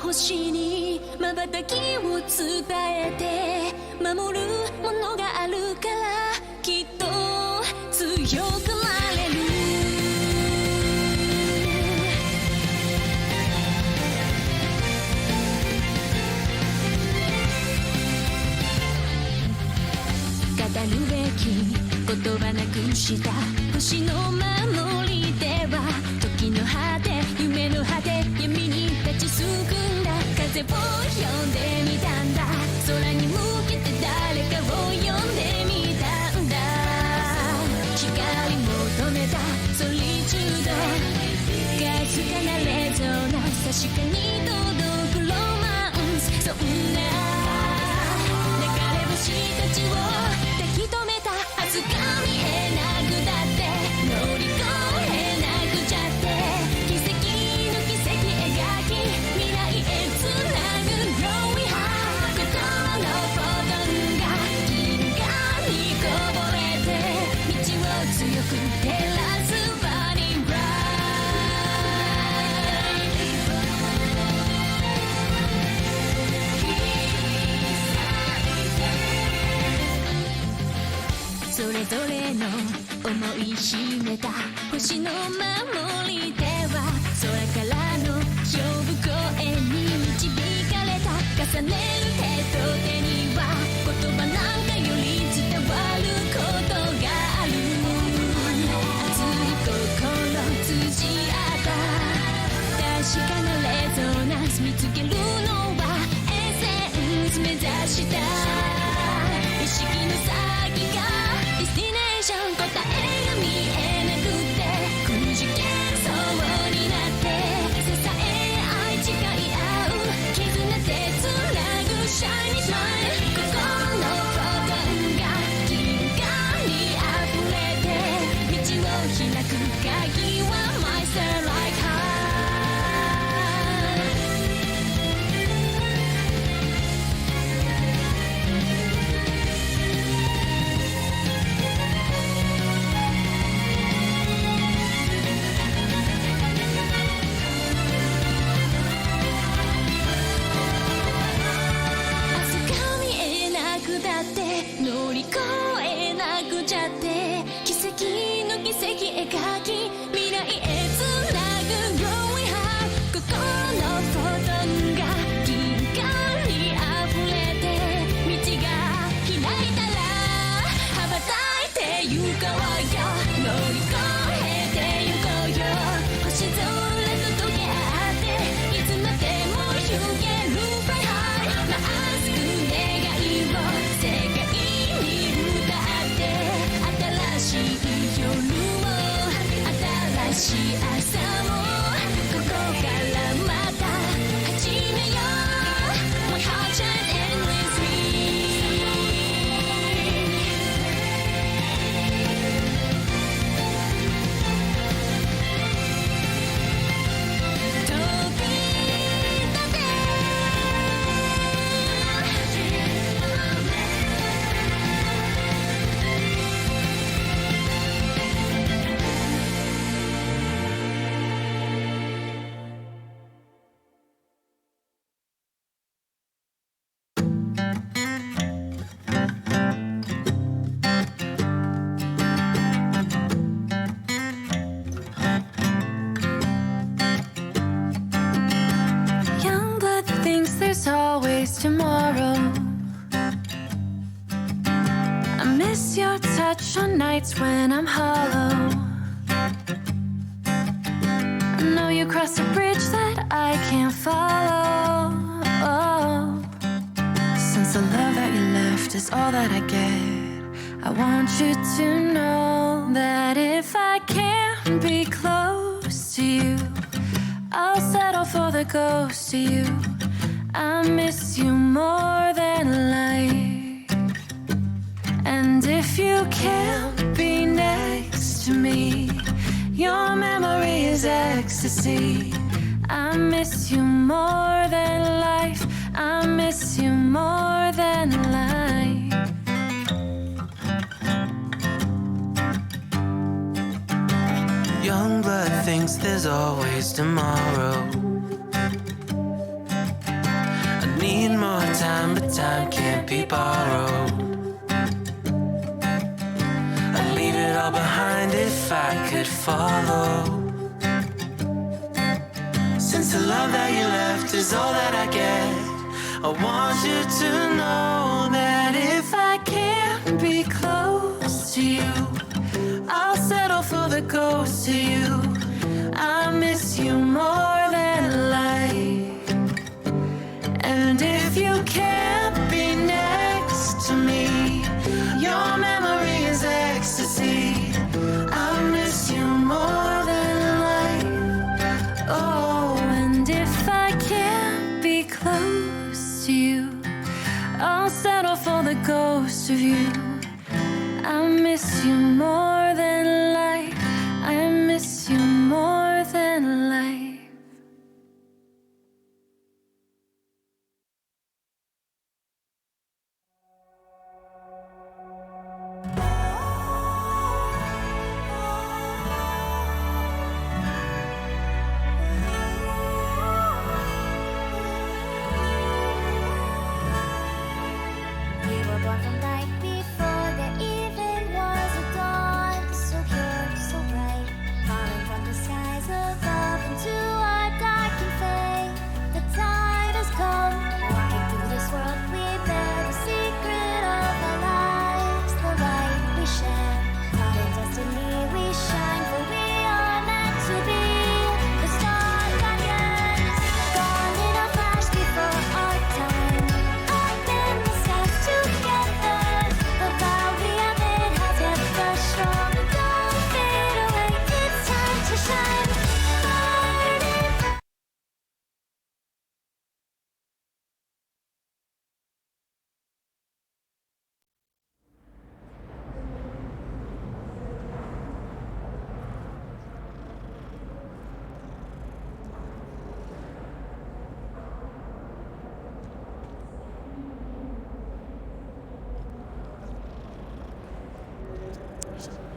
星に瞬きを伝えて守るものがあるからきっと強くなれる語るべき言葉なくした星の守りでは時の果て夢の果て闇に立ちすくんだ風を呼んでみたんだ空に向けて誰かを呼んでみたんだ光求めたソリチュードかすかなレゾナンス確かに届くロマンスそんな流れ星たちを抱き留めた明日が見えなくだって乗り越えなくちゃって奇跡の奇跡描き未来へつなぐ Growing High 心のフォトンが銀河にこぼれて道を強く照らす Burning Bright それぞれの思い秘めた星の守りでは空からの勝負声に導かれた重ねる手と手には言葉なんかより伝わることがある熱い心通じ合った確かなレゾナンス見つけるのはエッセンス目指した意識の先がディスティネーション答えが見えなくてくじけそうになって支え合い誓い合う絆でつなぐシャイニースマイル心のフォトンが銀河に溢れて道を開く鍵は My Starlight Heartだって乗り越えなくちゃって奇跡の奇跡描き未来へつなぐ Growing High 心のフォトンが銀河に溢れて道が開いたら羽ばたいて行こうよ乗り越えて行こうよ星空と溶け合っていつまでも行ける Fly High まっすぐ願いを世界に歌って新しい夜を新しい朝をここからまた始めよう My heart shines endlessly 飛び立てYoung blood thinks there's always tomorrow. I miss your touch on nights when I'm hollow. I know you crossed a bridge that I can't follow. Since the love that you left is all that I get, I want you to know that if I can't be close to you, I'll settle for the ghost of you. I miss you more than life. And if you can't be next to me, your memory is ecstasy. I miss you more than life. I miss you more than life. Young blood thinks there's always tomorrow. need more time, but time can't be borrowed. I'd leave it all behind if I could follow. Since the love that you left is all that I get, I want you to know that if I can't be close to you, I'll settle for the ghost of you. I miss you more than life. And if you can't be next to me, your memory is ecstasy. I miss you more than life. Oh, and if I can't be close to you, I'll settle for the ghost of you. I miss you more than life. I miss you more than life. We were born from night before there even was a dawn. So pure, so bright, falling from the skies above into our darkened fate. The time has come, walking through this world we bear the secret of our lives. The light we share, caught in destiny we shine, for we are meant to be the star guardians. Gone in a flash before our time, up in the skies together. The vow we have made has kept us strong. Don't fade away, it's time to shine. Burning bright.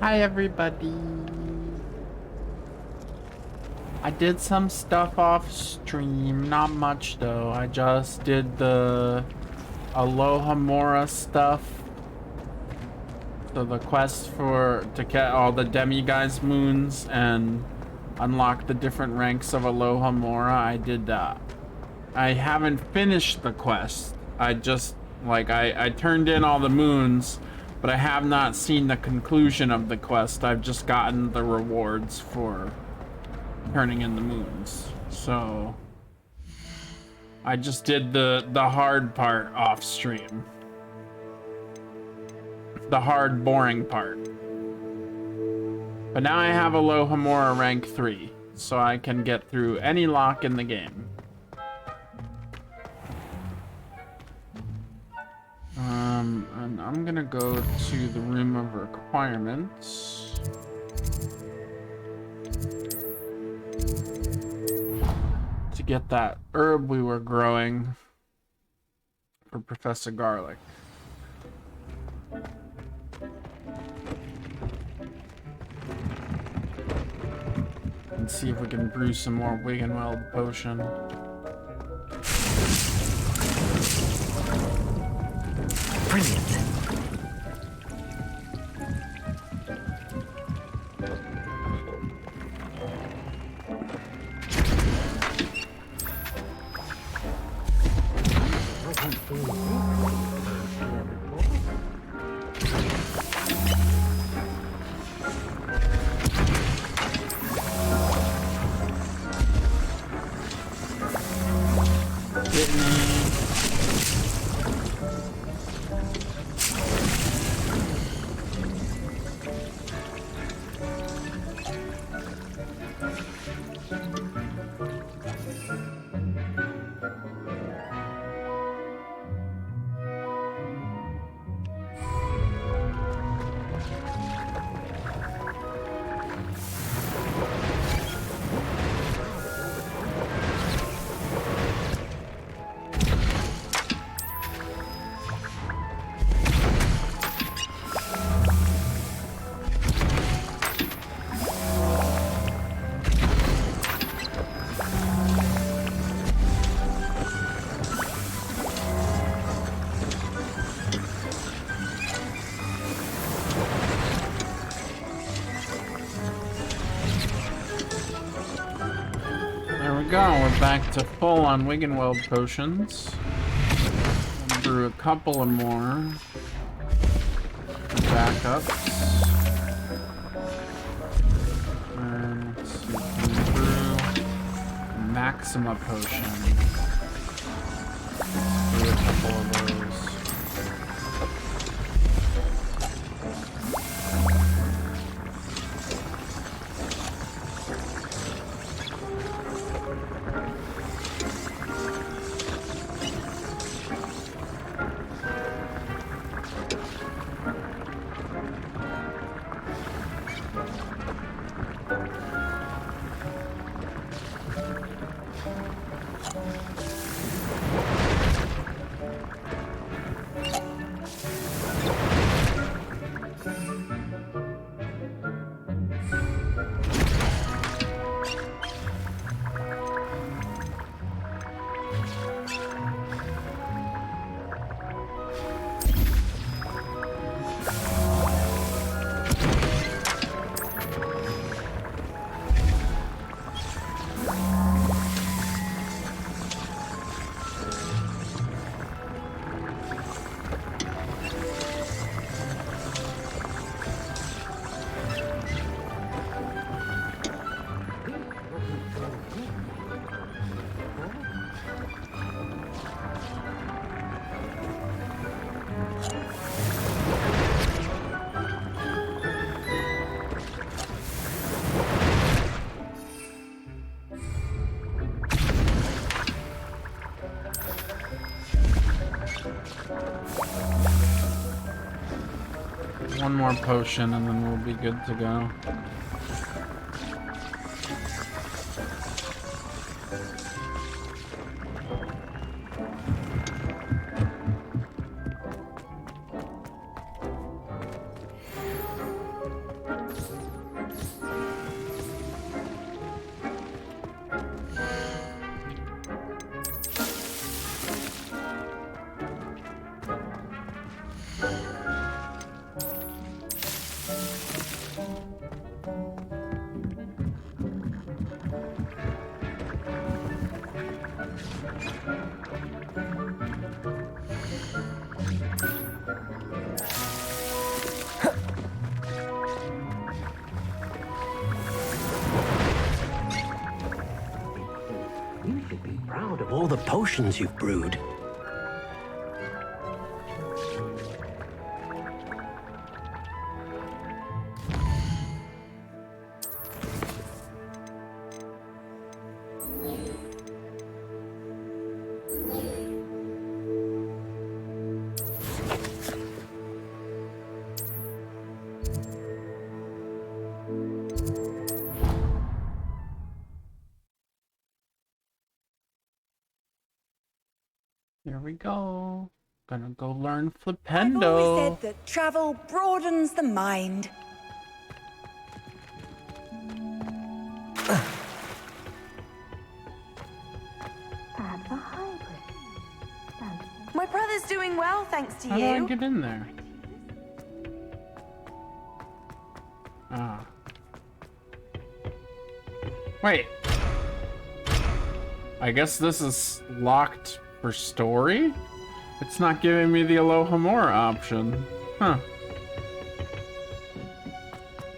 Hi everybody. I did some stuff off stream, not much though. I just did the Aloha Mora stuff. So the quest to get all the demiguise moons and unlock the different ranks of Aloha Mora. I did that. I haven't finished the quest. I just I turned in all the moons, but I have not seen the conclusion of the quest. I've just gotten the rewards for turning in the moons. So I just did the hard part off stream. The hard, boring part. But now I have Aloha Mora rank 3, so I can get through any lock in the game. And I'm gonna go to the room of requirements. To get that herb we were growing for Professor Garlic. And see if we can brew some more Wiggenweld potion. Brilliant. we go. We're back to full on Wiggenweld potions. We'll brew a couple of more backups. And let's see, brew Maxima potion. Brew a couple of those. One more potion and then we'll be good to go. All the potions you've brewed. Here we go. Gonna go learn I've Flipendo. always said that travel broadens the mind. My brother's doing well, thanks to How do I you. get in there? Ah. Wait. I guess this is locked for story? It's not giving me the Alohomora option. Huh.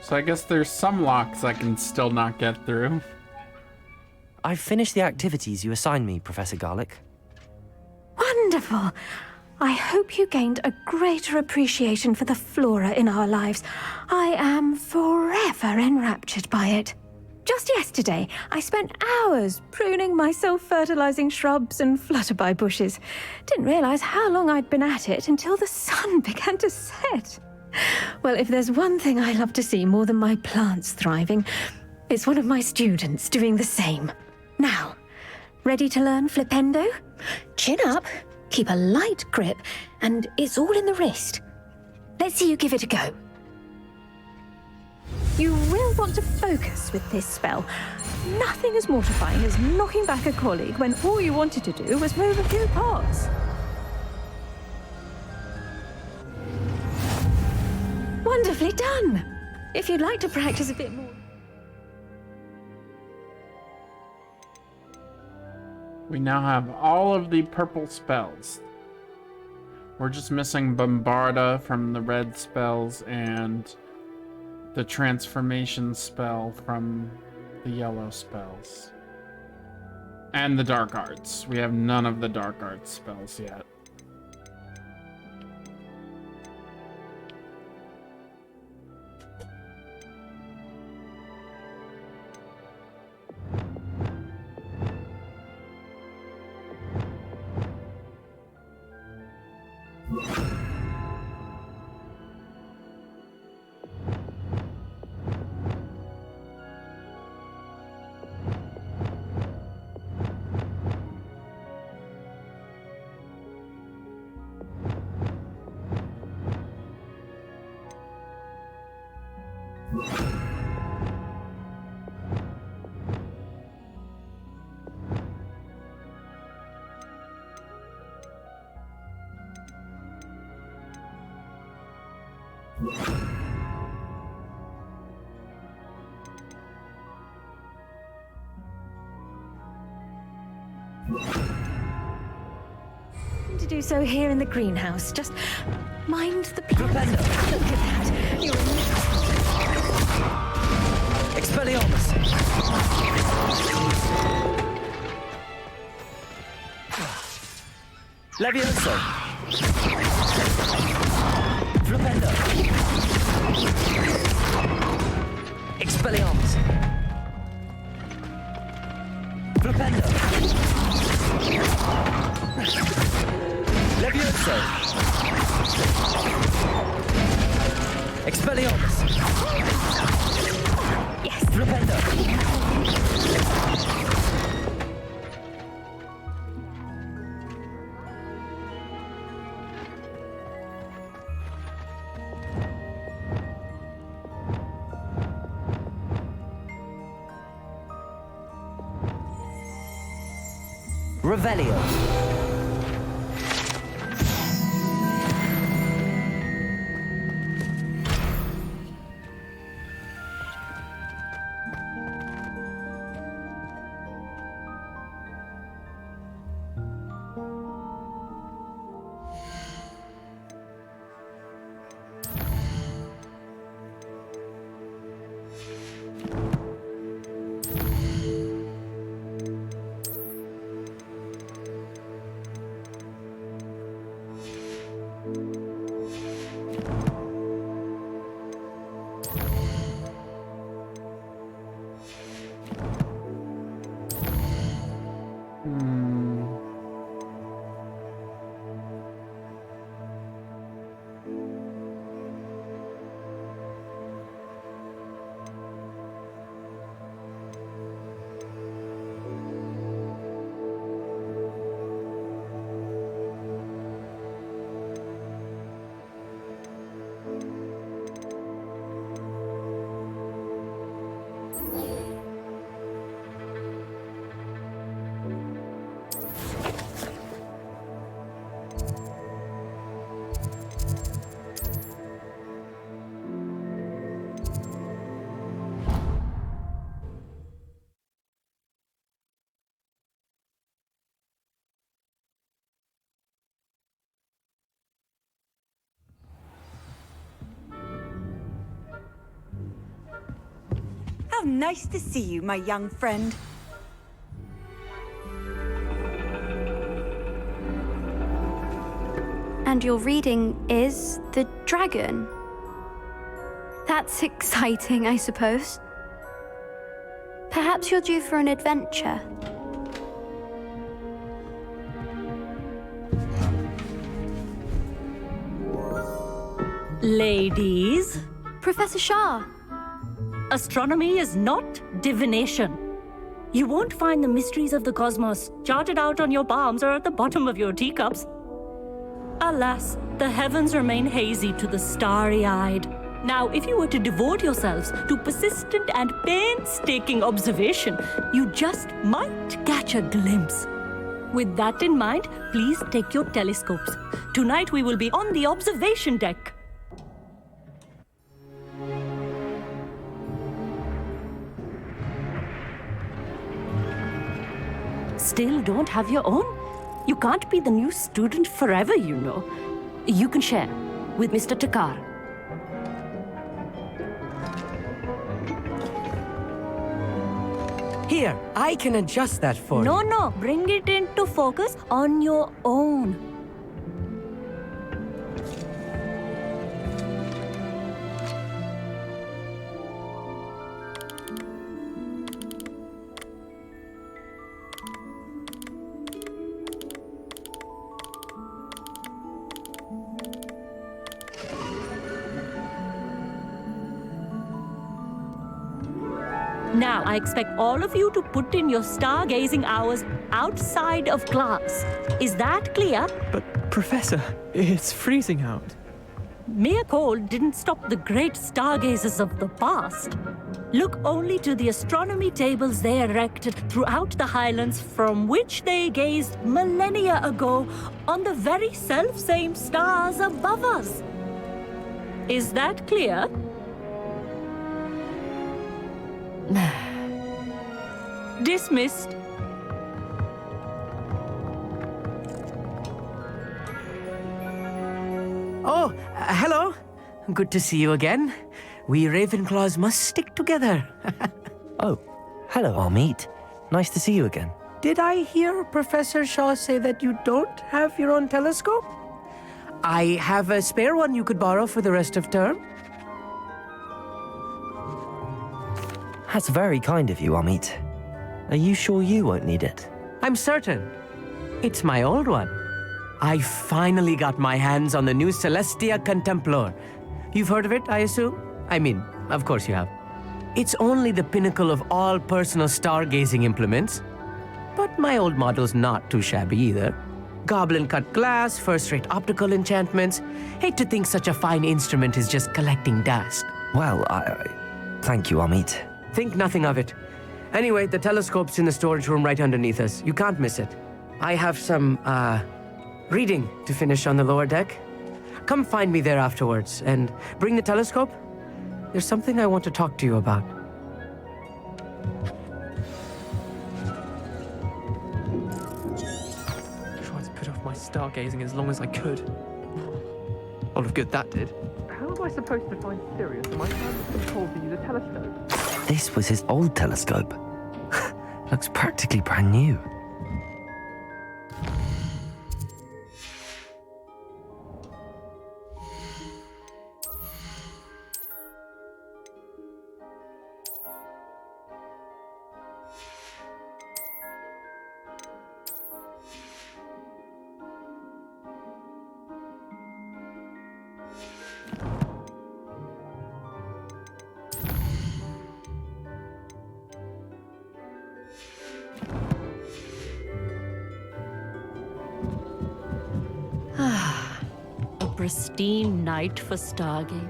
So I guess there's some locks I can still not get through. I've finished the activities you assigned me, Professor Garlick. Wonderful! I hope you gained a greater appreciation for the flora in our lives. I am forever enraptured by it. Just yesterday, I spent hours pruning my self-fertilizing shrubs and flutterby bushes. Didn't realize how long I'd been at it until the sun began to set. Well, if there's one thing I love to see more than my plants thriving, it's one of my students doing the same. Now, ready to learn Flipendo? Chin up, keep a light grip, and it's all in the wrist. Let's see you give it a go. You will want to focus with this spell. Nothing as mortifying as knocking back a colleague when all you wanted to do was move a few parts. Wonderfully done! If you'd like to practice a bit more... We now have all of the purple spells. We're just missing Bombarda from the red spells and the transformation spell from the yellow spells. And the dark arts. We have none of the dark arts spells yet. To do so here in the greenhouse. Just mind the plants. Look at that. You're Expelliarmus! Levioso! Flipendo! Expelliarmus! Flipendo! Levioso! Expelliarmus! Yes. Flipendo! Revelio. How nice to see you, my young friend. And your reading is the dragon. That's exciting, I suppose. Perhaps you're due for an adventure. Ladies, Professor Shah. astronomy is not divination. You won't find the mysteries of the cosmos charted out on your palms or at the bottom of your teacups. Alas, the heavens remain hazy to the starry-eyed. Now, if you were to devote yourselves to persistent and painstaking observation, you just might catch a glimpse. With that in mind, please take your telescopes. Tonight we will be on the observation deck. still don't have your own? You can't be the new student forever, you know. You can share with Mr. Takar. Here, I can adjust that for you. No, bring it into focus on your own. Now, I expect all of you to put in your stargazing hours outside of class. Is that clear? But, Professor, it's freezing out. Mere cold didn't stop the great stargazers of the past. Look only to the astronomy tables they erected throughout the highlands from which they gazed millennia ago on the very self-same stars above us. Is that clear? Dismissed. Oh, hello. Good to see you again. We Ravenclaws must stick together. Oh, hello, Amit. Nice to see you again. Did I hear Professor Shaw say that you don't have your own telescope? I have a spare one you could borrow for the rest of term. That's very kind of you, Amit. Are you sure you won't need it? I'm certain. It's my old one. I finally got my hands on the new Celestia Contemplor. You've heard of it, I assume? I mean, of course you have. It's only the pinnacle of all personal stargazing implements. But my old model's not too shabby either. Goblin-cut glass, first-rate optical enchantments. Hate to think such a fine instrument is just collecting dust. Well, thank you, Amit. Think nothing of it. Anyway, the telescope's in the storage room right underneath us. You can't miss it. I have some, reading to finish on the lower deck. Come find me there afterwards, and bring the telescope. There's something I want to talk to you about. Tried to put off my stargazing as long as I could. All of good that did. How am I supposed to find Sirius when my hands been told to use a telescope? This was his old telescope. Looks practically brand new. A pristine night for stargazing.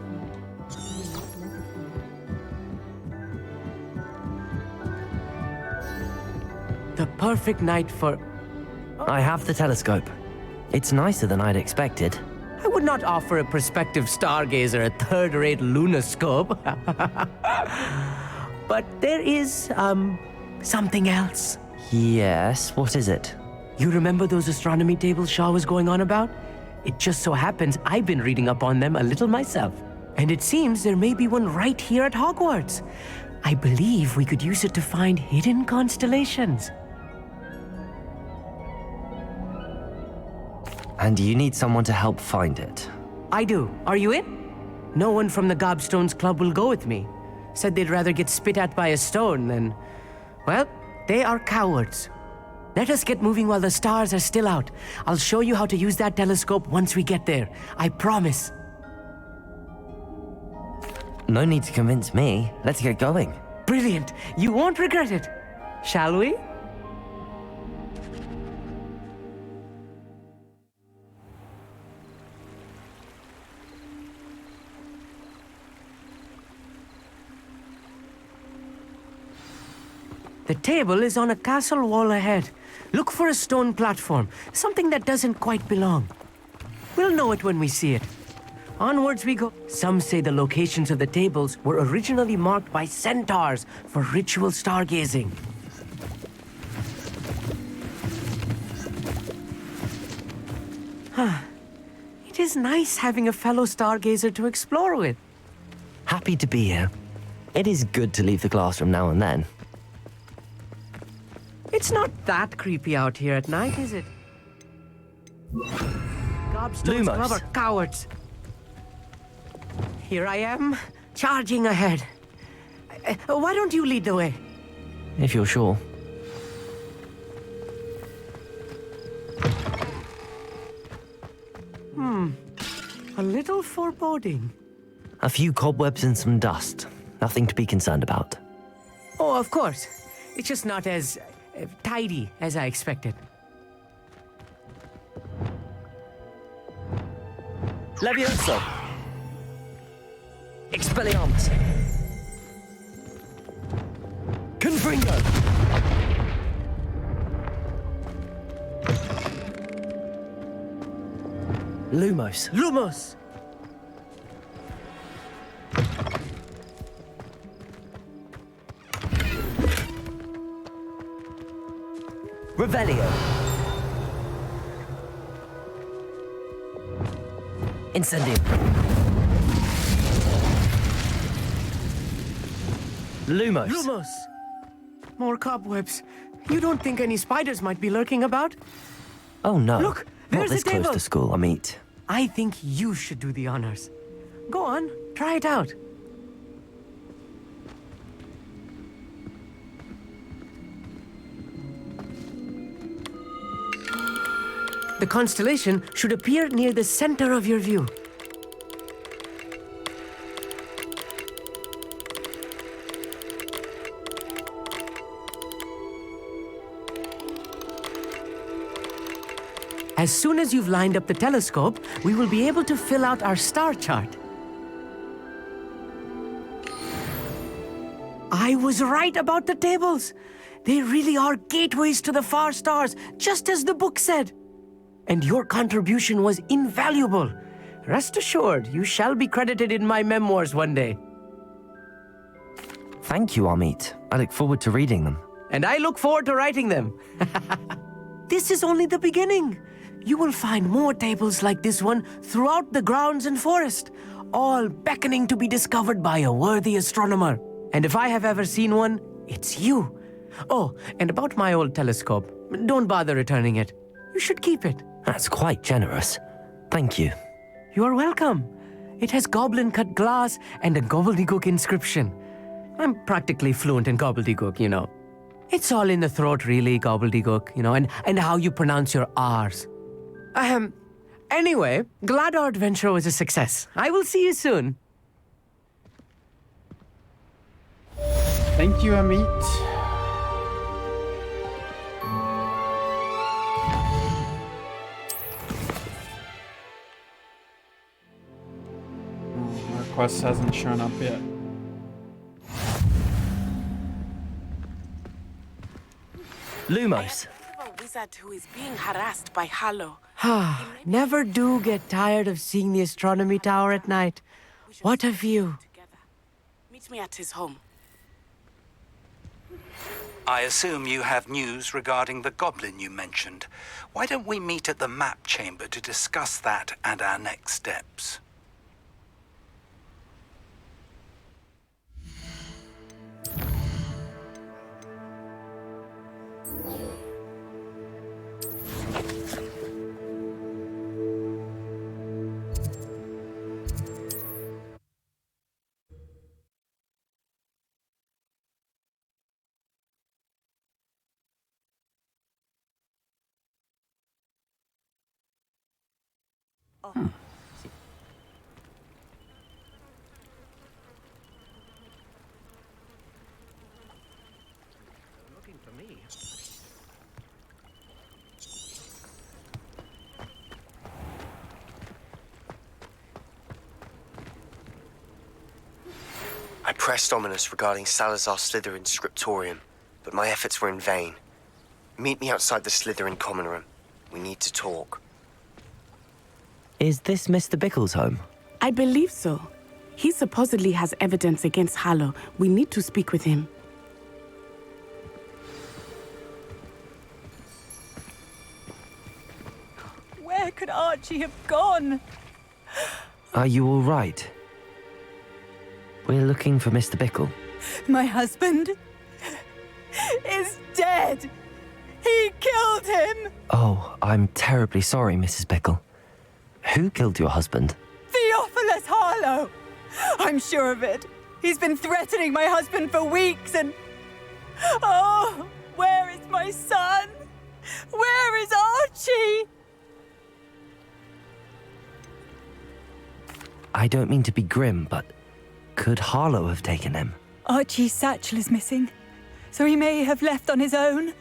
The perfect night for... I have the telescope. It's nicer than I'd expected. I would not offer a prospective stargazer a third-rate lunoscope. But there is, something else. Yes, what is it? You remember those astronomy tables Shaw was going on about? It just so happens I've been reading up on them a little myself. And it seems there may be one right here at Hogwarts. I believe we could use it to find hidden constellations. And you need someone to help find it. I do. Are you in? No one from the Gobstones Club will go with me. Said they'd rather get spit at by a stone than... Well, they are cowards. Let us get moving while the stars are still out. I'll show you how to use that telescope once we get there. I promise. No need to convince me. Let's get going. Brilliant. You won't regret it. Shall we? The table is on a castle wall ahead. Look for a stone platform, something that doesn't quite belong. We'll know it when we see it. Onwards we go. Some say the locations of the tables were originally marked by centaurs for ritual stargazing. It is nice having a fellow stargazer to explore with. Happy to be here. It is good to leave the classroom now and then. It's not that creepy out here at night, is it? Gobstones Lumos. Club are cowards. Here I am, charging ahead. Why don't you lead the way? If you're sure. A little foreboding. A few cobwebs and some dust. Nothing to be concerned about. Oh, of course. It's just not as tidy as I expected. Levioso! Expelliarmus! Confringo! Lumos! Lumos! Revelio! Incendio! Lumos! Lumos! More cobwebs. You don't think any spiders might be lurking about? Oh no. Look, Not there's this a table. close to school, I meet. I think you should do the honors. Go on, try it out. The constellation should appear near the center of your view. As soon as you've lined up the telescope, we will be able to fill out our star chart. I was right about the tables. They really are gateways to the far stars, just as the book said. And your contribution was invaluable. Rest assured, you shall be credited in my memoirs one day. Thank you, Amit. I look forward to reading them. And I look forward to writing them. This is only the beginning. You will find more tables like this one throughout the grounds and forest, all beckoning to be discovered by a worthy astronomer. And if I have ever seen one, it's you. Oh, and about my old telescope, don't bother returning it. You should keep it. That's quite generous. Thank you. You are welcome. It has goblin-cut glass and a gobbledygook inscription. I'm practically fluent in gobbledygook, you know. It's all in the throat, really, gobbledygook, you know, and how you pronounce your R's. Anyway, glad our adventure was a success. I will see you soon. Thank you, Amit. Our quest hasn't shown up yet. Lumos. A wizard who is being harassed by Hallow. Never do get tired of seeing the astronomy tower at night. What a view. Together. Meet me at his home. I assume you have news regarding the goblin you mentioned. Why don't we meet at the map chamber to discuss that and our next steps? Looking for me. I pressed Ominous regarding Salazar Slytherin's scriptorium, but my efforts were in vain. Meet me outside the Slytherin common room. We need to talk. Is this Mr. Bickle's home? I believe so. He supposedly has evidence against Hallow. We need to speak with him. Where could our Archie have gone? Are you all right? We're looking for Mr. Bickle. My husband is dead. He killed him. Oh, I'm terribly sorry, Mrs. Bickle. Who killed your husband? Theophilus Harlow. I'm sure of it. He's been threatening my husband for weeks and... Oh, where is my son? Where is Archie? I don't mean to be grim, but could Harlow have taken him? Archie's satchel is missing, so he may have left on his own.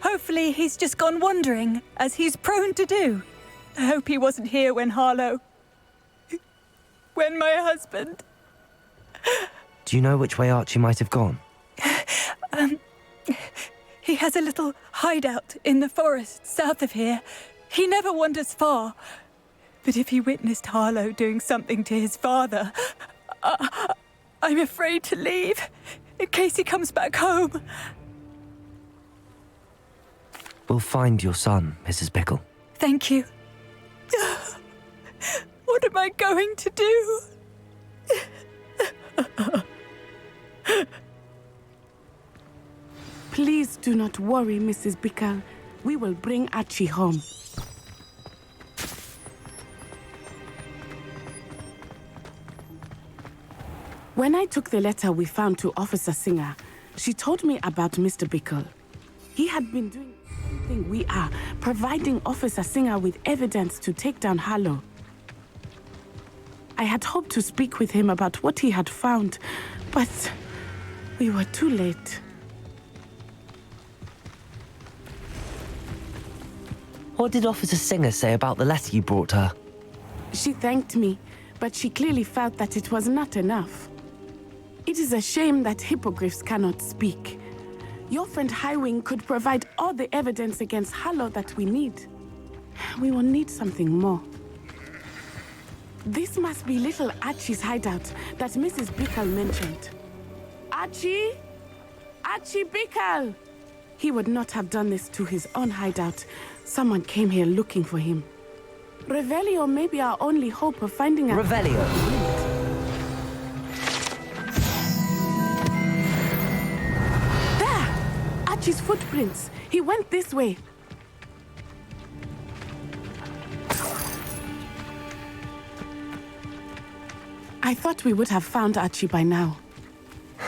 Hopefully he's just gone wandering, as he's prone to do. I hope he wasn't here when Harlow... when my husband... Do you know which way Archie might have gone? He has a little hideout in the forest south of here. He never wanders far. But if he witnessed Harlow doing something to his father, I'm afraid to leave, in case he comes back home. We'll find your son, Mrs. Bickle. Thank you. What am I going to do? Please do not worry, Mrs. Bickle. We will bring Archie home. When I took the letter we found to Officer Singer, she told me about Mr. Bickle. He had been doing the same thing we are, providing Officer Singer with evidence to take down Harlow. I had hoped to speak with him about what he had found, but we were too late. What did Officer Singer say about the letter you brought her? She thanked me, but she clearly felt that it was not enough. It is a shame that hippogriffs cannot speak. Your friend Highwing could provide all the evidence against Harlow that we need. We will need something more. This must be little Archie's hideout that Mrs. Bickle mentioned. Archie? Archie Bickle! He would not have done this to his own hideout. Someone came here looking for him. Revelio may be our only hope of finding a... Revelio. There! Archie's footprints. He went this way. I thought we would have found Archie by now.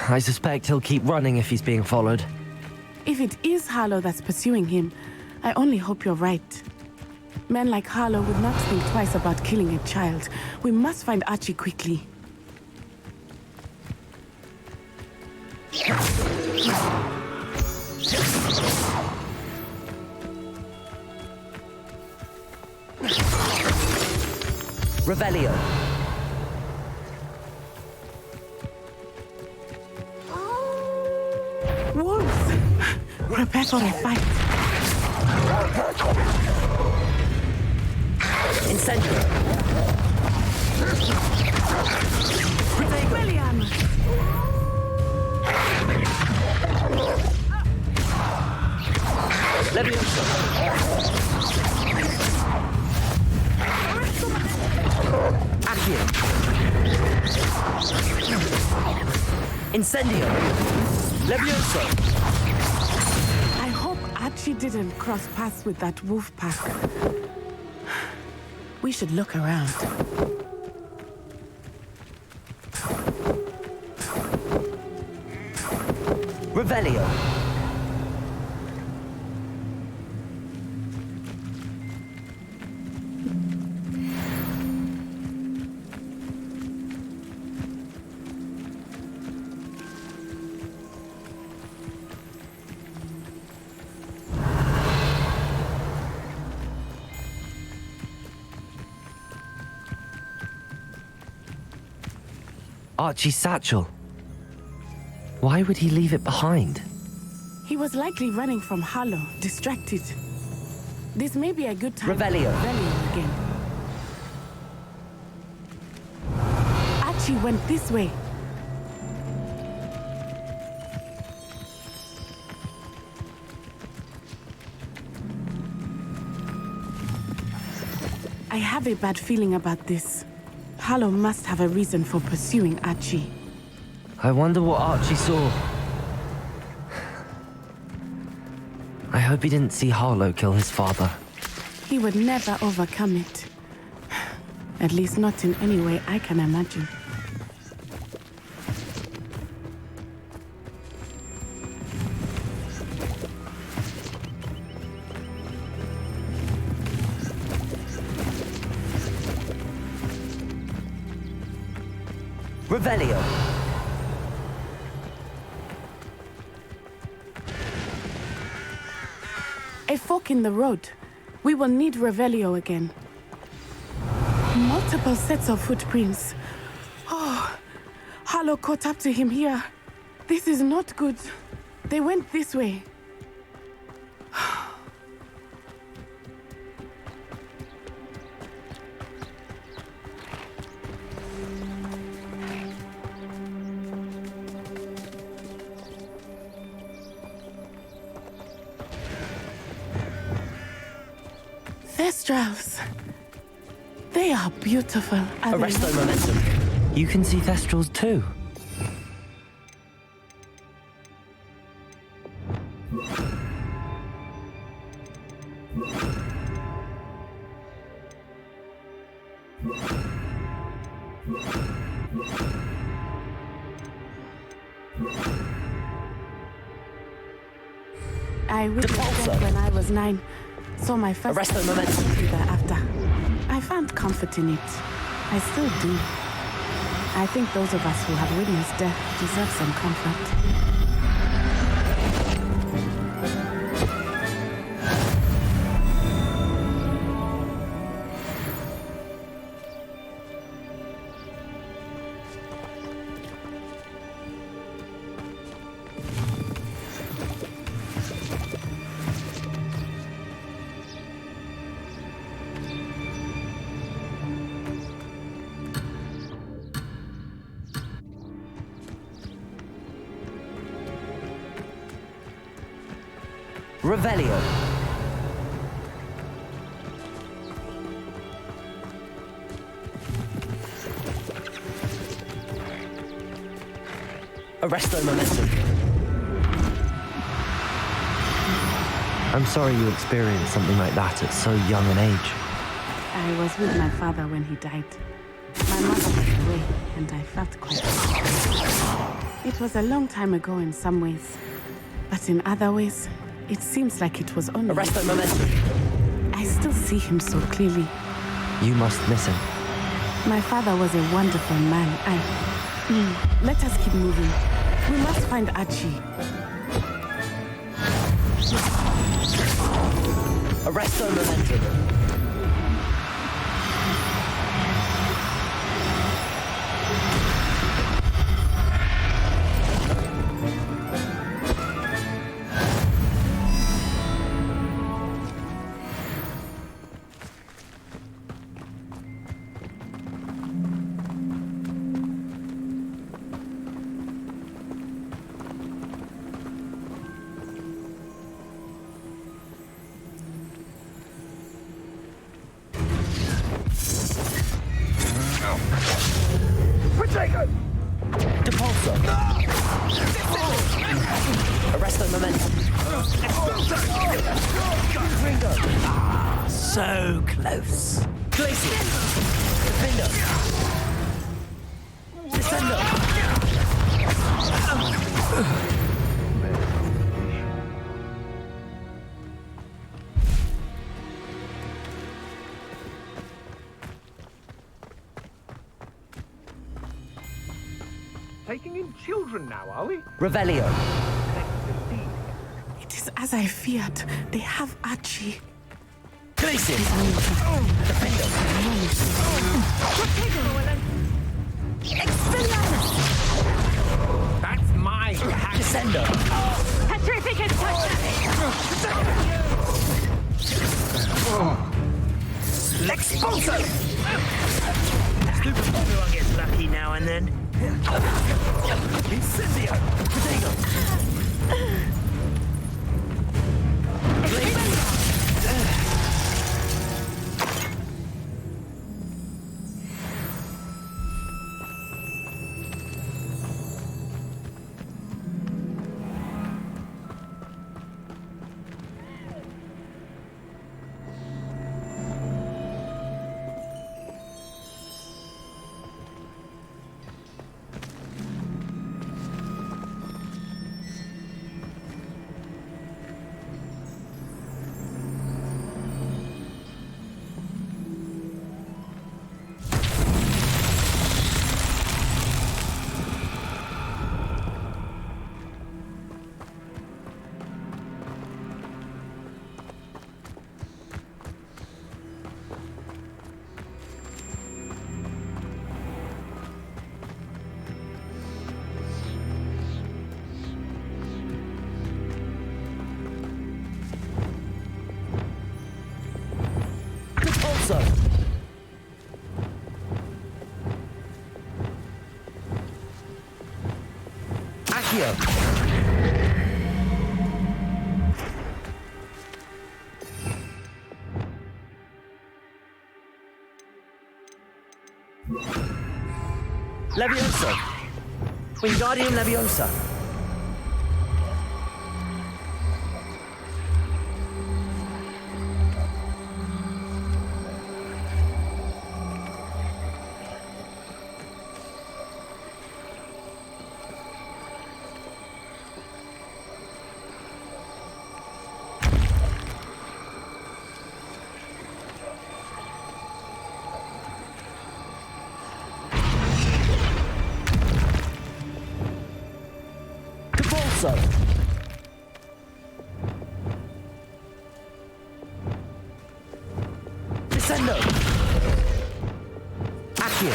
I suspect he'll keep running if he's being followed. If it is Harlow that's pursuing him, I only hope you're right. Men like Harlow would not think twice about killing a child. We must find Archie quickly. Revelio. Wolves! Prepare for a fight. Incendio. William! Levioso. Accio. Incendio. Levioso. I hope Archie didn't cross paths with that wolf pack. We should look around. Revelio. Archie's satchel. Why would he leave it behind? He was likely running from Harlow, distracted. This may be a good time Revelio. for Revelio again. Archie went this way. I have a bad feeling about this. Harlow must have a reason for pursuing Archie. I wonder what Archie saw. I hope he didn't see Harlow kill his father. He would never overcome it. At least not in any way I can imagine. Revelio! A fork in the road. We will need Revelio again. Multiple sets of footprints. Oh, Harlow caught up to him here. This is not good. They went this way. Thestrals. They are beautiful. Arrest their momentum. You can see Thestrals too. I witnessed them when I was 9. Saw my first Arrest their momentum. thereafter. I found comfort in it. I still do. I think those of us who have witnessed death deserve some comfort. Revelio. Arresto momentum. I'm sorry you experienced something like that at so young an age. I was with my father when he died. My mother was away, and I felt quite sad. It was a long time ago in some ways, but in other ways, it seems like it was only... Arresto momentum. I still see him so clearly. You must miss him. My father was a wonderful man. Let us keep moving. We must find Archie. Arresto momentum. Arresto momentum. So close. Glacier. Defender. Descender. Taking in children now, are we? Revelio. It is as I feared. They have Archie. Glacier. Defender. That's mine. Descender. Petrificus Expulso. Stupid everyone gets lucky now and then. Incendio. Potato. Revelio! Leviosa! Wingardium Leviosa! Descendo! Accio!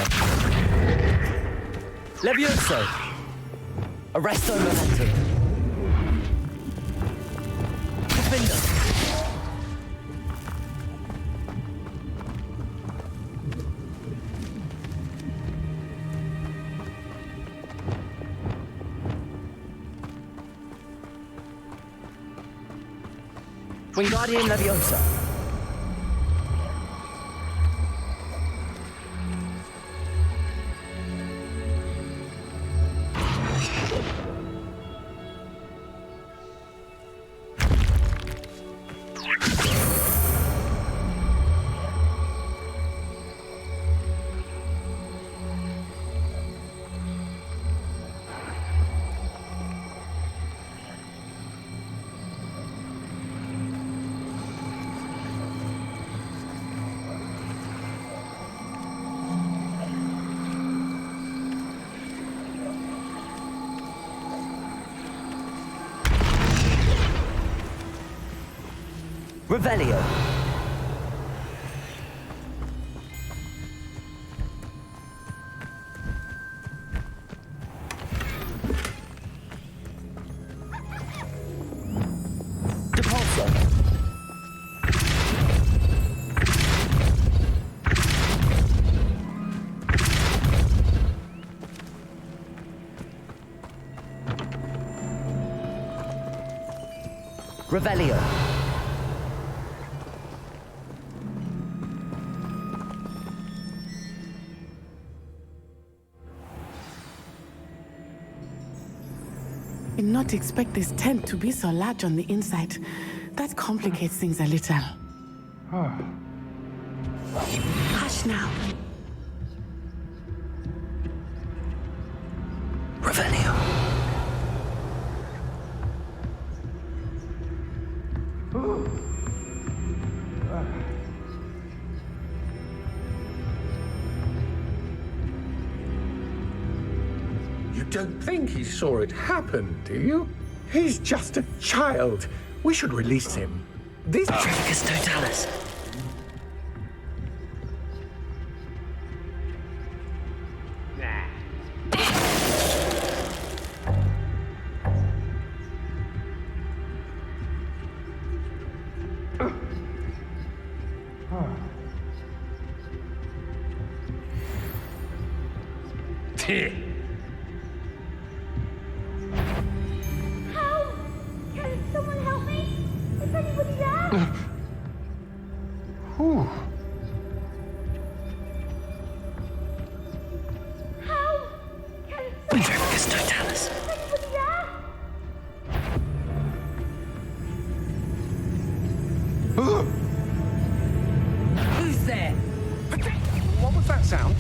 Levioso! Arresto Momentum! Defender! Wingardium Leviosa! Revelio. Depulso. Revelio. Did not expect this tent to be so large on the inside. That complicates things a little. Hush now. Revelio. You don't think he saw it happen, do you? He's just a child. We should release him. This Tricus Totalis. Who's there? What was that sound?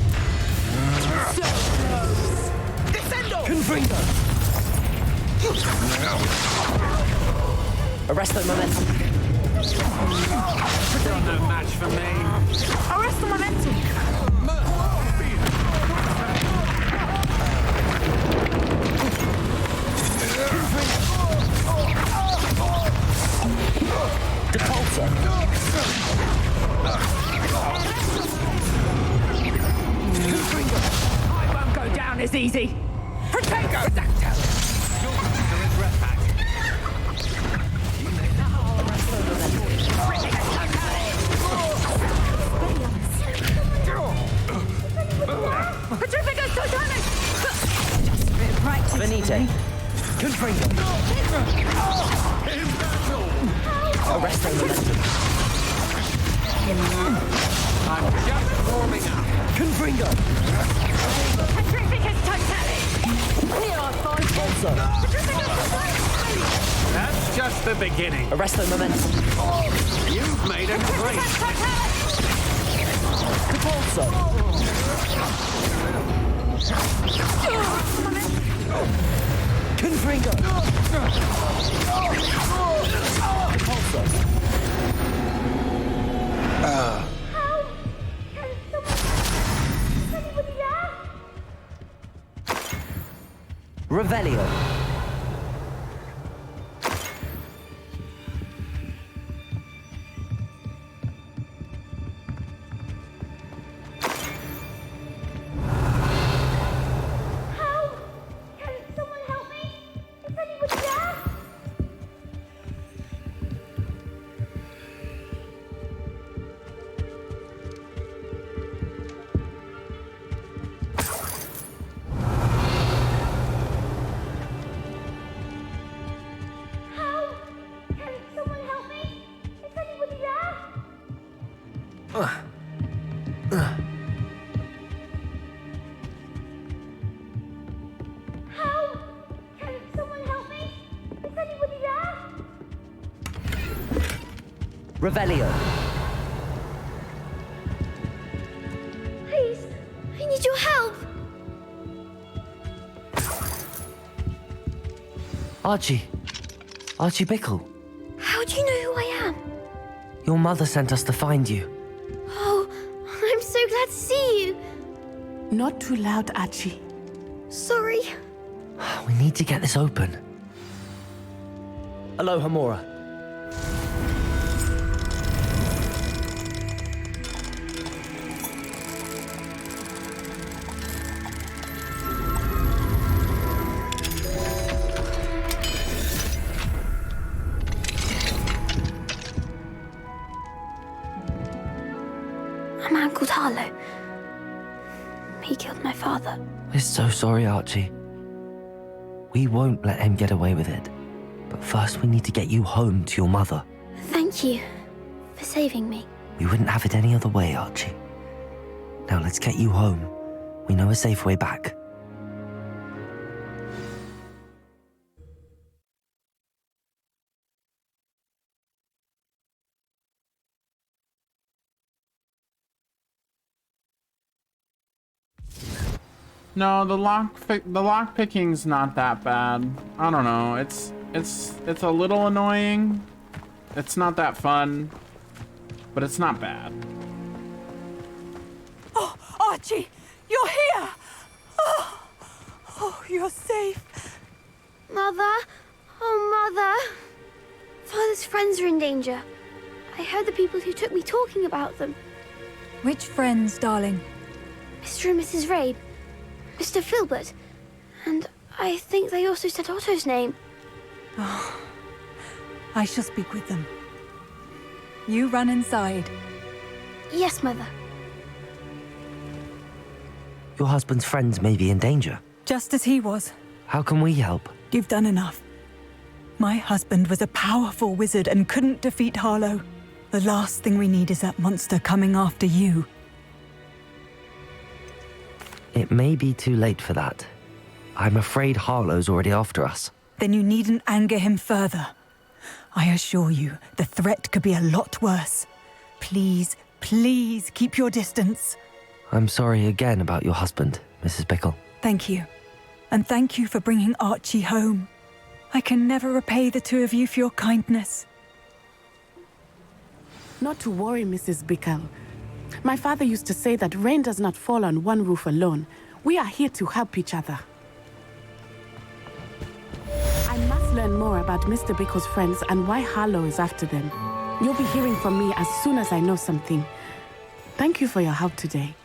So close! Descendo! Confringo! Arresto Momentum. Still no match for me. Arrest the momentum. Depulso. I won't go down as easy. Protego! Arresto momentum. I'm just warming up. Confringo. Petrificus totale! Also. That's just the beginning. Arresto momentum. You've made a great. Repulso. Confringo. Repulso. Revelio. Revelio. Please, I need your help. Archie. Archie Bickle. How do you know who I am? Your mother sent us to find you. Oh, I'm so glad to see you. Not too loud, Archie. Sorry. We need to get this open. Aloha Mora. A man called Harlow. He killed my father. We're so sorry, Archie. We won't let him get away with it. But first we need to get you home to your mother. Thank you for saving me. We wouldn't have it any other way, Archie. Now let's get you home. We know a safe way back. No, the lock picking's not that bad. I don't know. It's a little annoying. It's not that fun, but it's not bad. Oh, Archie, you're here! Oh, you're safe. Mother? Oh, Mother. Father's friends are in danger. I heard the people who took me talking about them. Which friends, darling? Mr. and Mrs. Rabe. Mr. Filbert. And I think they also said Otto's name. Oh, I shall speak with them. You run inside. Yes, Mother. Your husband's friends may be in danger. Just as he was. How can we help? You've done enough. My husband was a powerful wizard and couldn't defeat Harlow. The last thing we need is that monster coming after you. It may be too late for that. I'm afraid Harlow's already after us. Then you needn't anger him further. I assure you, the threat could be a lot worse. Please, please keep your distance. I'm sorry again about your husband, Mrs. Bickle. Thank you. And thank you for bringing Archie home. I can never repay the two of you for your kindness. Not to worry, Mrs. Bickle. My father used to say that rain does not fall on one roof alone. We are here to help each other. I must learn more about Mr. Bickle's friends and why Harlow is after them. You'll be hearing from me as soon as I know something. Thank you for your help today.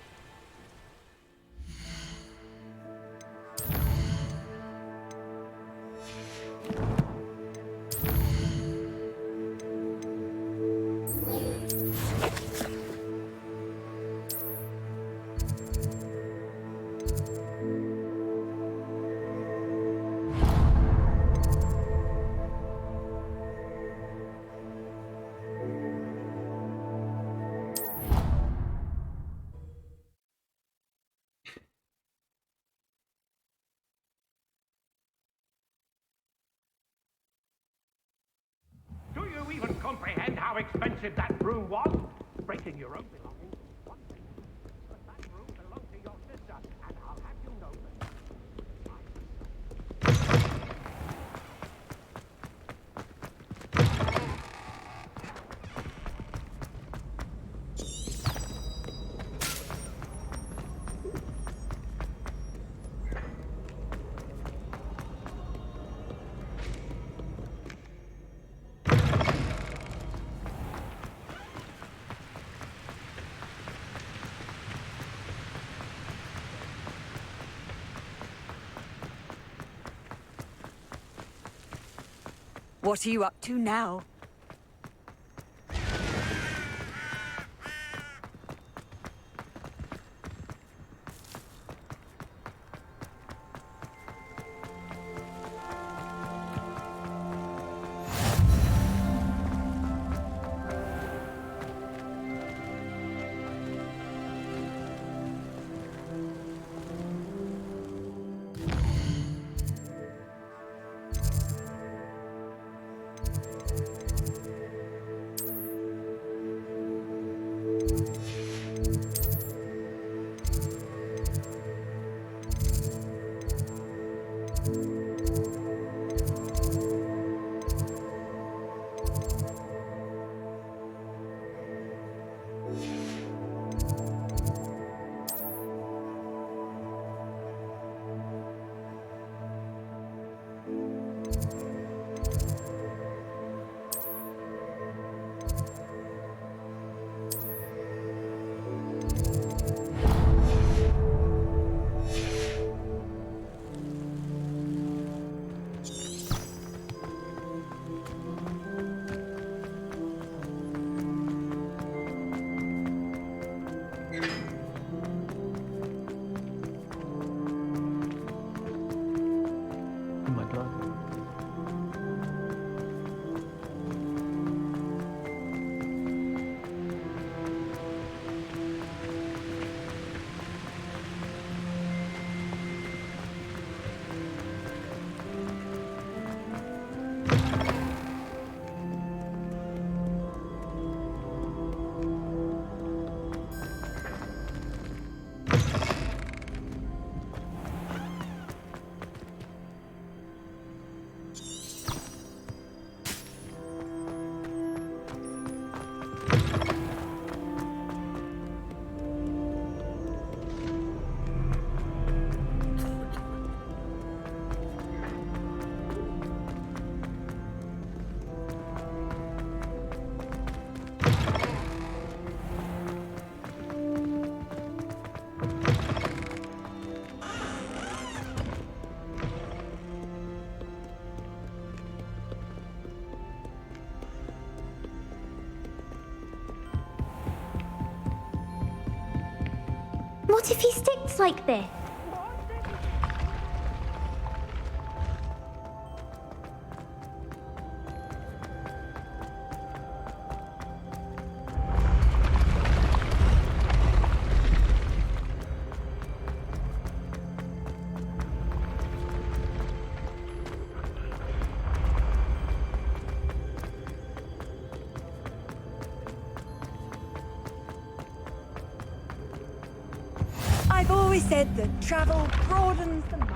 how expensive that broom was? Breaking your own belongings. One thing, but that broom belonged to your sister, and I'll have you know that. What are you up to now? Oh my god. What if he sticks like this? I've always said that travel broadens the mind.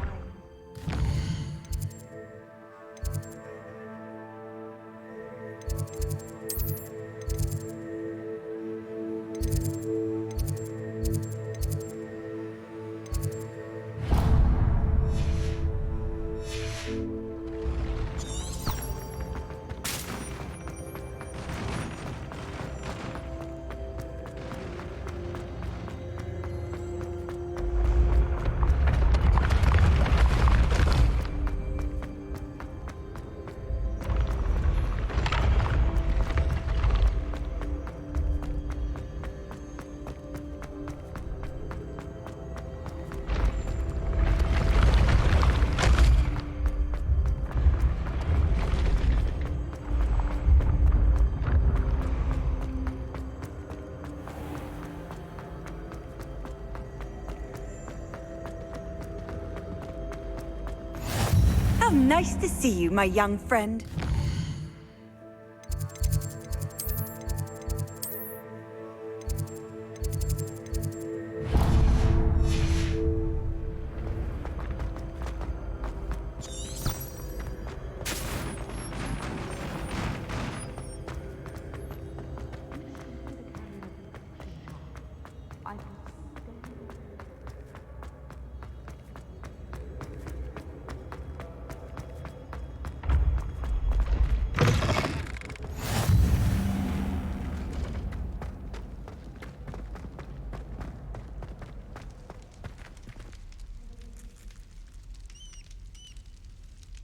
How nice to see you, my young friend.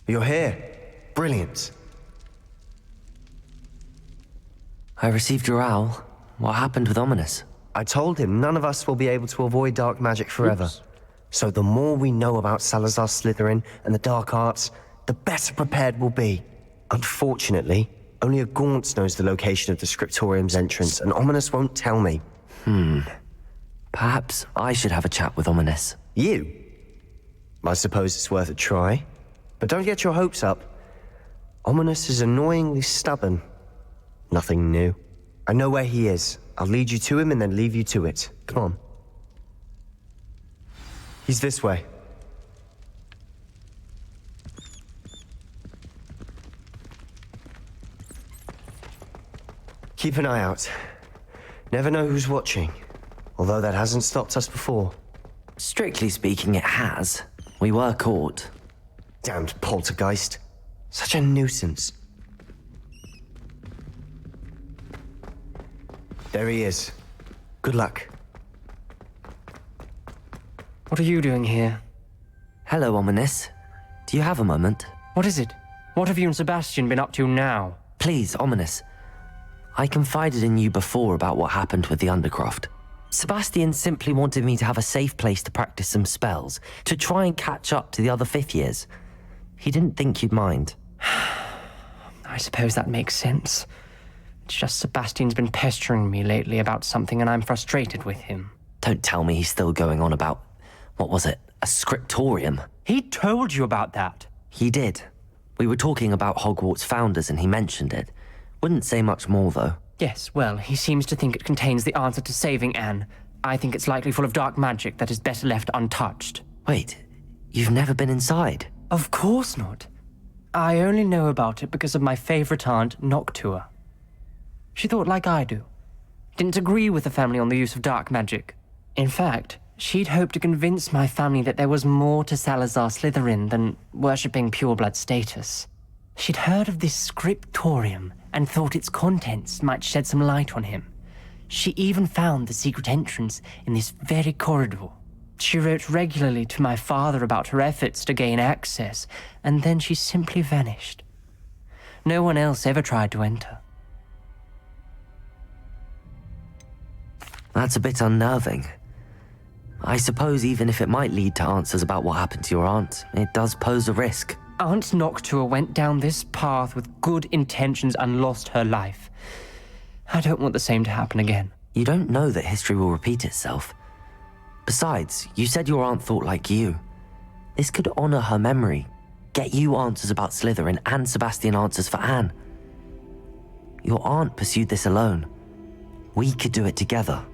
You're here. Brilliant. I received your owl. What happened with Ominous? I told him none of us will be able to avoid dark magic forever. Oops. So the more we know about Salazar Slytherin and the dark arts, the better prepared we'll be. Unfortunately, only a Gaunt knows the location of the Scriptorium's entrance, and Ominous won't tell me. Perhaps I should have a chat with Ominous. You? I suppose it's worth a try. But don't get your hopes up. Ominous is annoyingly stubborn. Nothing new. I know where he is. I'll lead you to him and then leave you to it. Come on. He's this way. Keep an eye out. Never know who's watching. Although that hasn't stopped us before. Strictly speaking, it has. We were caught. Damned poltergeist. Such a nuisance. There he is. Good luck. What are you doing here? Hello, Ominous. Do you have a moment? What is it? What have you and Sebastian been up to now? Please, Ominous. I confided in you before about what happened with the Undercroft. Sebastian simply wanted me to have a safe place to practice some spells, to try and catch up to the other fifth years. He didn't think you'd mind. I suppose that makes sense. It's just Sebastian's been pestering me lately about something and I'm frustrated with him. Don't tell me he's still going on about, what was it, a scriptorium? He told you about that. He did. We were talking about Hogwarts founders and he mentioned it. Wouldn't say much more, though. Yes, well, he seems to think it contains the answer to saving Anne. I think it's likely full of dark magic that is better left untouched. Wait, you've never been inside? Of course not. I only know about it because of my favorite aunt, Noctua. She thought like I do. Didn't agree with the family on the use of dark magic. In fact, she'd hoped to convince my family that there was more to Salazar Slytherin than worshipping pureblood status. She'd heard of this scriptorium and thought its contents might shed some light on him. She even found the secret entrance in this very corridor. She wrote regularly to my father about her efforts to gain access, and then she simply vanished. No one else ever tried to enter. That's a bit unnerving. I suppose even if it might lead to answers about what happened to your aunt, it does pose a risk. Aunt Noctua went down this path with good intentions and lost her life. I don't want the same to happen again. You don't know that history will repeat itself. Besides, you said your aunt thought like you. This could honor her memory, get you answers about Slytherin and Sebastian answers for Anne. Your aunt pursued this alone. We could do it together.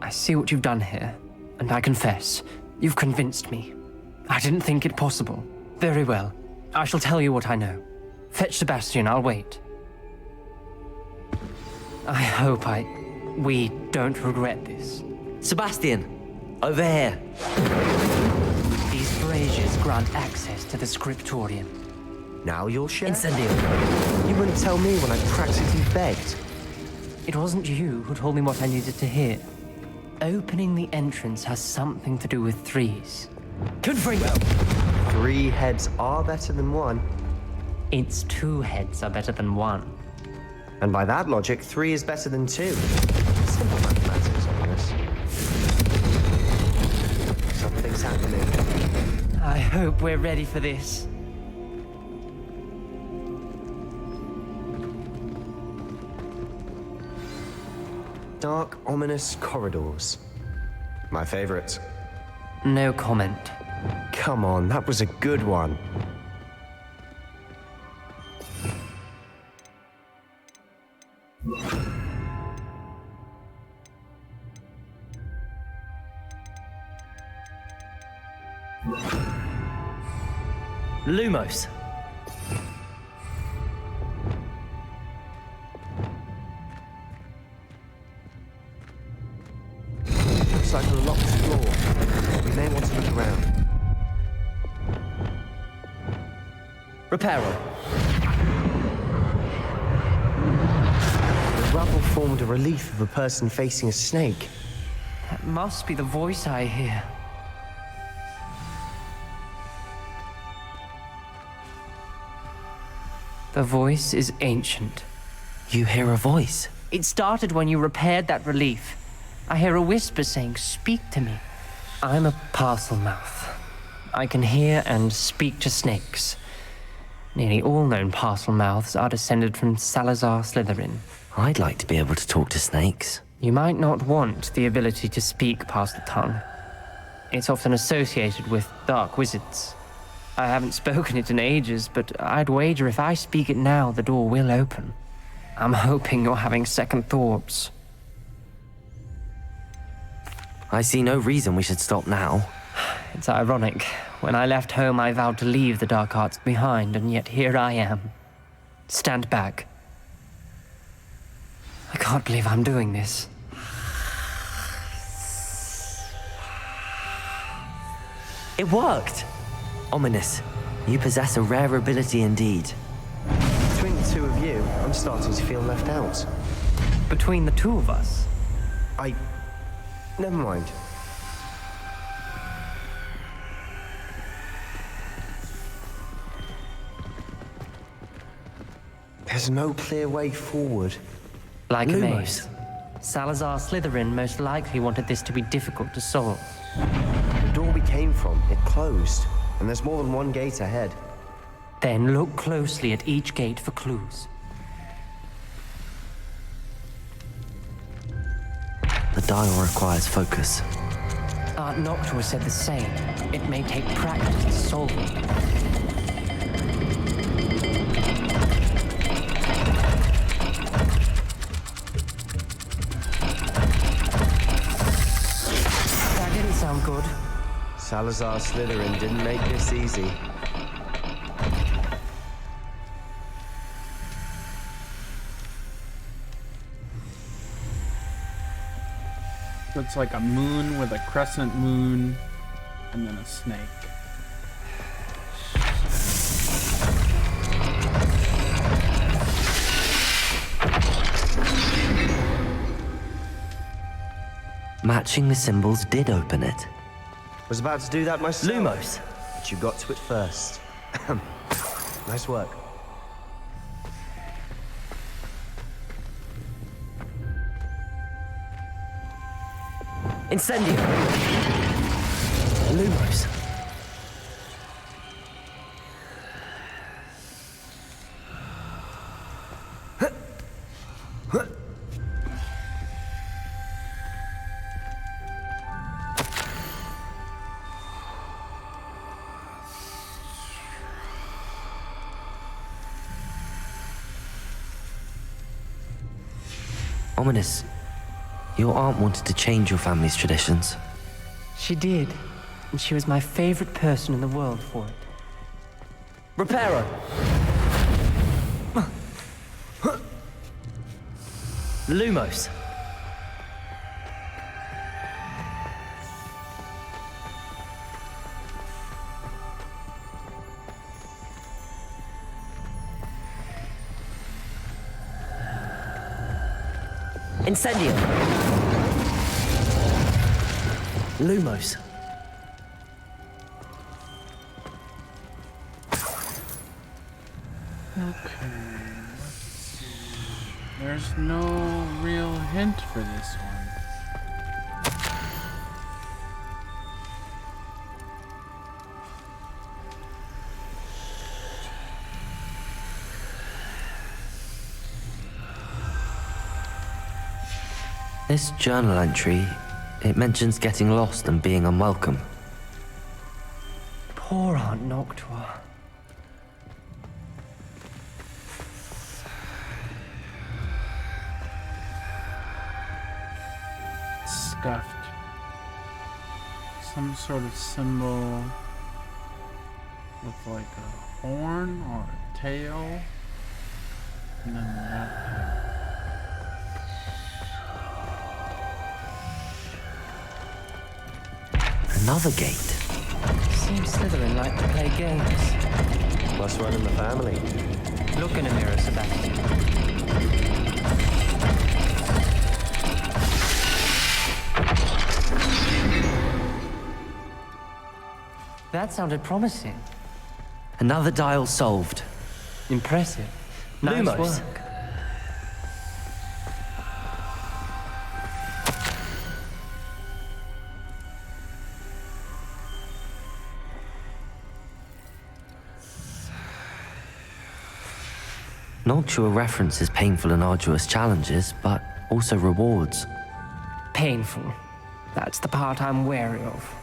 I see what you've done here, and I confess, you've convinced me. I didn't think it possible. Very well. I shall tell you what I know. Fetch Sebastian, I'll wait. I hope we don't regret this. Sebastian, over here. These braziers grant access to the scriptorium. Now you'll share? Incendio. You wouldn't tell me when I practically begged. It wasn't you who told me what I needed to hear. Opening the entrance has something to do with threes. Confringo! 3 heads are better than 1. It's 2 heads are better than 1. And by that logic, 3 is better than 2. Simple mathematics, Ominous. Something's happening. I hope we're ready for this. Dark, ominous corridors. My favorite. No comment. Come on, that was a good one. Lumos. Looks like a locked floor. We may want to look around. Reparo. The rubble formed a relief of a person facing a snake. That must be the voice I hear. The voice is ancient. You hear a voice? It started when you repaired that relief. I hear a whisper saying, "Speak to me." I'm a parcel mouth. I can hear and speak to snakes. Nearly all known parcel mouths are descended from Salazar Slytherin. I'd like to be able to talk to snakes. You might not want the ability to speak past the tongue. It's often associated with dark wizards. I haven't spoken it in ages, but I'd wager if I speak it now, the door will open. I'm hoping you're having second thoughts. I see no reason we should stop now. It's ironic. When I left home, I vowed to leave the dark arts behind, and yet here I am. Stand back. I can't believe I'm doing this. It worked! Ominous, you possess a rare ability indeed. Between the two of you, I'm starting to feel left out. Between the two of us? Never mind. There's no clear way forward. Like a Lumos. maze. Salazar Slytherin most likely wanted this to be difficult to solve. The door we came from, it closed. And there's more than one gate ahead. Then look closely at each gate for clues. The dial requires focus. Aunt Noctua said the same. It may take practice to solve it. That didn't sound good. Salazar Slytherin didn't make this easy. It's like a moon with a crescent moon and then a snake. Matching the symbols did open it. Was about to do that myself. Lumos. But you got to it first. Nice work. Incendio! Lumos. Ominous, your aunt wanted to change your family's traditions. She did, and she was my favorite person in the world for it. Reparo! Lumos. Incendio. Lumos. Okay, let's see. There's no real hint for this one. This journal entry, it mentions getting lost and being unwelcome. Poor Aunt Noctua. Stuffed. Some sort of symbol with like a horn or a tail. And then that. Another gate. Seems Slytherin like to play games. Must run in the family. Look in a mirror, Sebastian. That sounded promising. Another dial solved. Impressive. Nice Lumos. work. Noctua references painful and arduous challenges, but also rewards. Painful. That's the part I'm wary of.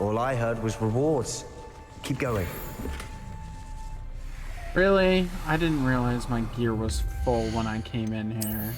All I heard was rewards. Keep going. Really? I didn't realize my gear was full when I came in here.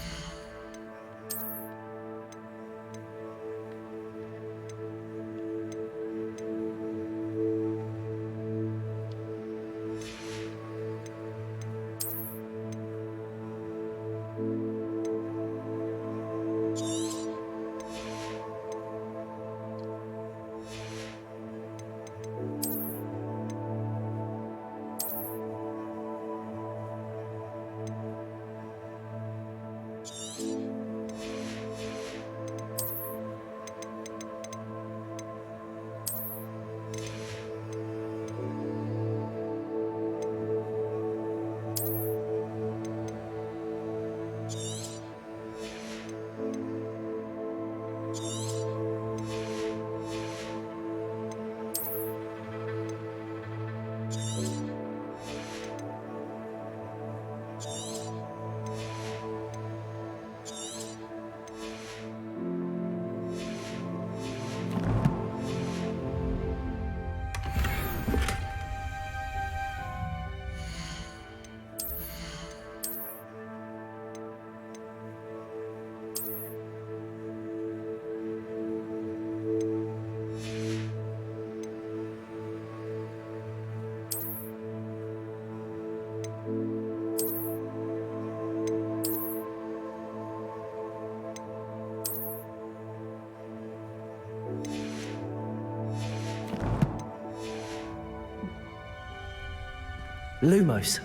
Lumos.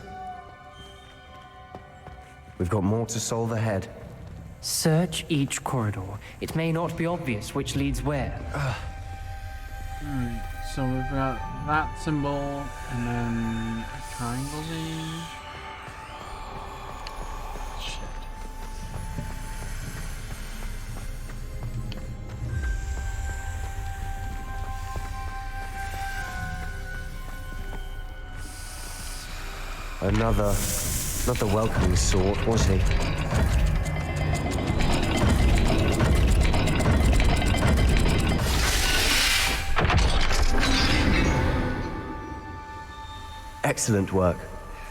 We've got more to solve ahead. Search each corridor. It may not be obvious which leads where. Alright, so we've got that symbol and then a triangle thing. Shit. Another, not the welcoming sort, was he? Excellent work.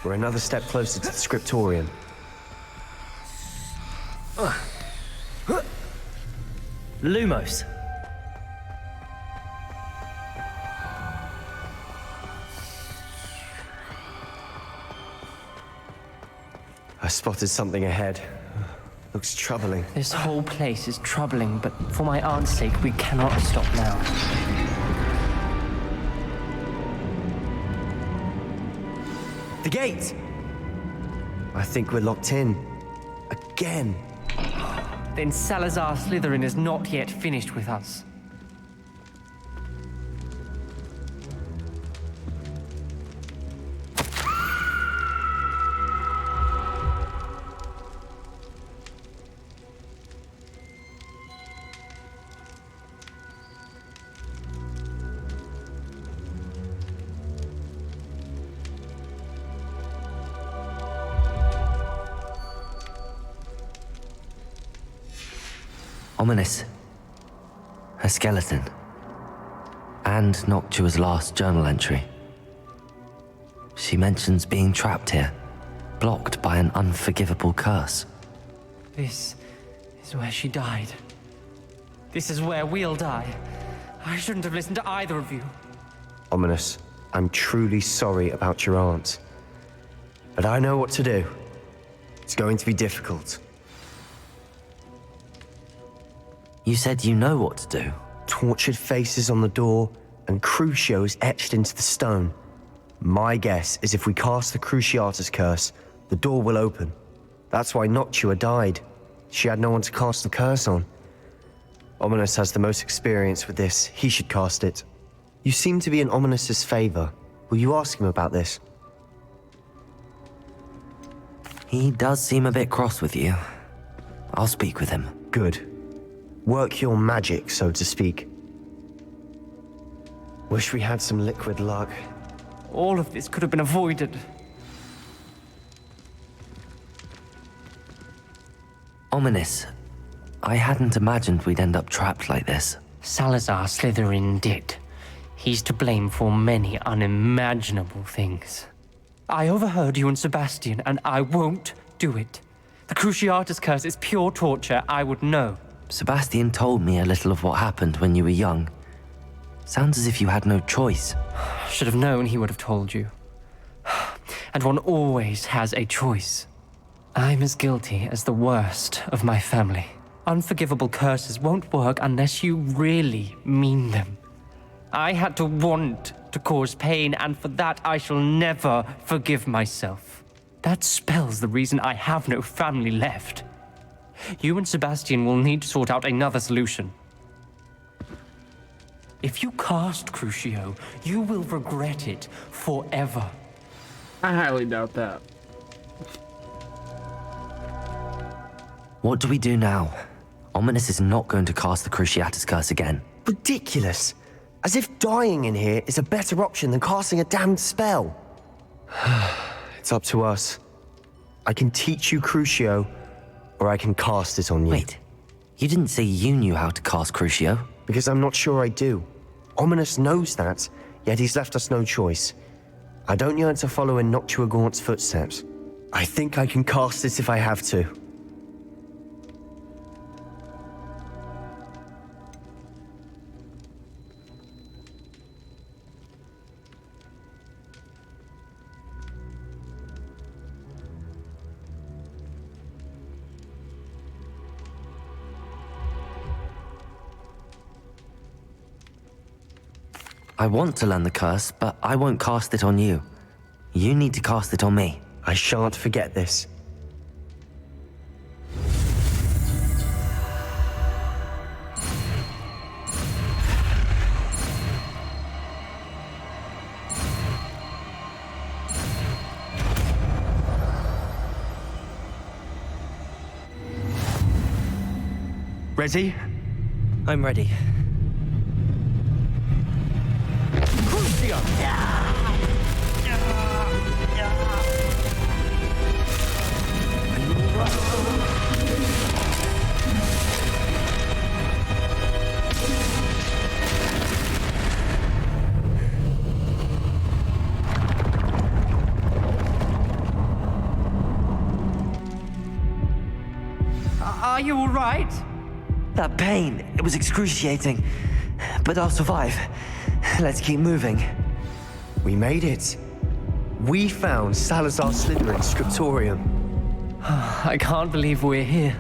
We're another step closer to the scriptorium. Lumos. I spotted something ahead. Looks troubling. This whole place is troubling, but for my aunt's sake, we cannot stop now. The gate! I think we're locked in. Again. Then Salazar Slytherin is not yet finished with us. Ominous. Her skeleton. And Noctua's last journal entry. She mentions being trapped here, blocked by an unforgivable curse. This is where she died. This is where we'll die. I shouldn't have listened to either of you. Ominous, I'm truly sorry about your aunt. But I know what to do. It's going to be difficult. You said you know what to do. Tortured faces on the door and Crucios etched into the stone. My guess is if we cast the Cruciatus curse, the door will open. That's why Noctua died. She had no one to cast the curse on. Ominous has the most experience with this. He should cast it. You seem to be in Ominous's favor. Will you ask him about this? He does seem a bit cross with you. I'll speak with him. Good. Work your magic, so to speak. Wish we had some liquid luck. All of this could have been avoided. Ominous. I hadn't imagined we'd end up trapped like this. Salazar Slytherin did. He's to blame for many unimaginable things. I overheard you and Sebastian, and I won't do it. The Cruciatus curse is pure torture. I would know. Sebastian told me a little of what happened when you were young. Sounds as if you had no choice. Should have known he would have told you. And one always has a choice. I'm as guilty as the worst of my family. Unforgivable curses won't work unless you really mean them. I had to want to cause pain, and for that I shall never forgive myself. That spells the reason I have no family left. You and Sebastian will need to sort out another solution. If you cast Crucio, you will regret it forever. I highly doubt that. What do we do now? Ominous is not going to cast the Cruciatus curse again. Ridiculous. As if dying in here is a better option than casting a damned spell. It's up to us. I can teach you Crucio, or I can cast it on you. Wait, you didn't say you knew how to cast Crucio? Because I'm not sure I do. Ominous knows that, yet he's left us no choice. I don't yearn to follow in Noctuagaunt's footsteps. I think I can cast it if I have to. I want to learn the curse, but I won't cast it on you. You need to cast it on me. I shan't forget this. Ready? I'm ready. Are you all right? That pain, it was excruciating. But I'll survive. Let's keep moving. We made it. We found Salazar Slytherin's scriptorium. I can't believe we're here.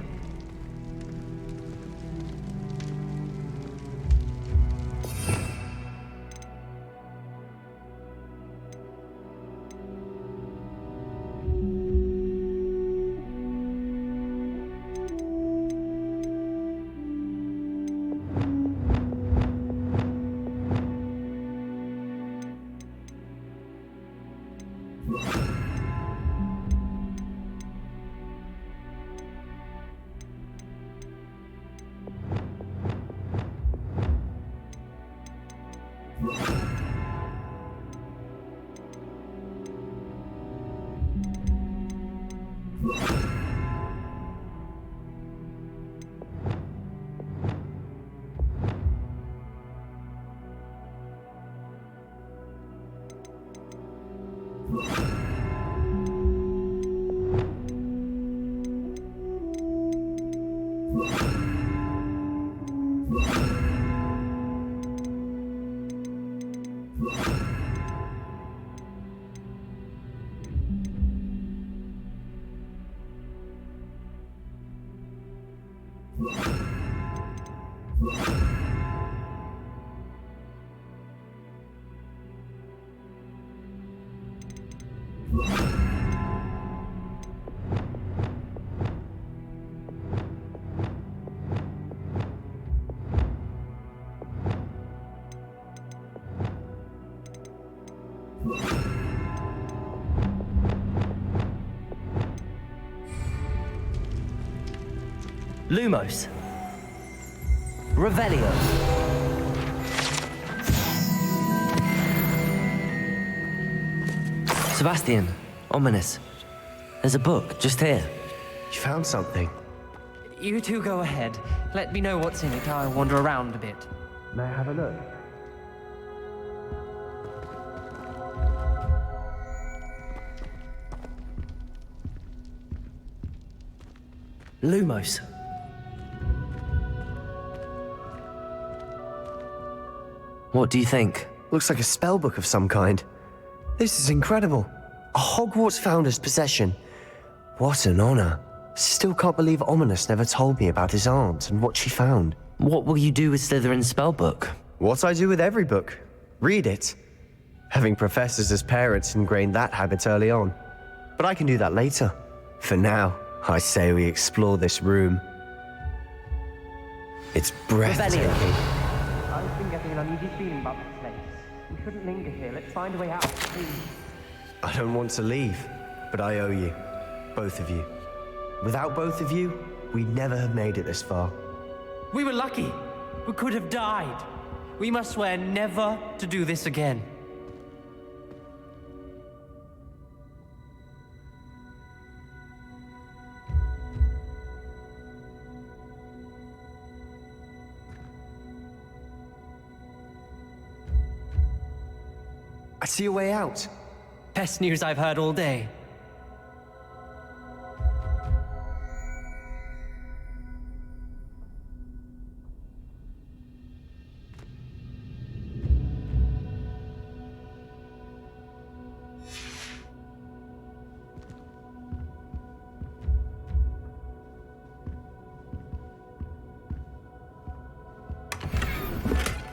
Lumos. Revelio. Sebastian, ominous. There's a book just here. You found something. You two go ahead. Let me know what's in it. I'll wander around a bit. May I have a look? Lumos. What do you think? Looks like a spell book of some kind. This is incredible. A Hogwarts founder's possession. What an honor. Still can't believe Ominous never told me about his aunt and what she found. What will you do with Slytherin's spellbook? What I do with every book. Read it. Having professors as parents ingrained that habit early on. But I can do that later. For now, I say we explore this room. It's breathtaking. I've been getting an uneasy feeling about this place. We shouldn't linger here. Let's find a way out, please. I don't want to leave, but I owe you. Both of you. Without both of you, we'd never have made it this far. We were lucky. We could have died. We must swear never to do this again. I see a way out. Best news I've heard all day.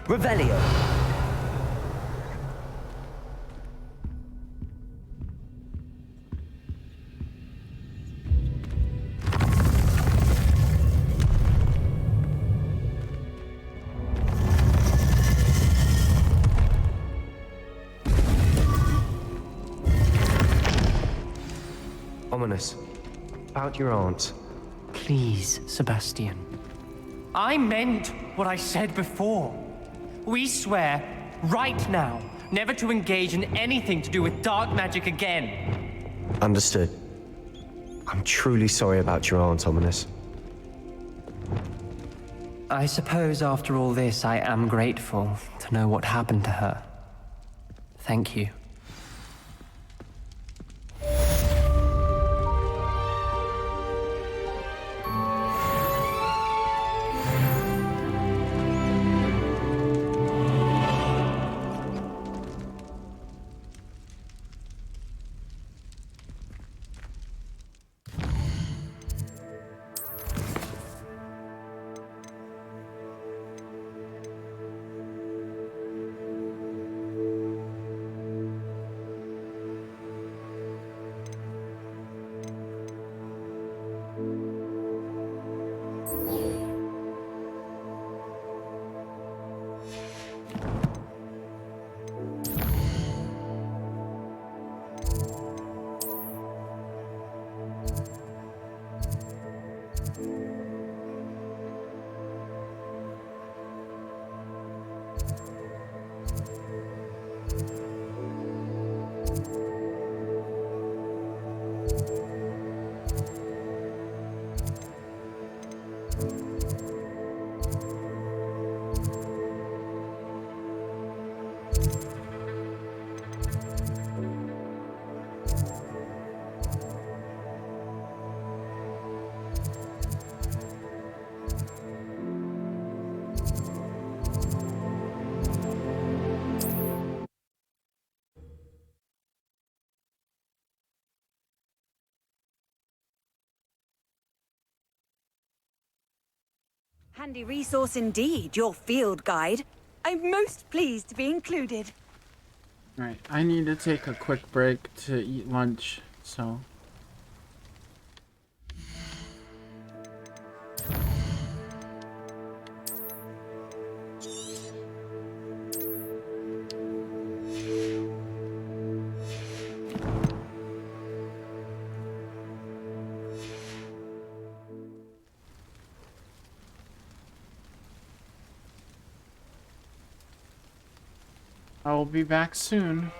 Revelio. Ominous. About your aunt. Please, Sebastian. I meant what I said before. We swear, right now, never to engage in anything to do with dark magic again. Understood. I'm truly sorry about your aunt, Ominous. I suppose after all this, I am grateful to know what happened to her. Thank you. Handy resource indeed, your field guide. I'm most pleased to be included. Alright, I need to take a quick break to eat lunch, so... I will be back soon.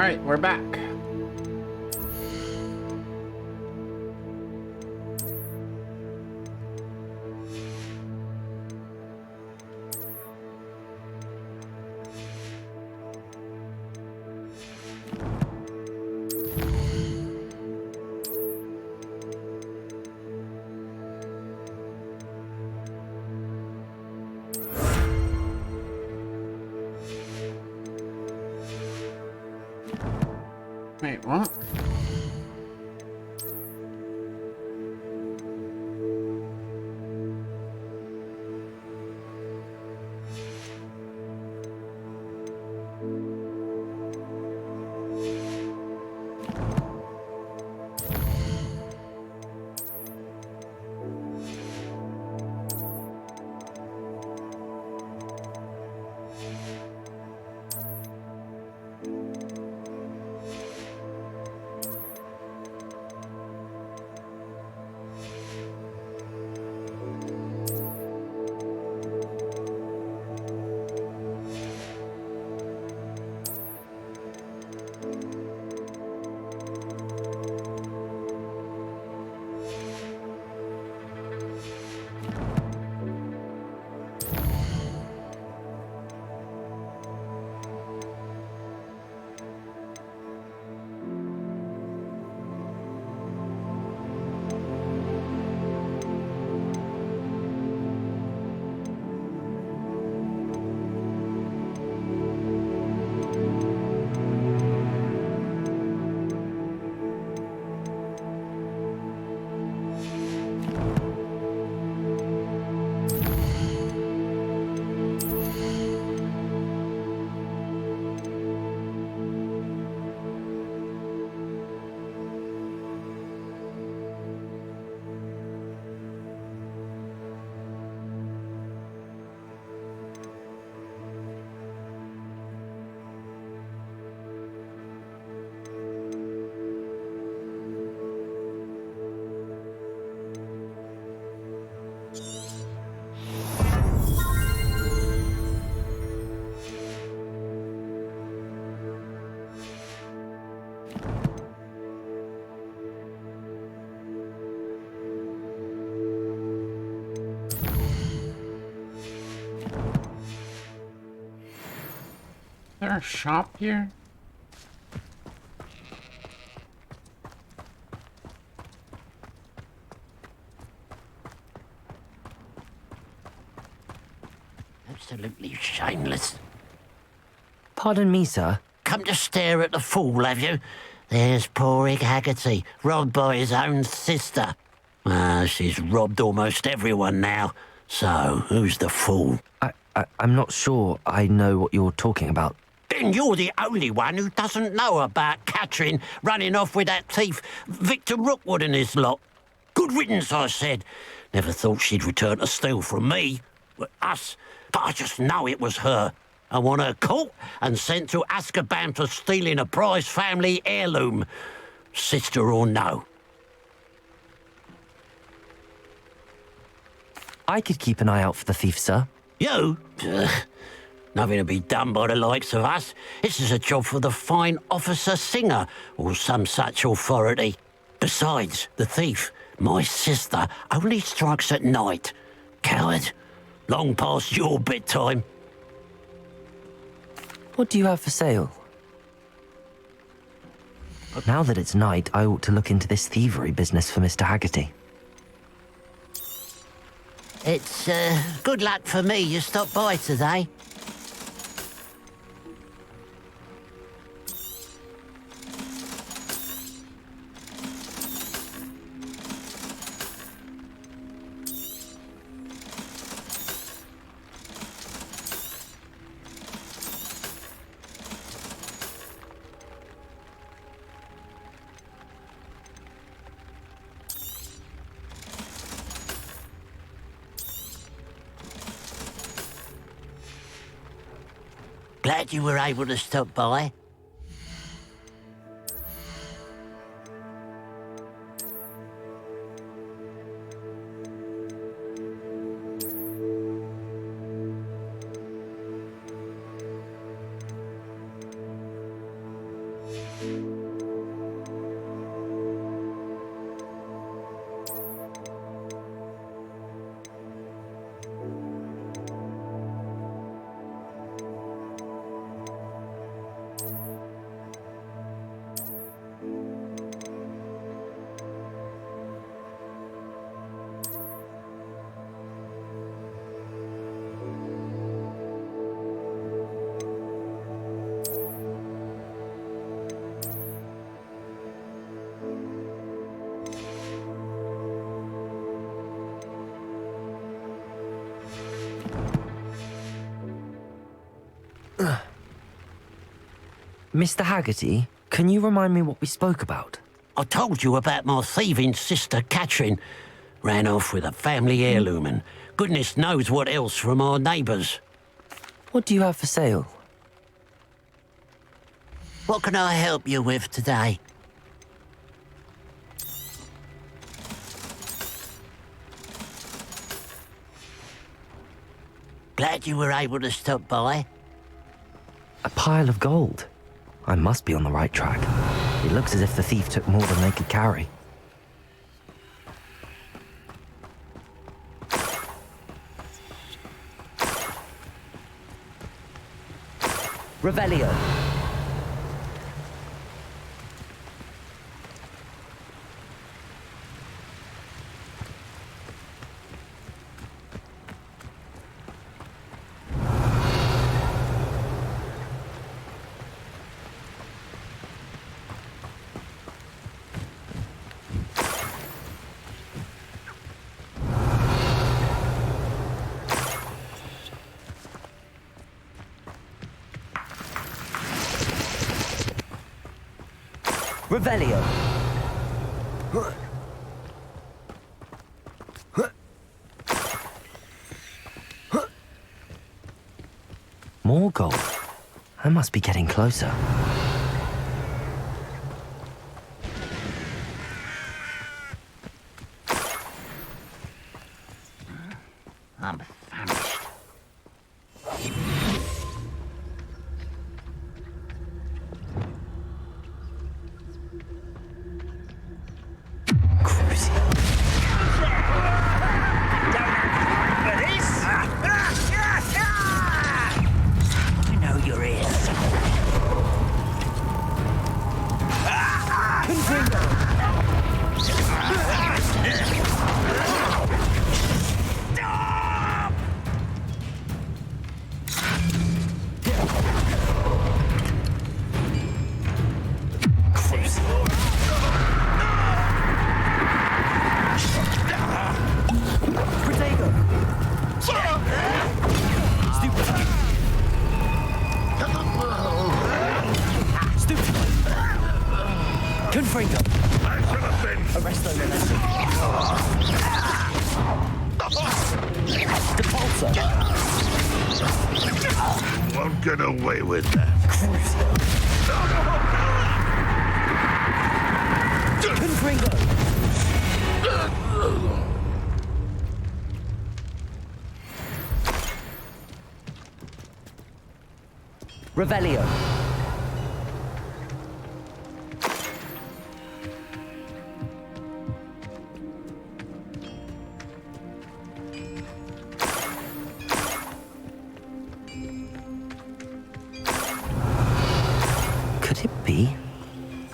Alright, we're back. Wait, what? Is there a shop here? Absolutely shameless. Pardon me, sir. Come to stare at the fool, have you? There's poor Ig Haggerty, robbed by his own sister. She's robbed almost everyone now. So, who's the fool? I'm not sure I know what you're talking about. Then you're the only one who doesn't know about Catherine running off with that thief, Victor Rookwood and his lot. Good riddance, I said. Never thought she'd return to steal from me, us, but I just know it was her. I want her caught and sent to Azkaban for stealing a prize family heirloom. Sister or no. I could keep an eye out for the thief, sir. You? Nothing to be done by the likes of us. This is a job for the fine officer Singer, or some such authority. Besides, the thief, my sister, only strikes at night. Coward. Long past your bedtime. What do you have for sale? Now that it's night, I ought to look into this thievery business for Mr. Haggerty. It's, good luck for me you stopped by today. Glad you were able to stop by. Mr. Haggerty, can you remind me what we spoke about? I told you about my thieving sister Catherine. Ran off with a family heirloom and goodness knows what else from our neighbours. What do you have for sale? What can I help you with today? Glad you were able to stop by. A pile of gold. I must be on the right track. It looks as if the thief took more than they could carry. Revelio. Revelio. More gold. I must be getting closer. I'm famished. I know you're here. Won't get away with that. Revelio. Could it be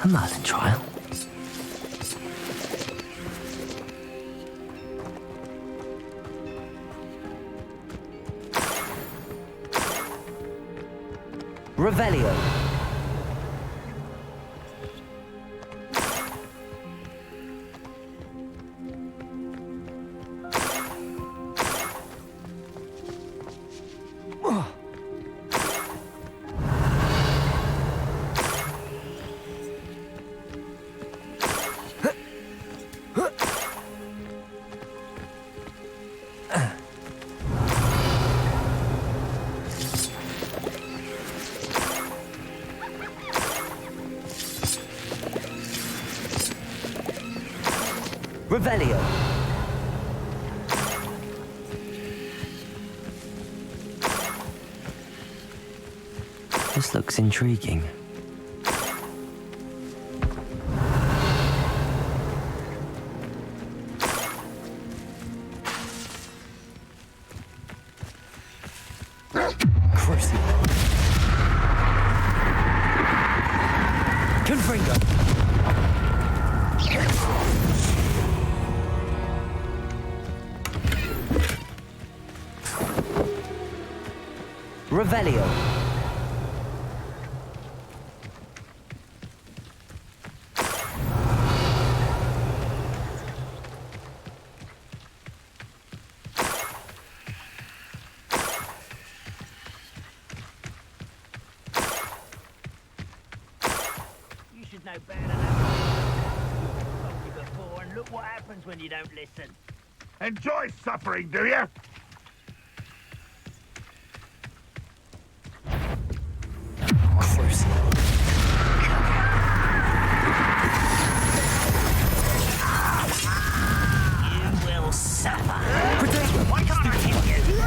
a Merlin trial? Revelio. Revelio. This looks intriguing. Crucible. Confringo. Revelio. no better than that. Told you before, and look what happens when you don't listen. Enjoy suffering, do you? You will suffer. Why can't I hit you?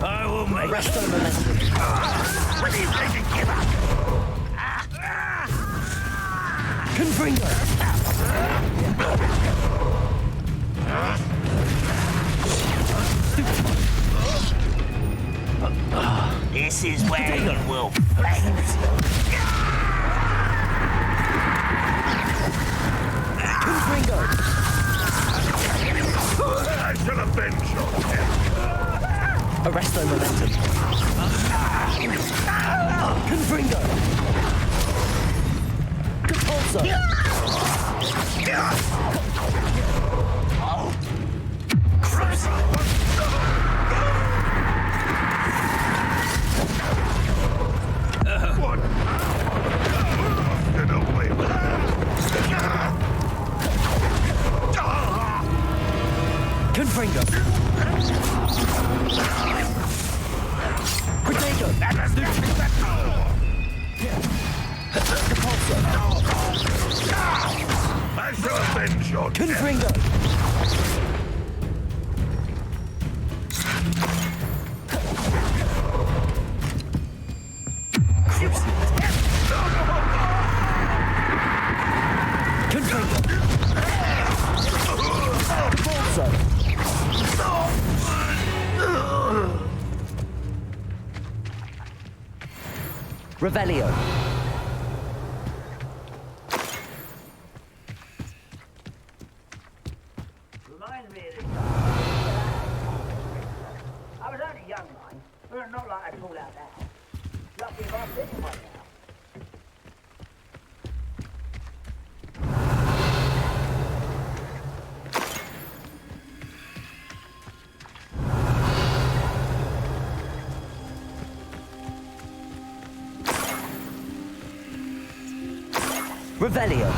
I will make Rest on the momentum. What are you going to give up? Confringo! This is where you will faint. Confringo! I shall avenge your death. Arresto momentum. Confringo! Compulso! What? Get away with Confringo! Protego! I shall avenge your death. Confringo! Revelio. Reminds me of this. I was only young, mind, but not like I'd pull out now. Lucky if I'm sitting one now. Revelio.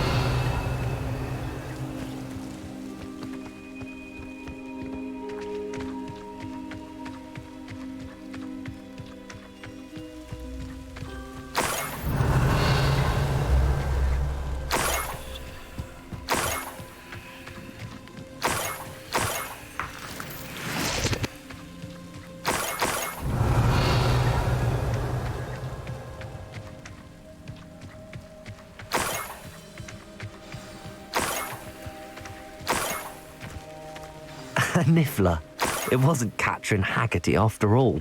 A Niffler. It wasn't Catherine Haggerty after all.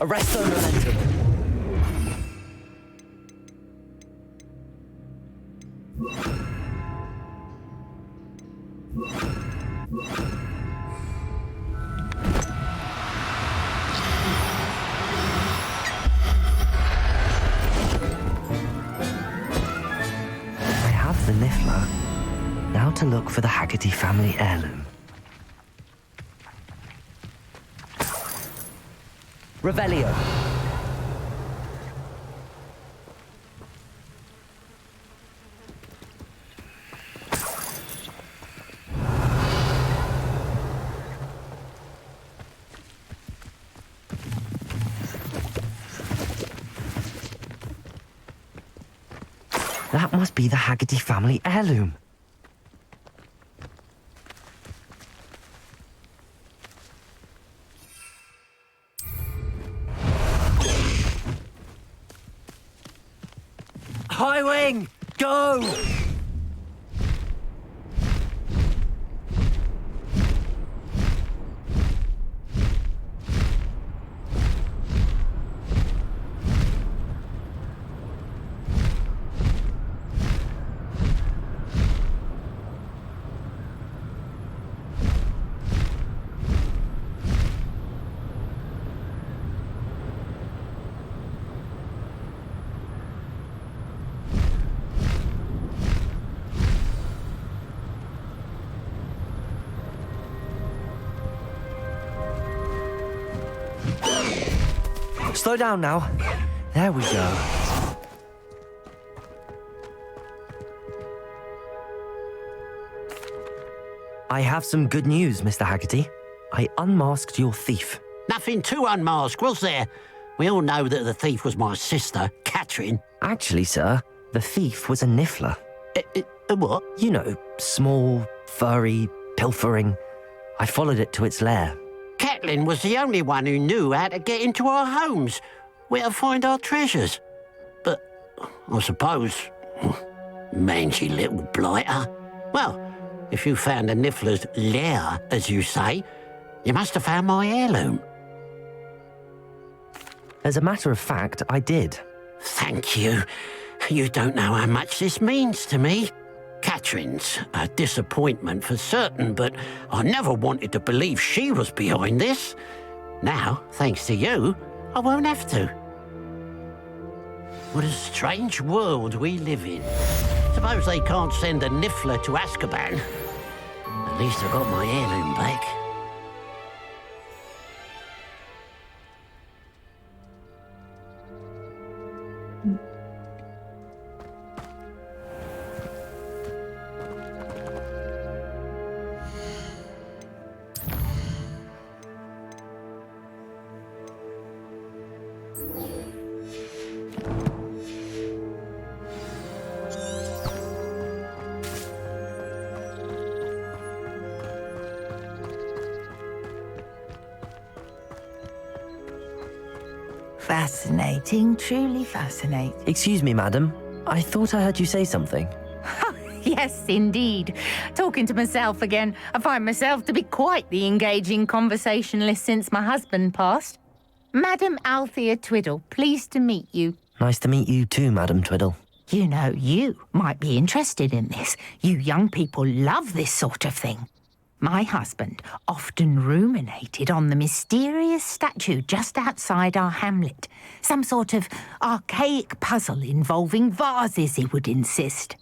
Arresto momentum. The Niffler. Now to look for the Haggerty family heirloom. Revelio. That must be the Haggerty family heirloom. High wing, go! Slow down now. There we go. I have some good news, Mr. Haggerty. I unmasked your thief. Nothing to unmask, was there? We all know that the thief was my sister, Catherine. Actually, sir, the thief was a niffler. A what? You know, small, furry, pilfering. I followed it to its lair. Catelyn was the only one who knew how to get into our homes, where to find our treasures. But I suppose, mangy little blighter. Well, if you found the niffler's lair, as you say, you must have found my heirloom. As a matter of fact, I did. Thank you. You don't know how much this means to me. Catherine's a disappointment for certain, but I never wanted to believe she was behind this. Now, thanks to you, I won't have to. What a strange world we live in. Suppose they can't send a niffler to Azkaban. At least I got my heirloom back. Fascinating, truly fascinating. Excuse me, madam. I thought I heard you say something. Yes, indeed. Talking to myself again. I find myself to be quite the engaging conversationalist since my husband passed. Madam Althea Twiddle, pleased to meet you. Nice to meet you too, Madam Twiddle. You know, you might be interested in this. You young people love this sort of thing. My husband often ruminated on the mysterious statue just outside our hamlet. Some sort of archaic puzzle involving vases, he would insist.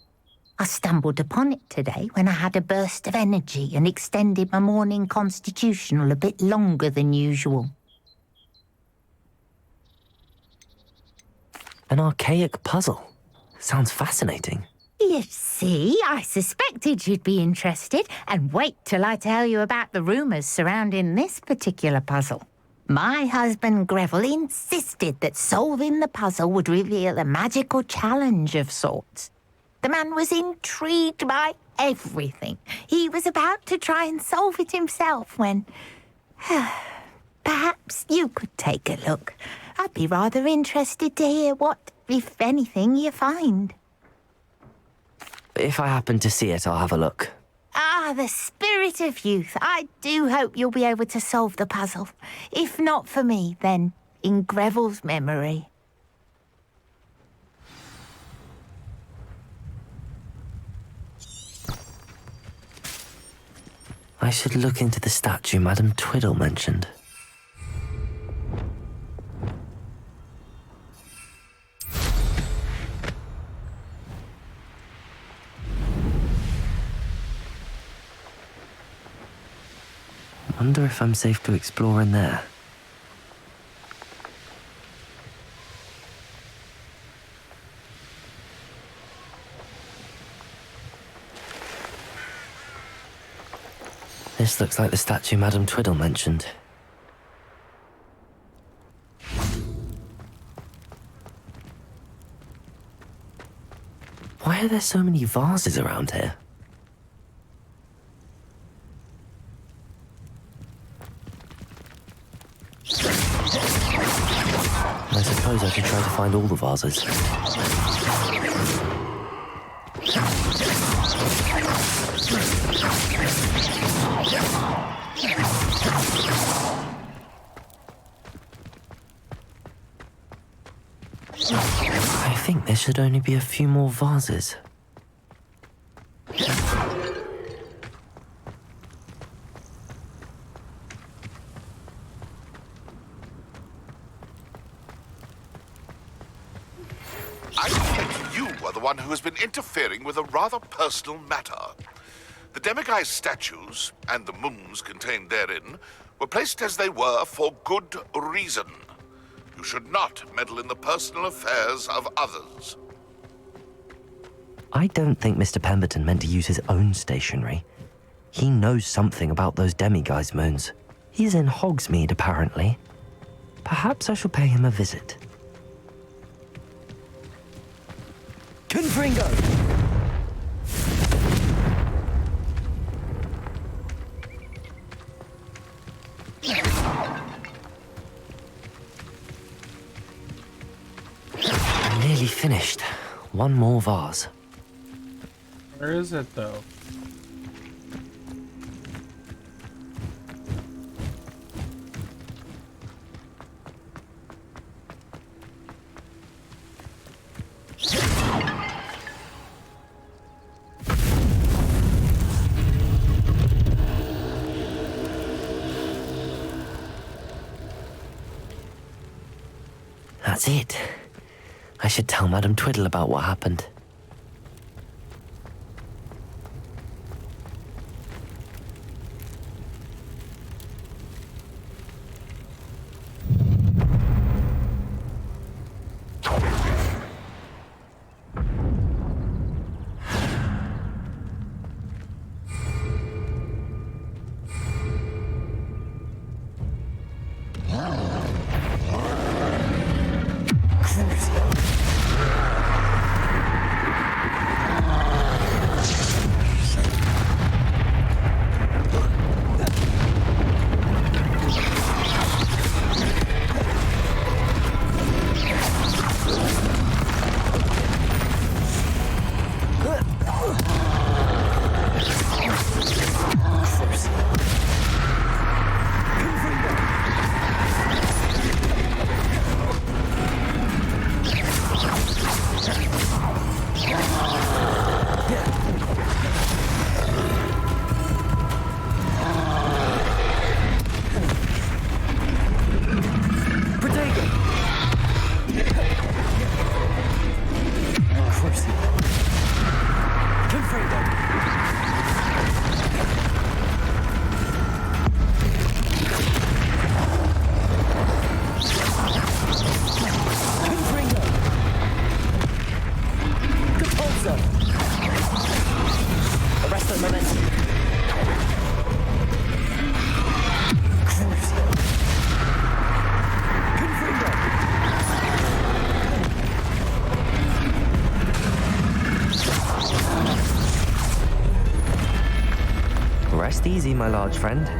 I stumbled upon it today when I had a burst of energy and extended my morning constitutional a bit longer than usual. An archaic puzzle. Sounds fascinating. You see, I suspected you'd be interested, and wait till I tell you about the rumours surrounding this particular puzzle. My husband Greville insisted that solving the puzzle would reveal a magical challenge of sorts. The man was intrigued by everything. He was about to try and solve it himself when... Perhaps you could take a look. I'd be rather interested to hear what, if anything, you find. If I happen to see it, I'll have a look. Ah, the spirit of youth. I do hope you'll be able to solve the puzzle. If not for me, then in Greville's memory. I should look into the statue Madam Twiddle mentioned. Wonder if I'm safe to explore in there. This looks like the statue Madam Twiddle mentioned. Why are there so many vases around here? I suppose I could try to find all the vases. I think there should only be a few more vases. I think you are the one who has been interfering with a rather personal matter. The Demiguise statues, and the moons contained therein, were placed as they were for good reason. You should not meddle in the personal affairs of others. I don't think Mr. Pemberton meant to use his own stationery. He knows something about those demiguise moons. He's in Hogsmeade, apparently. Perhaps I shall pay him a visit. Confringo! I'm nearly finished. One more vase. Where is it, though? That's it. I should tell Madame Twiddle about what happened. Rest easy, my large friend.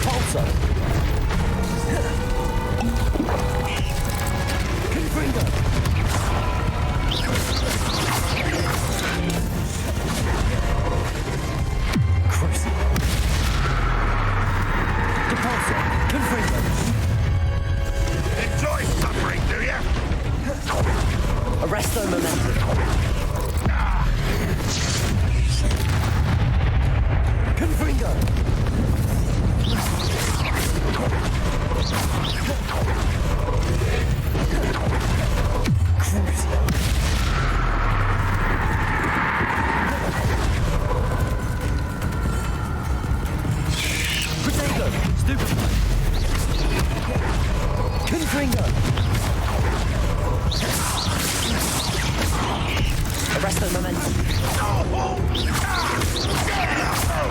Depulso. Confringo. Crucible. Depulso. Confringo. Enjoy suffering, do you? Arresto momentum. Confringo. Protego. Stupefy. Confringo. Arresto momentum.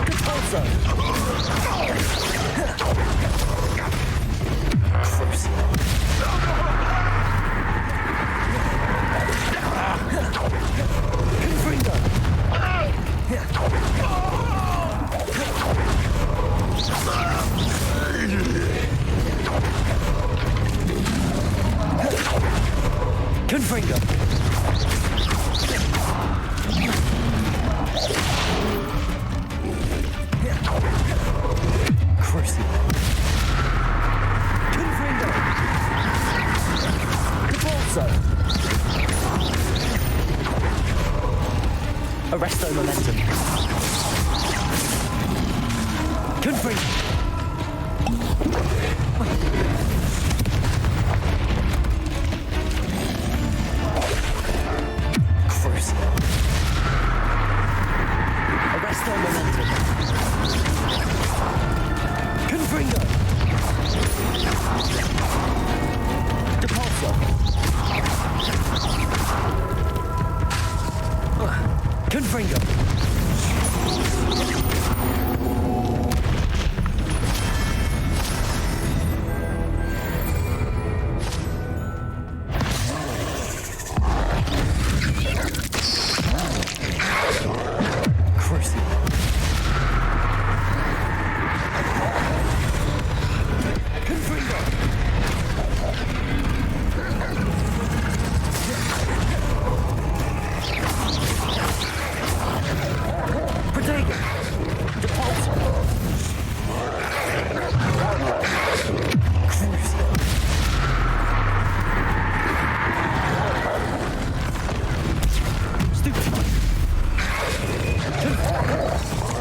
Depulso. Crucible. Confringo. Confringo. Crucible. Confringo. Depulso. Arresto momentum. Confringo. Crucible. Arresto momentum. Confringo. Depulso. Confringo. Crucible. Confringo. Protego. Depulso. Crucible. Stupefy.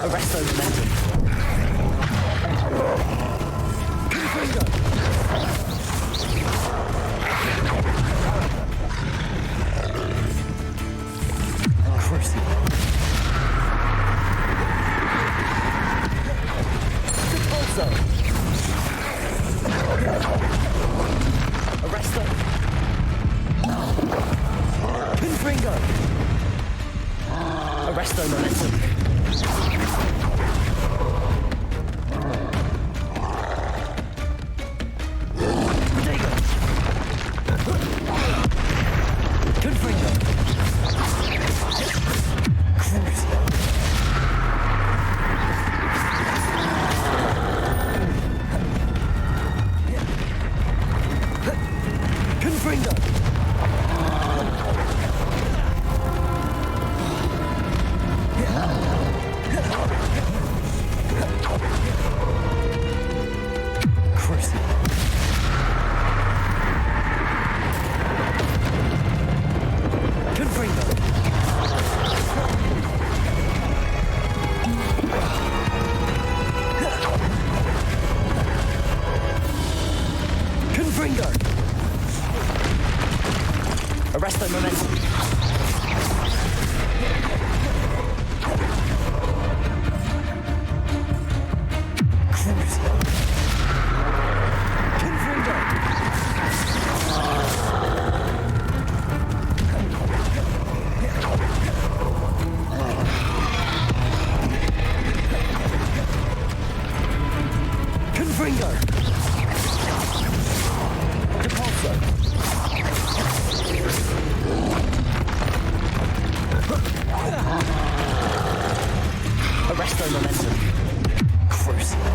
Arresto momentum. Confringo. Crucible. Depulso. Arresto. Confringo. Arresto momentum. Protego. Confringo. Crucible. Confringo. Crucible. Confringo. Confringo. Arresto momentum. Crucible. Confringo. Confringo. Depulso. Arresto momentum. Crucible.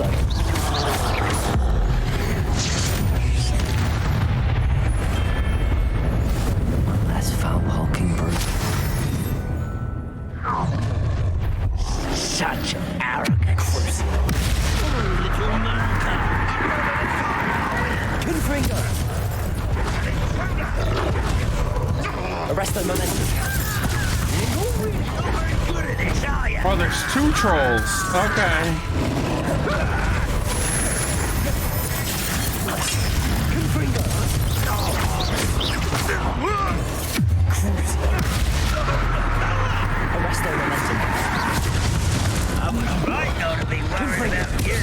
also. Let's foul hulking brute. Such arrogance. Oh, little Malka. Confringo! Arrest the momentum. Oh, there's 2 trolls. Okay. Arrest their momentum. I was right not to be worried about you.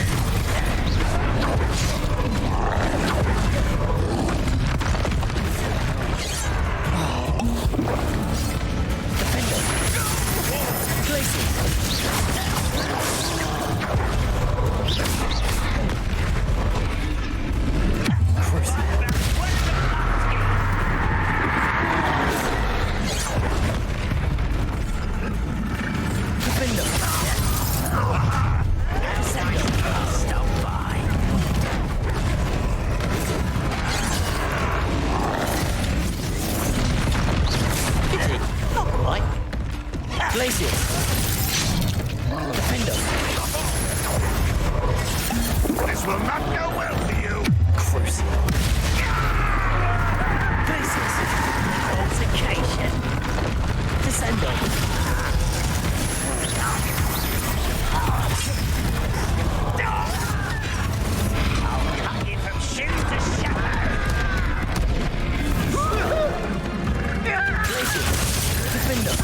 This will not go well for you. Cruise. Altercation. Descendo. I'll cut you from shoes to shadow. Glacius. Defender.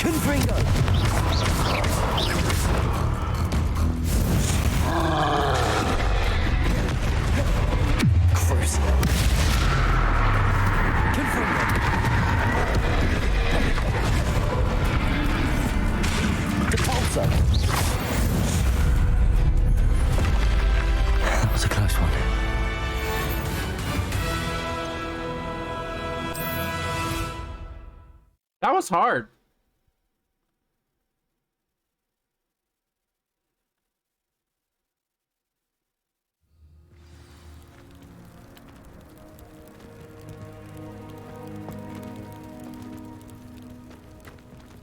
Confringo! Crucible! Confringo! Depulso! That was a close one. That was hard.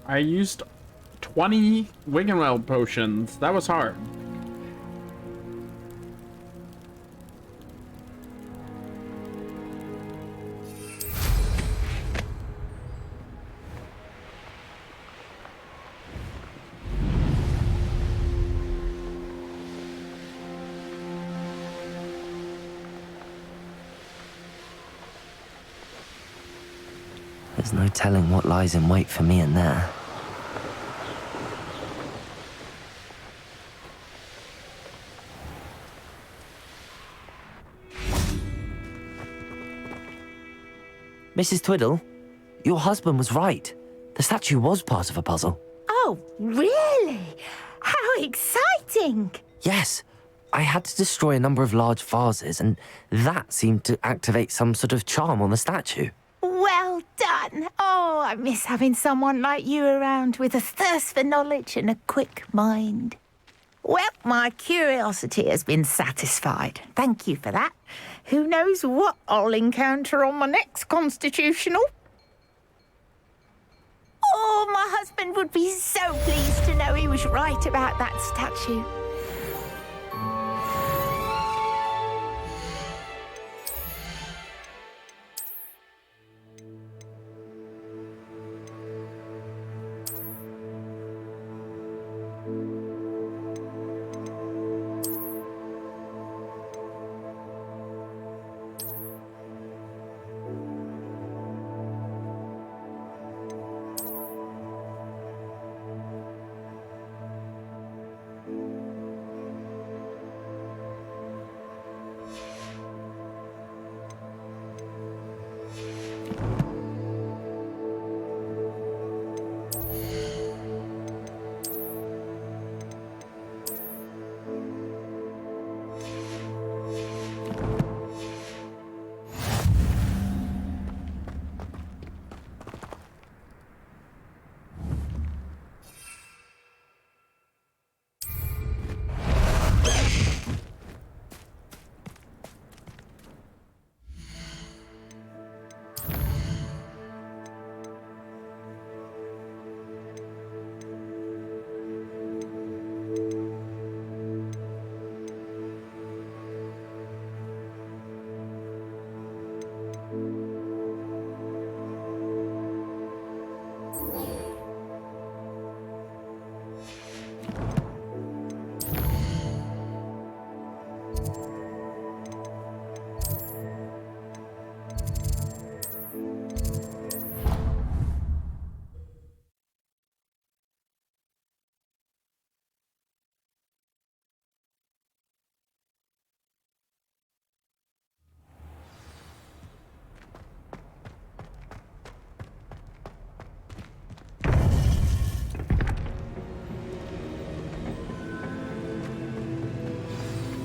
I used 20 Wiggenweld potions. That was hard. There's no telling what lies in wait for me in there. Mrs. Twiddle, your husband was right. The statue was part of a puzzle. Oh, really? How exciting! Yes, I had to destroy a number of large vases, and that seemed to activate some sort of charm on the statue. Well done. Oh, I miss having someone like you around with a thirst for knowledge and a quick mind. Well, my curiosity has been satisfied. Thank you for that. Who knows what I'll encounter on my next constitutional? Oh, my husband would be so pleased to know he was right about that statue.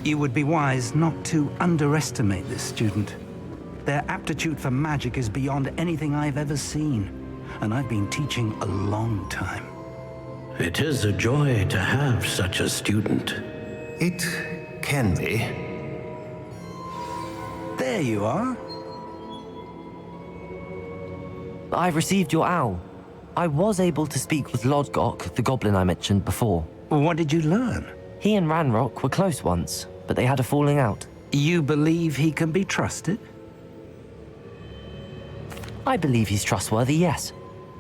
You would be wise not to underestimate this student. Their aptitude for magic is beyond anything I've ever seen, and I've been teaching a long time. It is a joy to have such a student. It can be. There you are. I've received your owl. I was able to speak with Lodgok, the goblin I mentioned before. What did you learn? He and Ranrock were close once, but they had a falling out. You believe he can be trusted? I believe he's trustworthy, yes.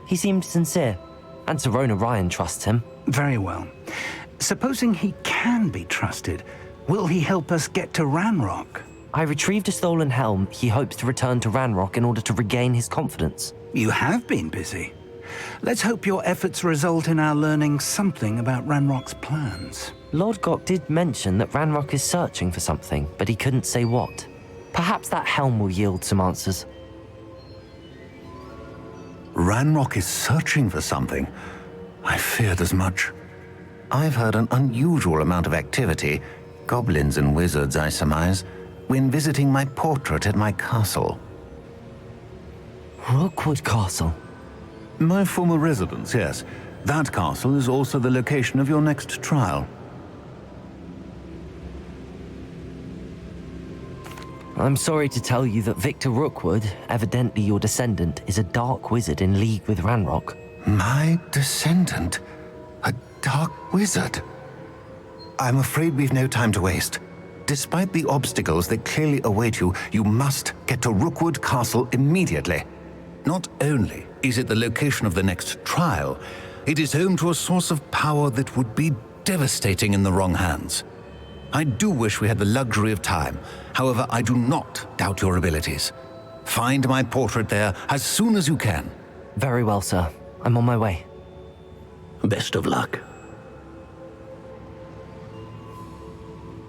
He seemed sincere, and Serona Ryan trusts him. Very well. Supposing he can be trusted, will he help us get to Ranrock? I retrieved a stolen helm he hopes to return to Ranrock in order to regain his confidence. You have been busy. Let's hope your efforts result in our learning something about Ranrock's plans. Lord Gok did mention that Ranrock is searching for something, but he couldn't say what. Perhaps that helm will yield some answers. Ranrock is searching for something? I feared as much. I've heard an unusual amount of activity, goblins and wizards, I surmise, when visiting my portrait at my castle. Rookwood Castle? My former residence, yes. That castle is also the location of your next trial. I'm sorry to tell you that Victor Rookwood, evidently your descendant, is a dark wizard in league with Ranrock. My descendant? A dark wizard? I'm afraid we've no time to waste. Despite the obstacles that clearly await you, you must get to Rookwood Castle immediately. Not only is it the location of the next trial, it is home to a source of power that would be devastating in the wrong hands. I do wish we had the luxury of time. However, I do not doubt your abilities. Find my portrait there as soon as you can. Very well, sir. I'm on my way. Best of luck.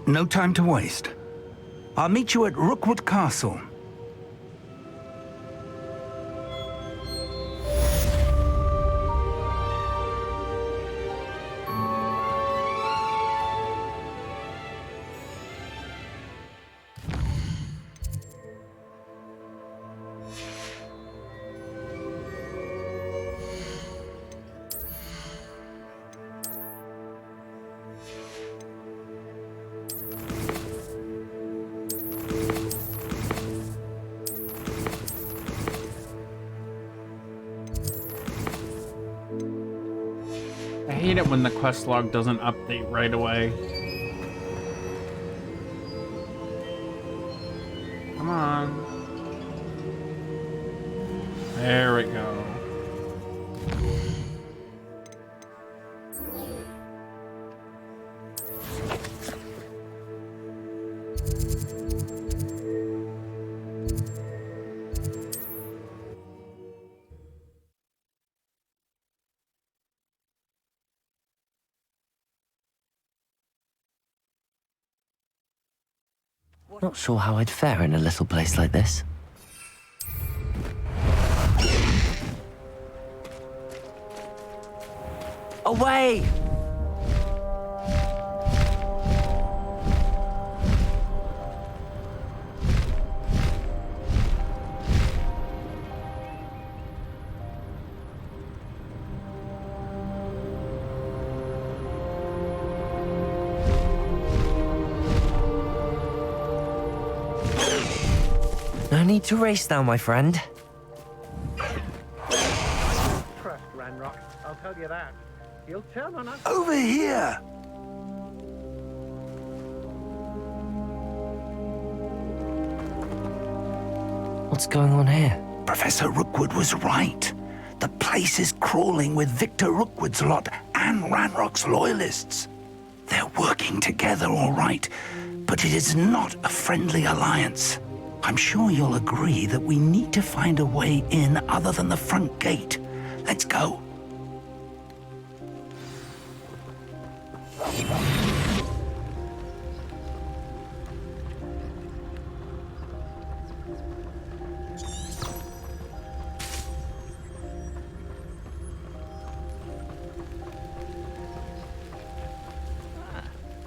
No time to waste. I'll meet you at Rookwood Castle. I hate it when the quest log doesn't update right away. Come on. There we go. Not sure how I'd fare in a little place like this. Away! No need to race now, my friend. Trust Ranrock, I'll tell you that. He'll turn on us. Over here! What's going on here? Professor Rookwood was right. The place is crawling with Victor Rookwood's lot and Ranrock's loyalists. They're working together, all right, but it is not a friendly alliance. I'm sure you'll agree that we need to find a way in other than the front gate. Let's go.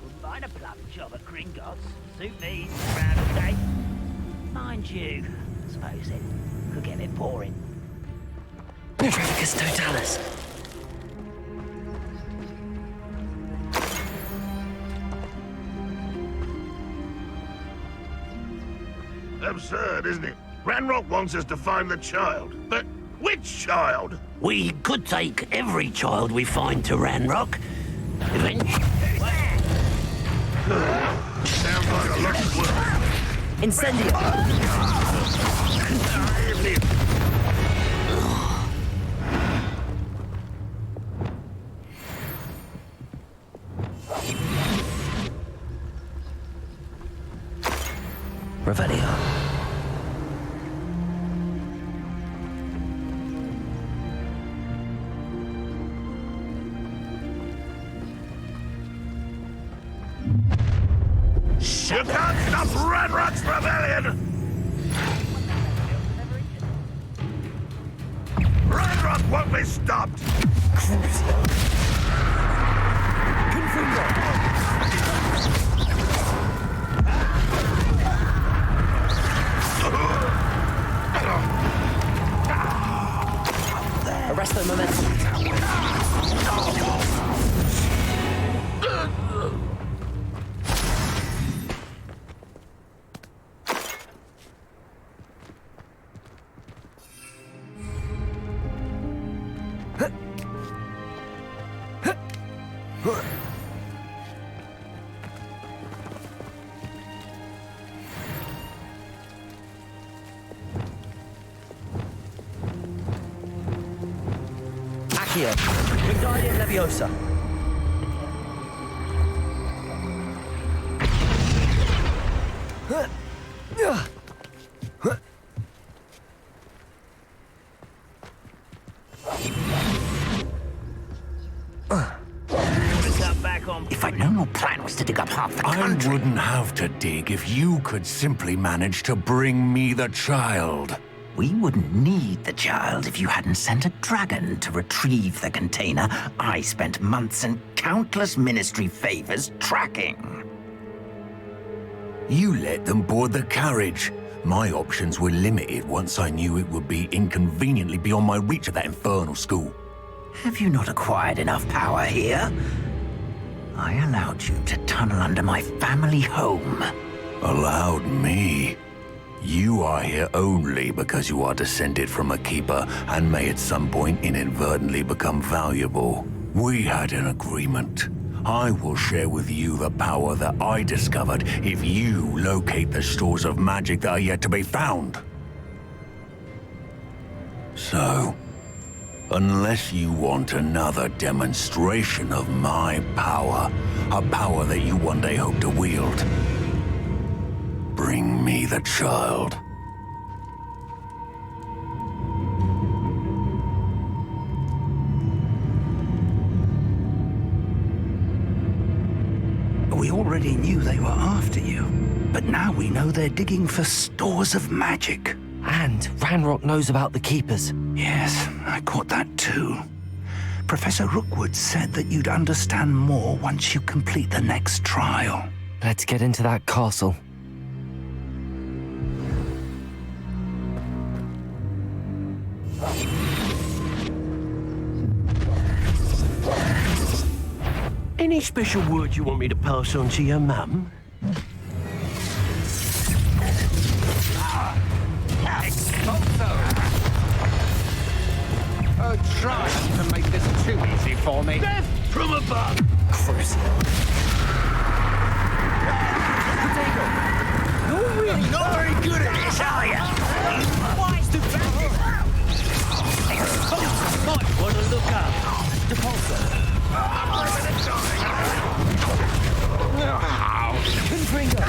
Wouldn't mind a plumbing job at Gringotts. Suit me around all day. Mind you, I suppose it could get a bit boring. Bifricus totalis. Absurd, isn't it? Ranrock wants us to find the child. But which child? We could take every child we find to Ranrock. Sounds like a lot of work. Incendio! Revelio. You can't stop Ranrock's rebellion! Ranrock won't be stopped! Arrest the momentum. Accio, Wingardium Leviosa. If I'd known your plan was to dig up half the country... I wouldn't have to dig if you could simply manage to bring me the child. We wouldn't need the child if you hadn't sent a dragon to retrieve the container I spent months and countless ministry favors tracking. You let them board the carriage. My options were limited once I knew it would be inconveniently beyond my reach at that infernal school. Have you not acquired enough power here? I allowed you to tunnel under my family home. Allowed me? You are here only because you are descended from a keeper and may at some point inadvertently become valuable. We had an agreement. I will share with you the power that I discovered if you locate the stores of magic that are yet to be found. So, unless you want another demonstration of my power, a power that you one day hope to wield, bring me the child. We already knew they were after you, but now we know they're digging for stores of magic. And Ranrock knows about the Keepers. Yes, I caught that too. Professor Rookwood said that you'd understand more once you complete the next trial. Let's get into that castle. Any special word you want me to pass on to your mum? Oh, try not to make this too easy for me. Death from above! Chris. You're really not very good at this, are you? Why's the bandit? Expulsor might want to look up. Depulsor. Confringo.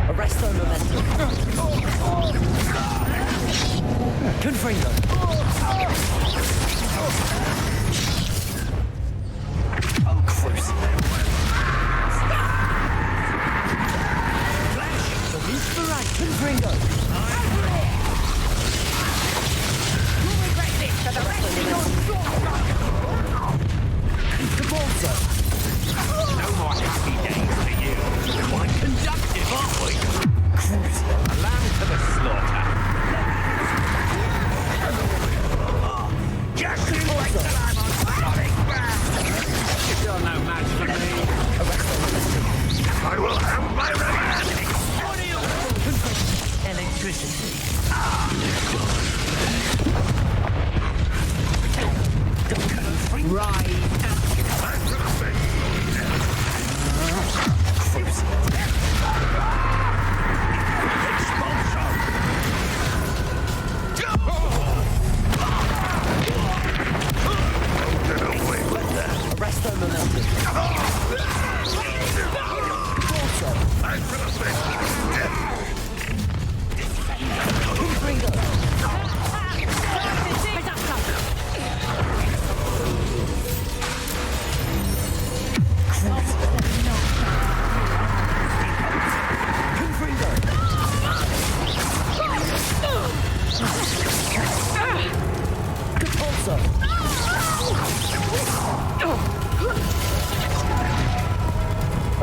Arresto momentum. Confringo. Oh, Chris.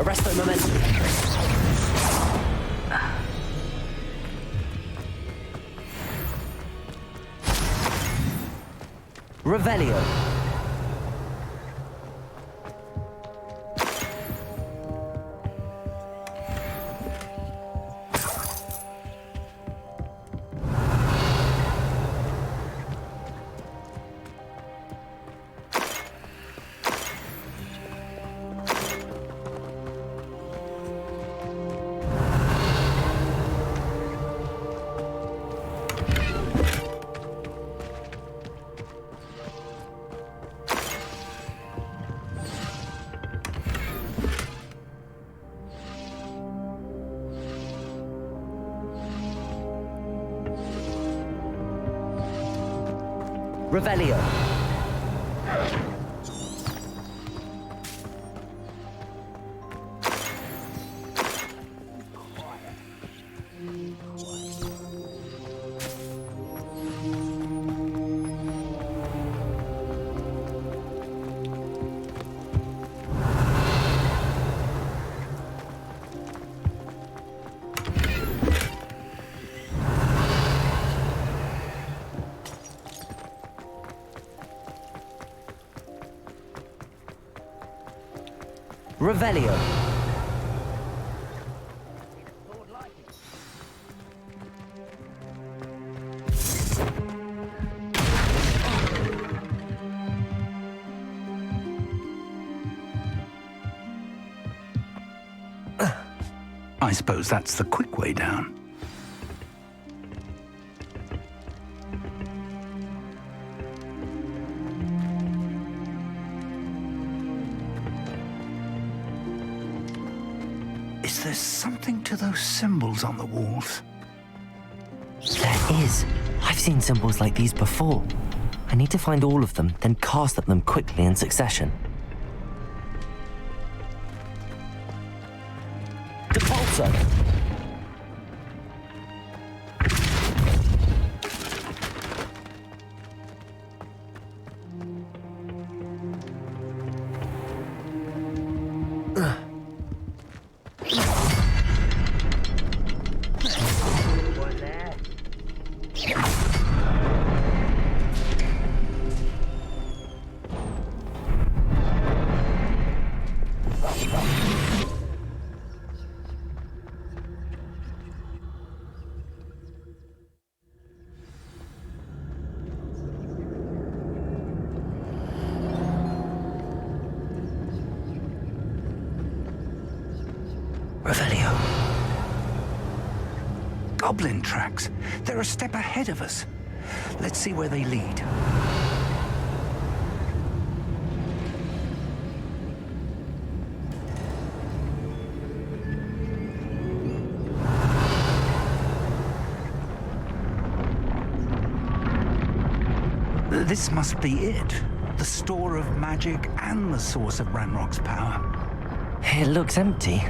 Arresto momentum. Revelio. Revelio. Revelio. I suppose that's the quick way down. Is there something to those symbols on the walls? There is. I've seen symbols like these before. I need to find all of them, then cast at them quickly in succession. Depulso! Revelio. Goblin tracks. They're a step ahead of us. Let's see where they lead. This must be it. The store of magic and the source of Ranrock's power. It looks empty.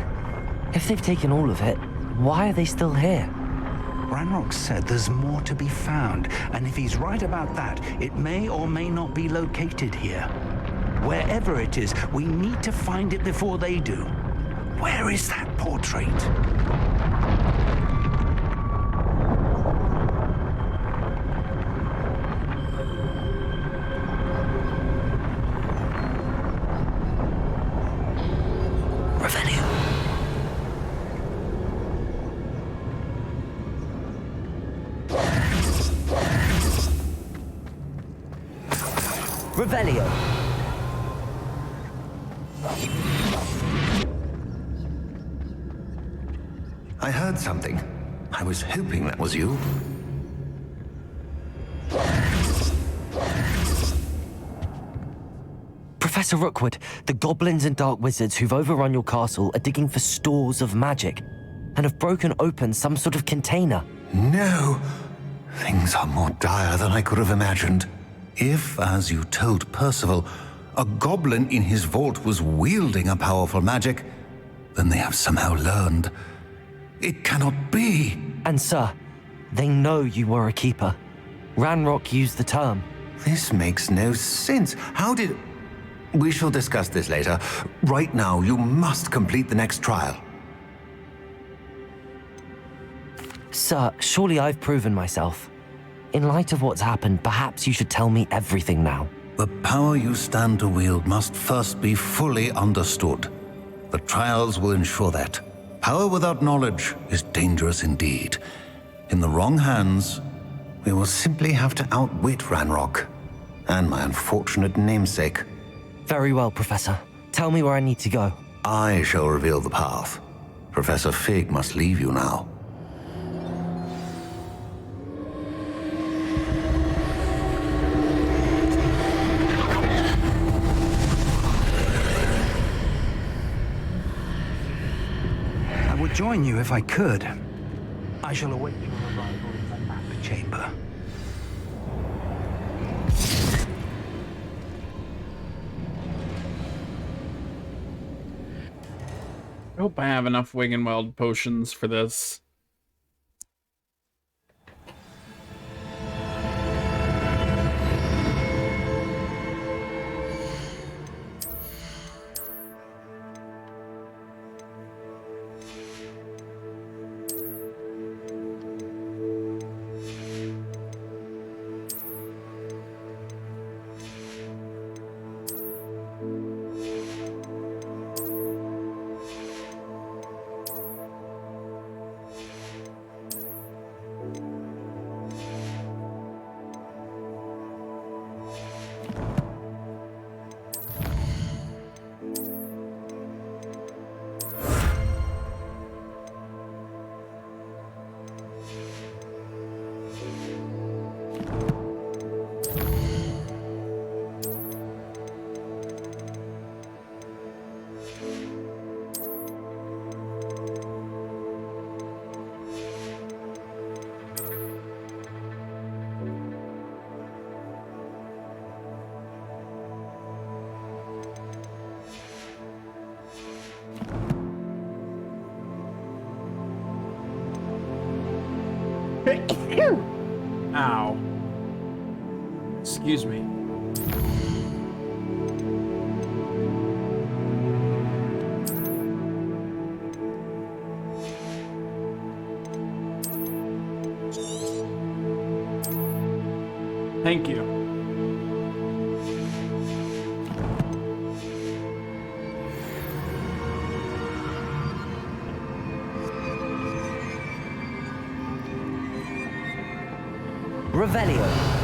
If they've taken all of it, why are they still here? Ranrock said there's more to be found, and if he's right about that, it may or may not be located here. Wherever it is, we need to find it before they do. Where is that portrait? Revelio. I heard something. I was hoping that was you. Professor Rookwood, the goblins and dark wizards who've overrun your castle are digging for stores of magic and have broken open some sort of container. No! Things are more dire than I could have imagined. If, as you told Percival, a goblin in his vault was wielding a powerful magic, then they have somehow learned. It cannot be. And sir, they know you were a keeper. Ranrock used the term. This makes no sense. How did... We shall discuss this later. Right now, you must complete the next trial. Sir, surely I've proven myself. In light of what's happened, perhaps you should tell me everything now. The power you stand to wield must first be fully understood. The trials will ensure that. Power without knowledge is dangerous indeed. In the wrong hands, we will simply have to outwit Ranrock and my unfortunate namesake. Very well, Professor. Tell me where I need to go. I shall reveal the path. Professor Fig must leave you now. I would join you if I could. I shall await your arrival in the map chamber. I hope I have enough Wiggenweld potions for this. Ow. Excuse me. Thank you. Revelio.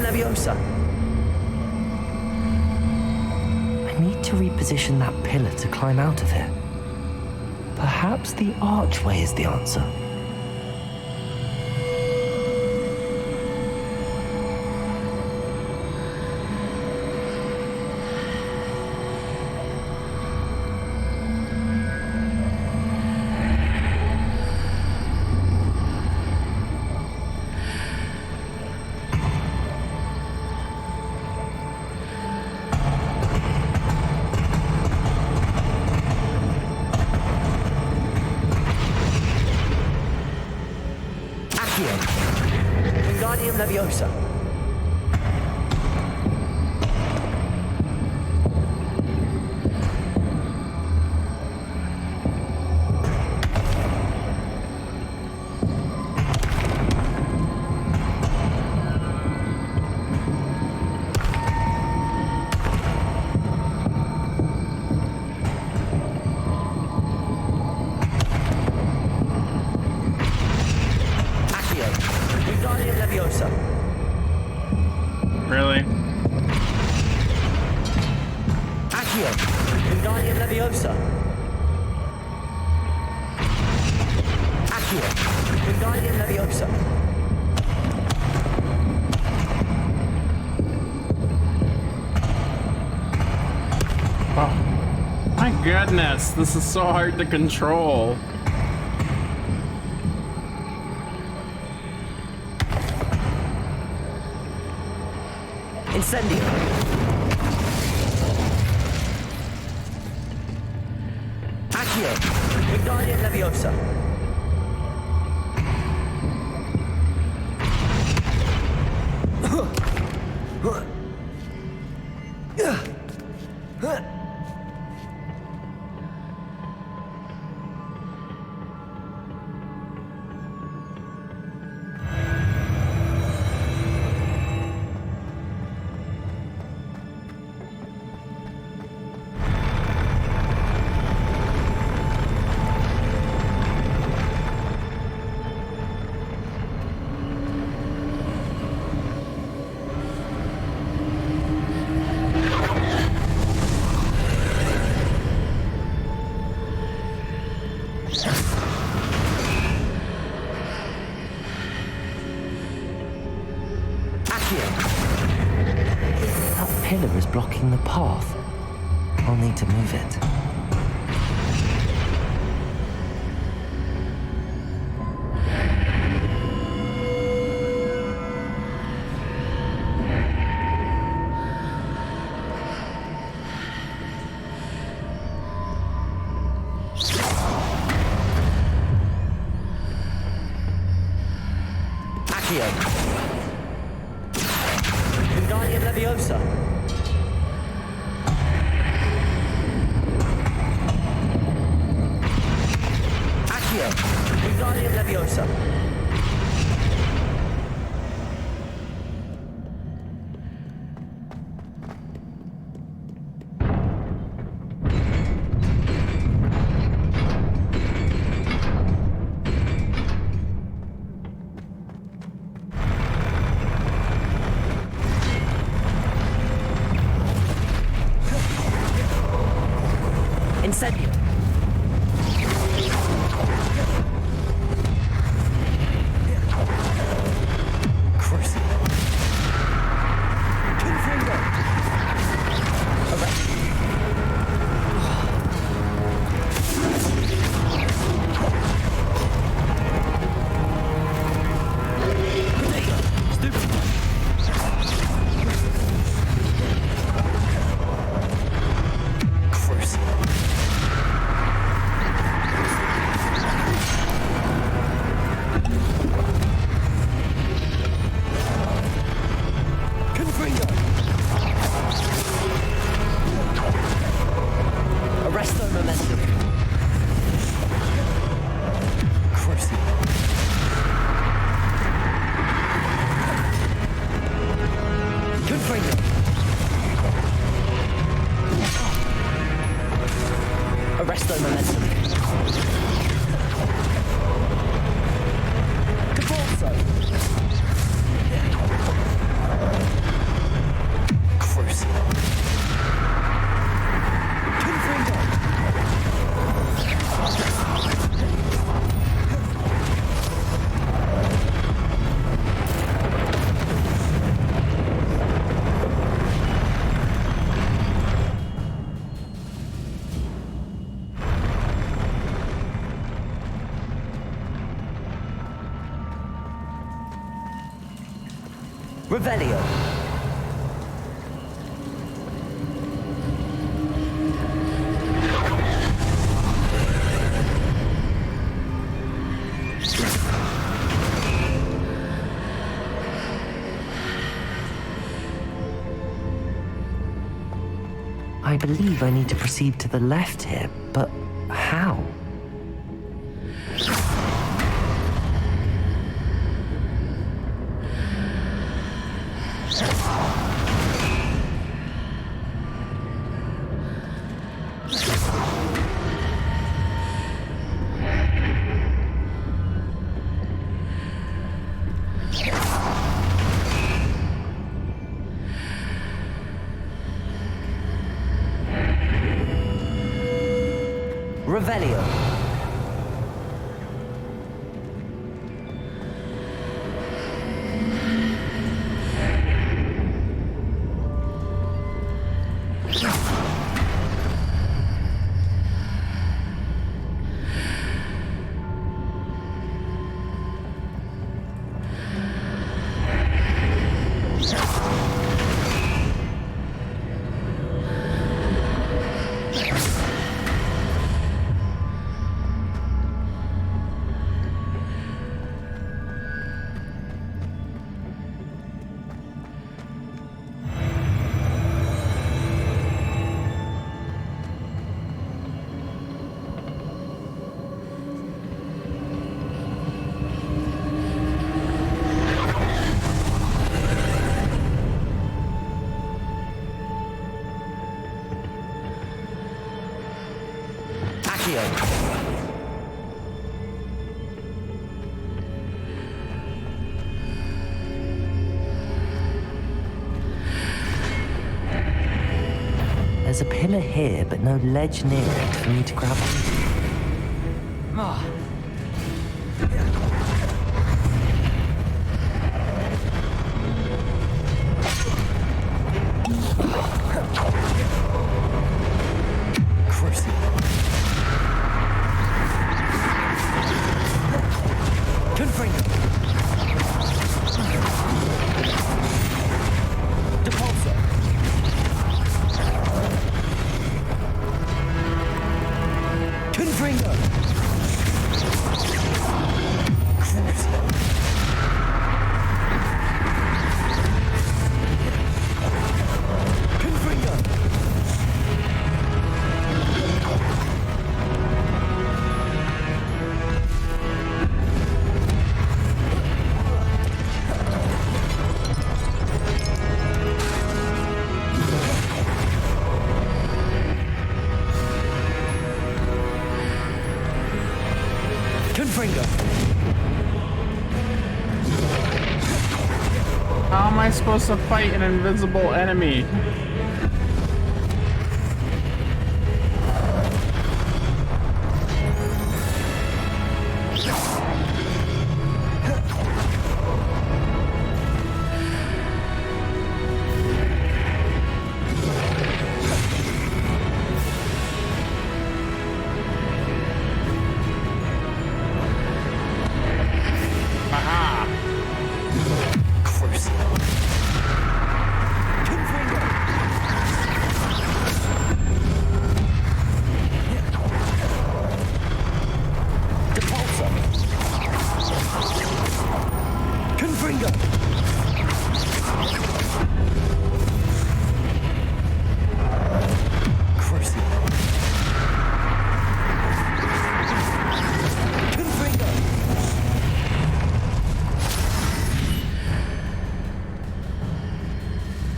Leviosa. I need to reposition that pillar to climb out of here. Perhaps the archway is the answer. Leviosa. Leviosa. Accio. Wingardium Leviosa. Oh, my goodness, this is so hard to control. Incendio. Accio. Wingardium Leviosa. That pillar is blocking the path. I'll need to move it. Accio. Wingardium Leviosa. Accio. Wingardium Leviosa. Incendio. Crucible. Confringo. Arresto momentum. Crucible. Confringo. Arresto momentum. Catorso. Crucible. Revelio. I believe I need to proceed to the left here, but how? Revelio. There's a pillar here, but no ledge near it for me to grab on. How am I supposed to fight an invisible enemy?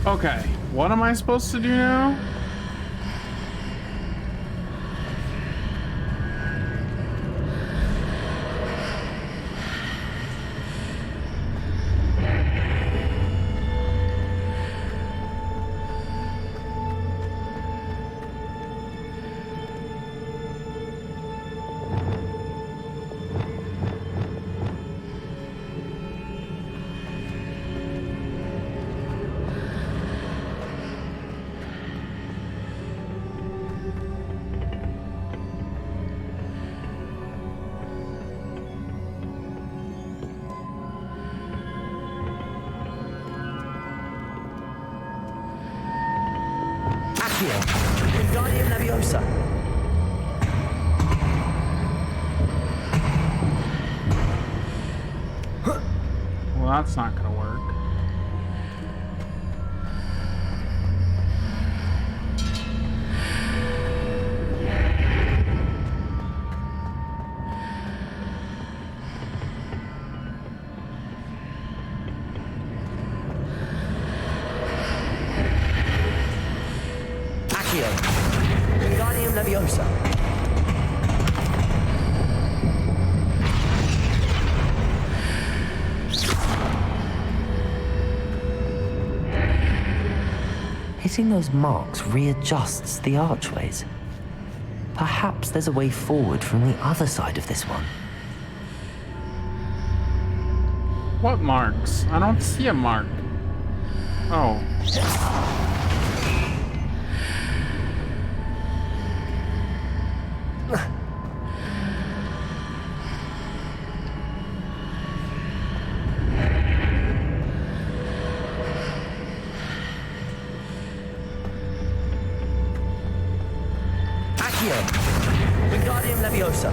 Okay, what am I supposed to do now? Wingardium Leviosa. Well, that's not gonna work. Wingardium Leviosa. Hitting those marks readjusts the archways. Perhaps there's a way forward from the other side of this one. What marks? I don't see a mark. Oh. Accio! Wingardium Leviosa!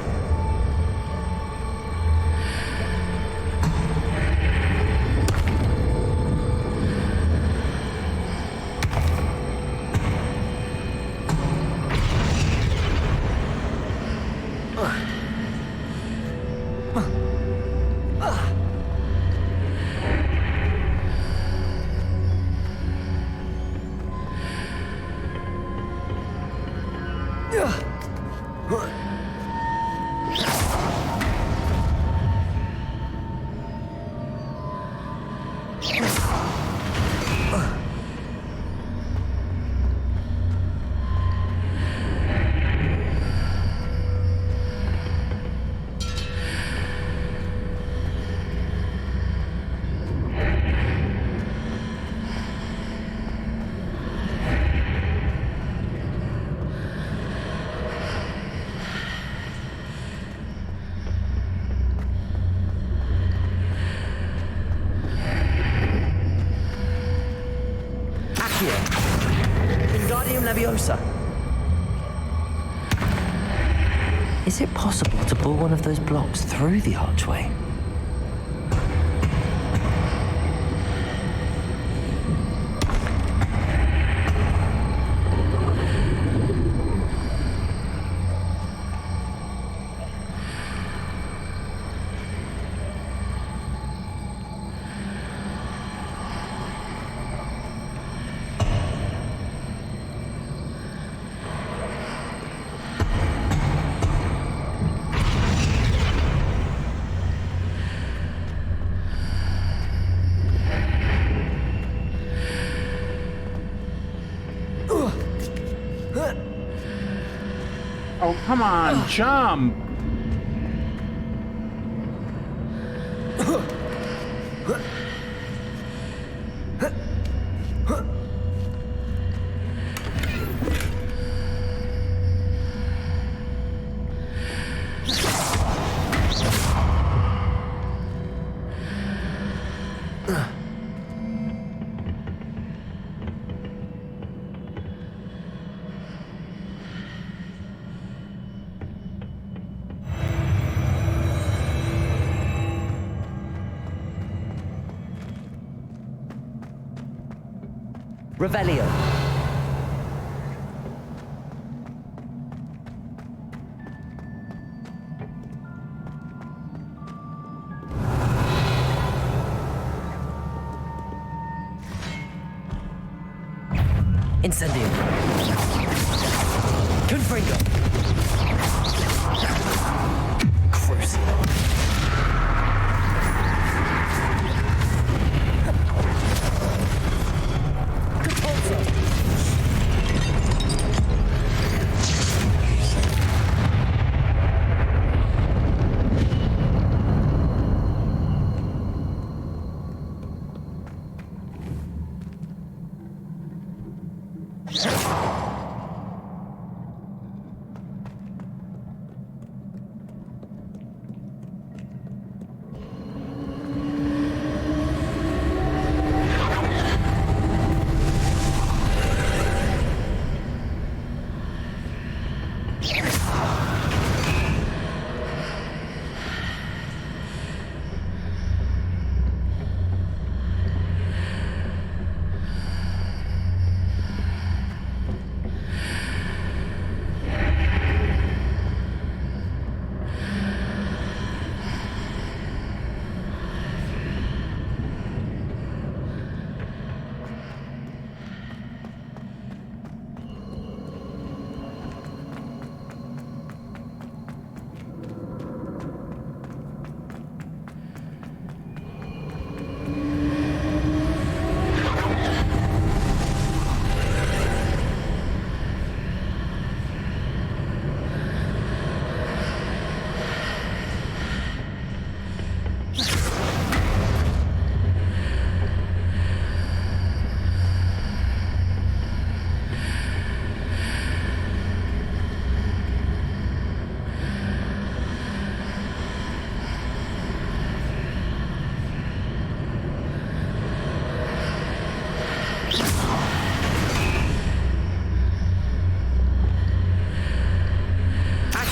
Wingardium Leviosa. Is it possible to pull one of those blocks through the archway? Oh, come on, jump! Revelio. Incendio. Confringo. Crucible.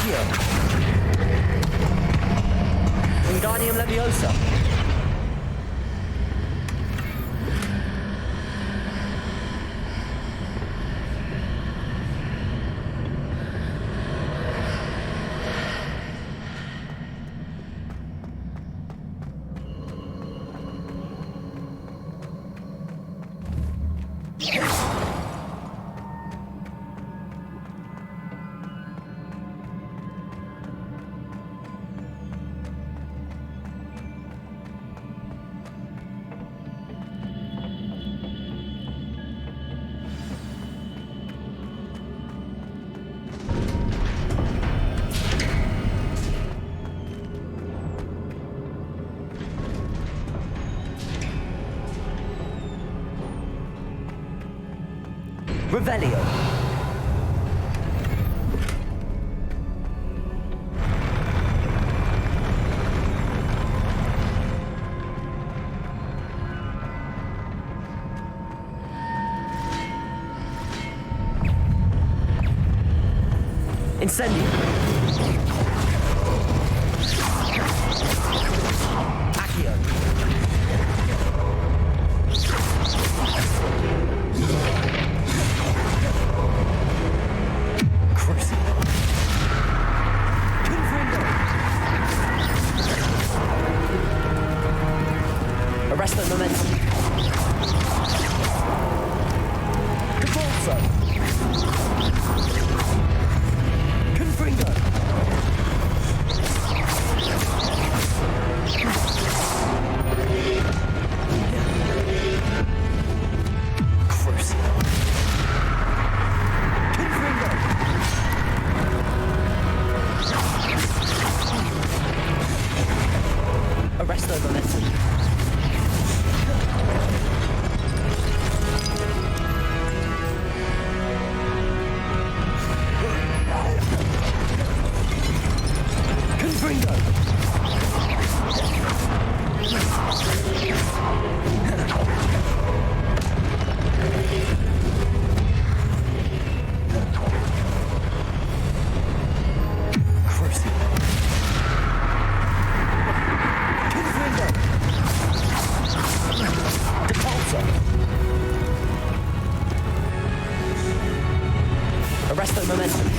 Accio. Wingardium Leviosa. Revelio. Incendio. Accio. Arresto momentum. Cavalso. Confringo. Crucio. Confringo. Arresto momentum. Confringo. Crucio. Confringo. Depulso. Arresto momentum.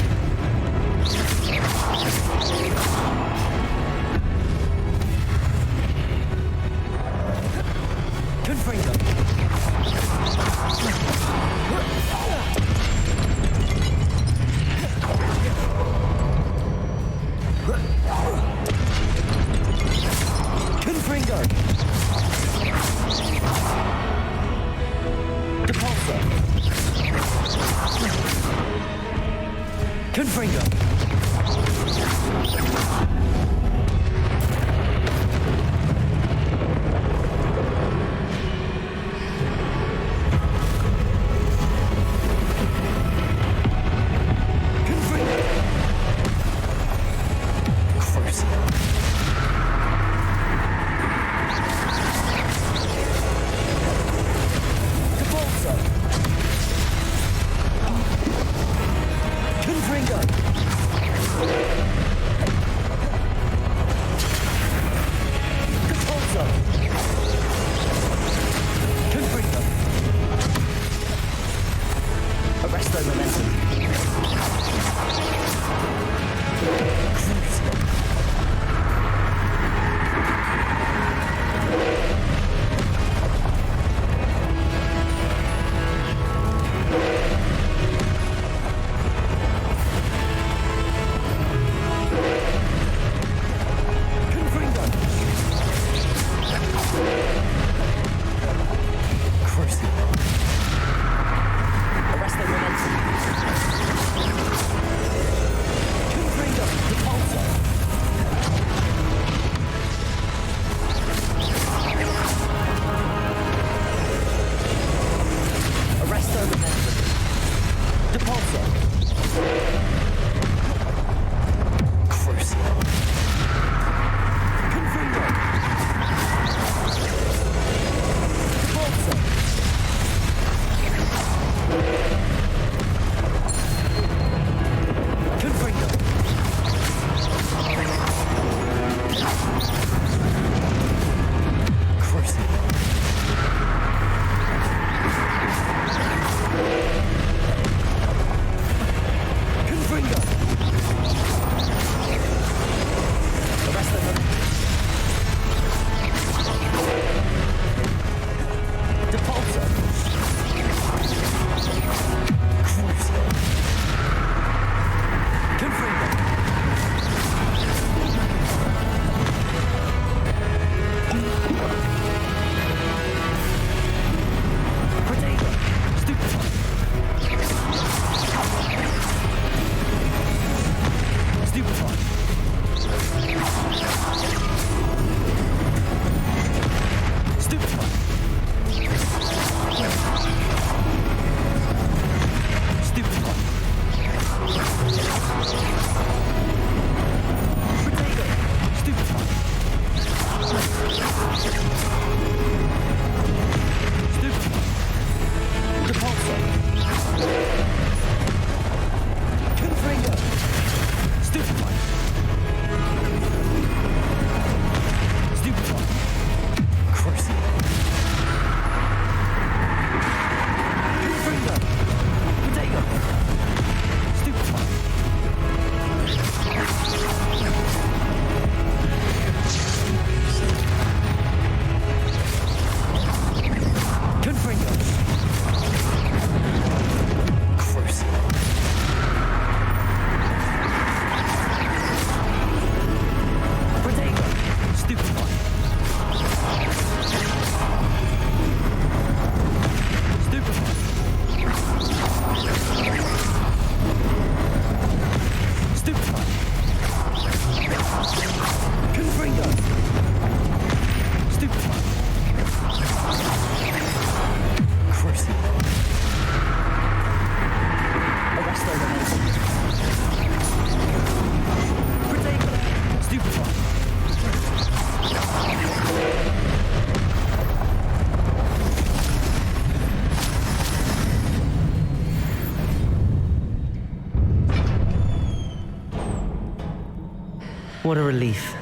What a relief.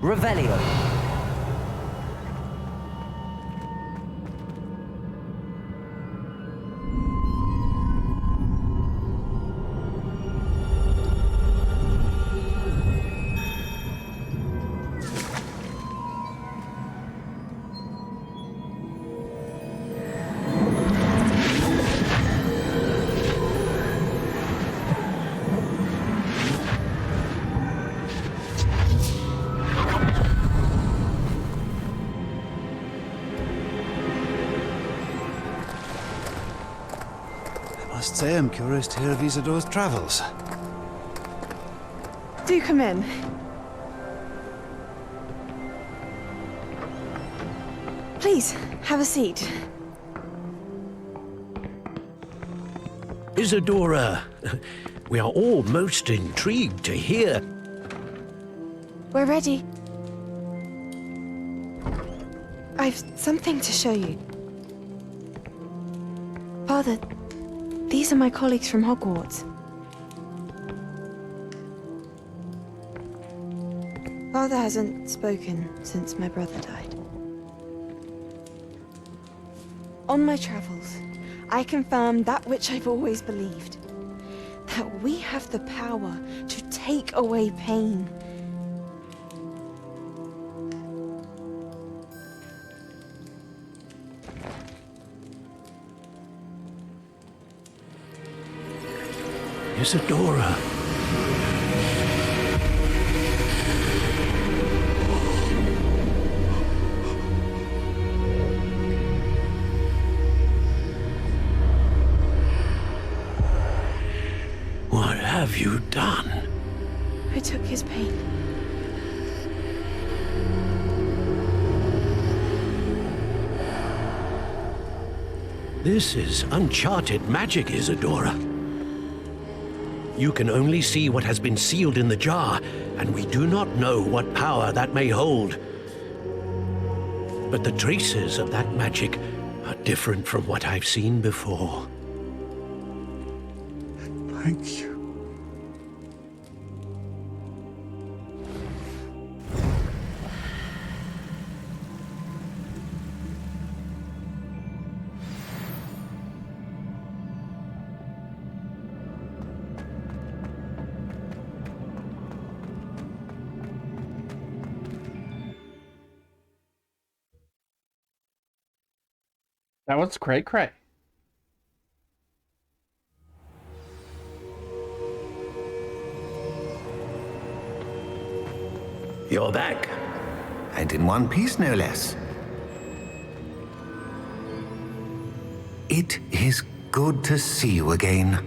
Revelio. I must say I'm curious to hear of Isadore's travels. Do come in. Please, have a seat. Isadora, we are all most intrigued to hear. We're ready. I've something to show you. Father, these are my colleagues from Hogwarts. Father hasn't spoken since my brother died. On my travels, I confirmed that which I've always believed. That we have the power to take away pain. Isadora. What have you done? I took his pain. This is uncharted magic, Isadora. You can only see what has been sealed in the jar, and we do not know what power that may hold. But the traces of that magic are different from what I've seen before. Thank you. That was cray-cray. You're back. And in one piece, no less. It is good to see you again.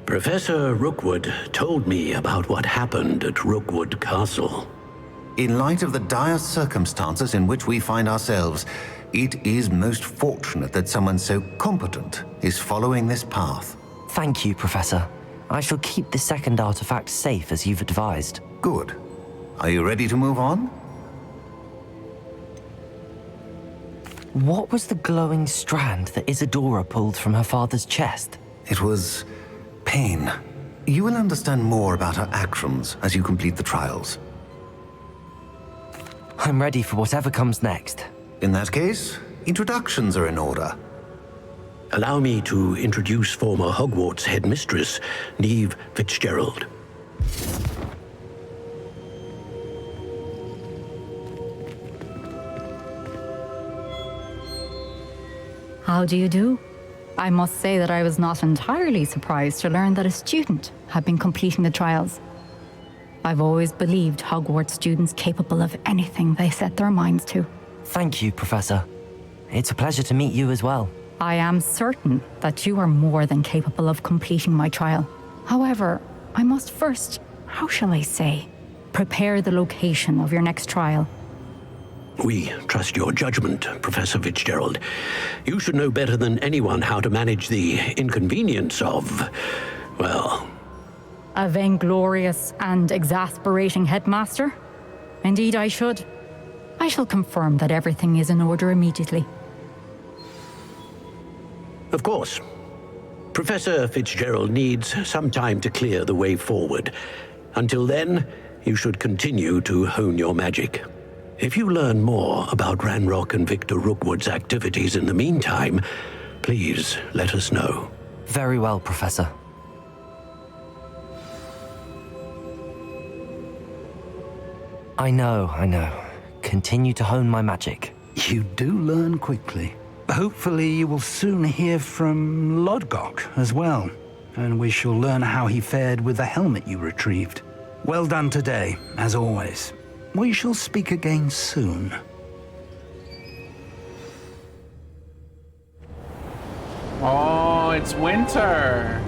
Professor Rookwood told me about what happened at Rookwood Castle. In light of the dire circumstances in which we find ourselves, it is most fortunate that someone so competent is following this path. Thank you, Professor. I shall keep the second artifact safe as you've advised. Good. Are you ready to move on? What was the glowing strand that Isadora pulled from her father's chest? It was pain. You will understand more about her actions as you complete the trials. I'm ready for whatever comes next. In that case, introductions are in order. Allow me to introduce former Hogwarts headmistress, Neve Fitzgerald. How do you do? I must say that I was not entirely surprised to learn that a student had been completing the trials. I've always believed Hogwarts students capable of anything they set their minds to. Thank you, Professor. It's a pleasure to meet you as well. I am certain that you are more than capable of completing my trial. However, I must first, how shall I say, prepare the location of your next trial. We trust your judgment, Professor Fitzgerald. You should know better than anyone how to manage the inconvenience of, well... A vainglorious and exasperating headmaster? Indeed I should. I shall confirm that everything is in order immediately. Of course. Professor Fitzgerald needs some time to clear the way forward. Until then, you should continue to hone your magic. If you learn more about Ranrock and Victor Rookwood's activities in the meantime, please let us know. Very well, Professor. I know. Continue to hone my magic. You do learn quickly. Hopefully you will soon hear from Lodgok as well, and we shall learn how he fared with the helmet you retrieved. Well done today, as always. We shall speak again soon. Oh, it's winter.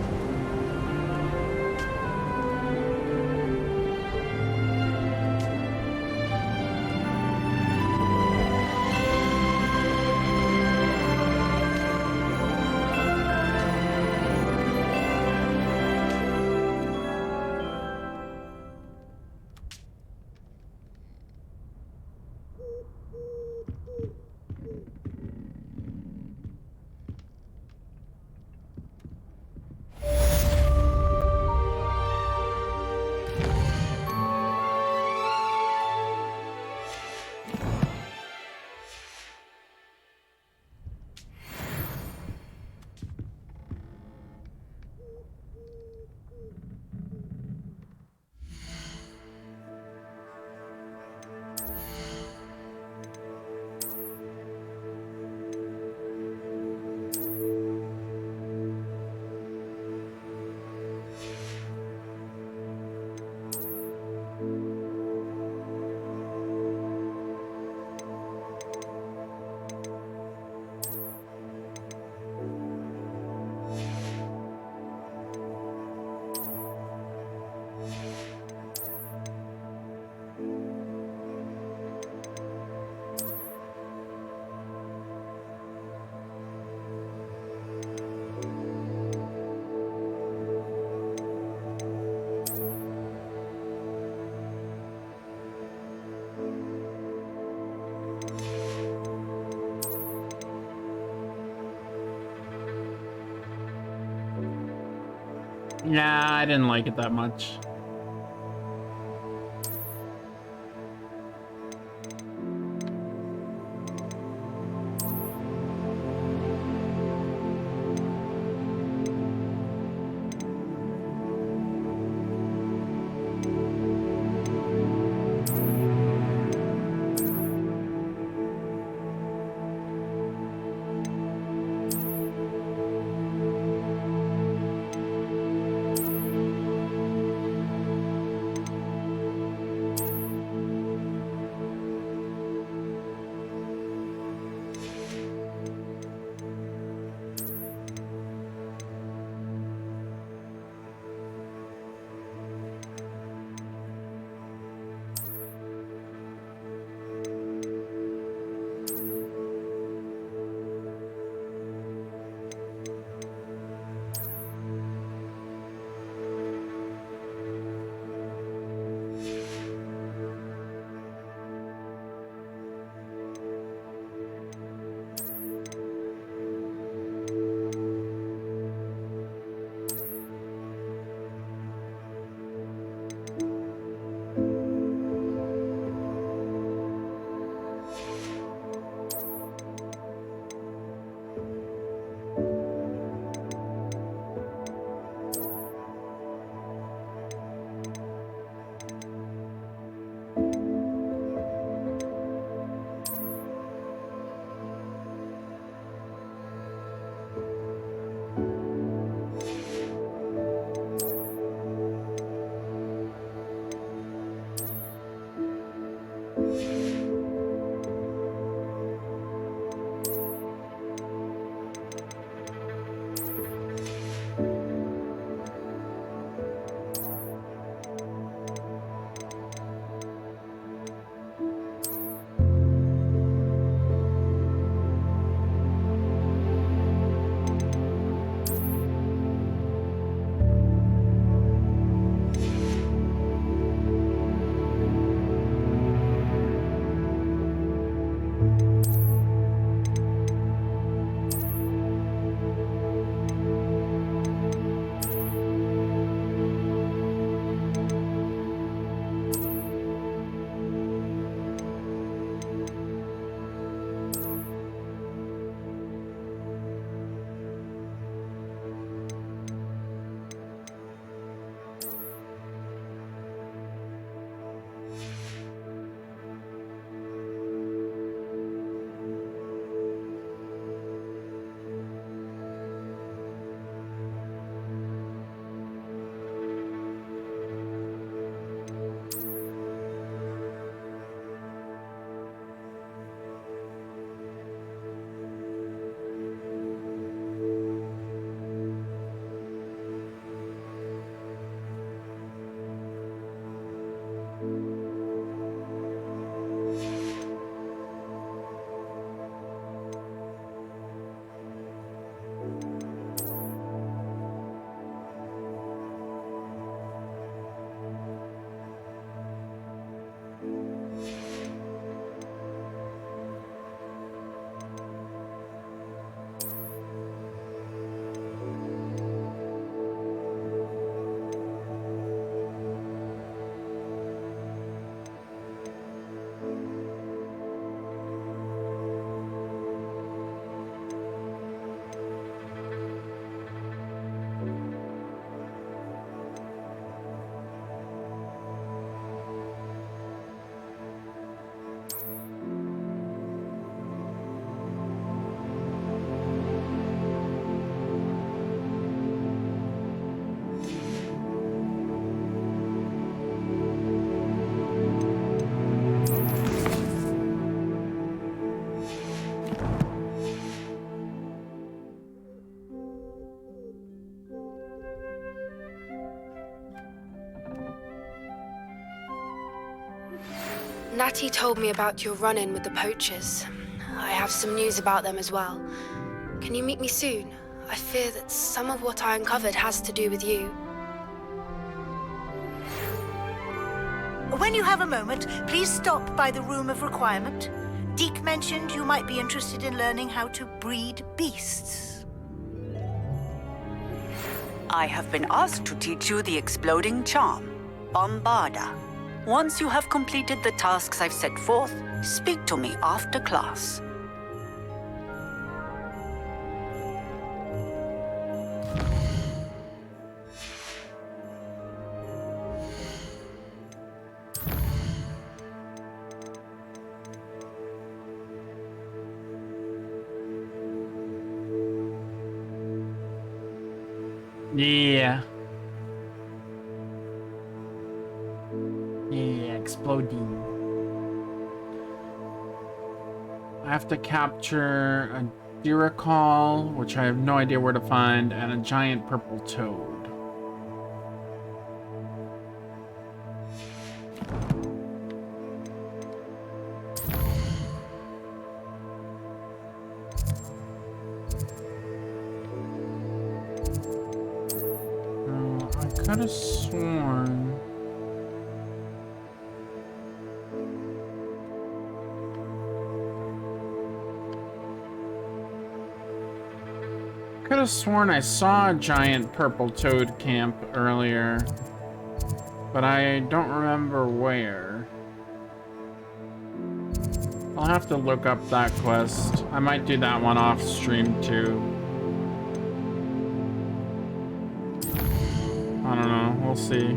Nah, I didn't like it that much. Natty told me about your run-in with the poachers. I have some news about them as well. Can you meet me soon? I fear that some of what I uncovered has to do with you. When you have a moment, please stop by the Room of Requirement. Deke mentioned you might be interested in learning how to breed beasts. I have been asked to teach you the exploding charm, Bombarda. Once you have completed the tasks I've set forth, speak to me after class. Yeah. Yeah, exploding. I have to capture a Diracol, which I have no idea where to find, and a giant purple toad. I could have sworn. Could have sworn I saw a giant purple toad camp earlier, but I don't remember where. I'll have to look up that quest. I might do that one off stream too. I don't know, we'll see.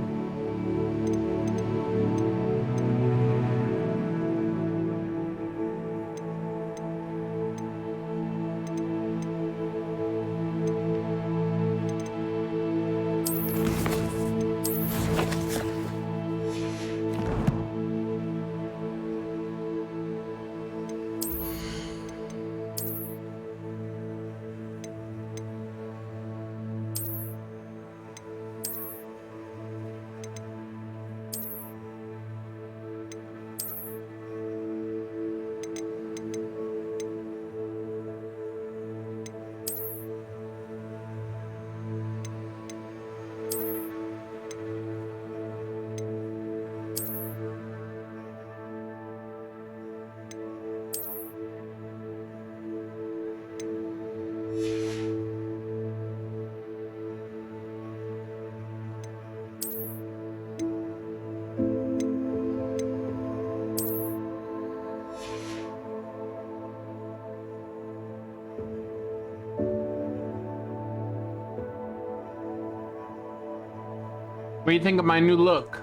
What do you think of my new look?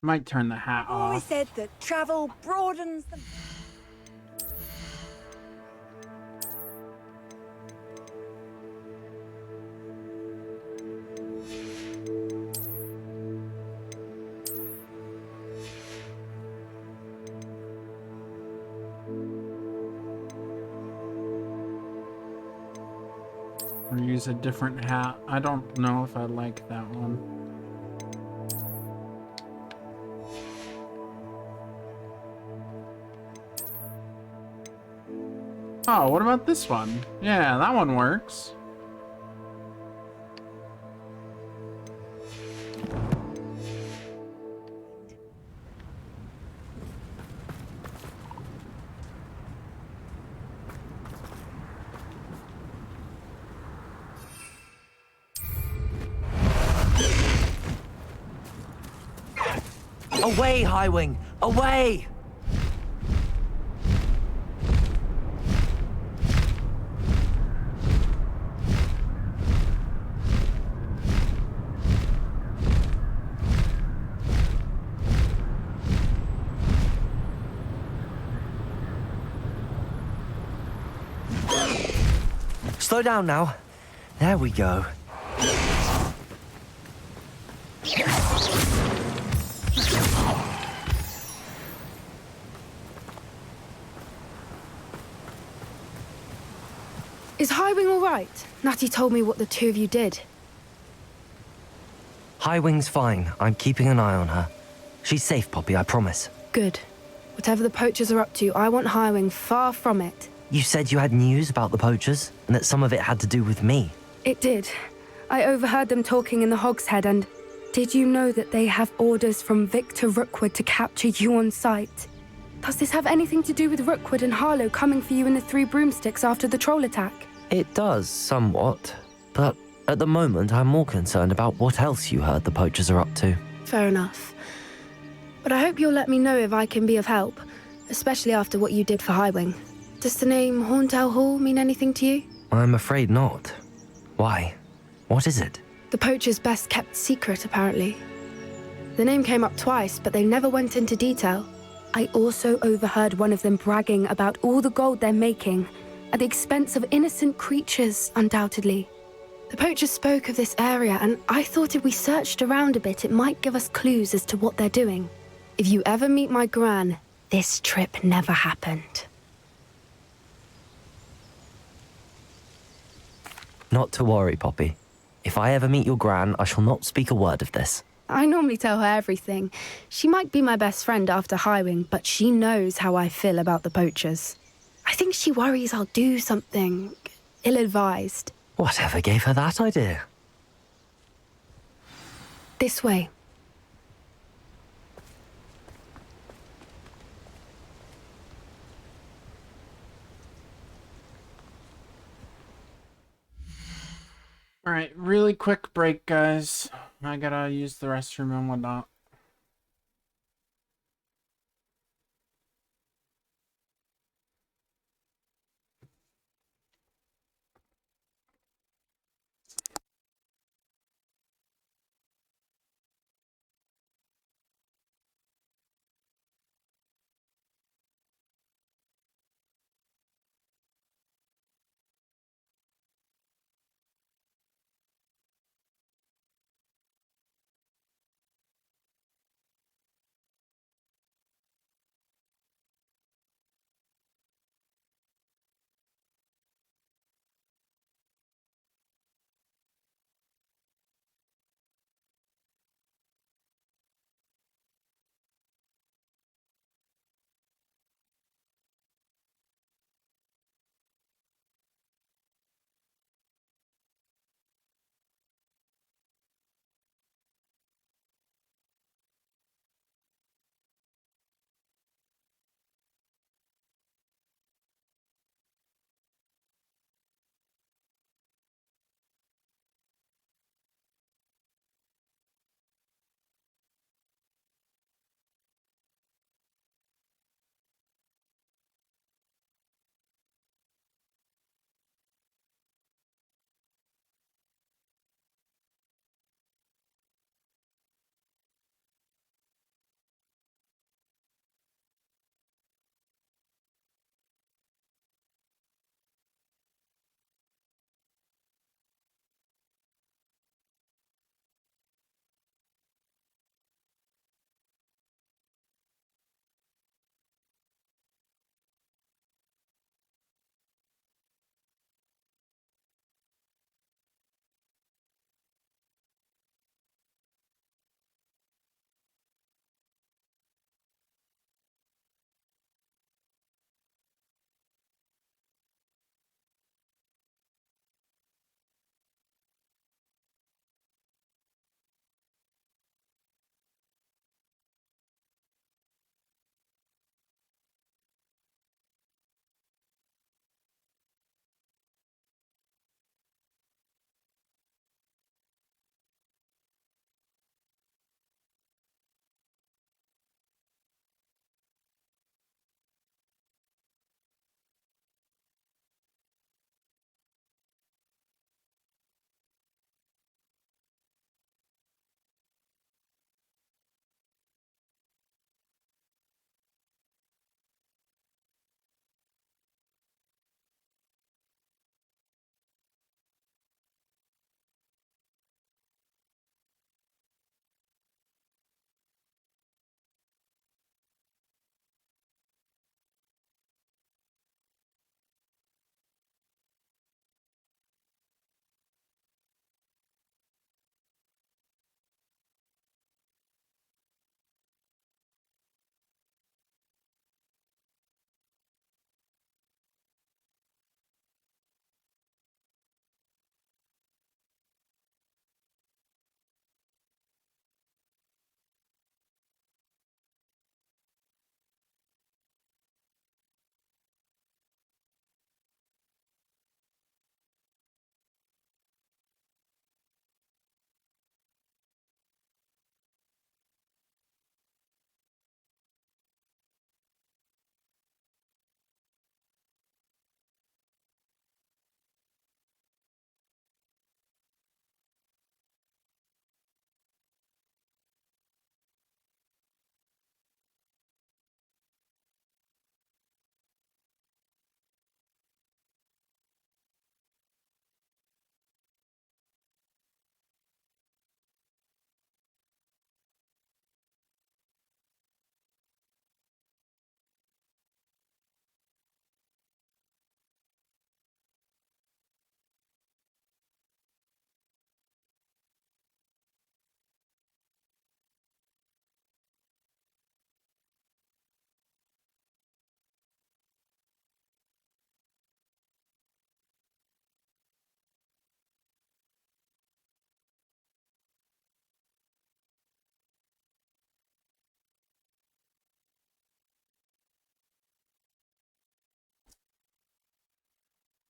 Might turn the hat Always off. said that travel broadens the... Or use a different hat. I don't know if I like that one. Oh, what about this one? Yeah, that one works. Away, Highwing! Away! Slow down now. There we go. Is Highwing all right? Natty told me what the two of you did. Highwing's fine. I'm keeping an eye on her. She's safe, Poppy, I promise. Good. Whatever the poachers are up to, I want Highwing far from it. You said you had news about the poachers, and that some of it had to do with me. It did. I overheard them talking in the Hogshead, and did you know that they have orders from Victor Rookwood to capture you on sight? Does this have anything to do with Rookwood and Harlow coming for you in the Three Broomsticks after the troll attack? It does, somewhat. But at the moment, I'm more concerned about what else you heard the poachers are up to. Fair enough. But I hope you'll let me know if I can be of help, especially after what you did for Highwing. Does the name Horntail Hall mean anything to you? I'm afraid not. Why? What is it? The poacher's best kept secret, apparently. The name came up twice, but they never went into detail. I also overheard one of them bragging about all the gold they're making, at the expense of innocent creatures, undoubtedly. The poachers spoke of this area, and I thought if we searched around a bit, it might give us clues as to what they're doing. If you ever meet my gran, this trip never happened. Not to worry, Poppy. If I ever meet your gran, I shall not speak a word of this. I normally tell her everything. She might be my best friend after Highwing, but she knows how I feel about the poachers. I think she worries I'll do something ill-advised. Whatever gave her that idea? This way. Alright, really quick break, guys. I gotta use the restroom and whatnot.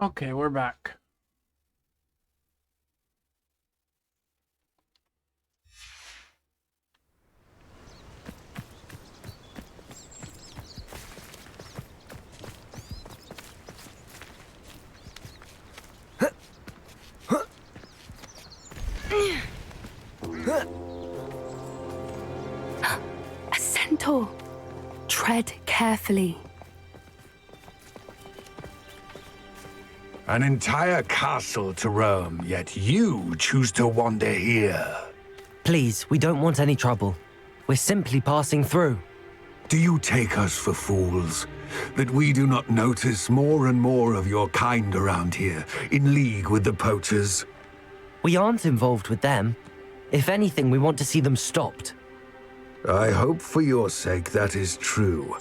Okay, we're back. A centaur. Tread carefully. An entire castle to roam, yet you choose to wander here. Please, we don't want any trouble. We're simply passing through. Do you take us for fools? That we do not notice more and more of your kind around here, in league with the poachers? We aren't involved with them. If anything, we want to see them stopped. I hope for your sake that is true.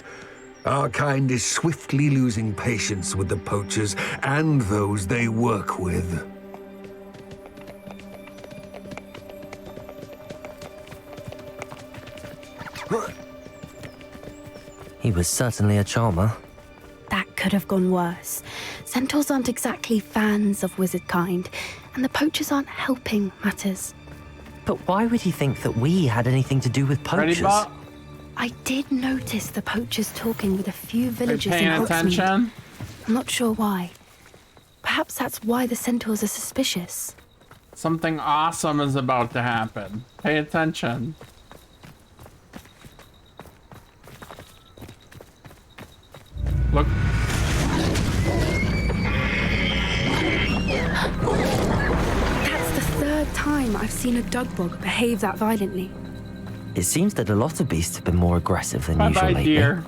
Our kind is swiftly losing patience with the poachers and those they work with. He was certainly a charmer. That could have gone worse. Centaurs aren't exactly fans of wizard kind, and the poachers aren't helping matters. But why would he think that we had anything to do with poachers? I did notice the poachers talking with a few villagers in paying Hogsmeade. attention? I'm not sure why. Perhaps that's why the centaurs are suspicious. Something awesome is about to happen. Pay attention. Look. That's the third time I've seen a dugbog behave that violently. It seems that a lot of beasts have been more aggressive than usual Bye-bye, lately. dear.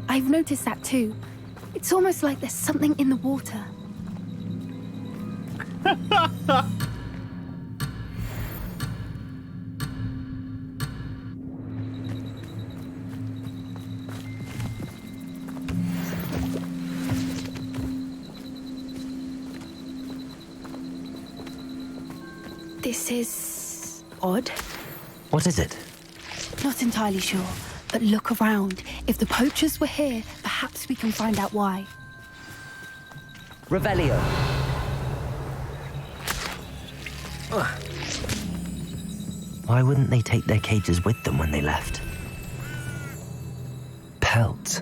I've noticed that too. It's almost like there's something in the water. This is odd. What is it? Not entirely sure, but look around. If the poachers were here, perhaps we can find out why. Revelio. Why wouldn't they take their cages with them when they left? Pelts.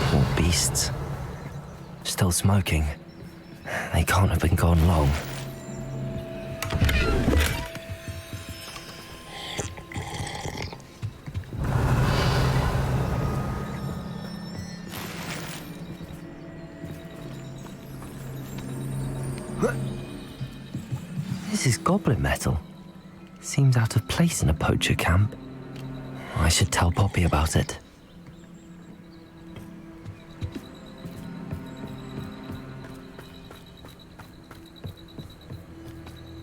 Poor beasts. Still smoking. They can't have been gone long. This is goblin metal. Seems out of place in a poacher camp. I should tell Poppy about it.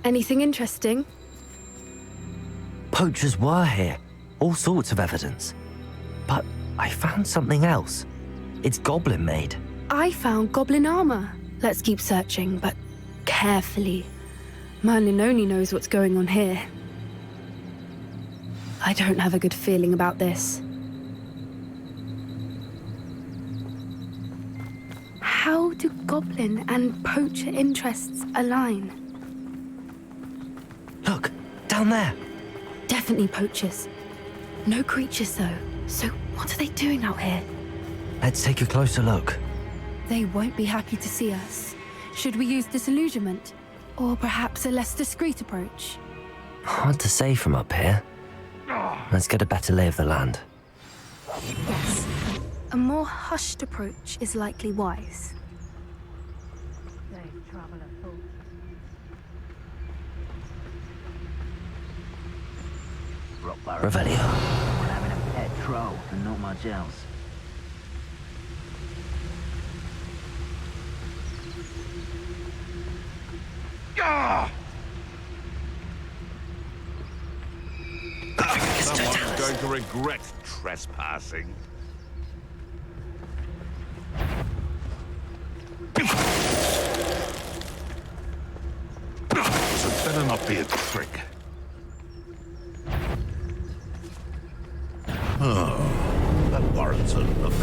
Anything interesting? Poachers were here. All sorts of evidence. But I found something else. It's goblin made. I found goblin armor. Let's keep searching, but carefully. Merlin only knows what's going on here. I don't have a good feeling about this. How do goblin and poacher interests align? Look, down there. Definitely poachers. No creatures though. So what are they doing out here? Let's take a closer look. They won't be happy to see us. Should we use disillusionment? Or perhaps a less discreet approach? Hard to say from up here. Let's get a better lay of the land. Yes. A more hushed approach is likely wise. Revelio. I'm having a pet troll and not much else. Someone's going to regret trespassing. So better not be a trick. Oh, that warrants a look.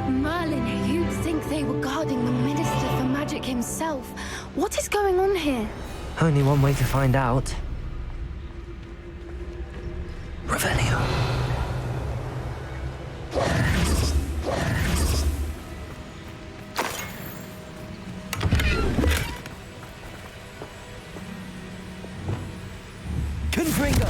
Merlin, you'd think they were guarding the Minister for Magic himself. What is going on here? Only one way to find out. Revelio. Confringo!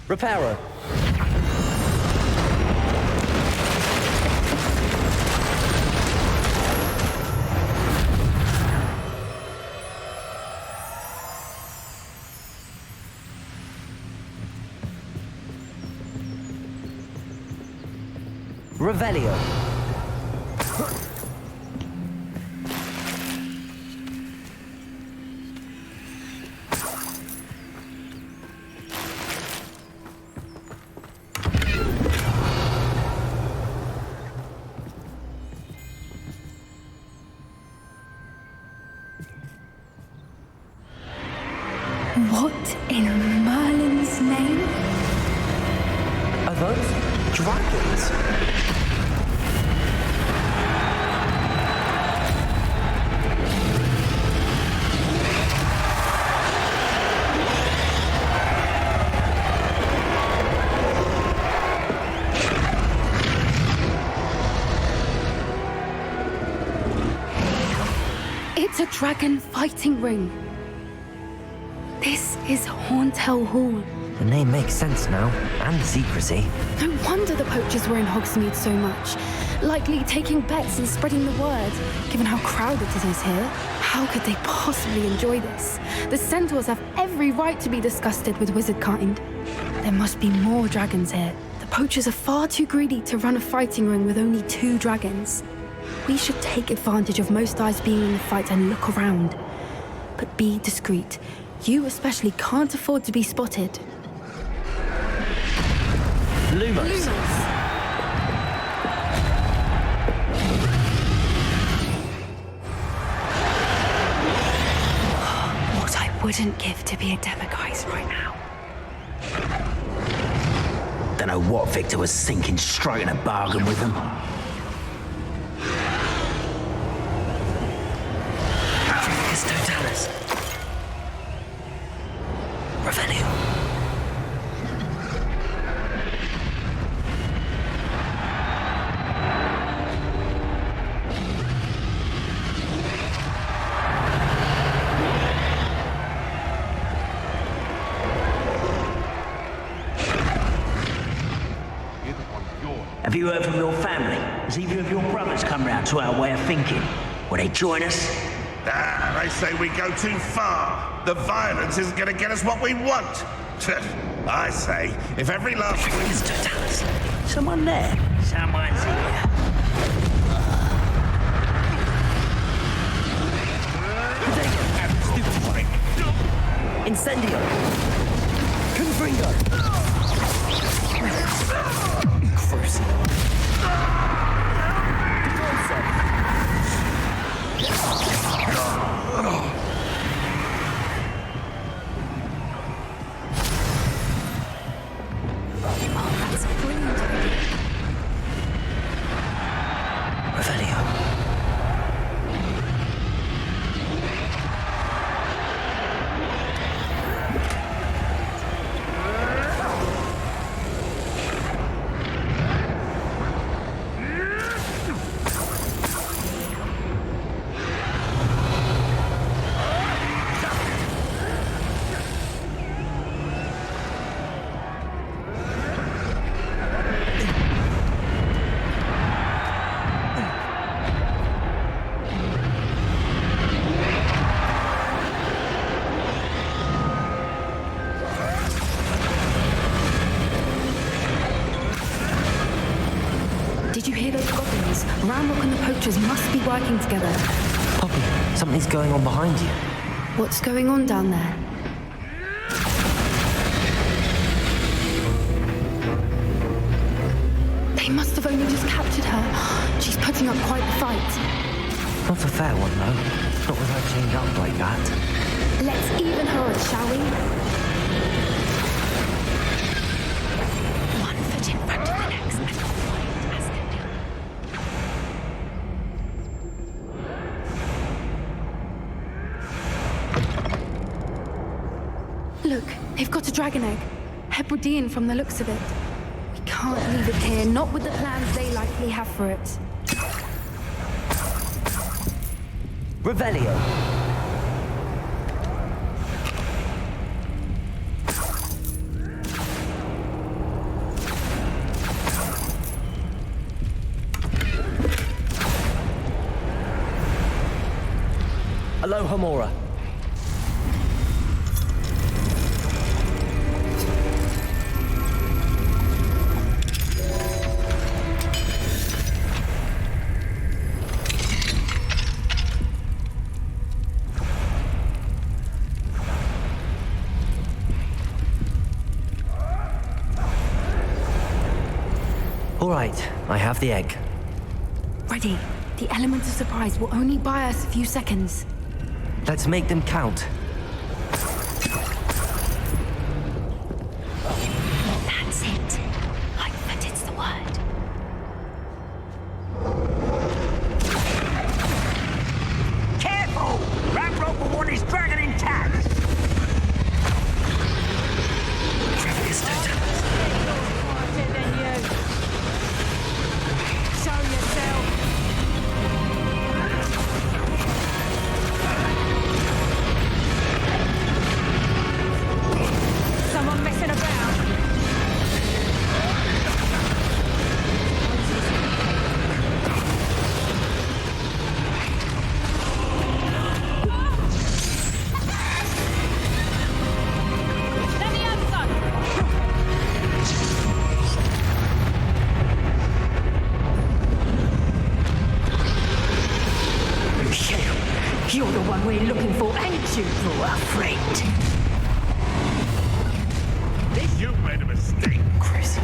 Reparo. Revelio. What in Merlin's name? Are those dragons? It's a dragon fighting ring. This is Hauntel Hall. The name makes sense now, and the secrecy. No wonder the poachers were in Hogsmeade so much. Likely taking bets and spreading the word, given how crowded it is here. How could they possibly enjoy this? The centaurs have every right to be disgusted with wizard kind. There must be more dragons here. The poachers are far too greedy to run a fighting ring with only 2 dragons. We should take advantage of most eyes being in the fight and look around. But be discreet. You especially can't afford to be spotted. Lumos. What I wouldn't give to be a Demiguise right now. Don't know what Victor was thinking, striking a bargain with them. It's Totalis. Revelio. Have you heard from your family? Has either of your brothers come round to our way of thinking? Will they join us? They say we go too far. The violence isn't going to get us what we want. I say, if every last... Someone there? Someone's here. Incendio. Confringo. Crucible. That's a brilliant idea. Revelio. Did you hear those goblins? Ramrock and the poachers must be working together. Poppy, something's going on behind you. What's going on down there? have only just captured her. She's putting up quite the fight. Not a fair one, though. Not with her chained up like that. Let's even her odds, shall we? One foot in front of the next and quiet as they do. Look, they've got a dragon egg. Hebridean from the looks of it. We can't leave it here, not with the plans they likely have for it. Revelio. Aloha Mora. All right, I have the egg. Ready. The element of surprise will only buy us a few seconds. Let's make them count. That's it. Like that it's the word. Careful! Ravenclaw will want his dragon intact! Show yourself! Someone messing about? Let me have some! You're the one we're looking for, ain't you, poor friend? You made a mistake. Chris.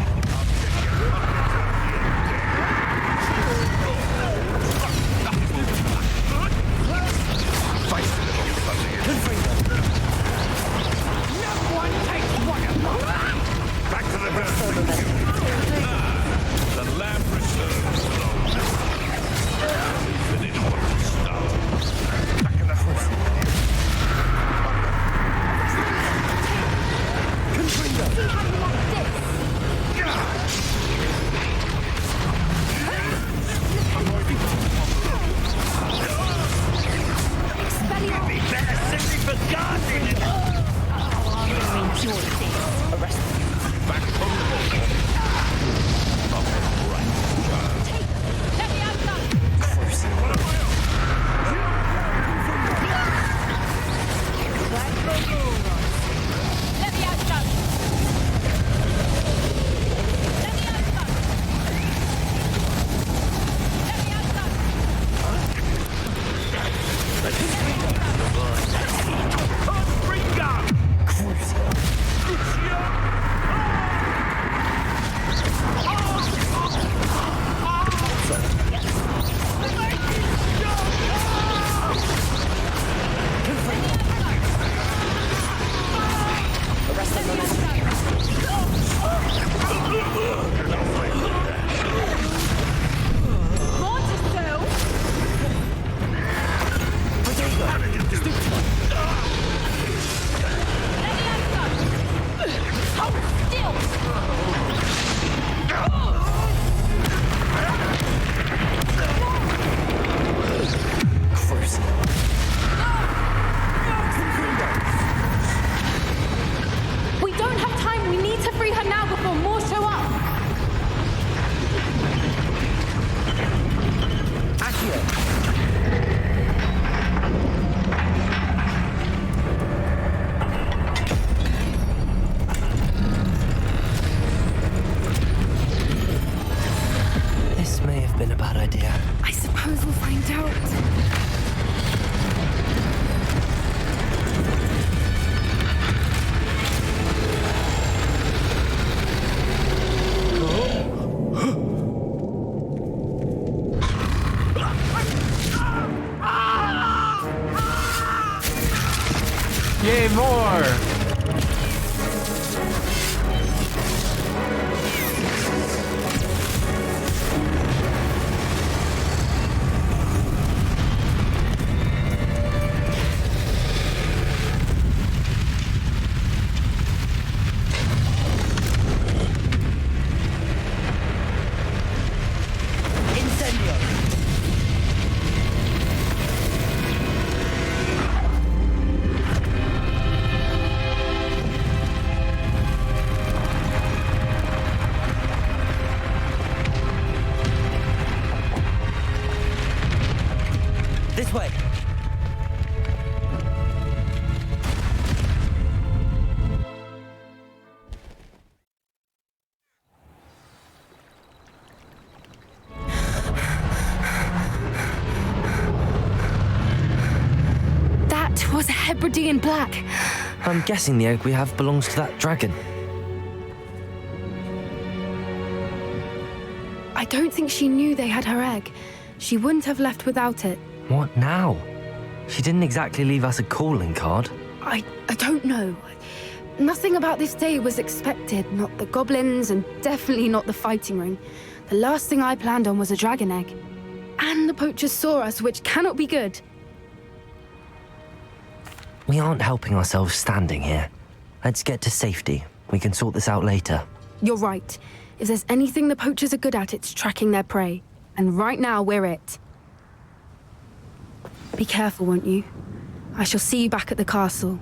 Back to the The lab reserves finish what we start. Back in the This way. That was a Hebridean black. I'm guessing the egg we have belongs to that dragon. I don't think she knew they had her egg. She wouldn't have left without it. What now? She didn't exactly leave us a calling card. I don't know. Nothing about this day was expected. Not the goblins, and definitely not the fighting ring. The last thing I planned on was a dragon egg. And the poachers saw us, which cannot be good. We aren't helping ourselves standing here. Let's get to safety. We can sort this out later. You're right. If there's anything the poachers are good at, it's tracking their prey. And right now, we're it. Be careful, won't you? I shall see you back at the castle.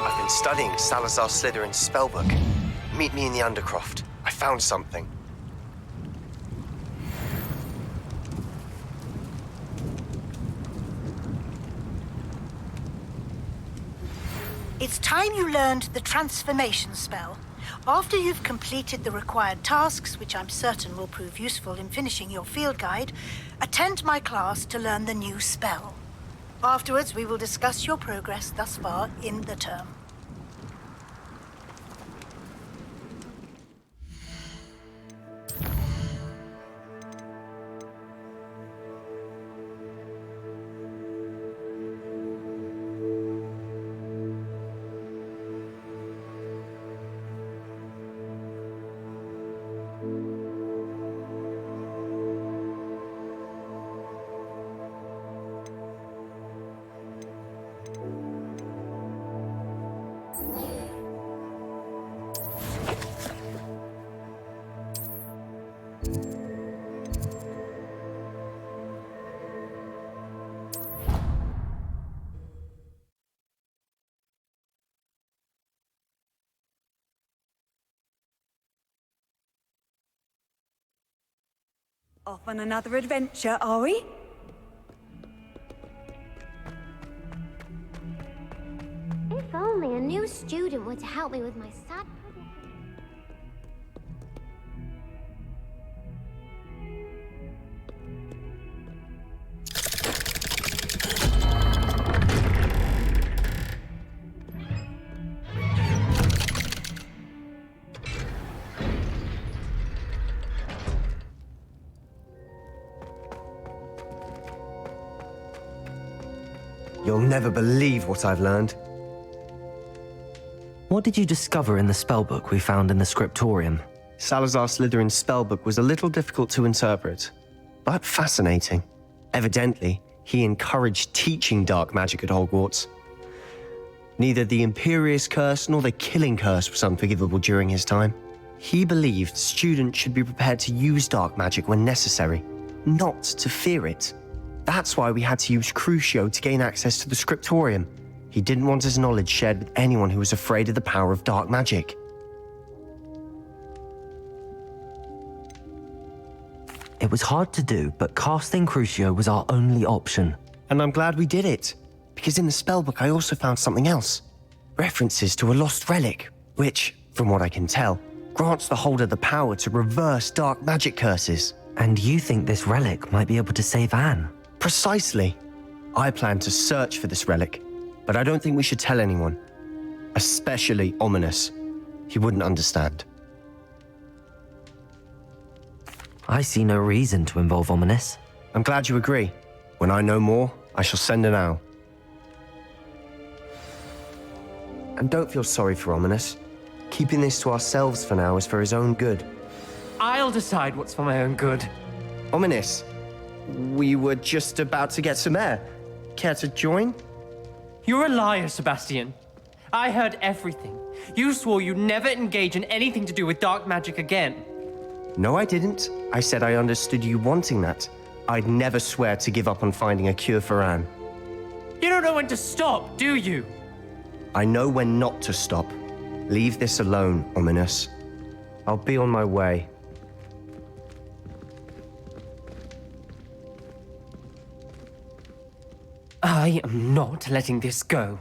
I've been studying Salazar Slytherin's spellbook. Meet me in the Undercroft. I found something. It's time you learned the transformation spell. After you've completed the required tasks, which I'm certain will prove useful in finishing your field guide, attend my class to learn the new spell. Afterwards, we will discuss your progress thus far in the term. Off on another adventure, are we? If only a new student were to help me with my sad... You'll never believe what I've learned. What did you discover in the spellbook we found in the scriptorium? Salazar Slytherin's spellbook was a little difficult to interpret, but fascinating. Evidently, he encouraged teaching dark magic at Hogwarts. Neither the Imperious Curse nor the Killing Curse was unforgivable during his time. He believed students should be prepared to use dark magic when necessary, not to fear it. That's why we had to use Crucio to gain access to the scriptorium. He didn't want his knowledge shared with anyone who was afraid of the power of dark magic. It was hard to do, but casting Crucio was our only option. And I'm glad we did it, because in the spellbook I also found something else. References to a lost relic, which, from what I can tell, grants the holder the power to reverse dark magic curses. And you think this relic might be able to save Anne? Precisely. I plan to search for this relic, but I don't think we should tell anyone. Especially Ominous. He wouldn't understand. I see no reason to involve Ominous. I'm glad you agree. When I know more, I shall send an owl. And don't feel sorry for Ominous. Keeping this to ourselves for now is for his own good. I'll decide what's for my own good. Ominous, we were just about to get some air. Care to join? You're a liar, Sebastian. I heard everything. You swore you'd never engage in anything to do with dark magic again. No, I didn't. I said I understood you wanting that. I'd never swear to give up on finding a cure for Anne. You don't know when to stop, do you? I know when not to stop. Leave this alone, Ominous. I'll be on my way. I am not letting this go.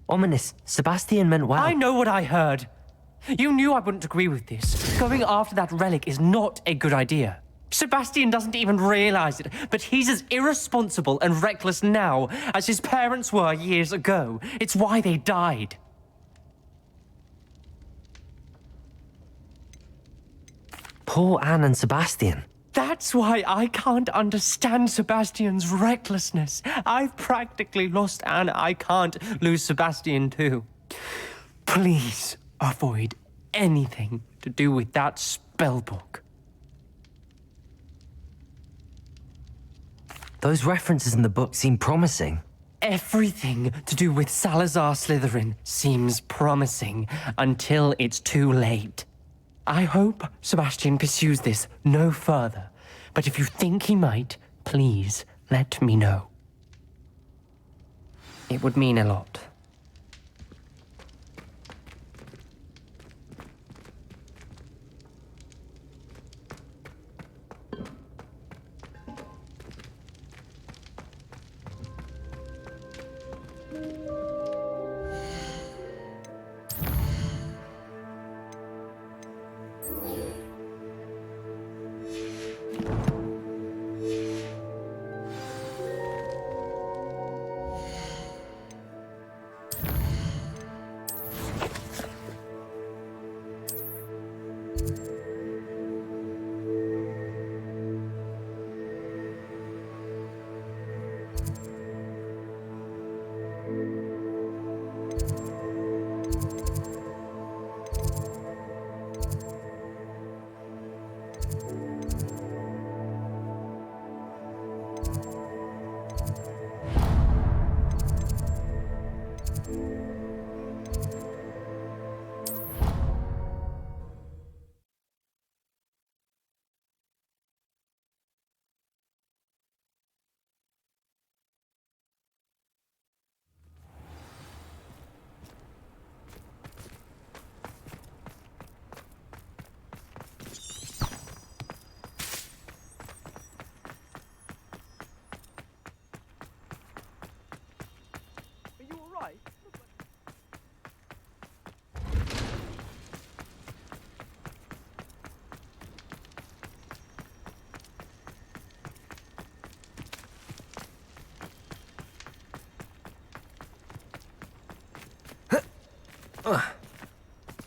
Ominous, Sebastian meant well. I know what I heard. You knew I wouldn't agree with this. Going after that relic is not a good idea. Sebastian doesn't even realize it, but he's as irresponsible and reckless now as his parents were years ago. It's why they died. Poor Anne and Sebastian. That's why I can't understand Sebastian's recklessness. I've practically lost Anne. I can't lose Sebastian too. Please avoid anything to do with that spellbook. Those references in the book seem promising. Everything to do with Salazar Slytherin seems promising until it's too late. I hope Sebastian pursues this no further, but if you think he might, please let me know. It would mean a lot.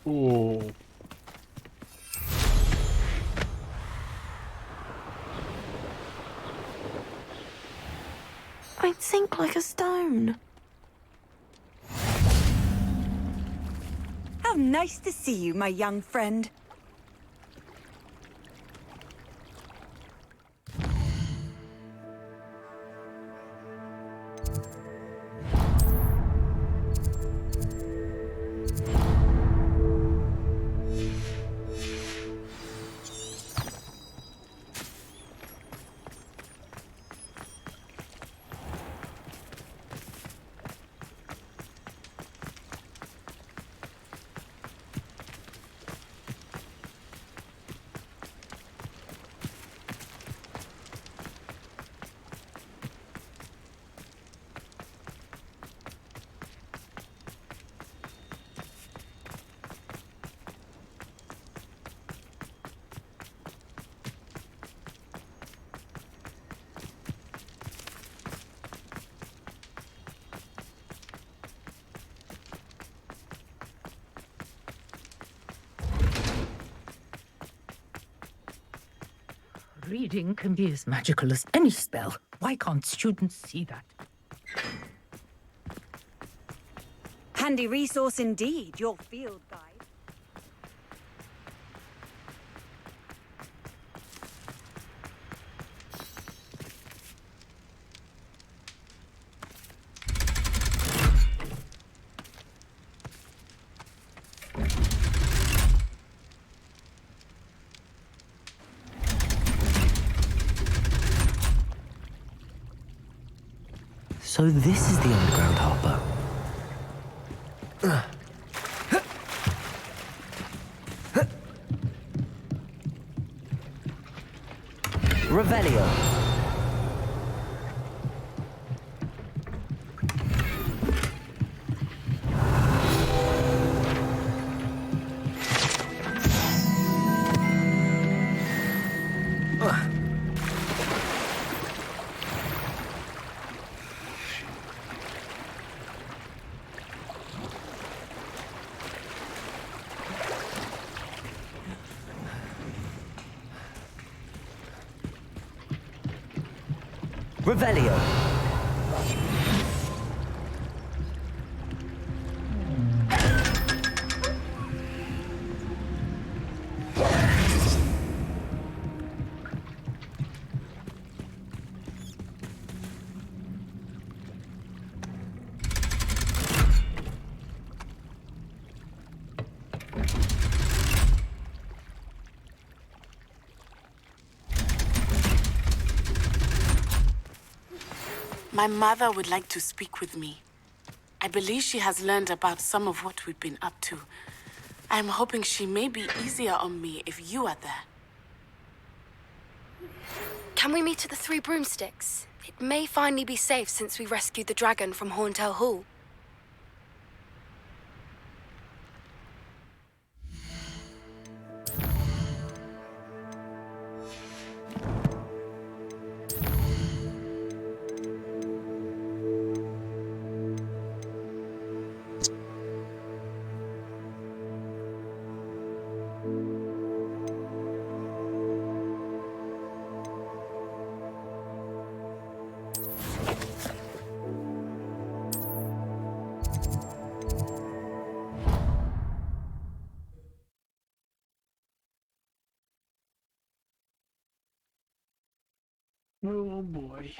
Ooh. I'd sink like a stone. How nice to see you, my young friend. reading can be as magical as any spell. Why can't students see that? Handy resource indeed, your field guide. So this is the underground harbour. Revelio. Revelio. My mother would like to speak with me. I believe she has learned about some of what we've been up to. I'm hoping she may be easier on me if you are there. Can we meet at the Three Broomsticks? It may finally be safe since we rescued the dragon from Horntail Hall. Oh boy.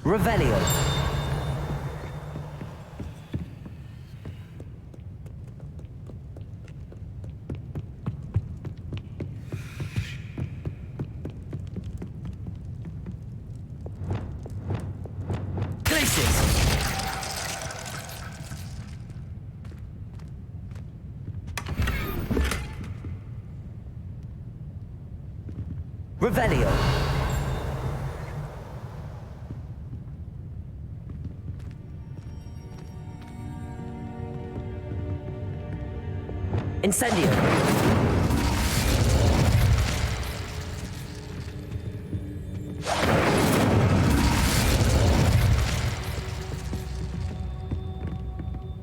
Revelio. Revelio. Incendio.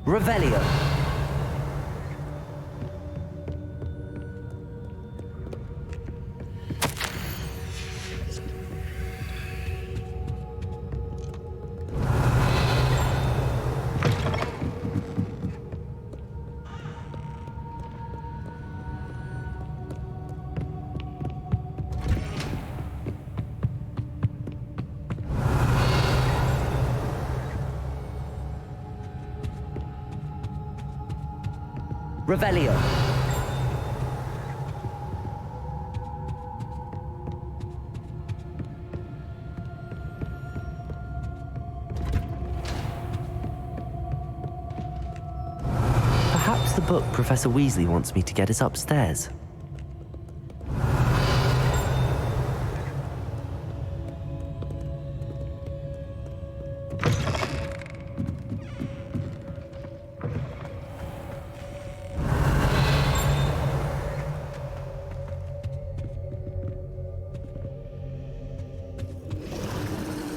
Revelio. Revelio. Perhaps the book Professor Weasley wants me to get is upstairs.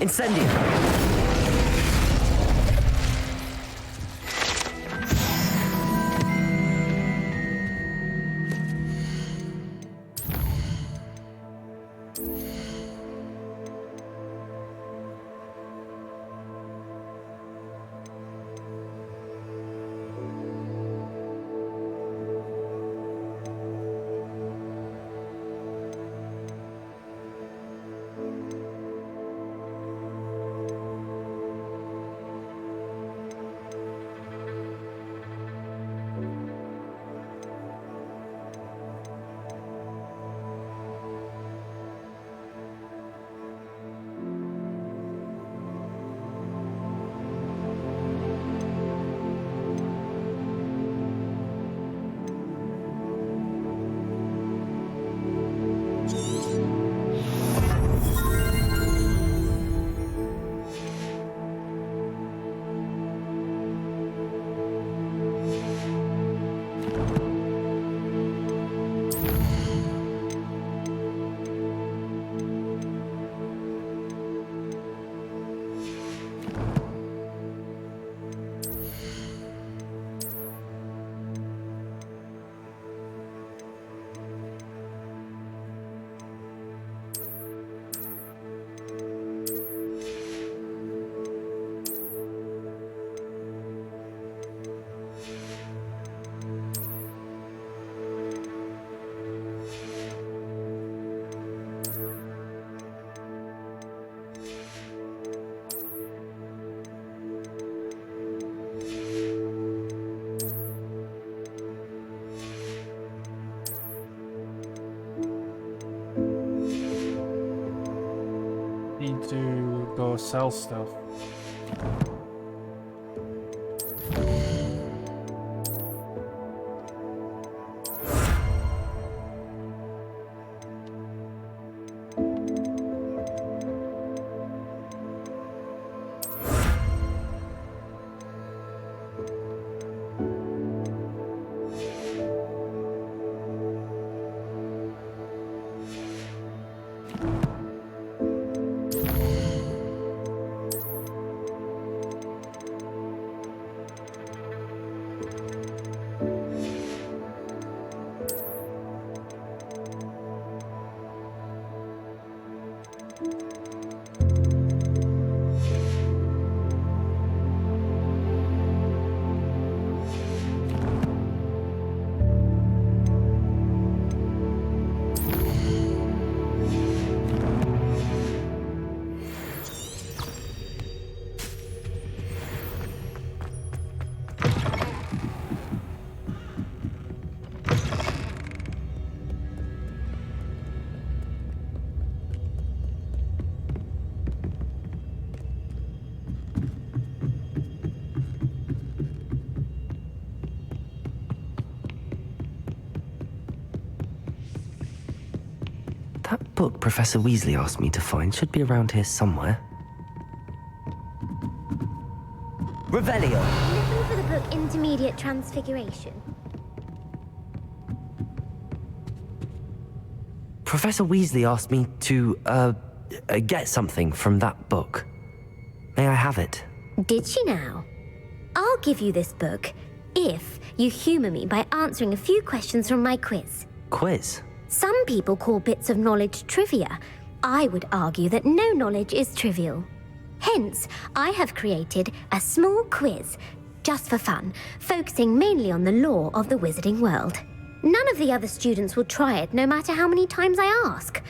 Incendio. to go sell stuff. That book Professor Weasley asked me to find should be around here somewhere. Revelio! Looking for the book Intermediate Transfiguration. Professor Weasley asked me to, get something from that book. May I have it? Did she now? I'll give you this book if you humor me by answering a few questions from my quiz. Quiz? Some people call bits of knowledge trivia. I would argue that no knowledge is trivial. Hence, I have created a small quiz, just for fun, focusing mainly on the lore of the wizarding world. None of the other students will try it, no matter how many times I ask.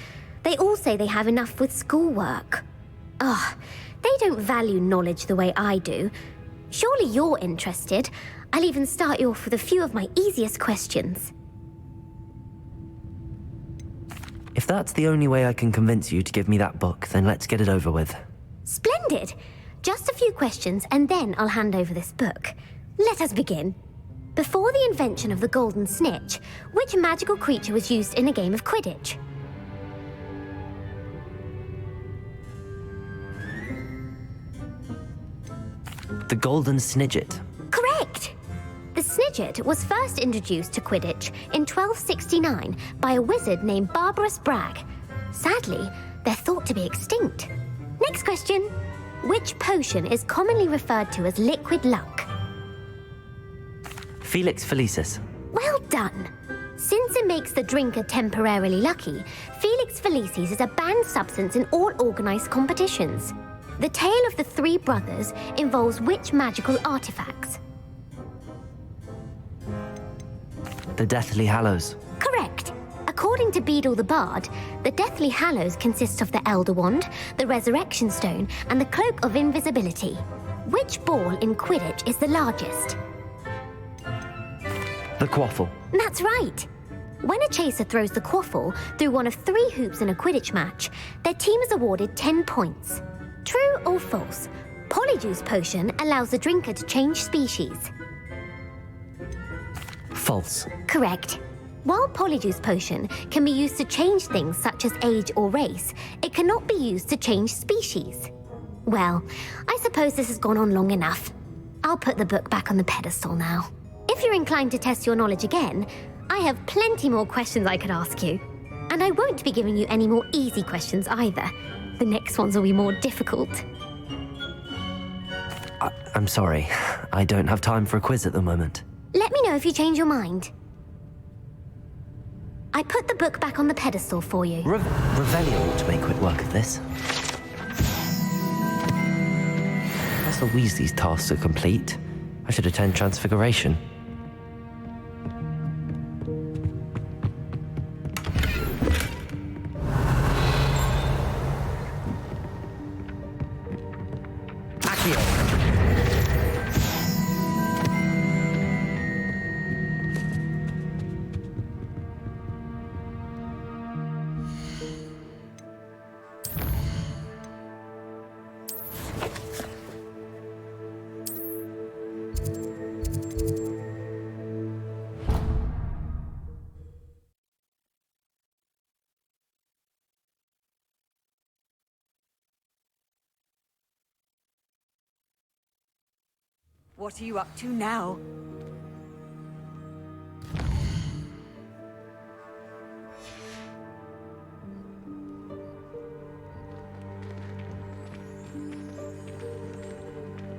They all say they have enough with schoolwork. Ugh, they don't value knowledge the way I do. Surely you're interested. I'll even start you off with a few of my easiest questions. If that's the only way I can convince you to give me that book, then let's get it over with. Splendid! Just a few questions, and then I'll hand over this book. Let us begin. Before the invention of the golden snitch, which magical creature was used in a game of Quidditch? The golden snidget. Correct! The snidget was first introduced to Quidditch in 1269 by a wizard named Barbarous Bragg. Sadly, they're thought to be extinct. Next question. Which potion is commonly referred to as liquid luck? Felix Felicis. Well done! Since it makes the drinker temporarily lucky, Felix Felicis is a banned substance in all organized competitions. The tale of the three brothers involves which magical artifacts? The Deathly Hallows. Correct. According to Beedle the Bard, the Deathly Hallows consist of the Elder Wand, the Resurrection Stone, and the Cloak of Invisibility. Which ball in Quidditch is the largest? The Quaffle. That's right. When a chaser throws the quaffle through one of 3 hoops in a Quidditch match, their team is awarded 10 points. True or false? Polyjuice Potion allows the drinker to change species. False. Correct. While Polyjuice Potion can be used to change things such as age or race, it cannot be used to change species. Well, I suppose this has gone on long enough. I'll put the book back on the pedestal now. If you're inclined to test your knowledge again, I have plenty more questions I could ask you. And I won't be giving you any more easy questions either. The next ones will be more difficult. I'm sorry. I don't have time for a quiz at the moment. Let me know if you change your mind. I put the book back on the pedestal for you. Revelio ought to make quick work of this. Professor Weasley's tasks are complete. I should attend Transfiguration. What are you up to now?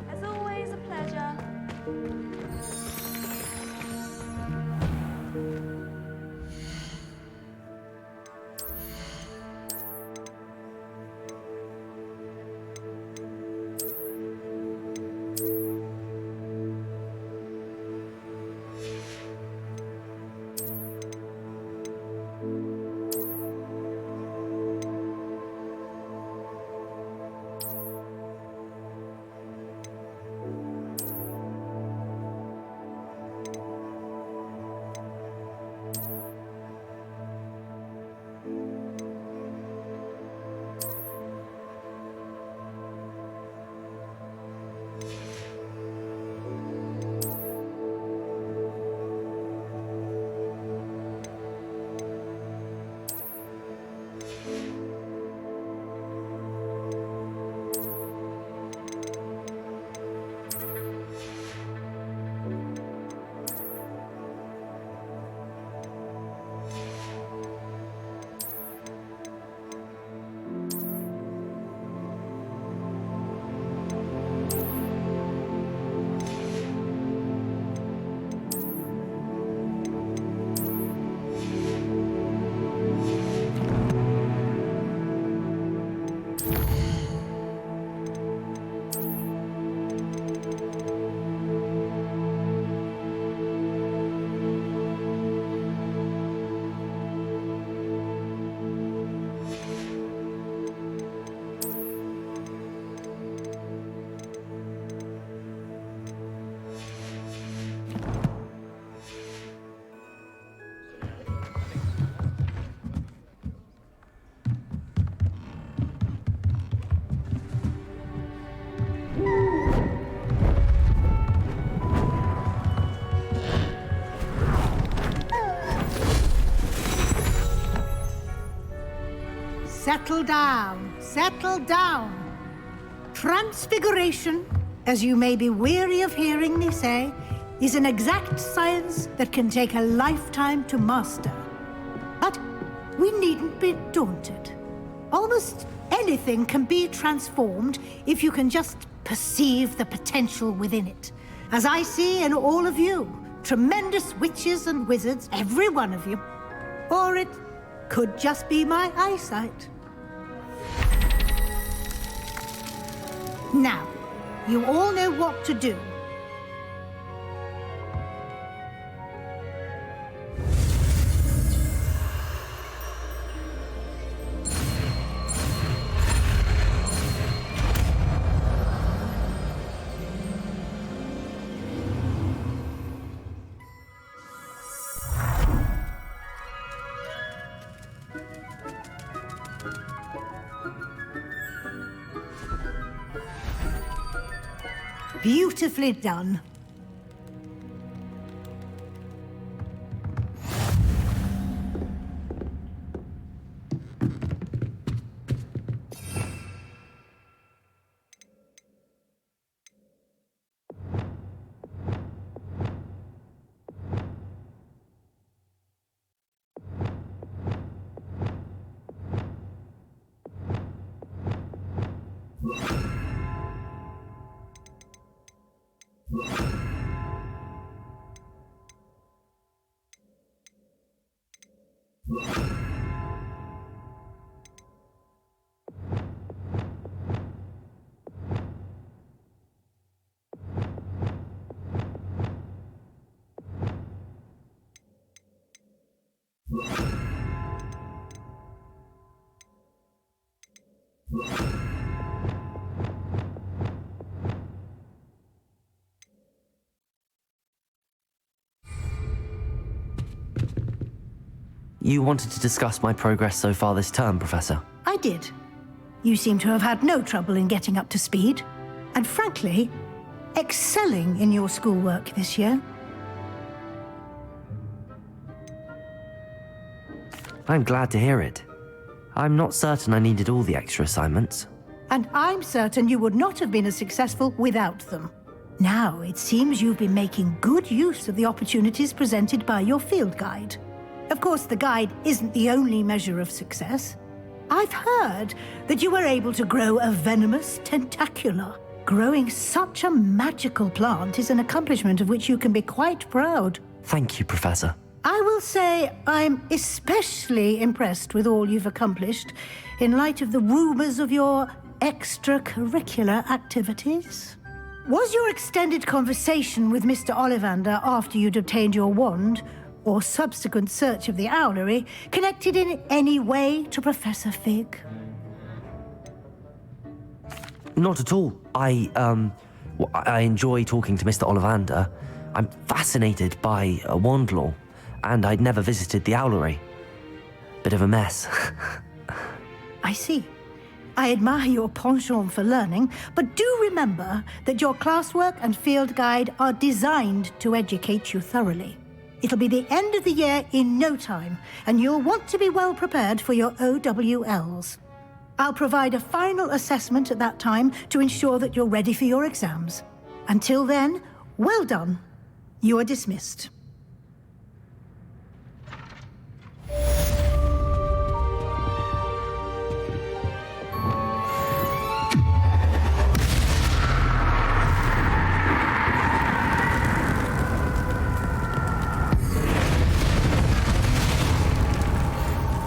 As always, a pleasure. Settle down, settle down. Transfiguration, as you may be weary of hearing me say, is an exact science that can take a lifetime to master. But we needn't be daunted. Almost anything can be transformed if you can just perceive the potential within it. As I see in all of you, tremendous witches and wizards, every one of you. Or it could just be my eyesight. Now, you all know what to do. Beautifully done. You wanted to discuss my progress so far this term, Professor? I did. You seem to have had no trouble in getting up to speed, and frankly, excelling in your schoolwork this year. I'm glad to hear it. I'm not certain I needed all the extra assignments. And I'm certain you would not have been as successful without them. Now, it seems you've been making good use of the opportunities presented by your field guide. Of course, the guide isn't the only measure of success. I've heard that you were able to grow a venomous tentacula. Growing such a magical plant is an accomplishment of which you can be quite proud. Thank you, Professor. I will say I'm especially impressed with all you've accomplished in light of the rumors of your extracurricular activities. Was your extended conversation with Mr. Ollivander after you'd obtained your wand, or subsequent search of the owlery, connected in any way to Professor Fig? Not at all. I enjoy talking to Mr. Ollivander. I'm fascinated by wand lore, and I'd never visited the owlery. Bit of a mess. I see. I admire your penchant for learning, but do remember that your classwork and field guide are designed to educate you thoroughly. It'll be the end of the year in no time, and you'll want to be well prepared for your OWLs. I'll provide a final assessment at that time to ensure that you're ready for your exams. Until then, well done. You are dismissed.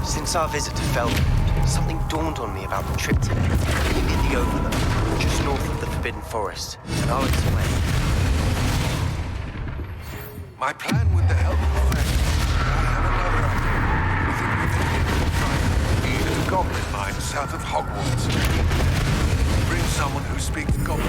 Since our visit to Feldwood, something dawned on me about the trip today. In the overlook, just north of the Forbidden Forest, and I'll explain. My plan with the help of friends, I have another idea. We think we may be able to find a goblin mine south of Hogwarts. Bring someone who speaks goblin.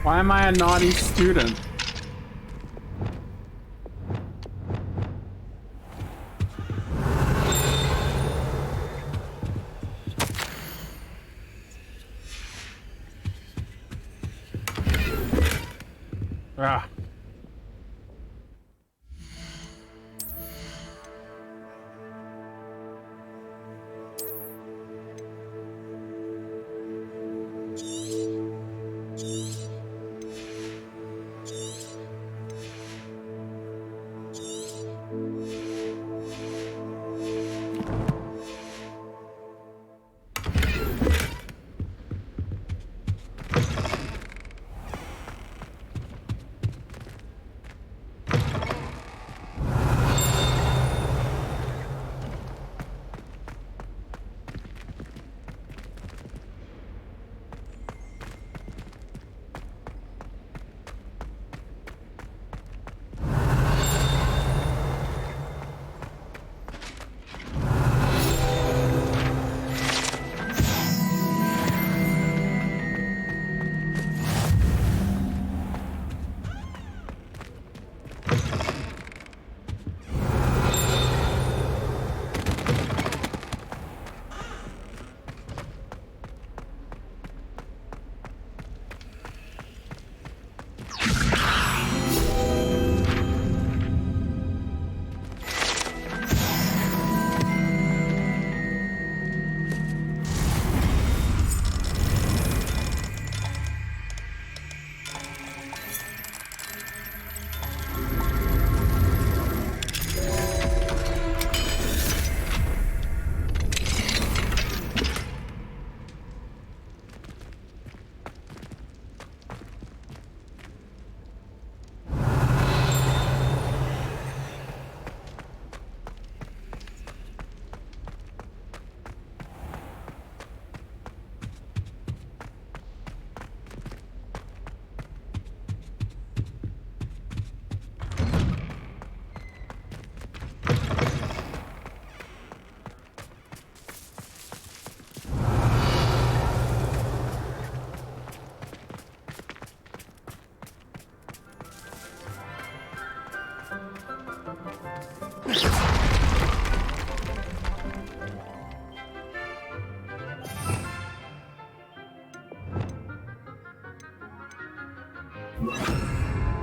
Why am I a naughty student? Ah.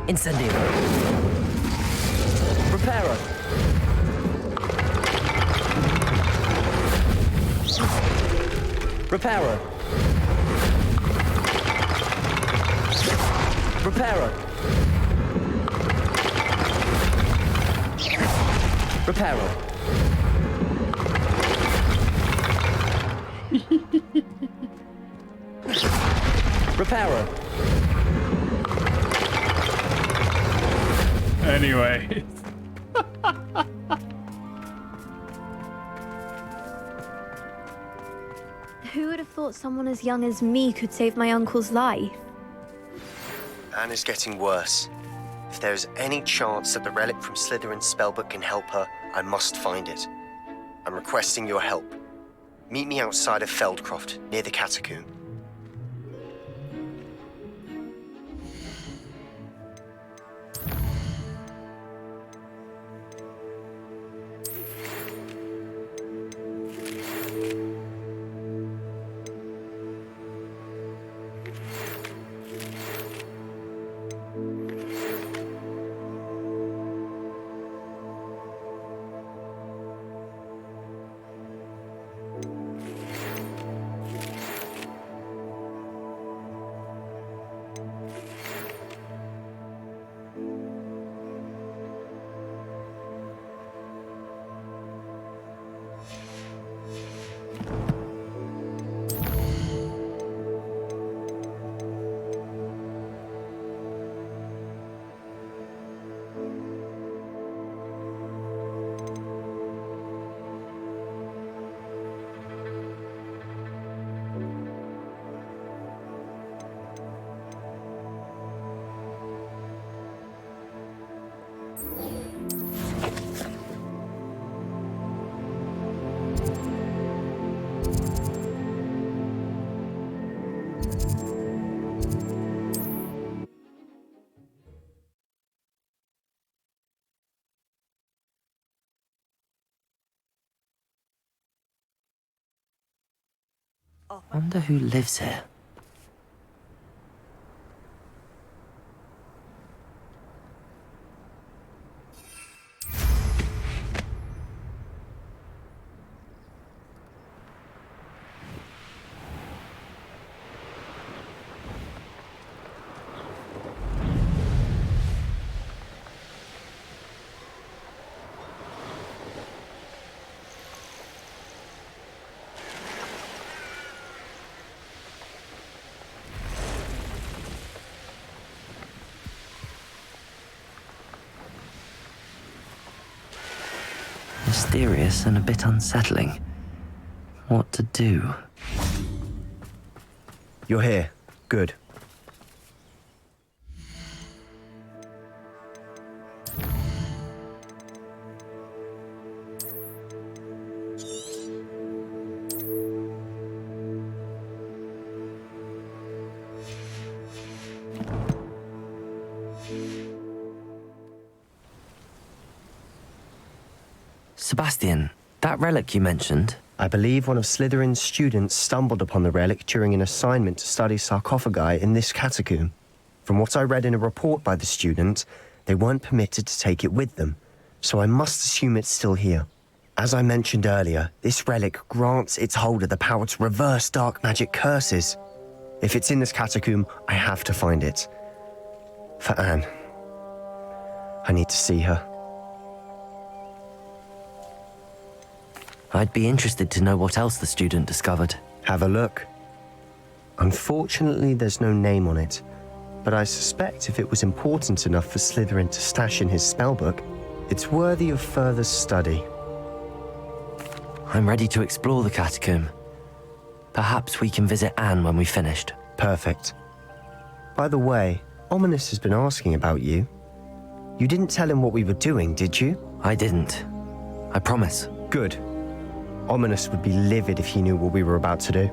Incendio. Reparo. Reparo. Reparo. Reparo. Reparo. Anyway. Who would have thought someone as young as me could save my uncle's life? Anne is getting worse. If there is any chance that the relic from Slytherin's spellbook can help her, I must find it. I'm requesting your help. Meet me outside of Feldcroft, near the catacomb. Wonder who lives here. Mysterious and a bit unsettling. What to do? You're here. Good. Sebastian, that relic you mentioned. I believe one of Slytherin's students stumbled upon the relic during an assignment to study sarcophagi in this catacomb. From what I read in a report by the student, they weren't permitted to take it with them, so I must assume it's still here. As I mentioned earlier, this relic grants its holder the power to reverse dark magic curses. If it's in this catacomb, I have to find it. For Anne. I need to see her. I'd be interested to know what else the student discovered. Have a look. Unfortunately, there's no name on it, but I suspect if it was important enough for Slytherin to stash in his spellbook, it's worthy of further study. I'm ready to explore the catacomb. Perhaps we can visit Anne when we've finished. Perfect. By the way, Ominous has been asking about you. You didn't tell him what we were doing, did you? I didn't. I promise. Good. Ominous would be livid if he knew what we were about to do.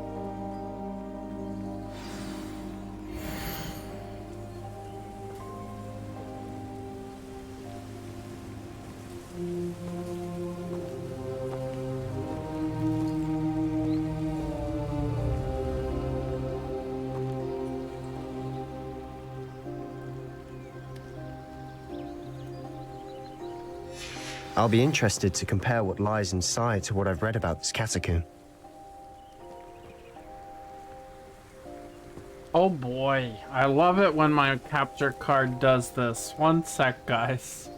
I'll be interested to compare what lies inside to what I've read about this catacomb. Oh boy, I love it when my capture card does this. One sec, guys.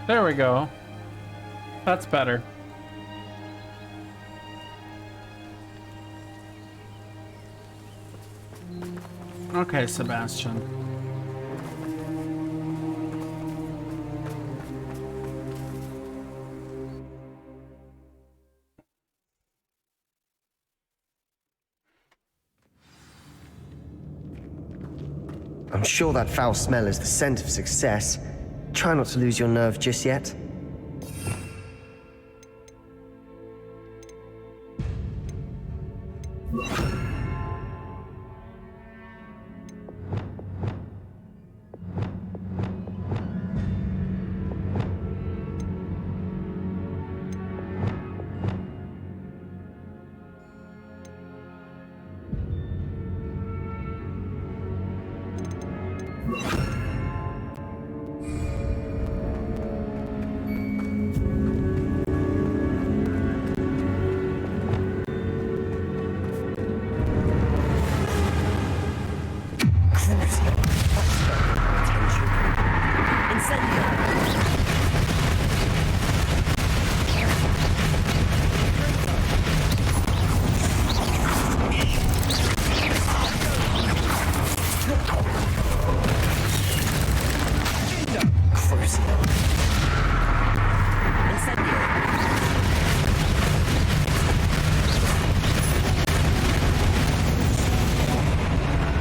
There we go. That's better. Okay, Sebastian. I'm sure that foul smell is the scent of success. Try not to lose your nerve just yet.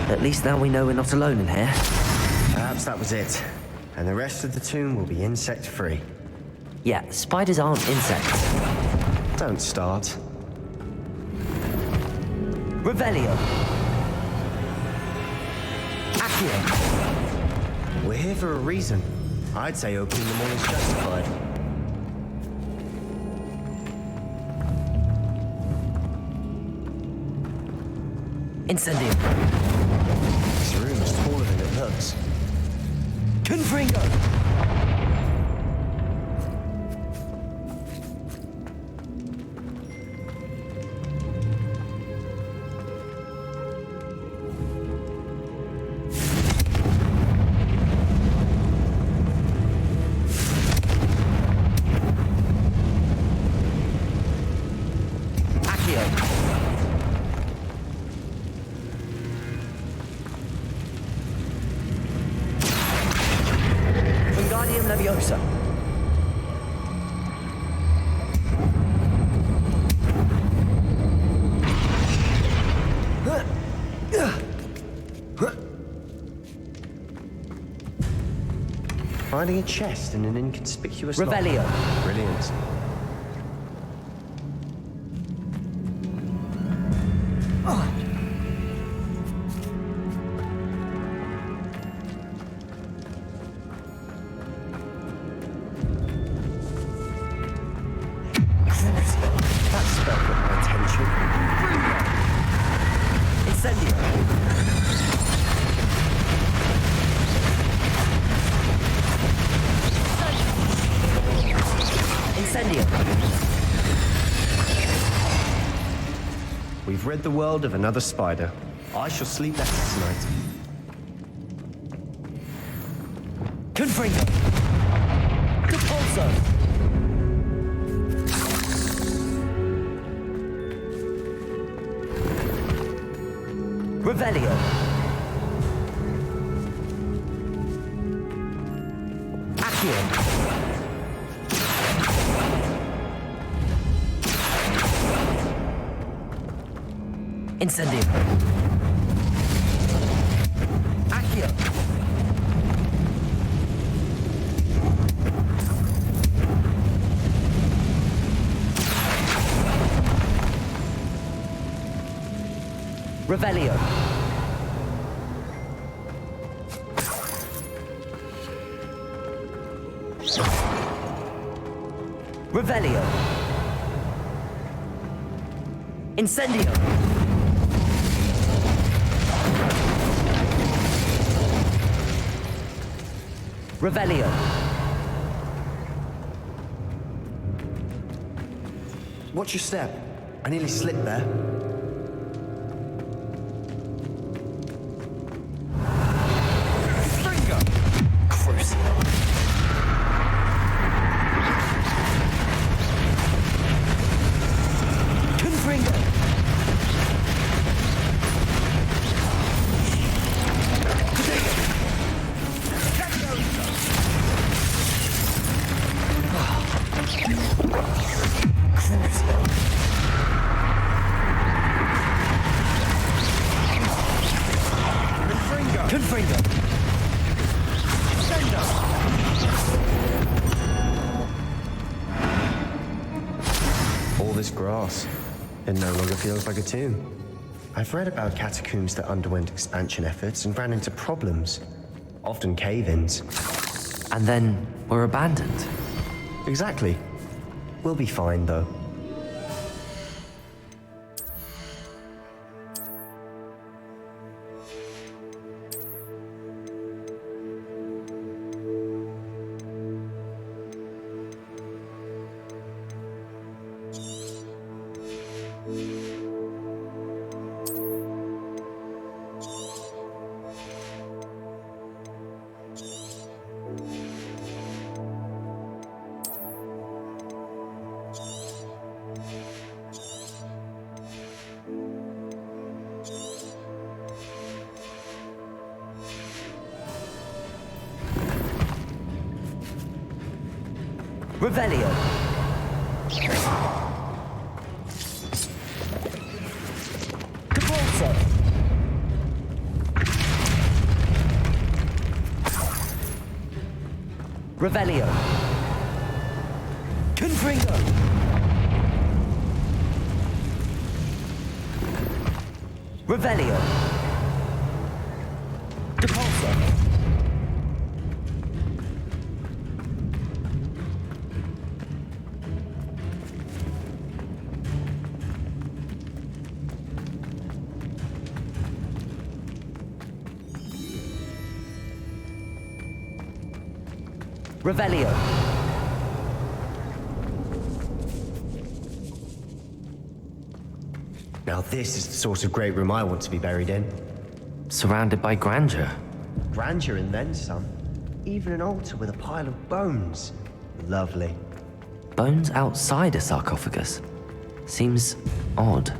At least now we know we're not alone in here. Perhaps that was it. And the rest of the tomb will be insect-free. Yeah, spiders aren't insects. Don't start. Revelio. Accio. We're here for a reason. I'd say opening them all is justified. Incendium. This room is taller than it looks. Confringo! Leviosa. Finding a chest in an inconspicuous Revelio. lock. Brilliant. We've rid the world of another spider. I shall sleep better tonight. Confringo. Capulso. Revelio. Accio. Incendio. Accio. Revelio. Revelio. Incendio. Revelio. Watch your step. I nearly slipped there. All this grass, it no longer feels like a tomb. I've read about catacombs that underwent expansion efforts and ran into problems, often cave-ins. And then were abandoned. Exactly. We'll be fine, though. Revelio. Cabalso. Revelio. Confringo. Revelio. Cabalso. Revelio. Now this is the sort of great room I want to be buried in. Surrounded by grandeur. Grandeur and then some. Even an altar with a pile of bones. Lovely. Bones outside a sarcophagus. Seems odd.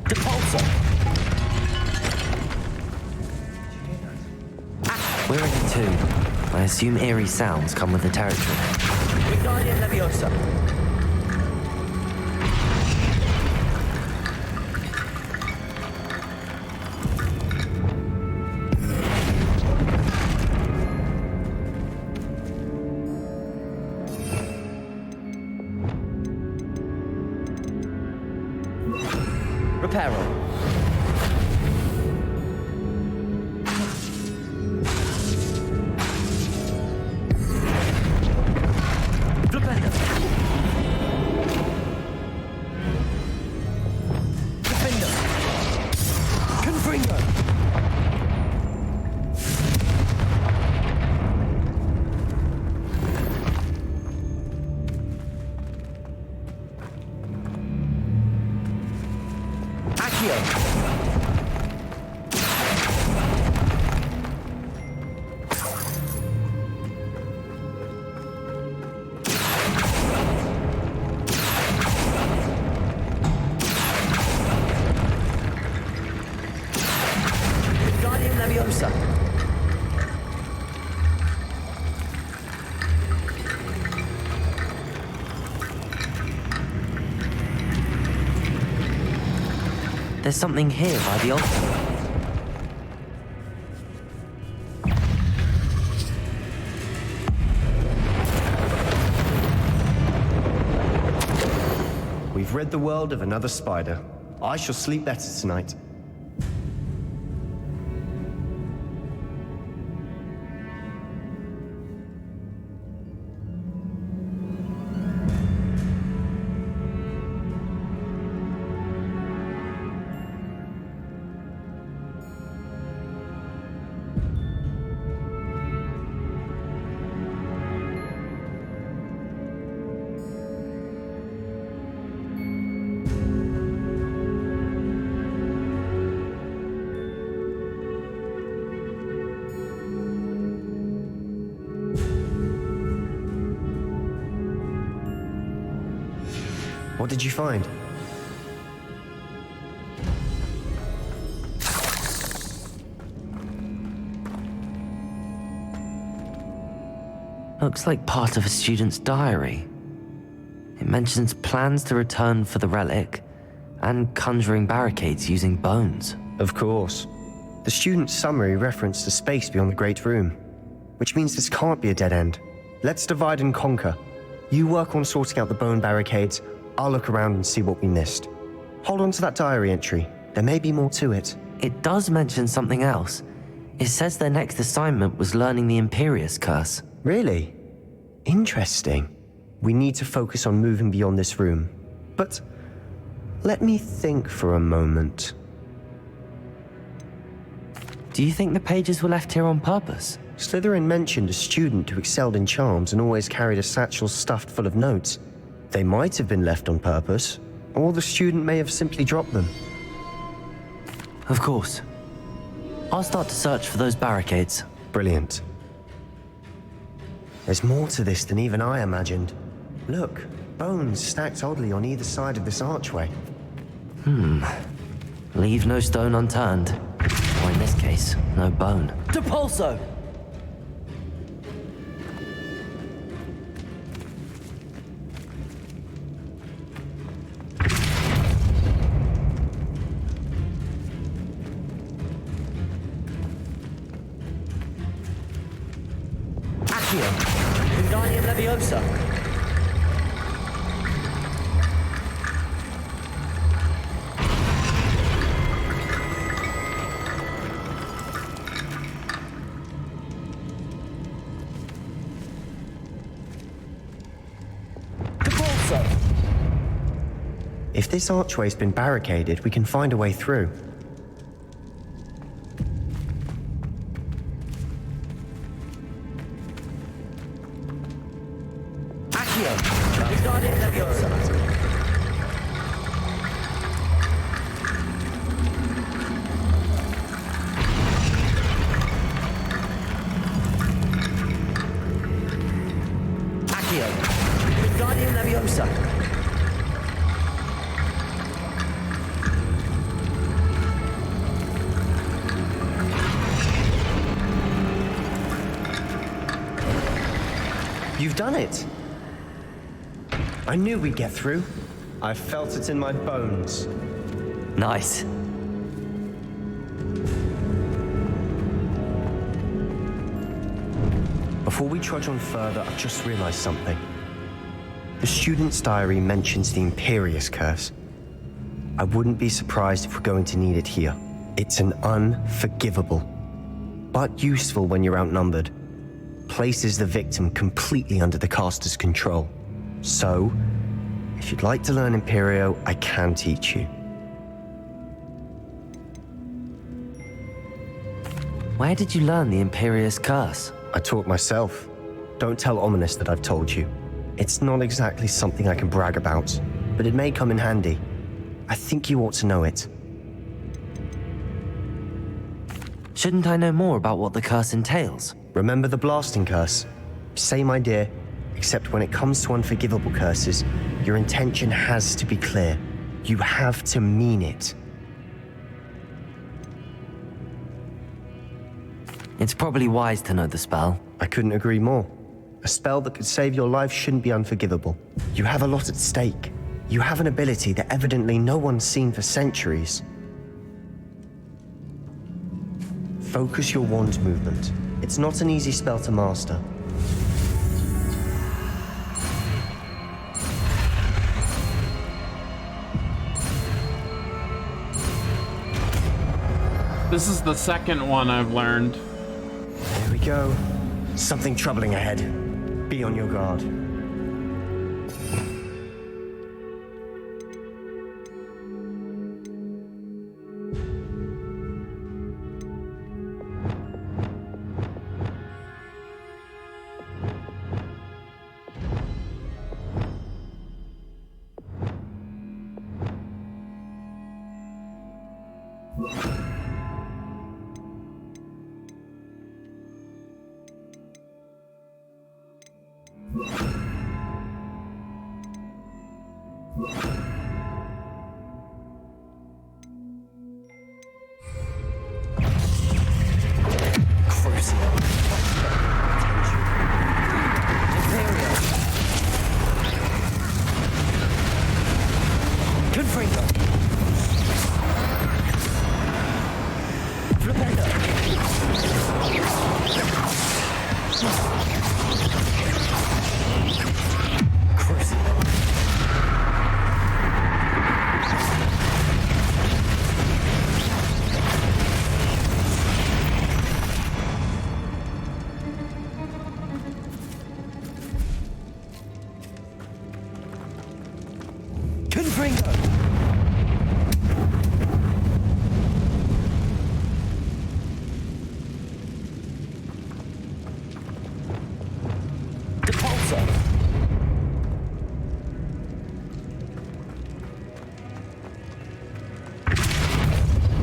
We're in a tomb. I assume eerie sounds come with the territory. Wingardium Leviosa. Reparo. There's something here by the altar. We've rid the world of another spider. I shall sleep better tonight. What did you find? Looks like part of a student's diary. It mentions plans to return for the relic and conjuring barricades using bones. Of course. The student's summary referenced a space beyond the Great Room, which means this can't be a dead end. Let's divide and conquer. You work on sorting out the bone barricades. I'll look around and see what we missed. Hold on to that diary entry. There may be more to it. It does mention something else. It says their next assignment was learning the Imperious Curse. Really? Interesting. We need to focus on moving beyond this room. But let me think for a moment. Do you think the pages were left here on purpose? Slytherin mentioned a student who excelled in charms and always carried a satchel stuffed full of notes. They might have been left on purpose, or the student may have simply dropped them. Of course. I'll start to search for those barricades. Brilliant. There's more to this than even I imagined. Look, bones stacked oddly on either side of this archway. Leave no stone unturned. Or in this case, no bone. Depulso! Wingardium Leviosa. Depulso. If this archway's been barricaded, we can find a way through. Wingardium Leviosa. Accio. Wingardium Leviosa. You've done it! I knew we'd get through. I felt it in my bones. Nice. Before we trudge on further, I've just realized something. The student's diary mentions the Imperious Curse. I wouldn't be surprised if we're going to need it here. It's an unforgivable, but useful when you're outnumbered. Places the victim completely under the caster's control. So, if you'd like to learn Imperio, I can teach you. Where did you learn the Imperious Curse? I taught myself. Don't tell Ominous that I've told you. It's not exactly something I can brag about, but it may come in handy. I think you ought to know it. Shouldn't I know more about what the curse entails? Remember the blasting curse? Same idea, except when it comes to unforgivable curses, your intention has to be clear. You have to mean it. It's probably wise to know the spell. I couldn't agree more. A spell that could save your life shouldn't be unforgivable. You have a lot at stake. You have an ability that evidently no one's seen for centuries. Focus your wand movement. It's not an easy spell to master. This is the second one I've learned. There we go. Something troubling ahead. Be on your guard.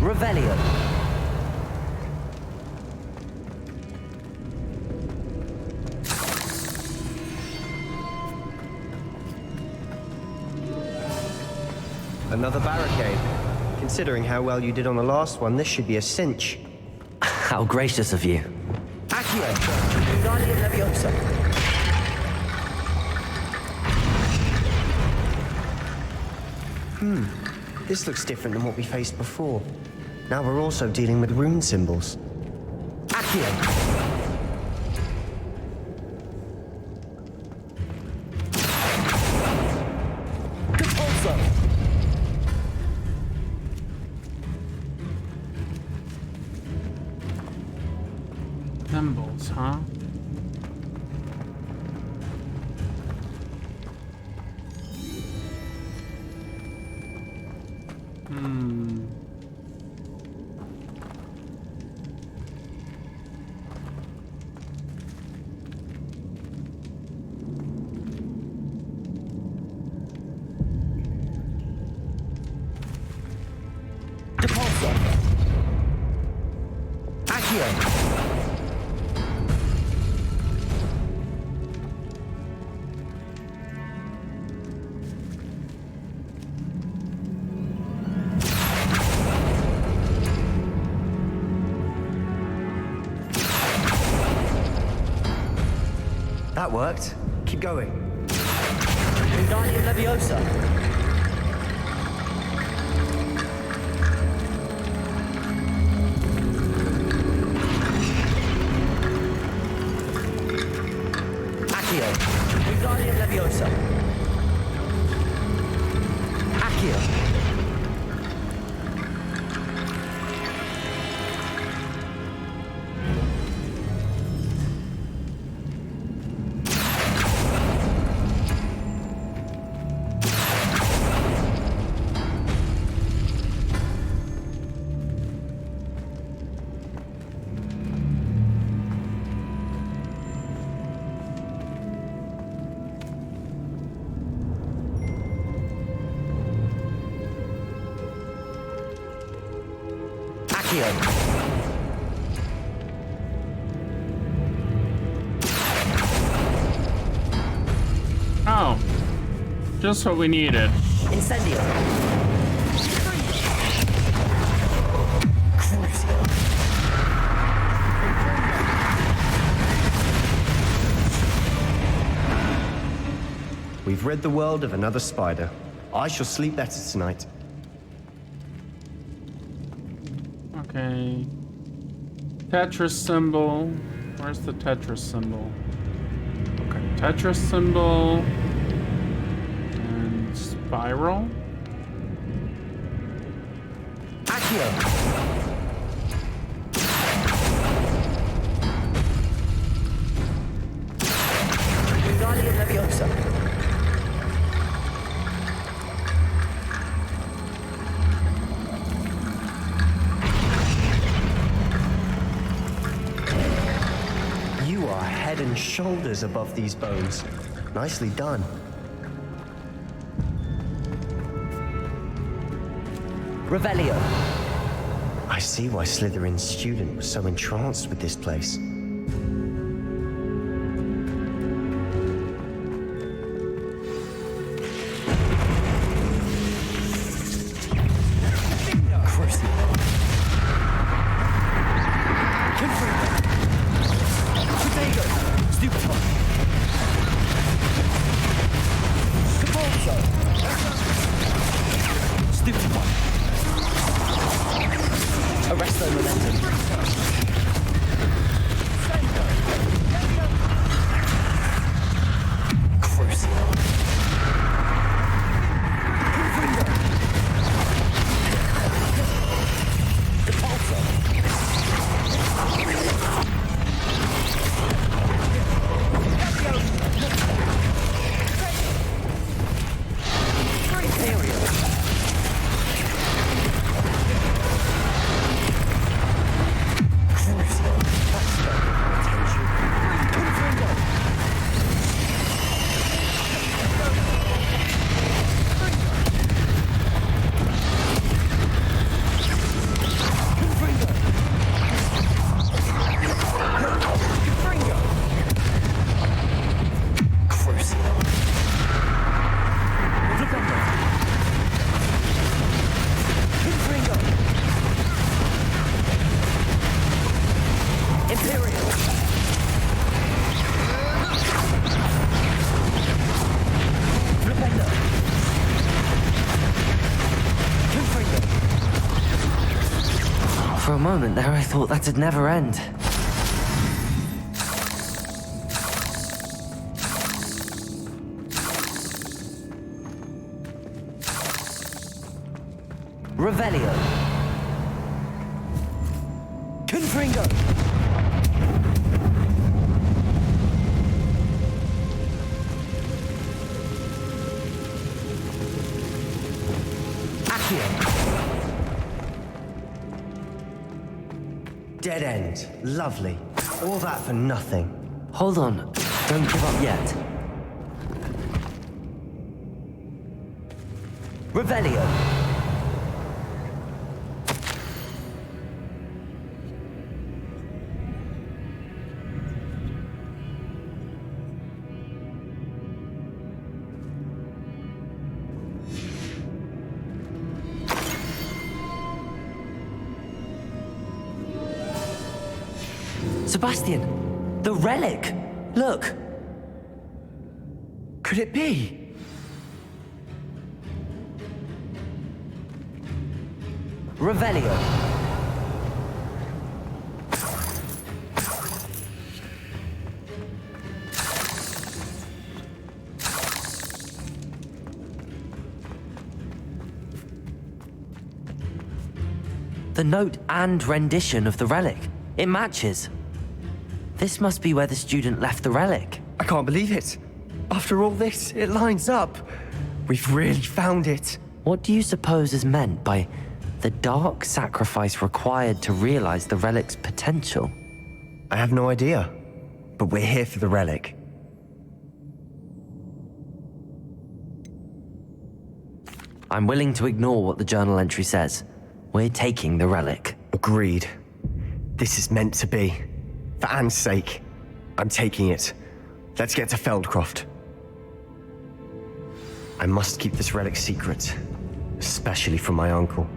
Revelio. Another barricade. Considering how well you did on the last one, this should be a cinch. How gracious of you. Accio. Wingardium Leviosa. This looks different than what we faced before. Now we're also dealing with rune symbols. Accio. Symbols, huh? That worked. Keep going. Wingardium Leviosa. Accio. Wingardium Leviosa. Accio. Oh, just what we needed. Incendio. We've rid the world of another spider. I shall sleep better tonight. Okay. Tetris symbol. Where's the Tetris symbol? Okay, Tetris symbol. And spiral. Accio! Guardian Leviosa. You are head and shoulders above these bones. Nicely done. Revelio. I see why Slytherin's student was so entranced with this place. For a moment there, I thought that'd never end. Revelio. Confringo. Accio. Dead end. Lovely. All that for nothing. Hold on. Don't give up yet. Revelio. Sebastian, the relic! Look! Could it be? Revelio. The note and rendition of the relic. It matches. This must be where the student left the relic. I can't believe it. After all this, it lines up. We've really found it. What do you suppose is meant by the dark sacrifice required to realize the relic's potential? I have no idea, but we're here for the relic. I'm willing to ignore what the journal entry says. We're taking the relic. Agreed. This is meant to be. For Anne's sake, I'm taking it. Let's get to Feldcroft. I must keep this relic secret, especially from my uncle.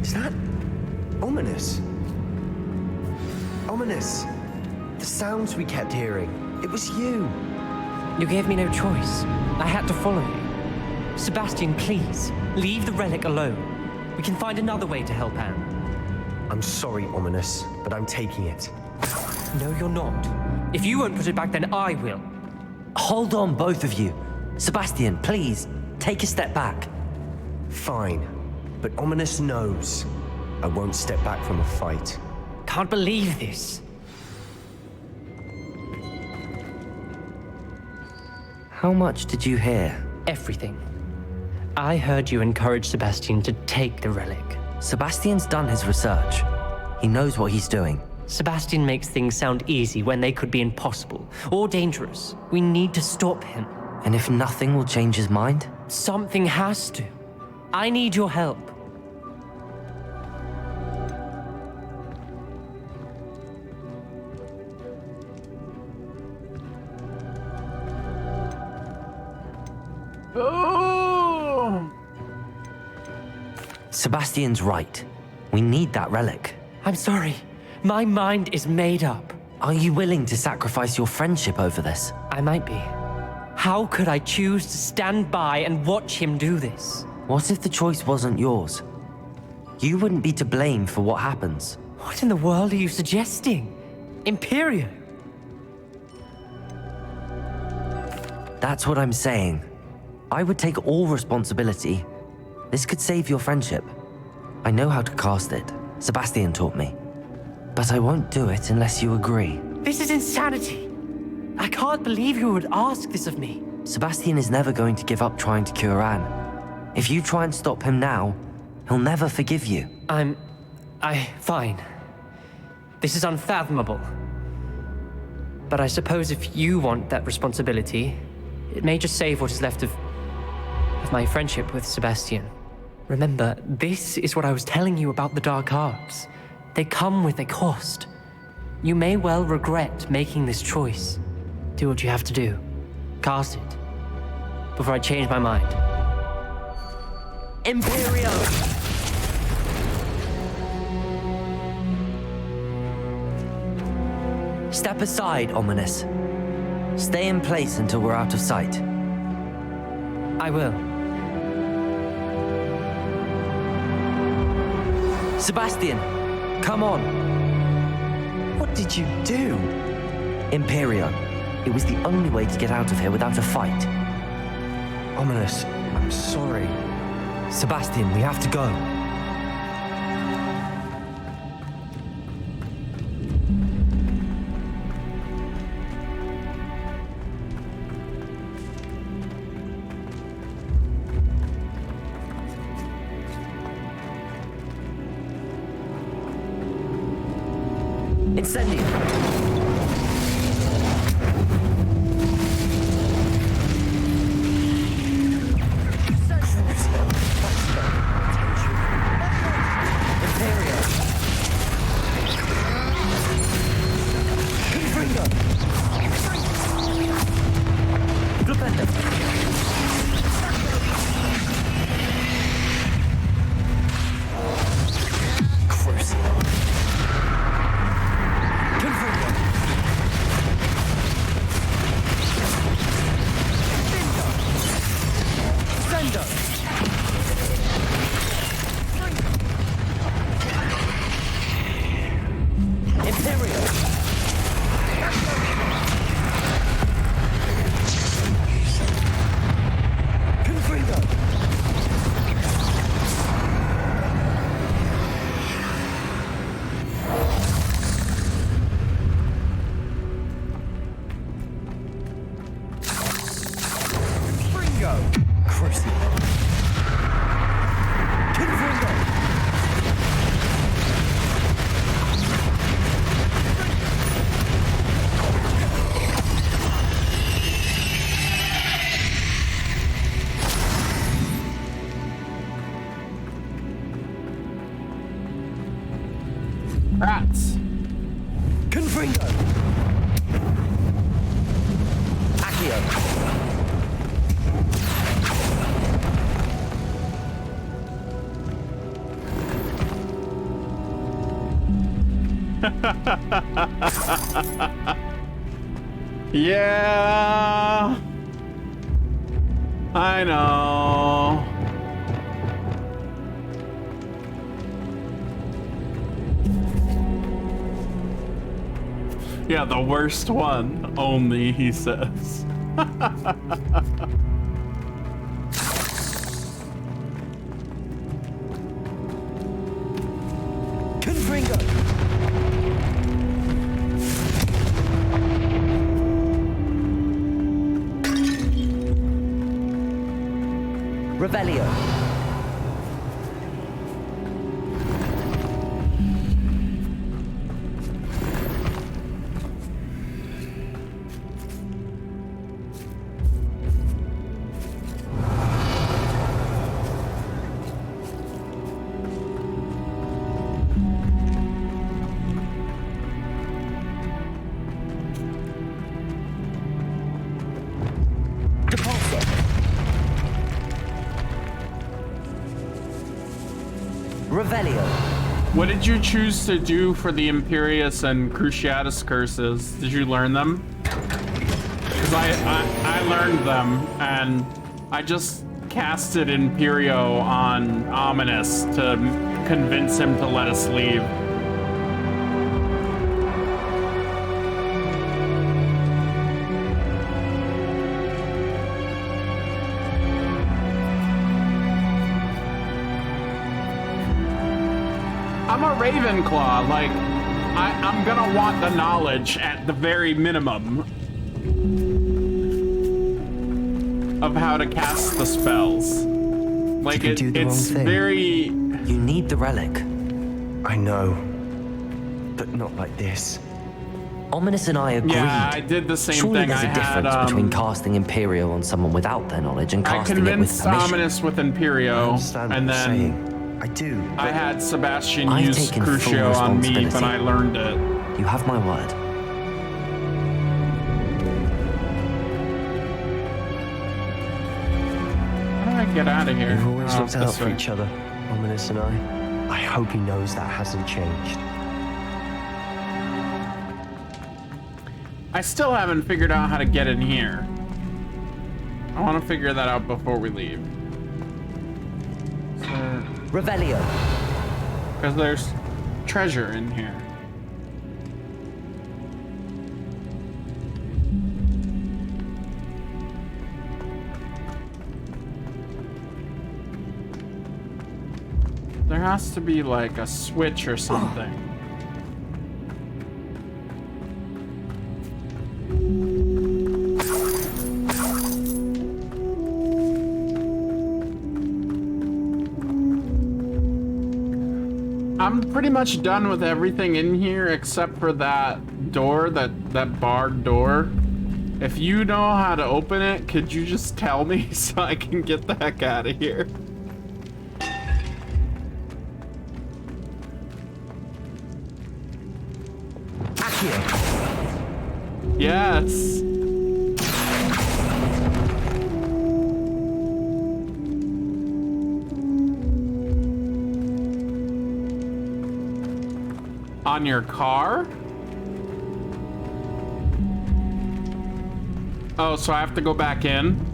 Is that ominous? Ominous. The sounds we kept hearing. It was you. You gave me no choice. I had to follow you. Sebastian, please, leave the relic alone. We can find another way to help Anne. I'm sorry, Ominous, but I'm taking it. No, you're not. If you won't put it back, then I will. Hold on, both of you. Sebastian, please, take a step back. Fine, but Ominous knows I won't step back from a fight. Can't believe this. How much did you hear? Everything. I heard you encourage Sebastian to take the relic. Sebastian's done his research. He knows what he's doing. Sebastian makes things sound easy when they could be impossible or dangerous. We need to stop him. And if nothing will change his mind? Something has to. I need your help. Oh! Sebastian's right. We need that relic. I'm sorry. My mind is made up. Are you willing to sacrifice your friendship over this? I might be. How could I choose to stand by and watch him do this? What if the choice wasn't yours? You wouldn't be to blame for what happens. What in the world are you suggesting? Imperio? That's what I'm saying. I would take all responsibility. This could save your friendship. I know how to cast it. Sebastian taught me. But I won't do it unless you agree. This is insanity. I can't believe you would ask this of me. Sebastian is never going to give up trying to cure Anne. If you try and stop him now, he'll never forgive you. Fine. This is unfathomable. But I suppose if you want that responsibility, it may just save what is left of my friendship with Sebastian. Remember, this is what I was telling you about the dark arts. They come with a cost. You may well regret making this choice. Do what you have to do. Cast it. Before I change my mind. Imperio! Step aside, Ominous. Stay in place until we're out of sight. I will. Sebastian, come on. What did you do? Imperio. It was the only way to get out of here without a fight. Ominous, I'm sorry. Sebastian, we have to go. Incendio! Rats. Confringo. Accio. Yeah. I know. Yeah, the worst one only, he says. Revelio. Revelio. What did you choose to do for the Imperius and Cruciatus curses? Did you learn them? Because I learned them, and I just casted Imperio on Ominous to convince him to let us leave. I'm a Ravenclaw, like, I'm gonna want the knowledge at the very minimum of how to cast the spells. Like, it's very... You need the relic. I know, but not like this. Ominous and I agreed. Yeah, I did the same Surely thing. there's a difference between casting Imperio on someone without their knowledge and casting it with convinced permission. Ominous with Imperio, and then I do. I had Sebastian I've use taken full Crucio on me, but responsibility. I learned it. You have my word. How do I get out of here? We've always looked out this for way. each other, Ominous and I. I hope he knows that hasn't changed. I still haven't figured out how to get in here. I want to figure that out before we leave. Revelio. Because there's treasure in here. There has to be like a switch or something. I'm pretty much done with everything in here except for that door, that barred door. If you know how to open it, could you just tell me so I can get the heck out of here? Yes. On your car? Oh, so I have to go back in?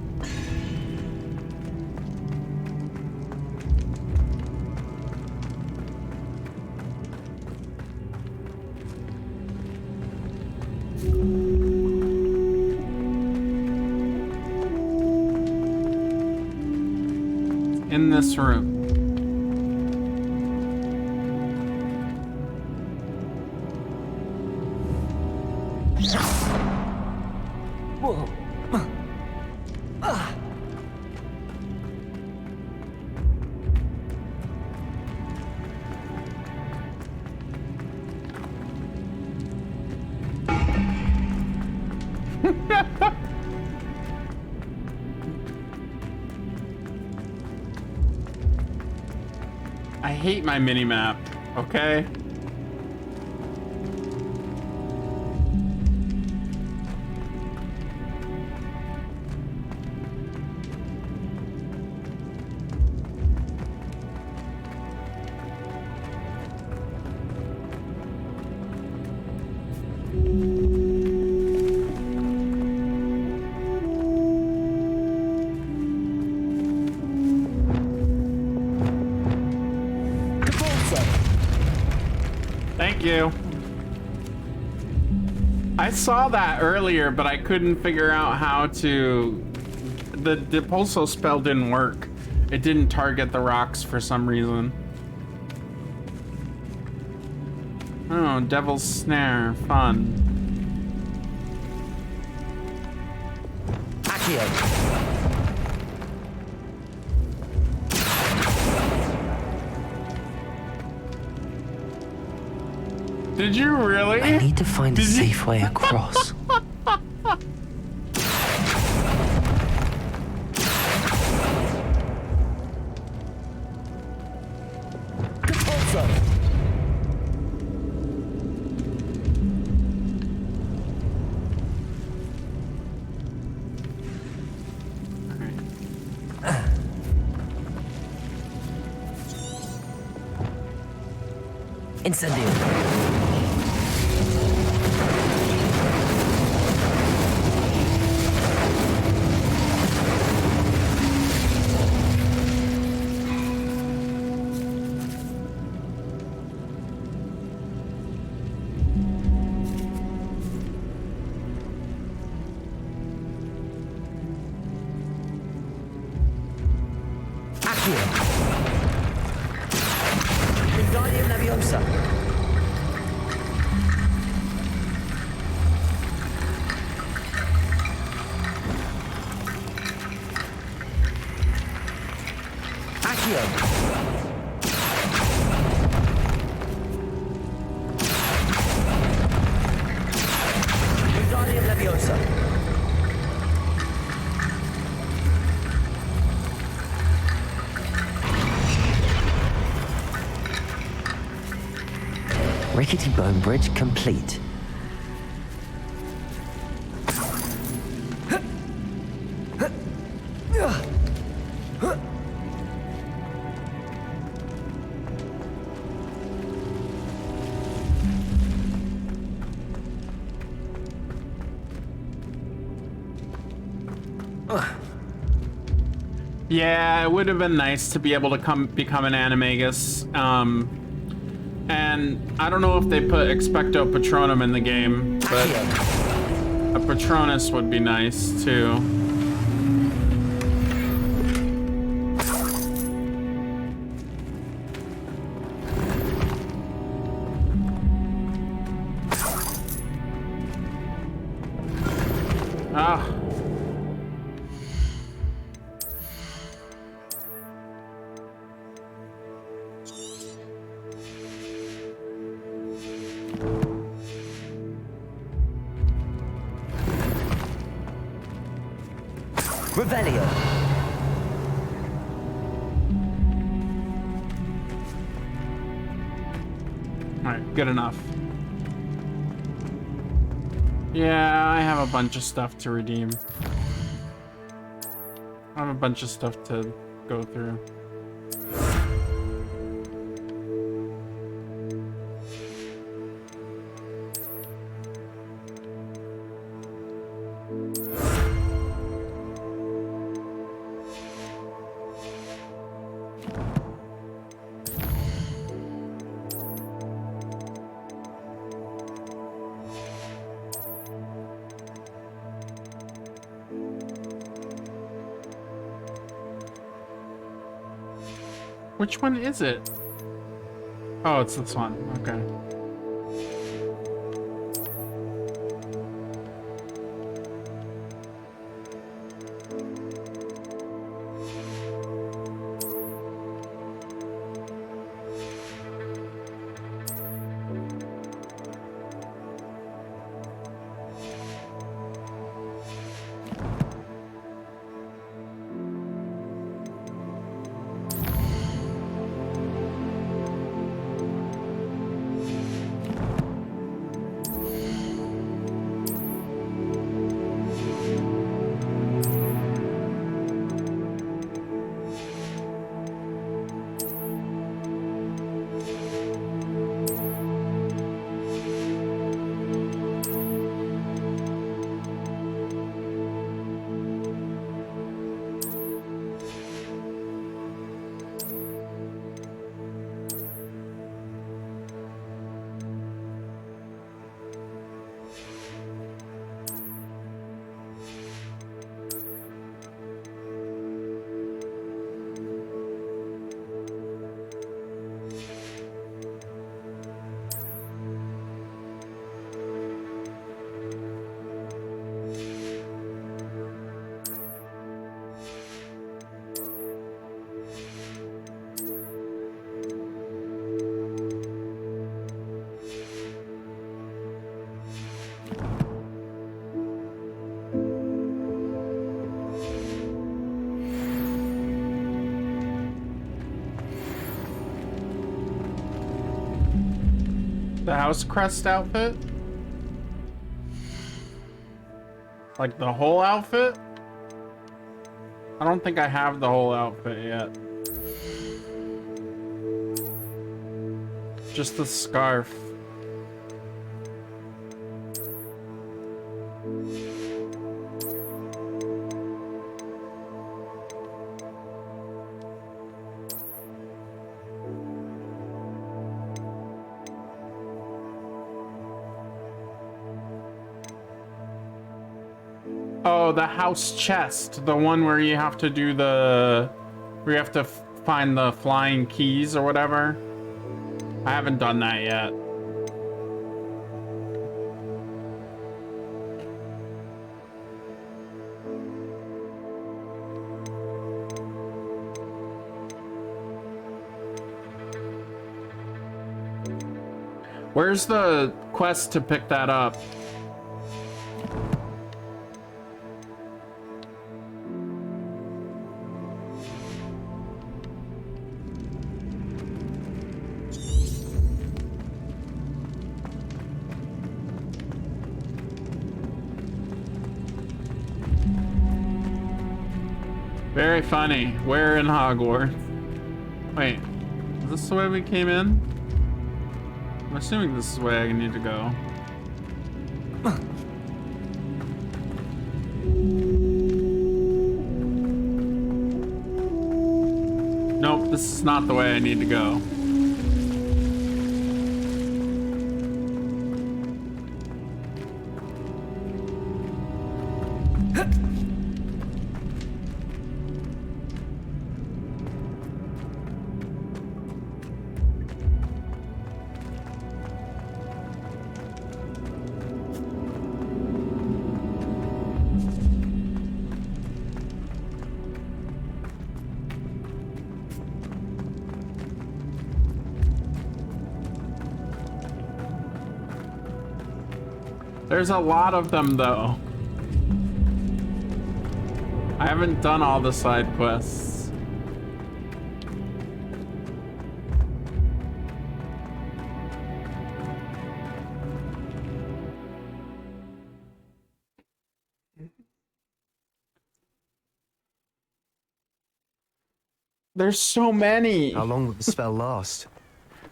In this room. I hate my mini-map, okay? you. I saw that earlier, but I couldn't figure out how to... The Depulso spell didn't work. It didn't target the rocks for some reason. Oh, Devil's Snare. Fun. Accio. Did you really? I need to find a safe way across. Incendio. Wingardium Leviosa. Accio. Wingardium Leviosa. Rickety Bone Bridge complete. Yeah, it would have been nice to be able to become an animagus. And I don't know if they put Expecto Patronum in the game, but a Patronus would be nice too. Ah. Revelio. Alright, good enough. Yeah, I have a bunch of stuff to redeem. I have a bunch of stuff to go through. Which one is it? Oh, it's this one. Okay. The house crest outfit? Like the whole outfit? I don't think I have the whole outfit yet. Just the scarf. Oh, the house chest. The one where you have to do the... where you have to find the flying keys or whatever. I haven't done that yet. Where's the quest to pick that up? Very funny. Where in Hogwarts? Wait, is this the way we came in? I'm assuming this is the way I need to go. Nope, this is not the way I need to go. There's a lot of them, though. I haven't done all the side quests. There's so many. How long will the spell last?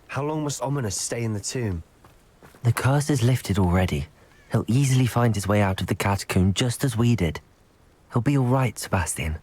How long must Ominous stay in the tomb? The curse is lifted already. He'll easily find his way out of the catacomb just as we did. He'll be all right, Sebastian.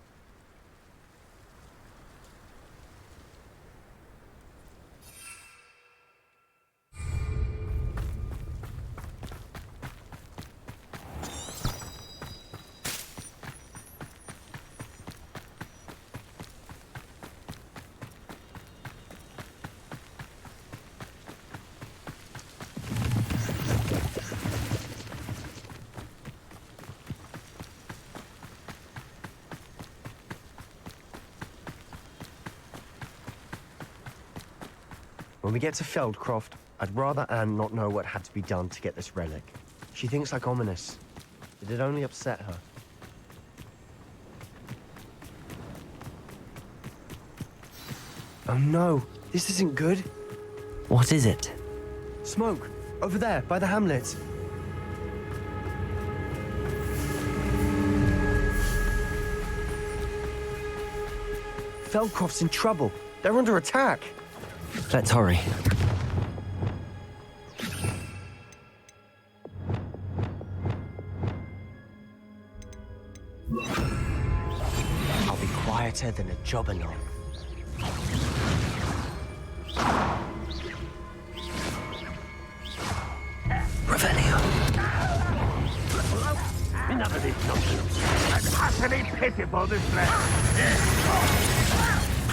When we get to Feldcroft, I'd rather Anne not know what had to be done to get this relic. She thinks like Ominous. It'd only upset her. Oh no, this isn't good. What is it? Smoke, over there, by the hamlet. Feldcroft's in trouble. They're under attack. Let's hurry. I'll be quieter than a jobberknoll. Revelio. Enough of this nonsense. That's utterly pitiful, this land.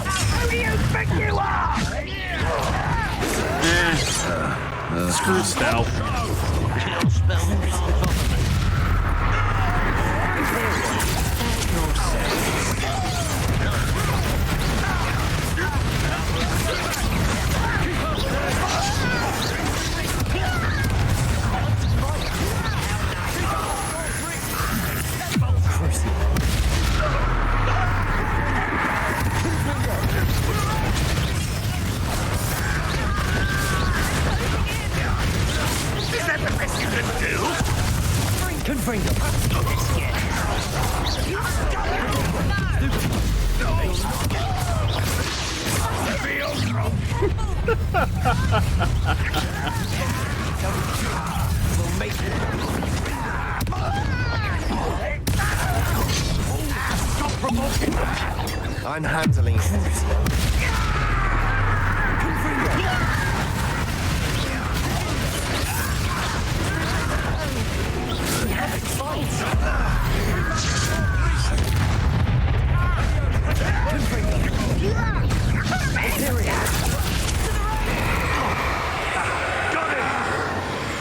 Who do you think you are? Screw stealth. I'm handling it.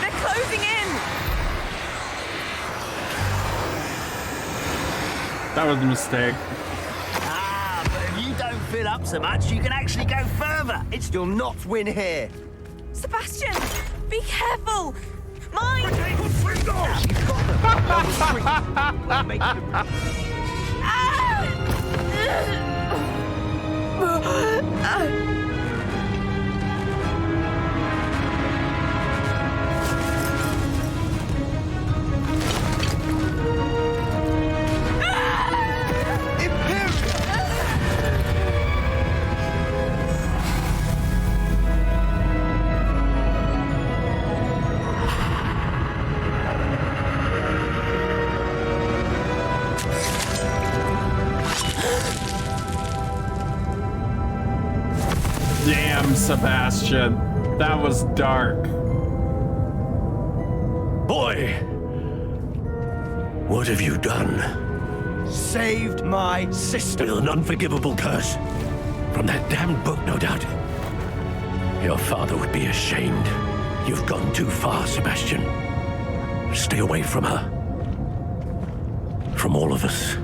They're closing in! That was a mistake. Ah, but if you don't fill up so much, you can actually go further. You'll not win here. Sebastian, be careful! Mine! Damn, Sebastian. That was dark. Boy! What have you done? Saved my sister. With an unforgivable curse. From that damned book, no doubt. Your father would be ashamed. You've gone too far, Sebastian. Stay away from her. From all of us.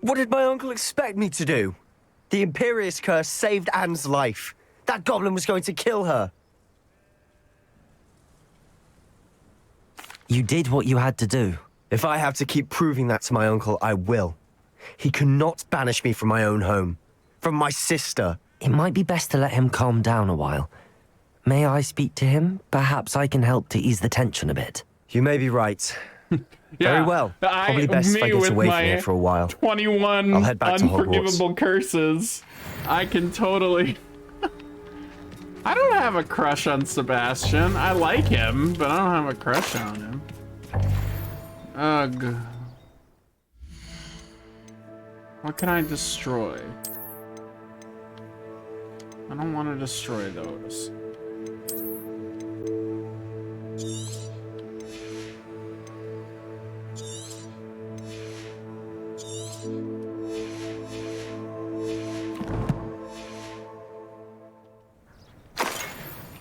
What did my uncle expect me to do? The Imperious Curse saved Anne's life. That goblin was going to kill her. You did what you had to do. If I have to keep proving that to my uncle, I will. He cannot banish me from my own home. From my sister. It might be best to let him calm down a while. May I speak to him? Perhaps I can help to ease the tension a bit. You may be right. Yeah, Very well. Probably best if I get away from here for a while. 21 I'll head back to Hogwarts. unforgivable curses. I can totally... I don't have a crush on Sebastian. I like him, but I don't have a crush on him. Ugh. What can I destroy? I don't want to destroy those.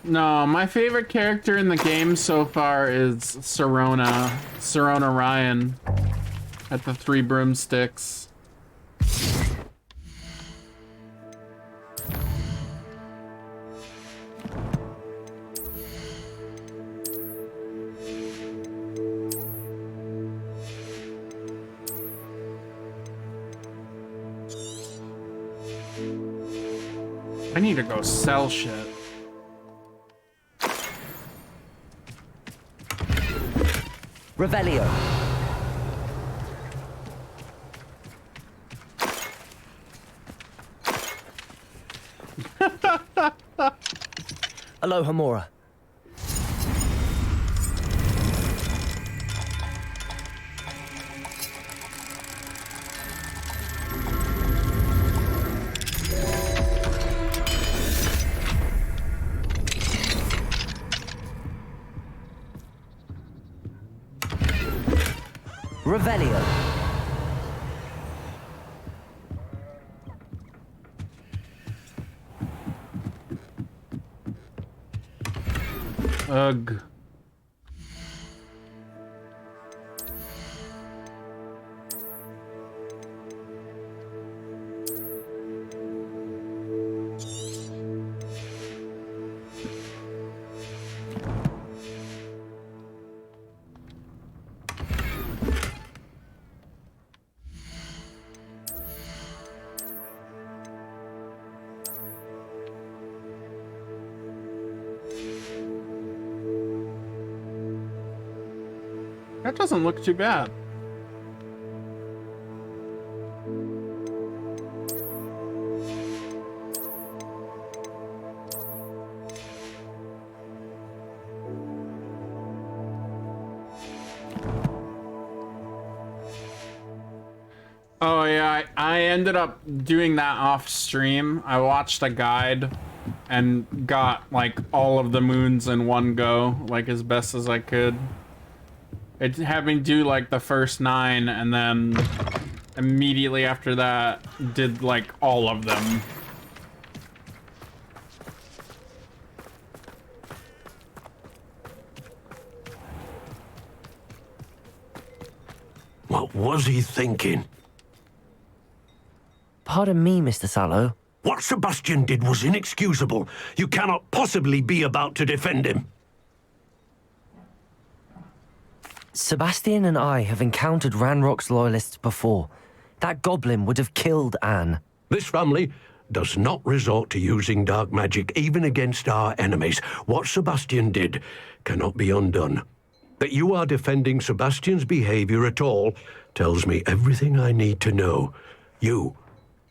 No, my favorite character in the game so far is Serona Ryan at the Three Broomsticks. I need to go sell shit. Revelio. Alohomora. Revelio. Ugh. That doesn't look too bad. Oh yeah, I ended up doing that off stream. I watched a guide and got like all of the moons in one go, like as best as I could. It had me do like the first 9 and then immediately after that did like all of them. What was he thinking? Pardon me, Mr. Sallow. What Sebastian did was inexcusable. You cannot possibly be about to defend him. Sebastian and I have encountered Ranrock's loyalists before. That goblin would have killed Anne. This family does not resort to using dark magic even against our enemies. What Sebastian did cannot be undone. That you are defending Sebastian's behavior at all tells me everything I need to know. You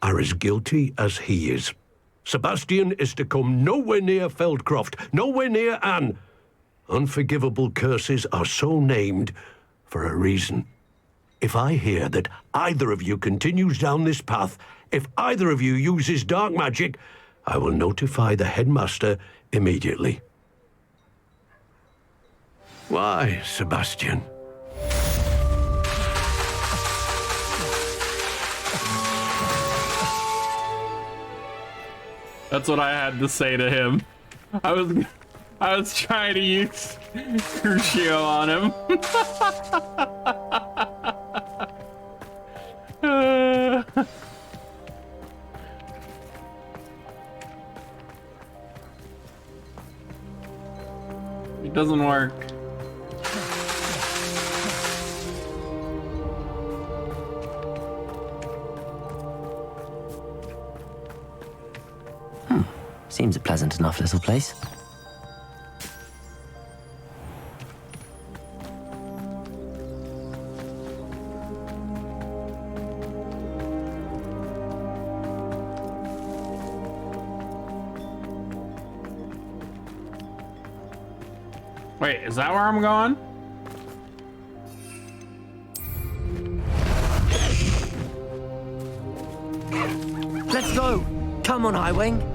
are as guilty as he is. Sebastian is to come nowhere near Feldcroft, nowhere near Anne. Unforgivable curses are so named for a reason. If I hear that either of you continues down this path, if either of you uses dark magic, I will notify the headmaster immediately. Why, Sebastian? That's what I had to say to him. I was trying to use Crucio on him. It doesn't work. Seems a pleasant enough little place. Wait, is that where I'm going? Let's go! Come on, Highwing!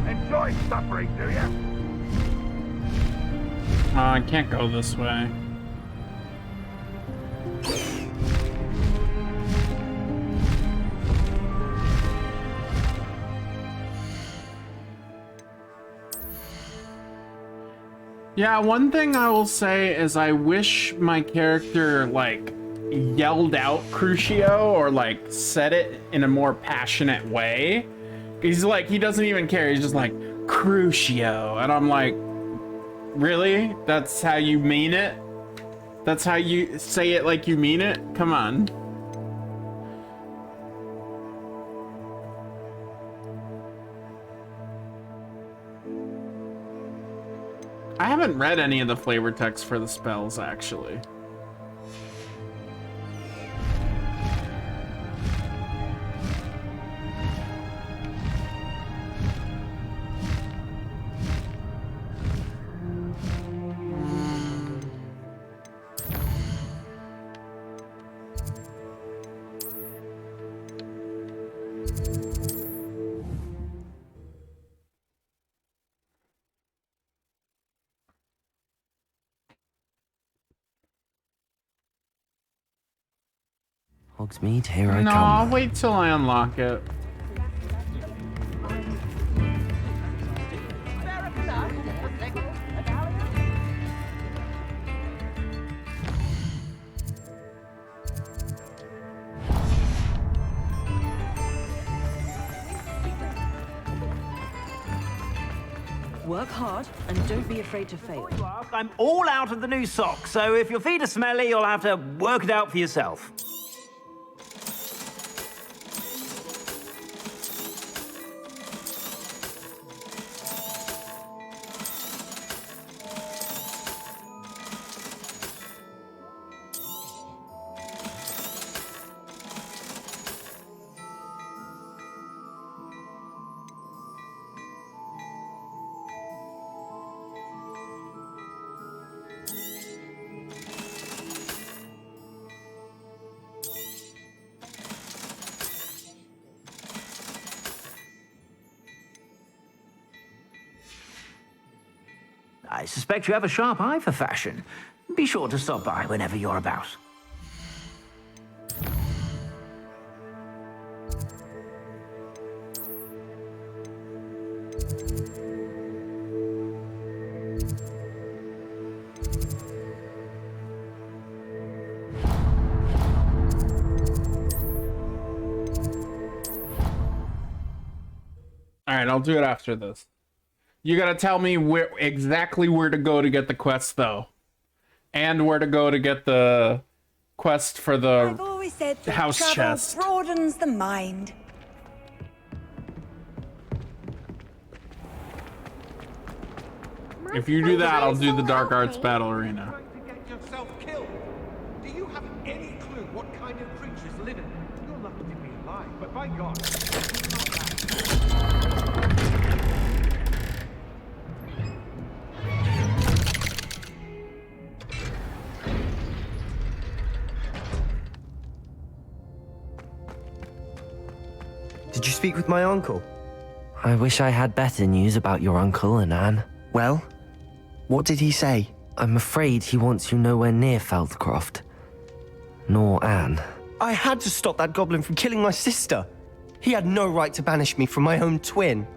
Enjoy suffering, do you? I can't go this way. Yeah, one thing I will say is I wish my character, like, yelled out Crucio or, like, said it in a more passionate way. He's like, he doesn't even care. He's just like, Crucio. And I'm like, really? That's how you mean it? That's how you say it like you mean it? Come on. I haven't read any of the flavor text for the spells, actually. Hogsmeade, here I No, come. I'll wait till I unlock it. Work hard and don't be afraid to fail. I'm all out of the new socks, so if your feet are smelly, you'll have to work it out for yourself. I suspect you have a sharp eye for fashion. Be sure to stop by whenever you're about. All right, I'll do it after this. You gotta tell me exactly where to go to get the quest, though, and where to go to get the quest for the I've always said that house travel chest. broadens the mind. If you do that, I'll do the Dark Arts Battle Arena. Get yourself killed. Do you have any clue what kind of creatures live in there? You're lucky to be alive, but by God. Did you speak with my uncle? I wish I had better news about your uncle and Anne. Well, what did he say? I'm afraid he wants you nowhere near Feldcroft. Nor Anne. I had to stop that goblin from killing my sister. He had no right to banish me from my own twin.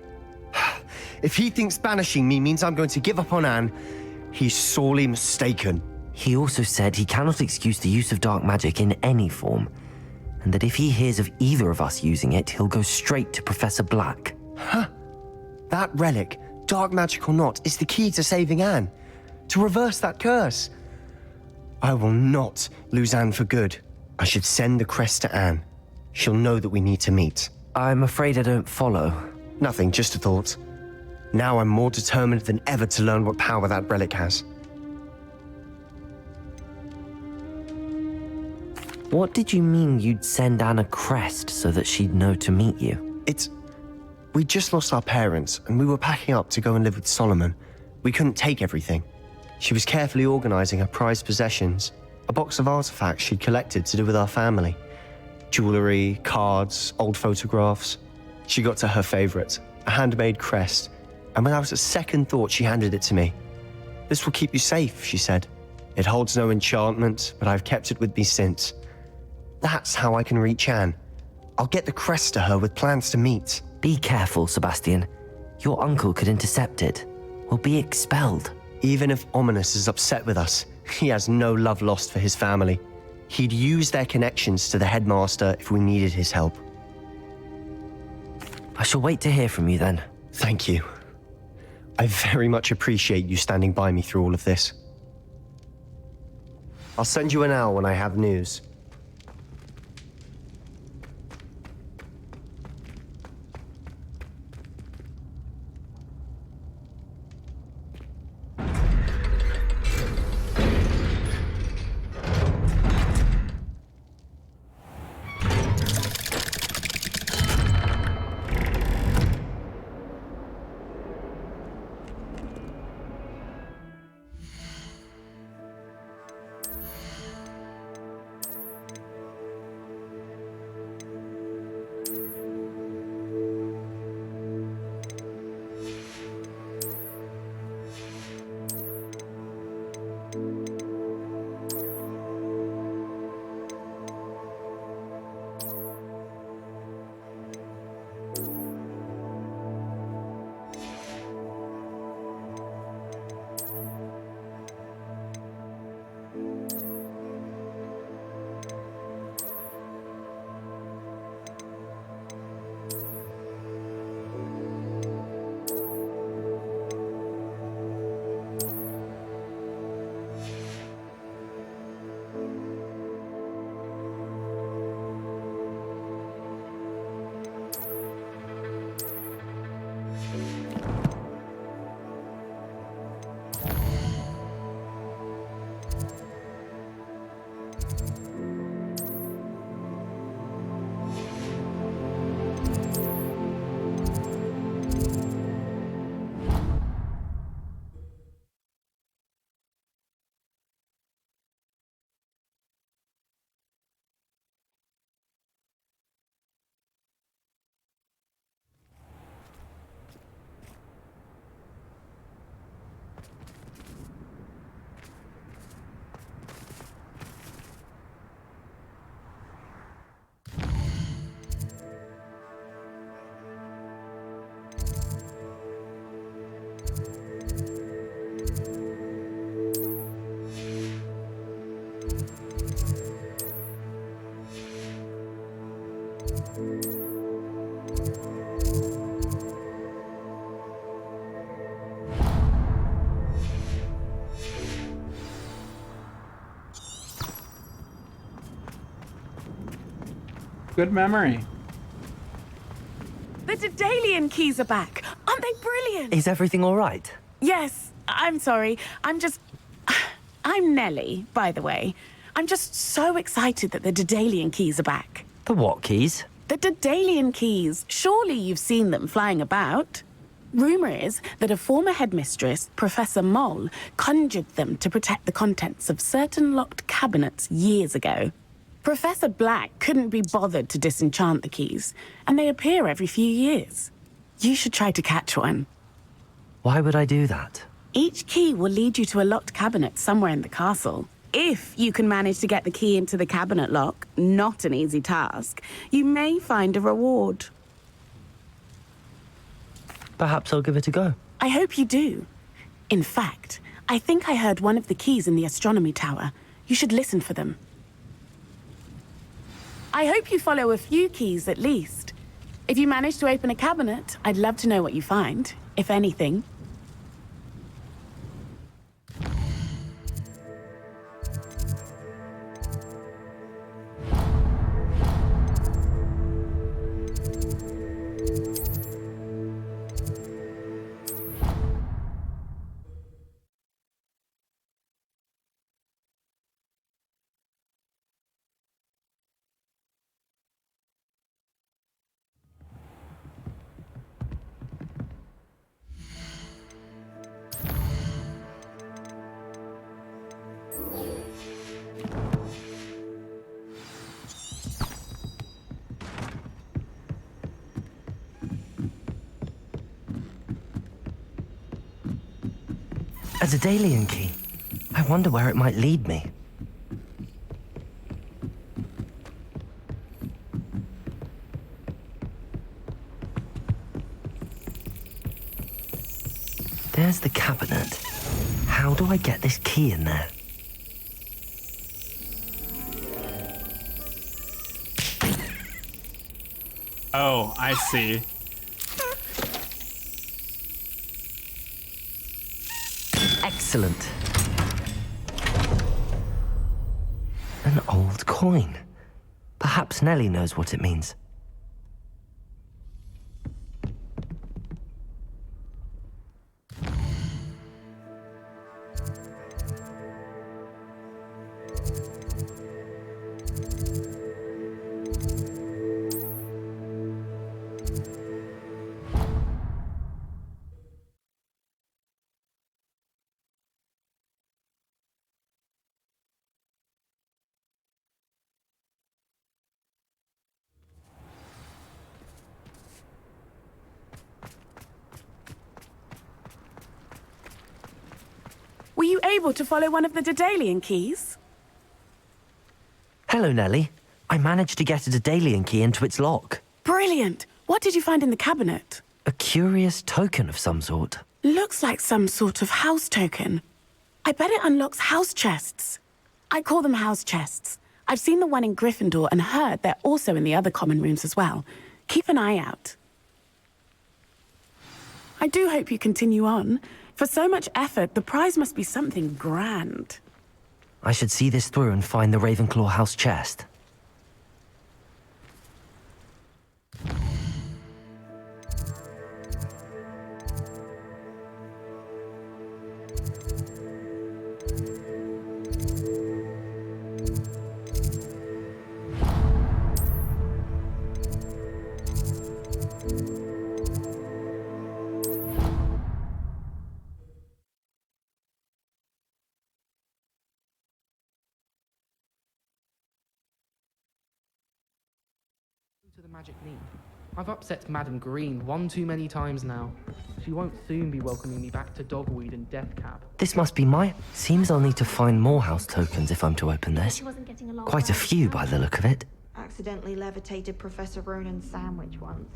If he thinks banishing me means I'm going to give up on Anne, he's sorely mistaken. He also said he cannot excuse the use of dark magic in any form, and that if he hears of either of us using it, he'll go straight to Professor Black. Huh? That relic, dark magic or not, is the key to saving Anne. To reverse that curse. I will not lose Anne for good. I should send the crest to Anne. She'll know that we need to meet. I'm afraid I don't follow. Nothing, just a thought. Now I'm more determined than ever to learn what power that relic has. What did you mean you'd send Anne a crest so that she'd know to meet you? We just lost our parents, and we were packing up to go and live with Solomon. We couldn't take everything. She was carefully organizing her prized possessions, a box of artifacts she'd collected to do with our family. Jewelry, cards, old photographs. She got to her favorite, a handmade crest, and without a second thought, she handed it to me. "This will keep you safe," she said. "It holds no enchantment, but I've kept it with me since. That's how I can reach Anne. I'll get the crest to her with plans to meet." Be careful, Sebastian. Your uncle could intercept it, or be expelled. Even if Ominous is upset with us, he has no love lost for his family. He'd use their connections to the headmaster if we needed his help. I shall wait to hear from you then. Thank you. I very much appreciate you standing by me through all of this. I'll send you an owl when I have news. Good memory. The Daedalian keys are back. Aren't they brilliant? Is everything all right? Yes, I'm sorry. I'm Nellie, by the way. I'm just so excited that the Daedalian keys are back. The what keys? The Daedalian keys. Surely you've seen them flying about. Rumour is that a former headmistress, Professor Moll, conjured them to protect the contents of certain locked cabinets years ago. Professor Black couldn't be bothered to disenchant the keys, and they appear every few years. You should try to catch one. Why would I do that? Each key will lead you to a locked cabinet somewhere in the castle. If you can manage to get the key into the cabinet lock, not an easy task, you may find a reward. Perhaps I'll give it a go. I hope you do. In fact, I think I heard one of the keys in the astronomy tower. You should listen for them. I hope you follow a few keys at least. If you manage to open a cabinet, I'd love to know what you find, if anything. A Daedalian key. I wonder where it might lead me. There's the cabinet. How do I get this key in there? Oh, I see. Excellent. An old coin. Perhaps Nellie knows what it means. Were you able to follow one of the Daedalian keys? Hello, Nellie. I managed to get a Daedalian key into its lock. Brilliant! What did you find in the cabinet? A curious token of some sort. Looks like some sort of house token. I bet it unlocks house chests. I call them house chests. I've seen the one in Gryffindor and heard they're also in the other common rooms as well. Keep an eye out. I do hope you continue on. For so much effort, the prize must be something grand. I should see this through and find the Ravenclaw house chest. To the magic need. I've upset Madam Green one too many times now. She won't soon be welcoming me back to Dogweed and Deathcap. This must be my... Seems I'll need to find more house tokens if I'm to open this. Quite a few by the look of it. Accidentally levitated Professor Ronan's sandwich once.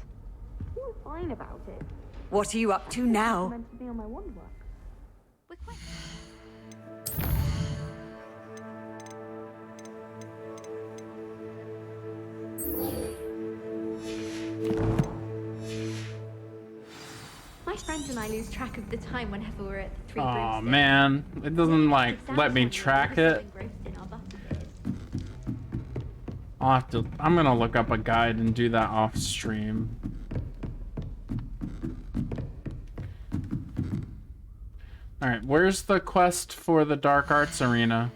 He was fine about it. What are you up to now? Meant to be on my wand work. We're quite... My friends and I lose track of the time whenever we're at the Three Oh Broomsticks. man, it doesn't like let me track it. I'm gonna look up a guide and do that off stream. Alright, where's the quest for the Dark Arts Arena?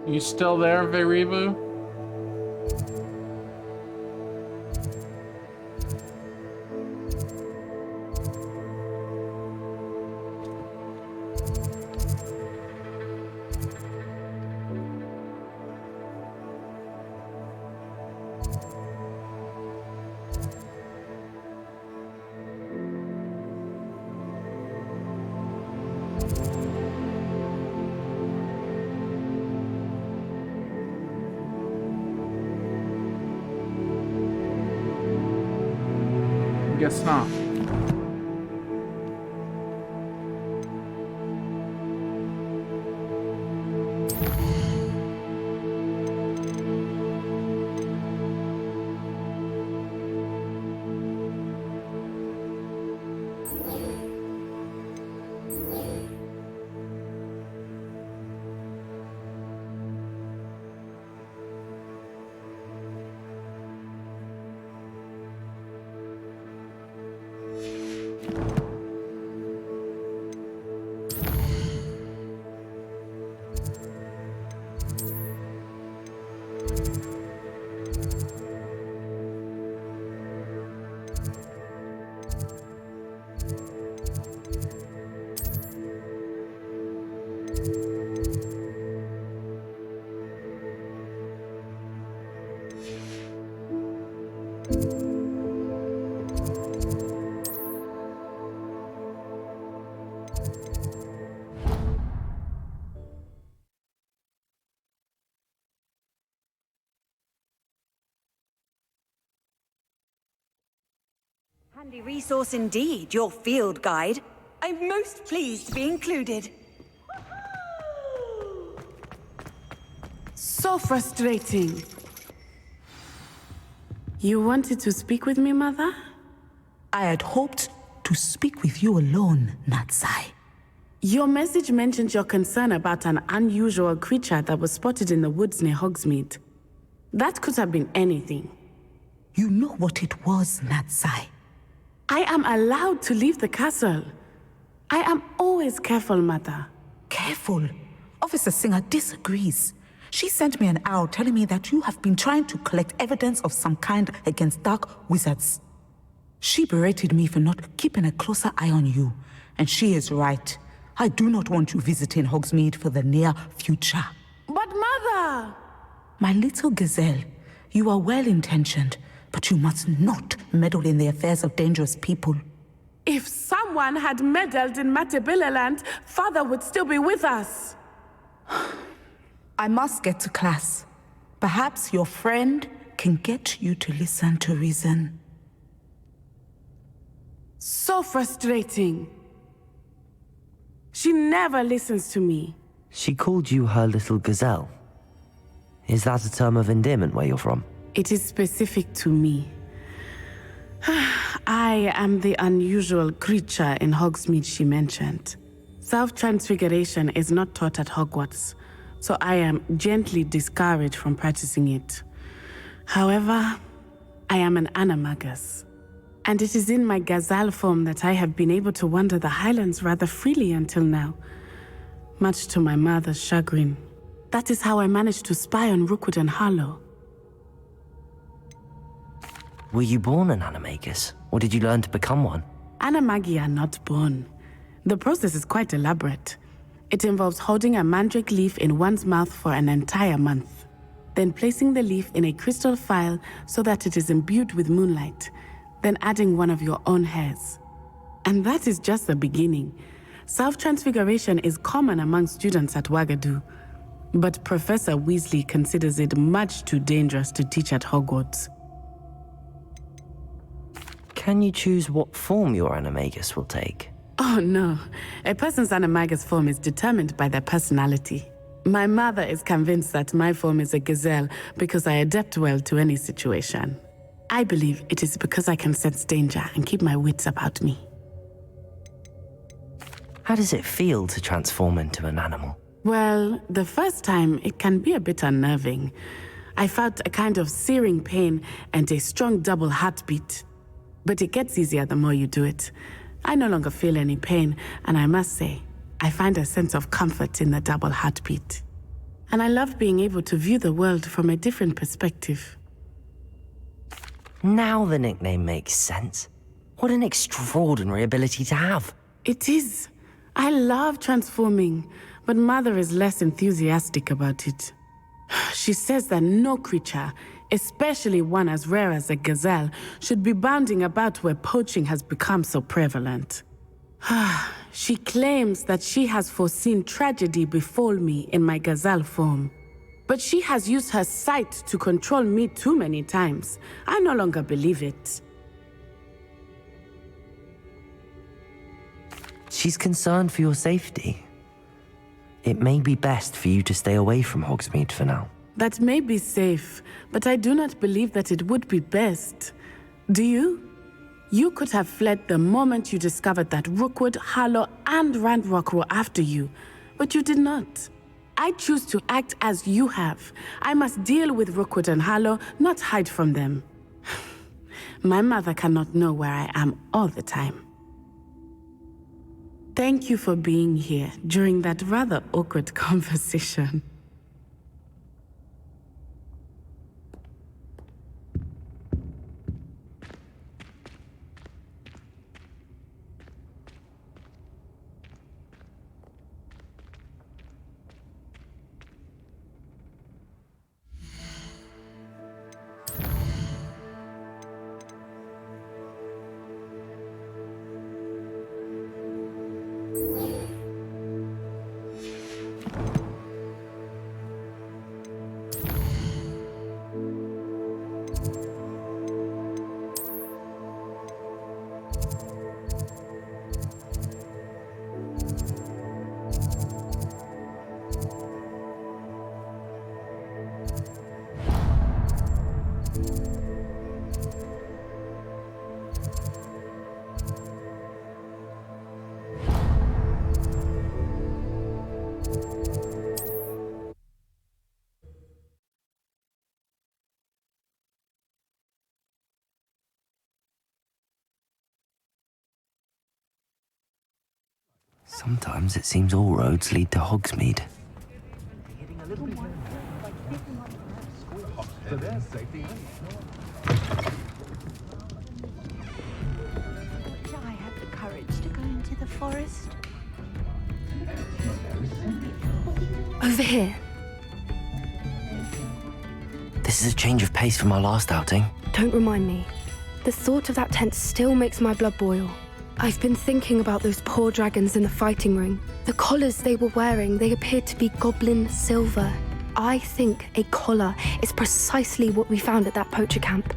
You still there, Verebu? Guess not. Handy resource indeed, your field guide. I'm most pleased to be included. So frustrating. You wanted to speak with me, Mother? I had hoped to speak with you alone, Natsai. Your message mentioned your concern about an unusual creature that was spotted in the woods near Hogsmeade. That could have been anything. You know what it was, Natsai. I am allowed to leave the castle. I am always careful, Mother. Careful? Officer Singer disagrees. She sent me an owl telling me that you have been trying to collect evidence of some kind against dark wizards. She berated me for not keeping a closer eye on you, and she is right. I do not want you visiting Hogsmeade for the near future. But Mother! My little gazelle, you are well-intentioned, but you must not meddle in the affairs of dangerous people. If someone had meddled in Matabeleland, Father would still be with us. I must get to class. Perhaps your friend can get you to listen to reason. So frustrating. She never listens to me. She called you her little gazelle. Is that a term of endearment where you're from? It is specific to me. I am the unusual creature in Hogsmeade she mentioned. Self-transfiguration is not taught at Hogwarts, so I am gently discouraged from practicing it. However, I am an animagus, and it is in my gazelle form that I have been able to wander the Highlands rather freely until now, much to my mother's chagrin. That is how I managed to spy on Rookwood and Harlow. Were you born an animagus, or did you learn to become one? Animagi are not born. The process is quite elaborate. It involves holding a mandrake leaf in one's mouth for an entire month, then placing the leaf in a crystal phial so that it is imbued with moonlight, then adding one of your own hairs. And that is just the beginning. Self-transfiguration is common among students at Wagadu, but Professor Weasley considers it much too dangerous to teach at Hogwarts. Can you choose what form your animagus will take? Oh no, a person's animagus form is determined by their personality. My mother is convinced that my form is a gazelle because I adapt well to any situation. I believe it is because I can sense danger and keep my wits about me. How does it feel to transform into an animal? Well, the first time it can be a bit unnerving. I felt a kind of searing pain and a strong double heartbeat. But it gets easier the more you do it. I no longer feel any pain, and I must say, I find a sense of comfort in the double heartbeat. And I love being able to view the world from a different perspective. Now the nickname makes sense. What an extraordinary ability to have. It is. I love transforming, but Mother is less enthusiastic about it. She says that no creature, especially one as rare as a gazelle, should be bounding about where poaching has become so prevalent. She claims that she has foreseen tragedy befall me in my gazelle form. But she has used her sight to control me too many times. I no longer believe it. She's concerned for your safety. It may be best for you to stay away from Hogsmeade for now. That may be safe, but I do not believe that it would be best. Do you? You could have fled the moment you discovered that Rookwood, Harlow, and Ranrock were after you, but you did not. I choose to act as you have. I must deal with Rookwood and Harlow, not hide from them. My mother cannot know where I am all the time. Thank you for being here during that rather awkward conversation. Sometimes it seems all roads lead to Hogsmeade. For their safety. Wish I had the courage to go into the forest. Over here. This is a change of pace from our last outing. Don't remind me. The thought of that tent still makes my blood boil. I've been thinking about those poor dragons in the fighting ring. The collars they were wearing, they appeared to be goblin silver. I think a collar is precisely what we found at that poacher camp.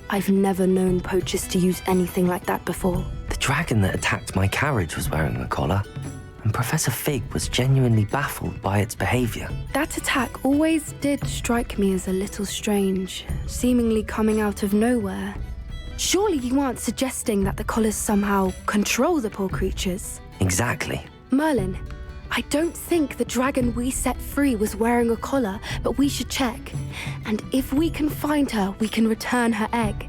I've never known poachers to use anything like that before. The dragon that attacked my carriage was wearing a collar, and Professor Fig was genuinely baffled by its behavior. That attack always did strike me as a little strange, seemingly coming out of nowhere. Surely you aren't suggesting that the collars somehow control the poor creatures? Exactly. Merlin, I don't think the dragon we set free was wearing a collar, but we should check. And if we can find her, we can return her egg.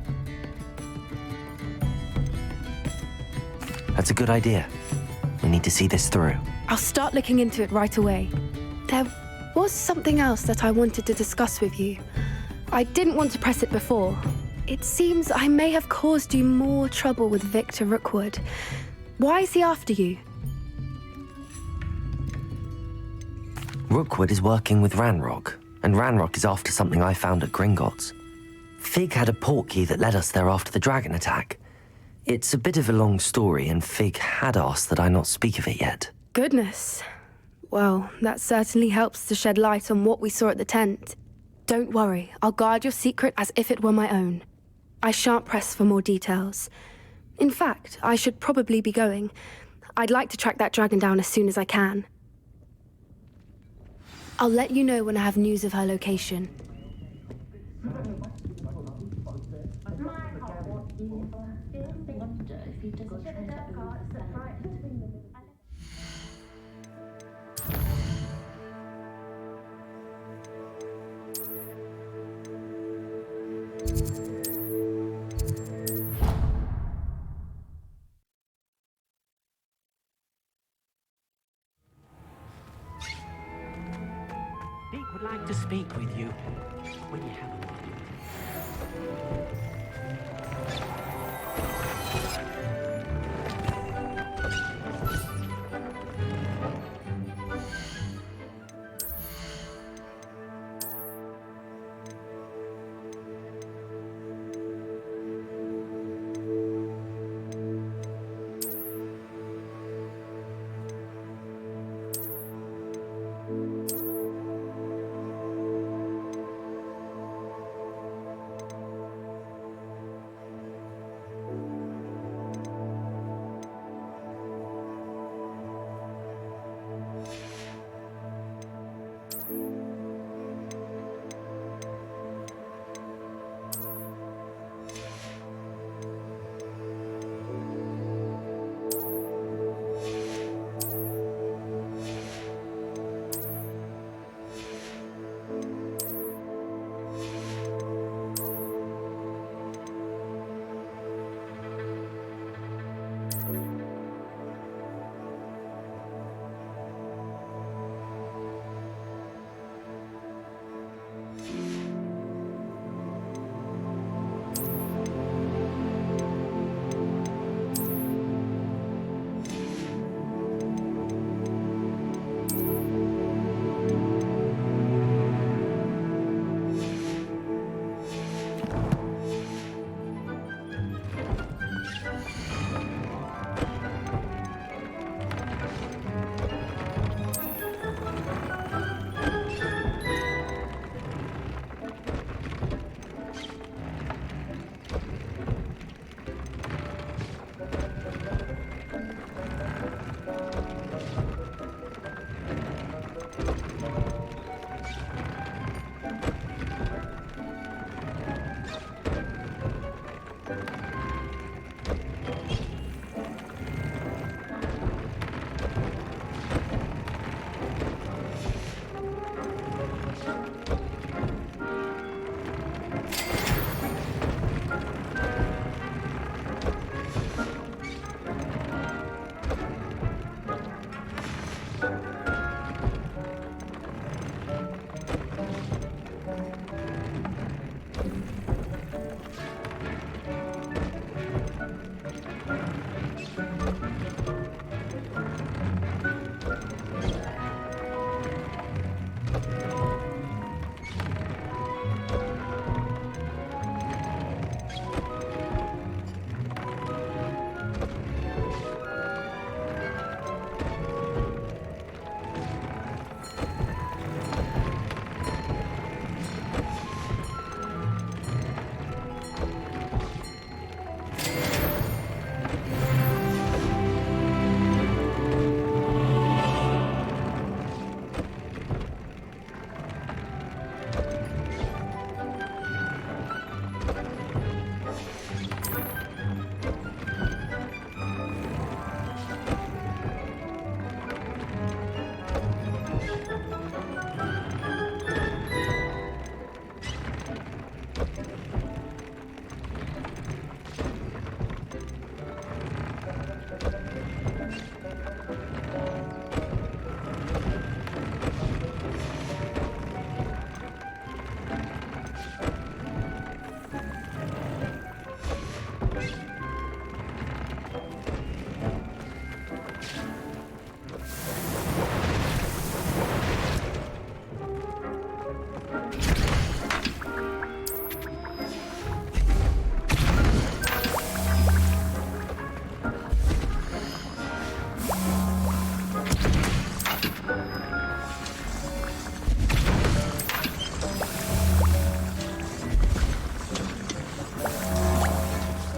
That's a good idea. We need to see this through. I'll start looking into it right away. There was something else that I wanted to discuss with you. I didn't want to press it before. It seems I may have caused you more trouble with Victor Rookwood. Why is he after you? Rookwood is working with Ranrock, and Ranrock is after something I found at Gringotts. Fig had a portkey that led us there after the dragon attack. It's a bit of a long story, and Fig had asked that I not speak of it yet. Goodness. Well, that certainly helps to shed light on what we saw at the tent. Don't worry, I'll guard your secret as if it were my own. I shan't press for more details. In fact, I should probably be going. I'd like to track that dragon down as soon as I can. I'll let you know when I have news of her location. Deek would like to speak with you when you have a moment.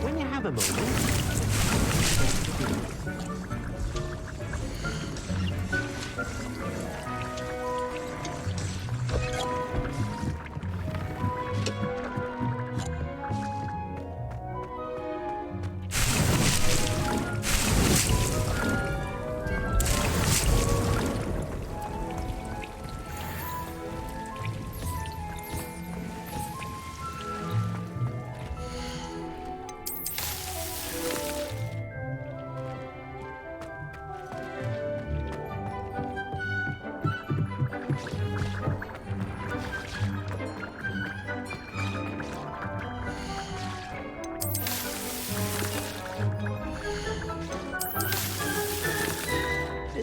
When you have a moment.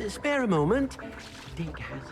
Spare a moment. Deke has...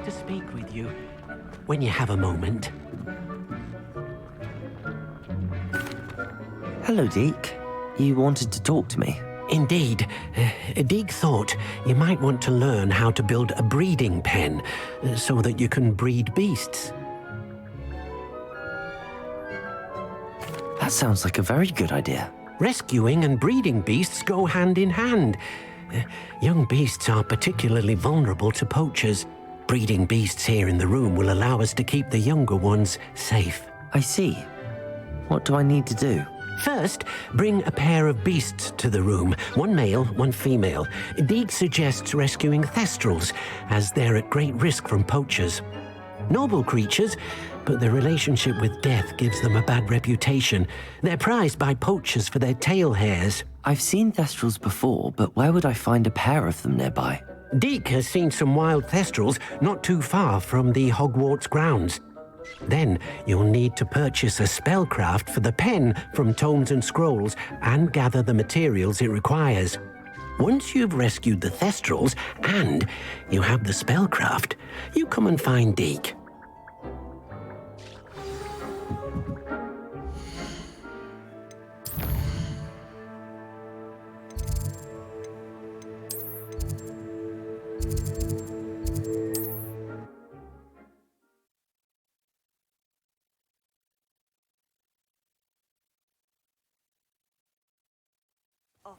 to speak with you when you have a moment. Hello, Deke. You wanted to talk to me? Indeed. Deke thought you might want to learn how to build a breeding pen so that you can breed beasts. That sounds like a very good idea. Rescuing and breeding beasts go hand in hand. Young beasts are particularly vulnerable to poachers. Breeding beasts here in the room will allow us to keep the younger ones safe. I see. What do I need to do? First, bring a pair of beasts to the room. One male, one female. Deke suggests rescuing thestrals, as they're at great risk from poachers. Noble creatures, but their relationship with death gives them a bad reputation. They're prized by poachers for their tail hairs. I've seen thestrals before, but where would I find a pair of them nearby? Deke has seen some wild thestrals not too far from the Hogwarts grounds. Then you'll need to purchase a spellcraft for the pen from Tomes and Scrolls and gather the materials it requires. Once you've rescued the thestrals and you have the spellcraft, you come and find Deke.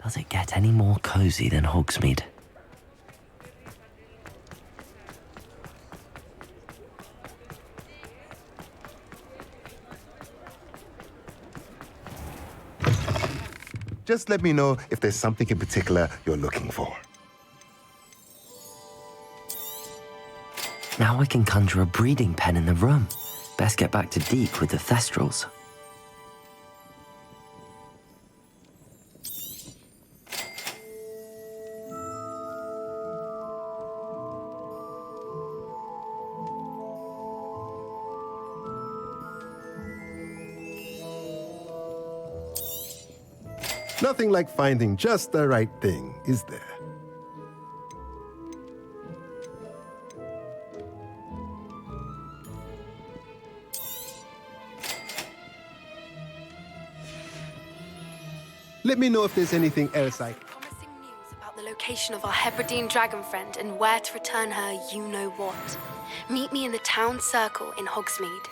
Does it get any more cozy than Hogsmeade? Just let me know if there's something in particular you're looking for. Now I can conjure a breeding pen in the room. Best get back to Deke with the thestrals. Nothing like finding just the right thing, is there? Let me know if there's anything else I... Promising news about the location of our Hebridean dragon friend and where to return her you-know-what. Meet me in the town circle in Hogsmeade.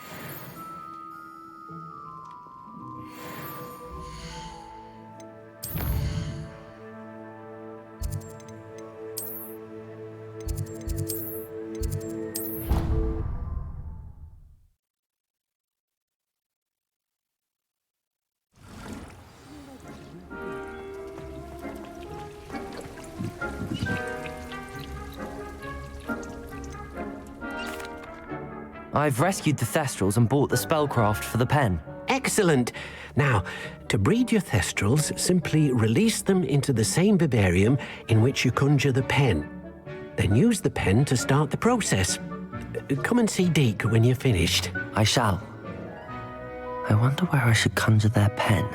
I've rescued the Thestrals and bought the spellcraft for the pen. Excellent. Now, to breed your Thestrals, simply release them into the same vivarium in which you conjure the pen. Then use the pen to start the process. Come and see Deke when you're finished. I shall. I wonder where I should conjure their pen.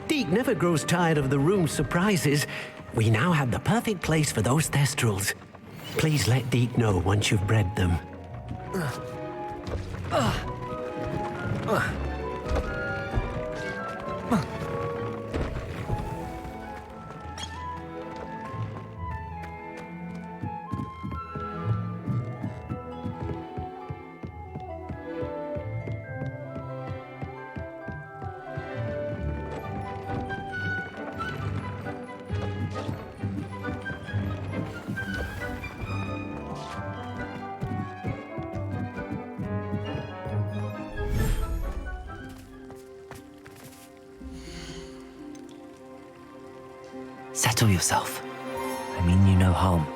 Deke never grows tired of the room's surprises. We now have the perfect place for those Thestrals. Please let Deke know once you've bred them. Settle yourself. I mean you no harm.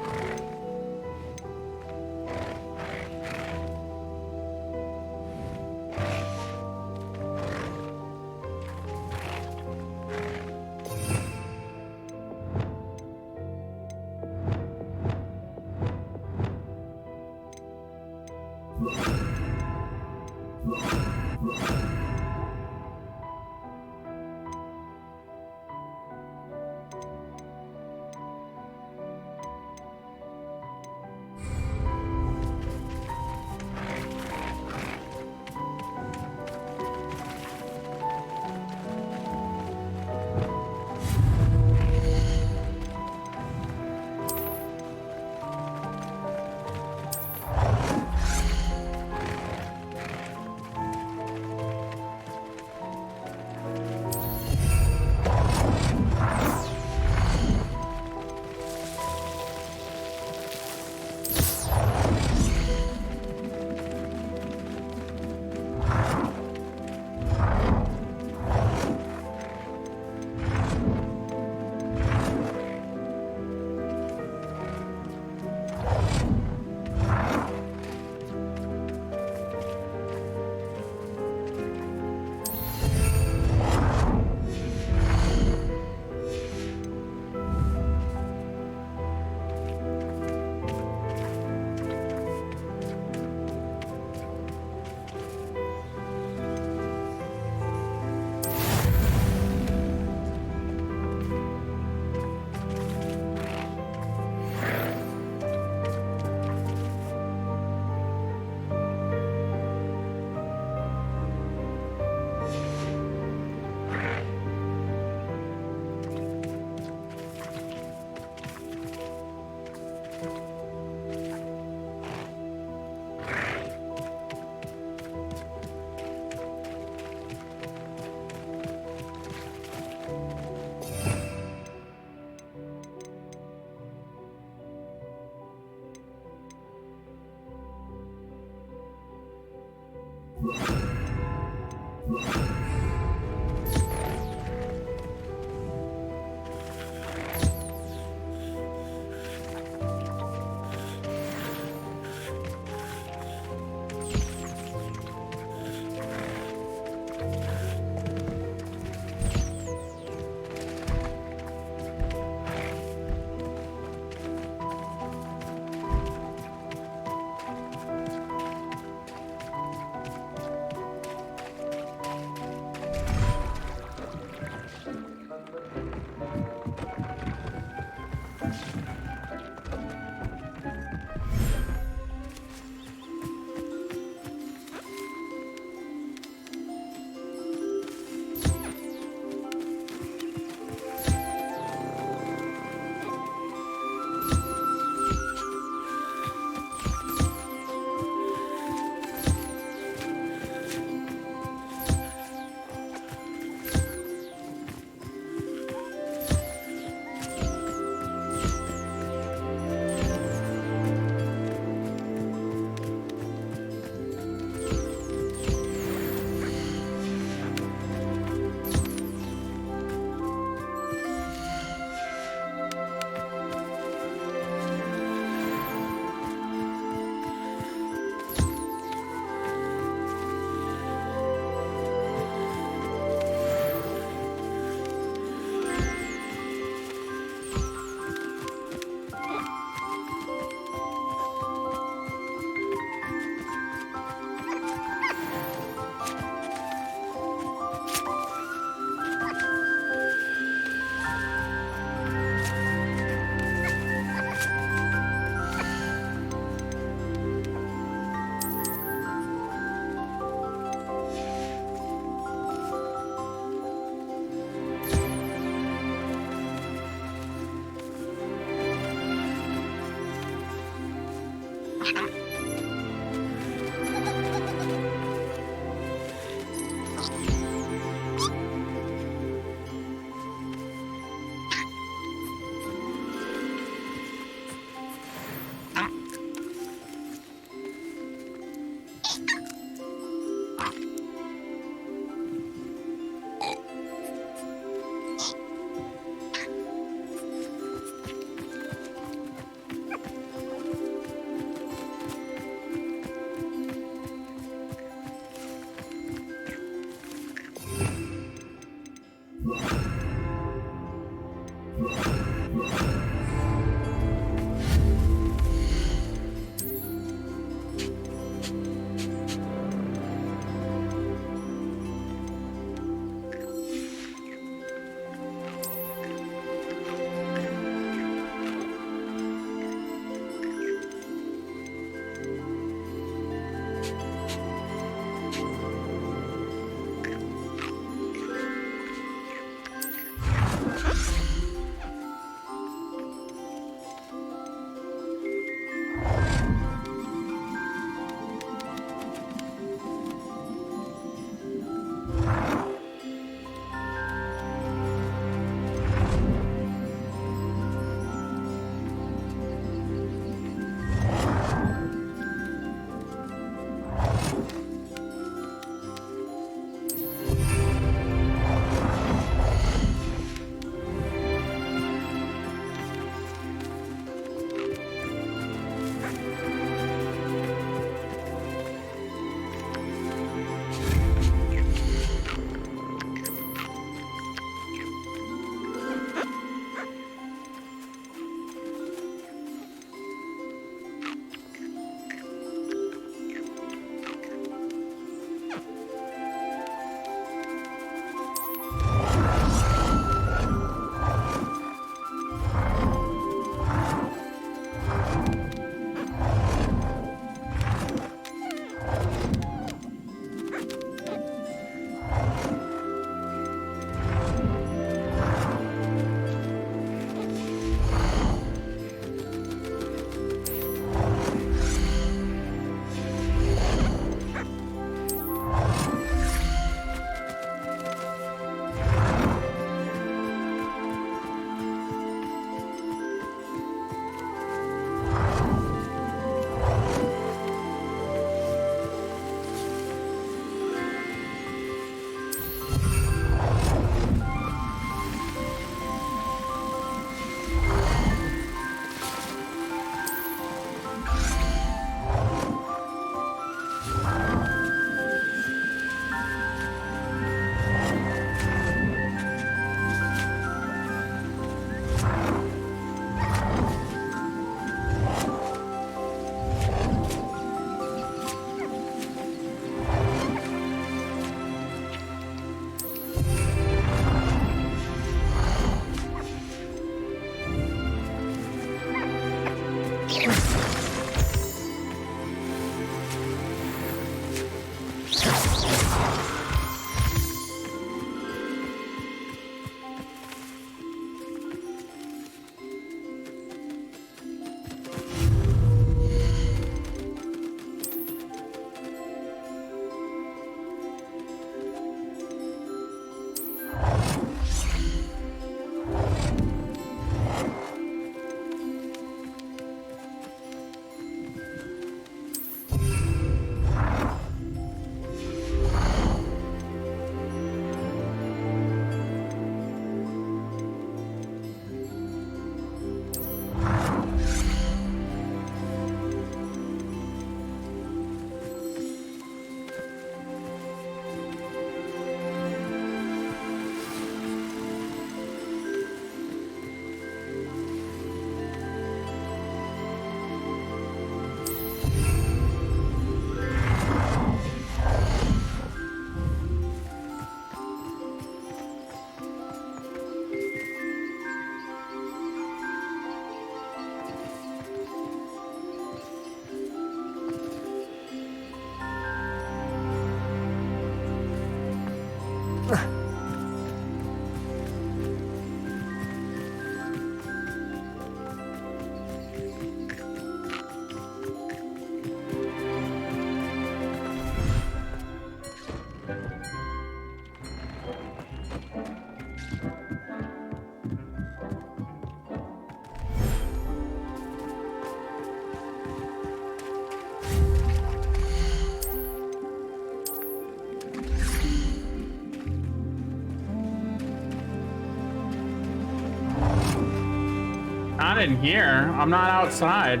not in here. I'm not outside,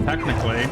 technically.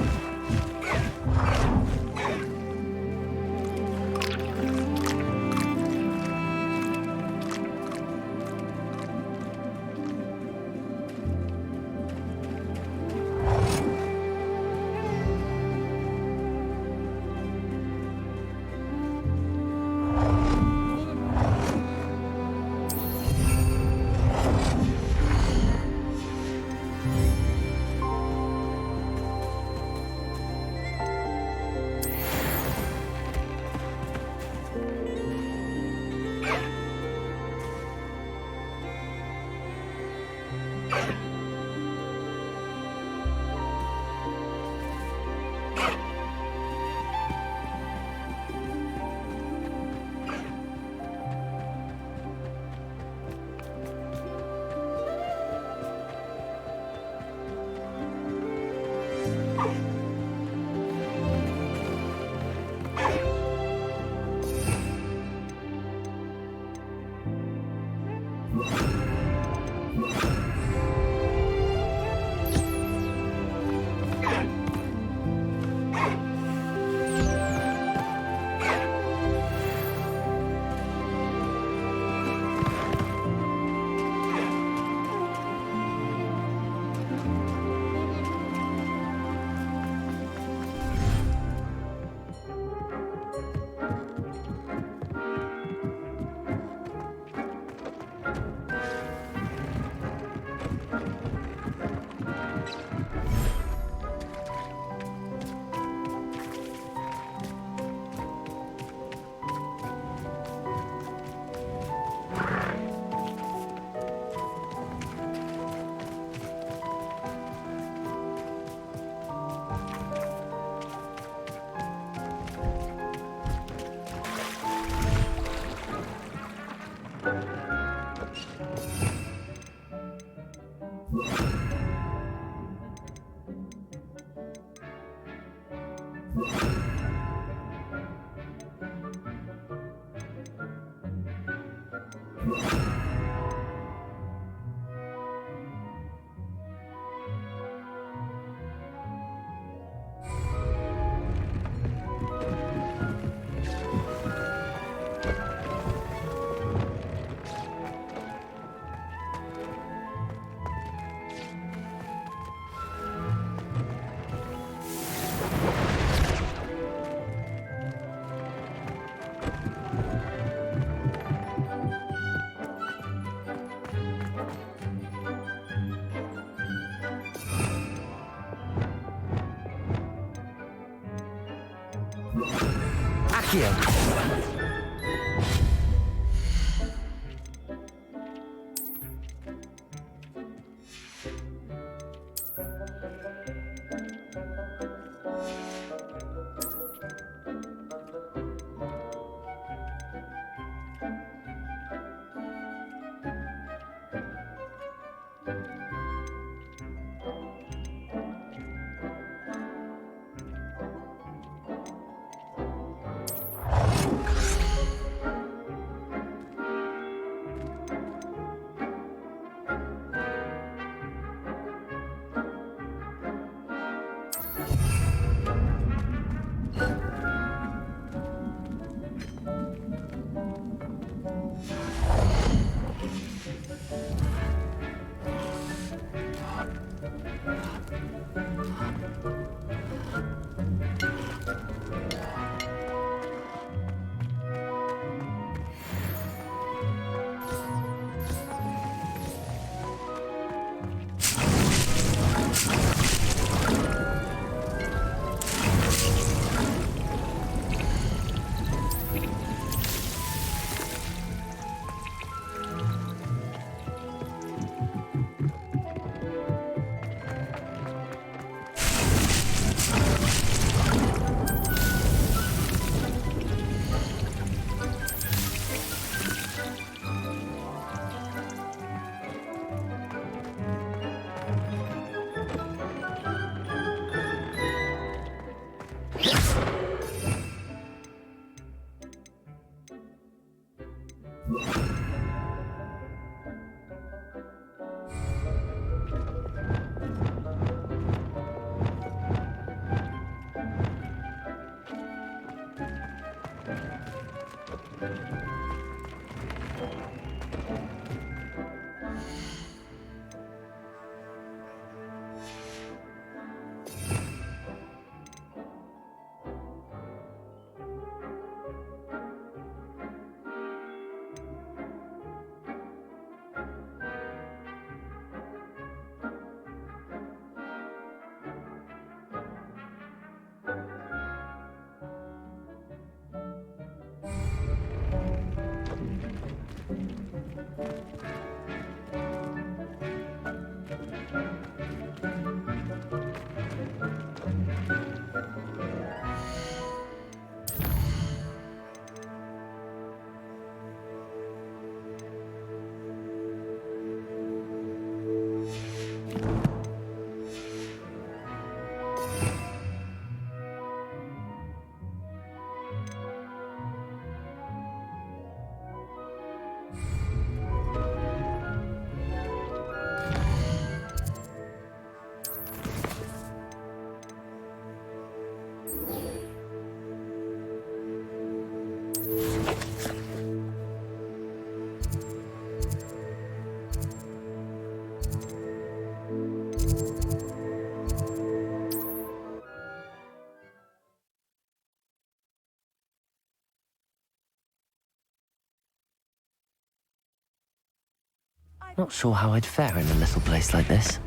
Not sure how I'd fare in a little place like this.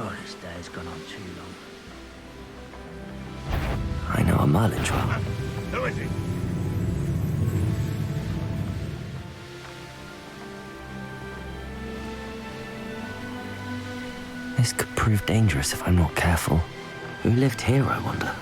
Oh, this day's gone on too long. I know a Merlin well. Who is he? This could prove dangerous if I'm not careful. Who lived here, I wonder?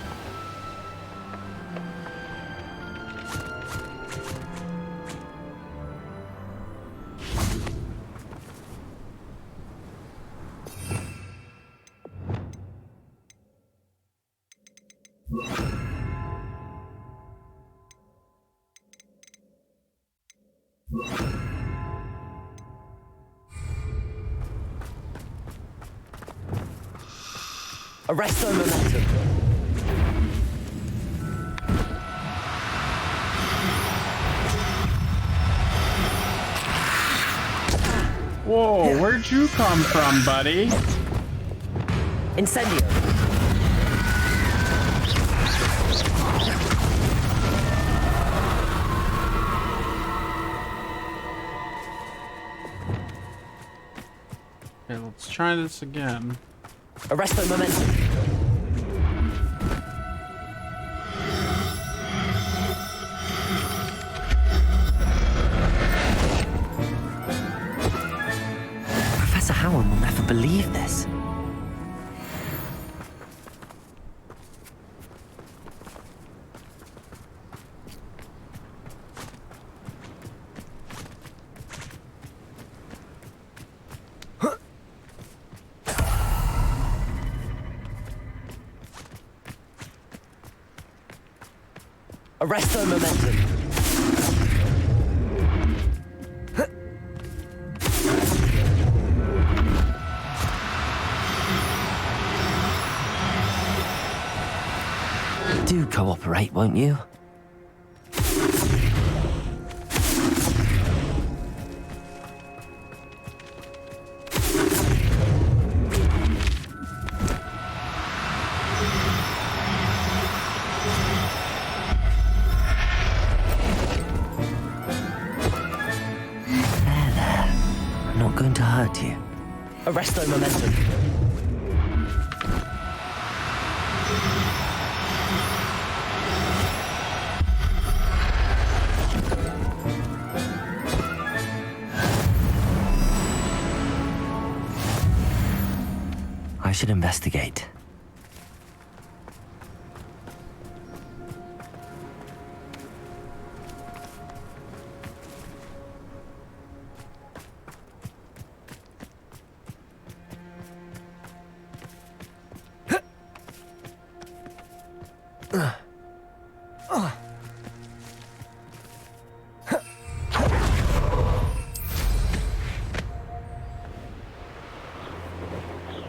Arresto momentum. Whoa, where'd you come from, buddy? Incendio. Okay, let's try this again. Arresto momentum. Professor Howard will never believe this. Arresto momentum. Do cooperate, won't you? Going to hurt you. Arresto momentum. I should investigate.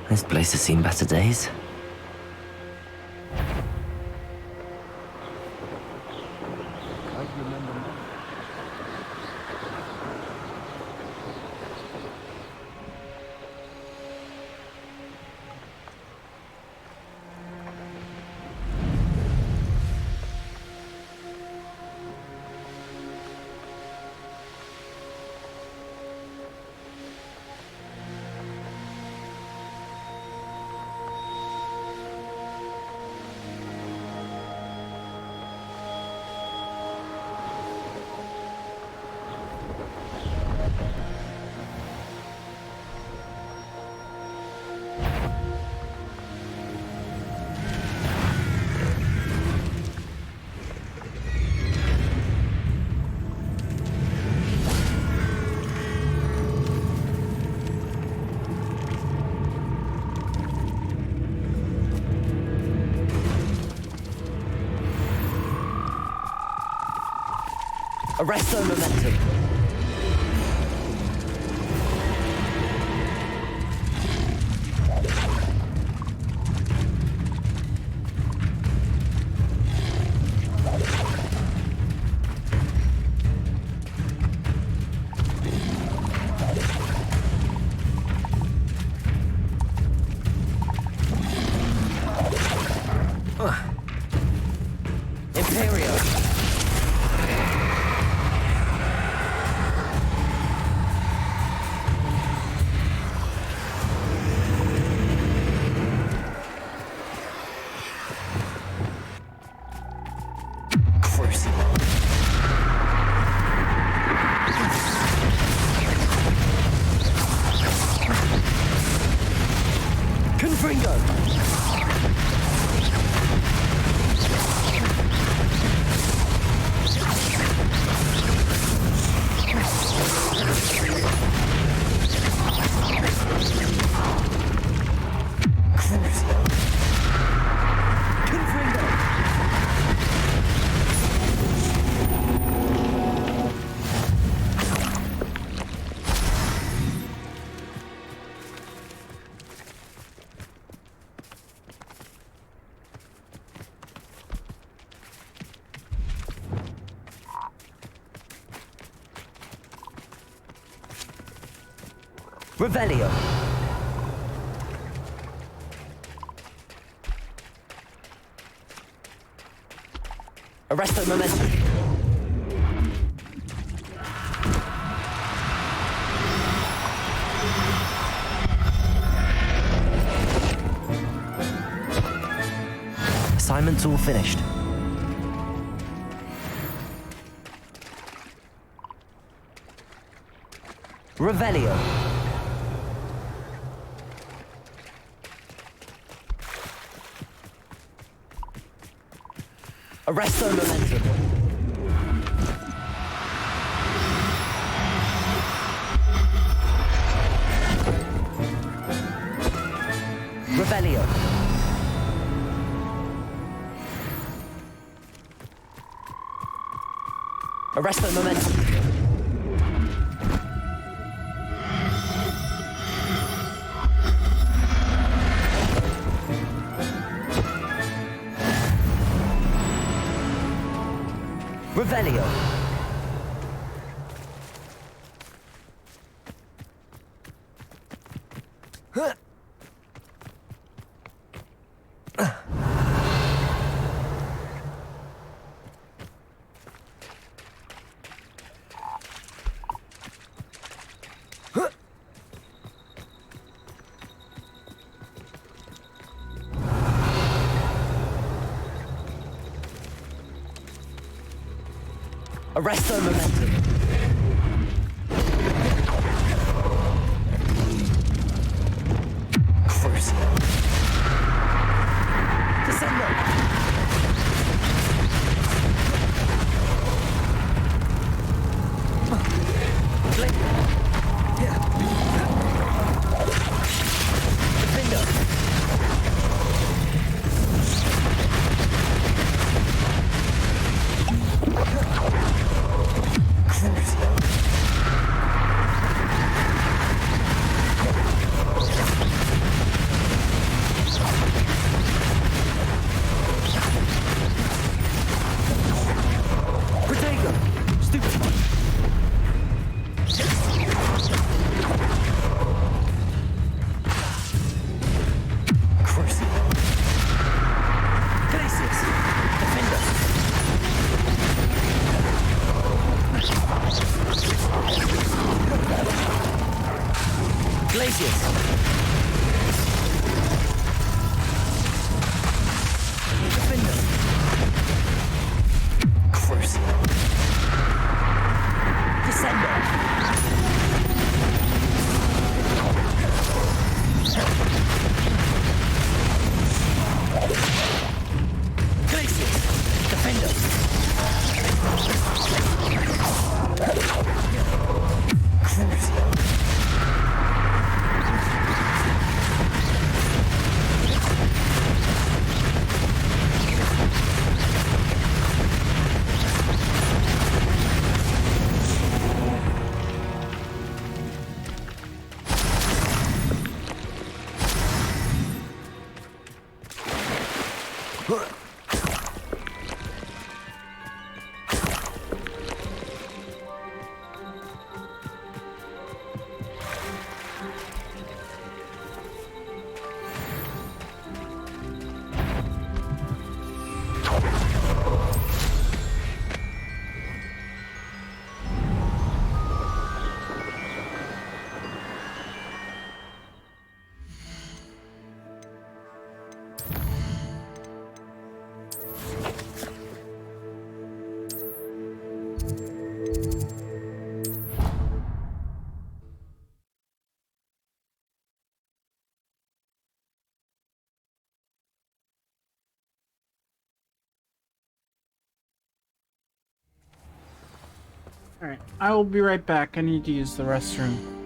This place has seen better days. Arresto momentum. Revelio. Arresto momentum. Assignment's all finished. Revelio. Arresto momentum. Revelio. Arresto momentum. Revelio. Arresto momentum. Crucio. Descendo. Blink. Defender. Alright, I will be right back. I need to use the restroom.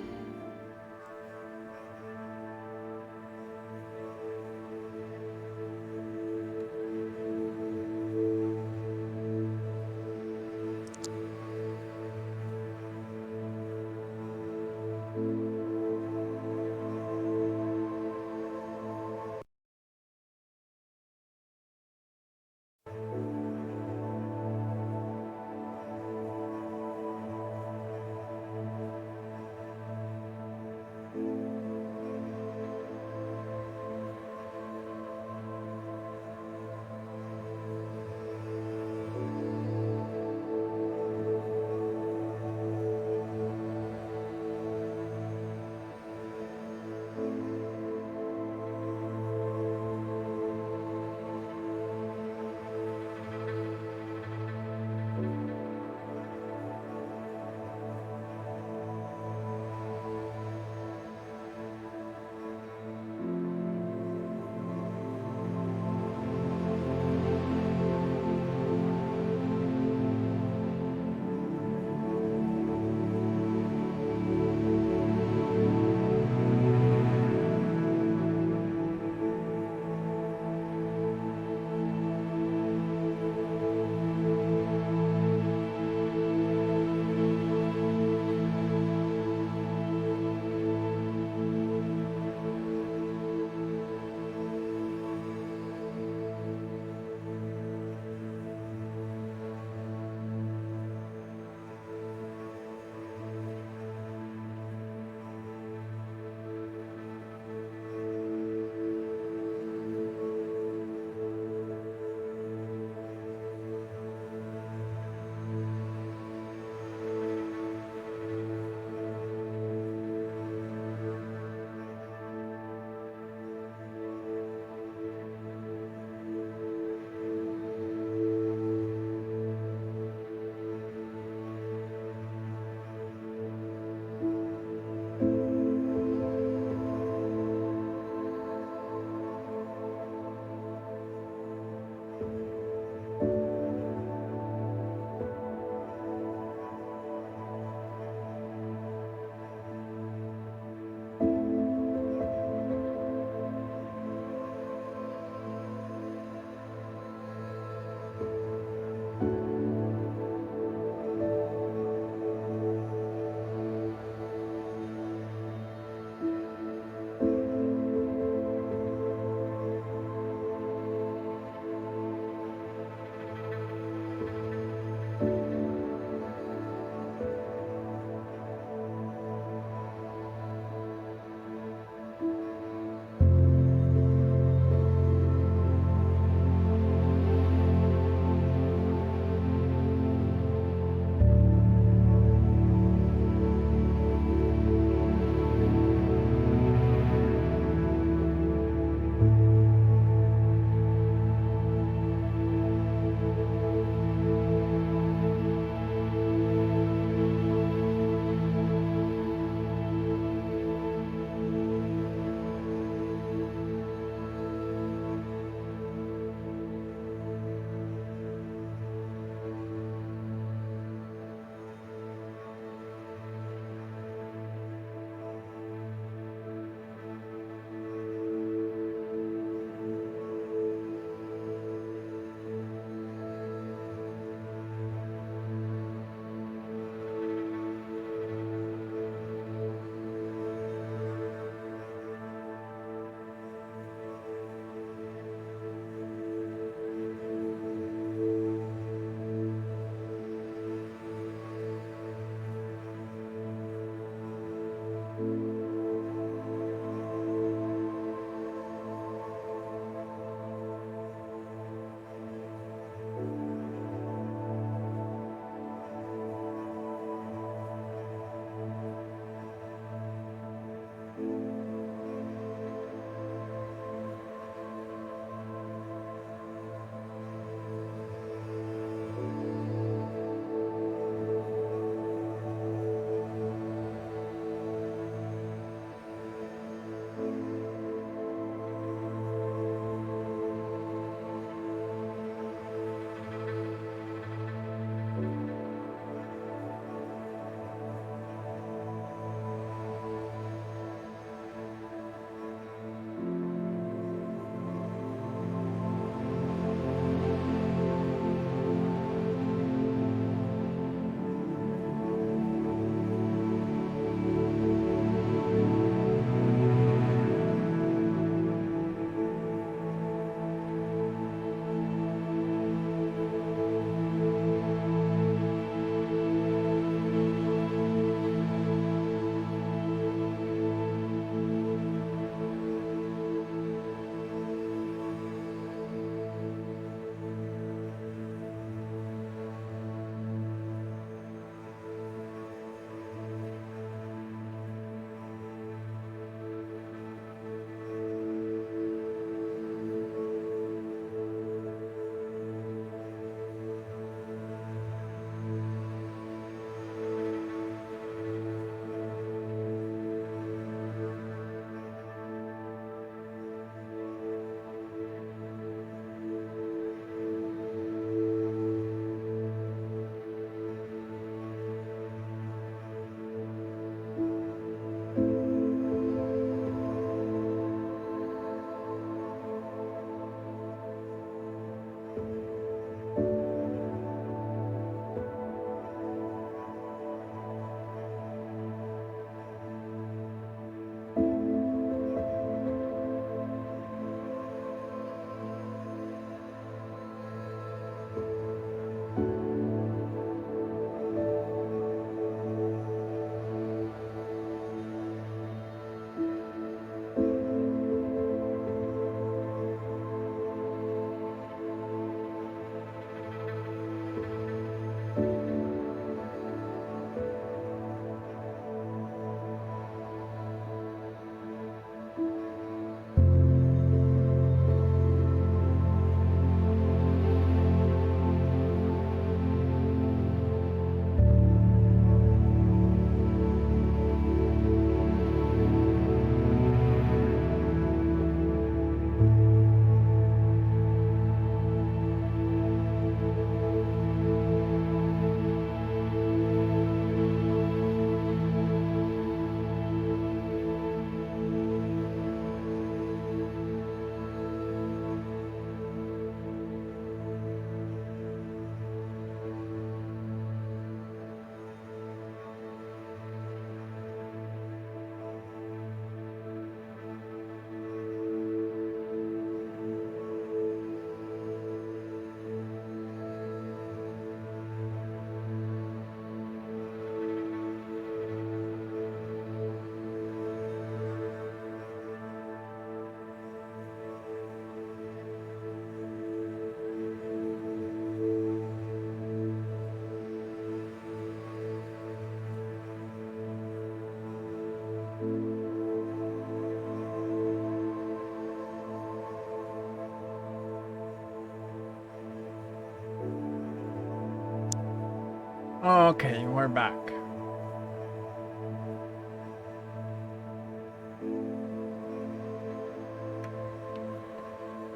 Okay, we're back.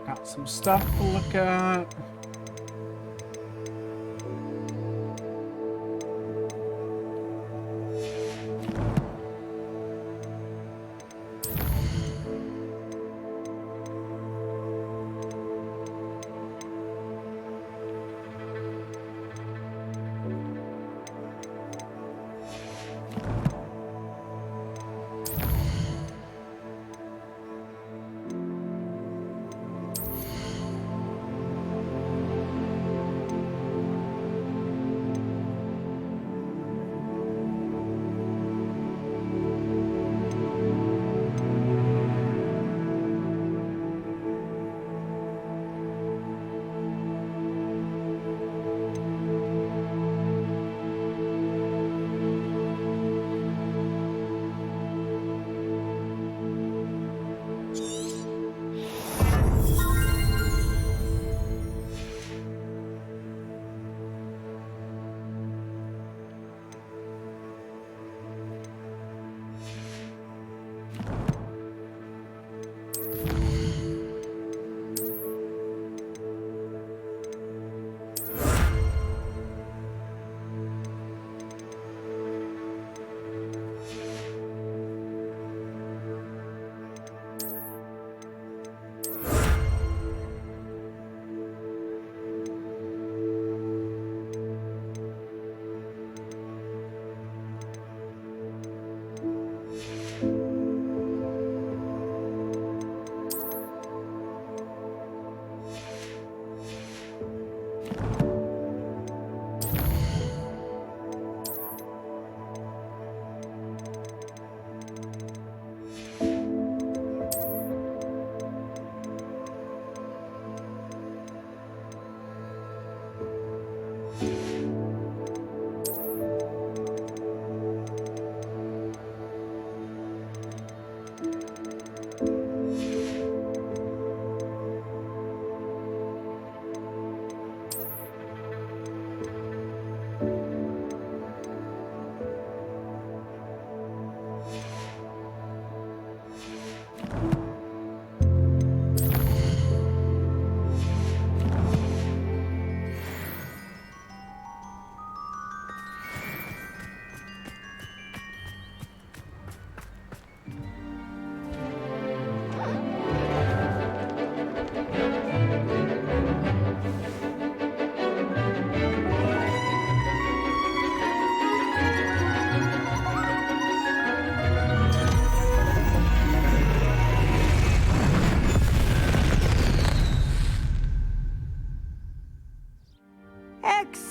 Got some stuff to look at.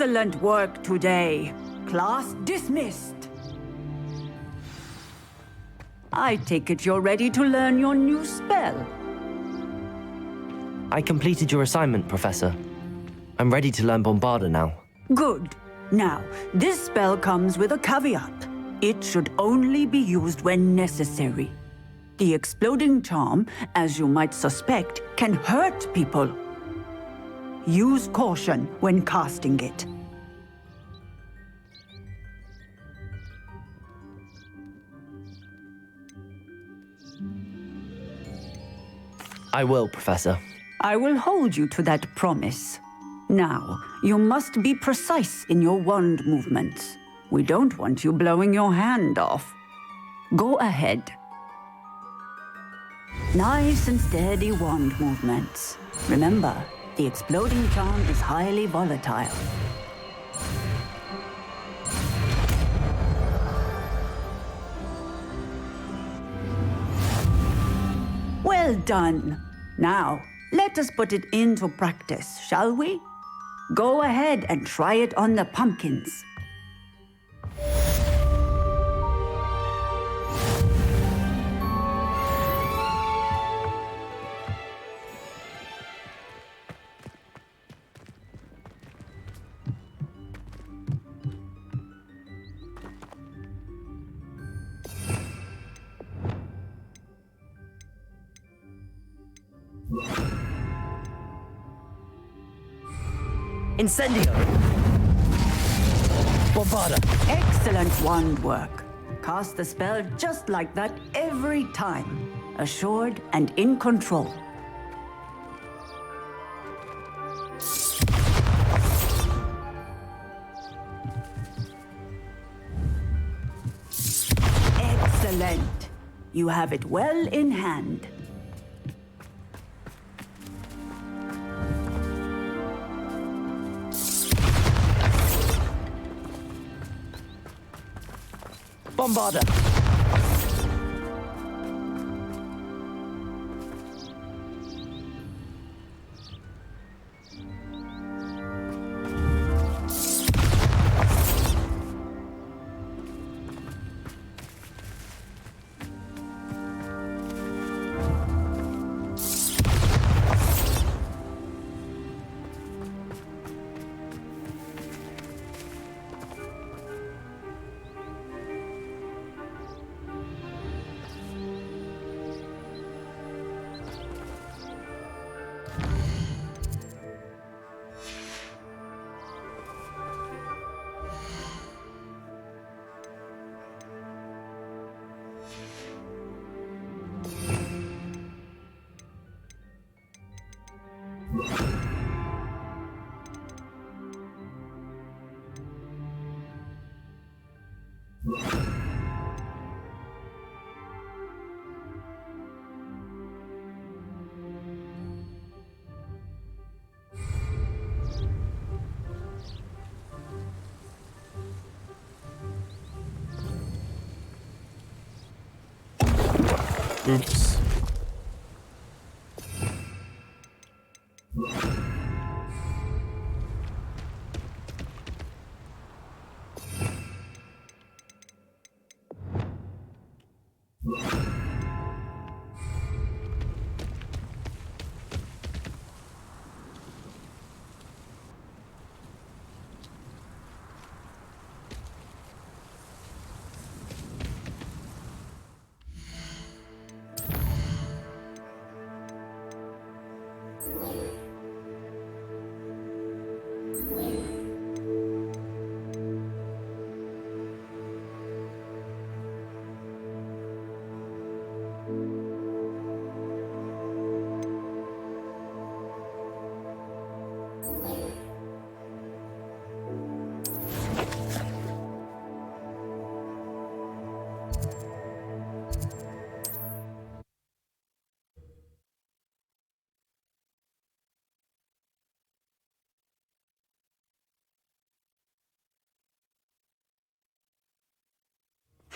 Excellent work today. Class dismissed. I take it you're ready to learn your new spell. I completed your assignment, Professor. I'm ready to learn Bombarda now. Good. Now, this spell comes with a caveat. It should only be used when necessary. The exploding charm, as you might suspect, can hurt people. Use caution when casting it. I will, Professor. I will hold you to that promise. Now, you must be precise in your wand movements. We don't want you blowing your hand off. Go ahead. Nice and steady wand movements. Remember, the exploding charm is highly volatile. Well done. Now, let us put it into practice, shall we? Go ahead and try it on the pumpkins. Incendio! Bombarda! Excellent wand work. Cast the spell just like that every time. Assured and in control. Excellent. You have it well in hand. Bombarda! Oops.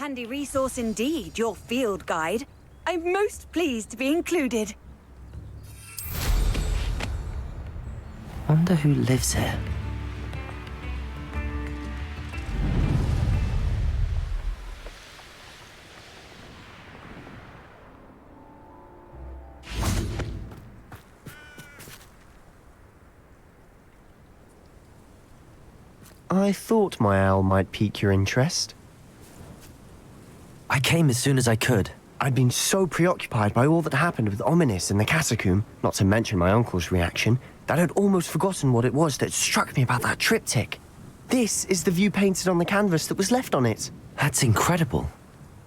Handy resource indeed, your field guide. I'm most pleased to be included. Wonder who lives here. I thought my owl might pique your interest. I came as soon as I could. I'd been so preoccupied by all that happened with Ominis in the catacomb, not to mention my uncle's reaction, that I'd almost forgotten what it was that struck me about that triptych. This is the view painted on the canvas that was left on it. That's incredible.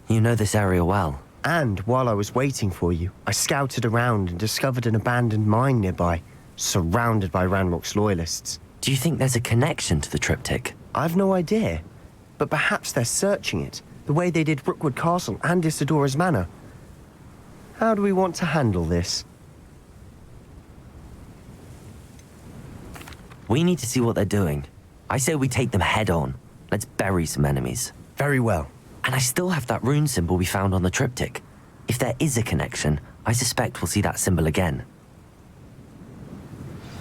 You know this area well. And while I was waiting for you, I scouted around and discovered an abandoned mine nearby, surrounded by Ranrock's loyalists. Do you think there's a connection to the triptych? I've no idea, but perhaps they're searching it, the way they did Rookwood Castle and Isidora's Manor. How do we want to handle this? We need to see what they're doing. I say we take them head on. Let's bury some enemies. Very well. And I still have that rune symbol we found on the triptych. If there is a connection, I suspect we'll see that symbol again.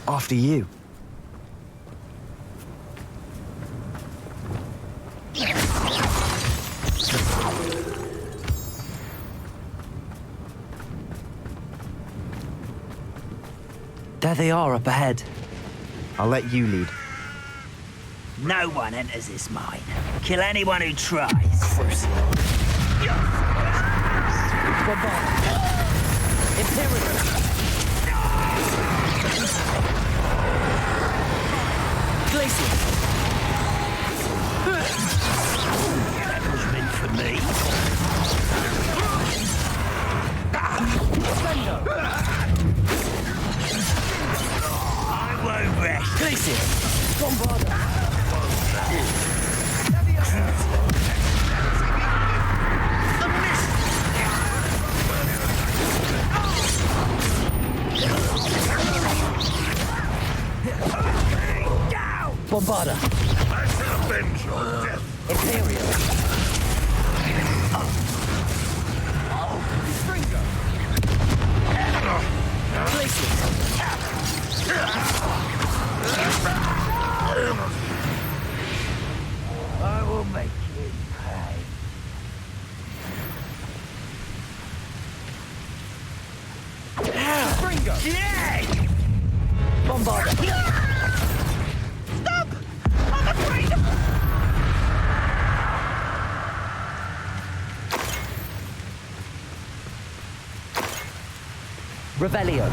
After you. There they are up ahead. I'll let you lead. No one enters this mine. Kill anyone who tries. First. Glacier. Glacier! Bombarda! Bombarda! I shall avenge your death! Imperial! I will make you pay. Bringo! Yay! Bombarda! Stop! I'm afraid of... Revelio!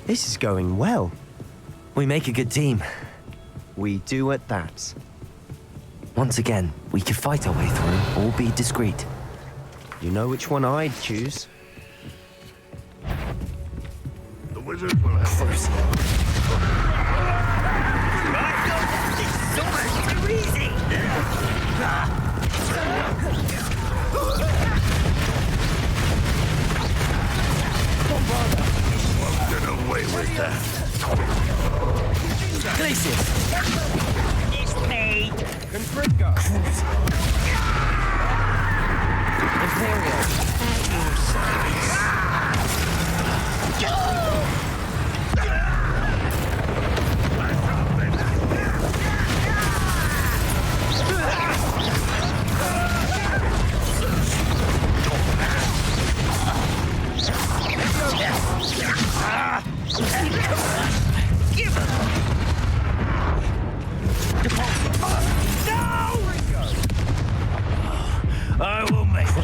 This is going well. We make a good team. We do at that. Once again, we could fight our way through or be discreet. You know which one I'd choose. The wizards will have first. It's so much too easy! Won't get away with that. Glacier! It's me! Confringo! Imperial! At your size. Give it! No! I will make it.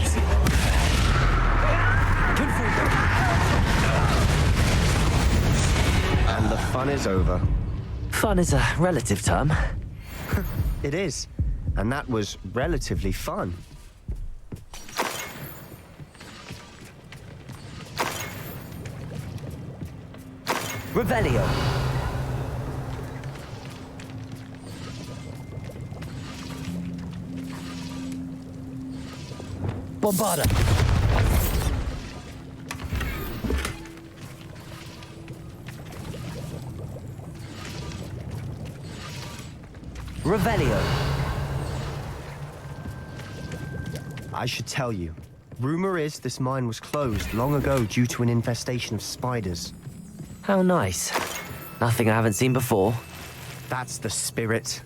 And the fun is over. Fun is a relative term. It is. And that was relatively fun. Revelio! Bombarda! Revelio! I should tell you. Rumor is this mine was closed long ago due to an infestation of spiders. How nice. Nothing I haven't seen before. That's the spirit.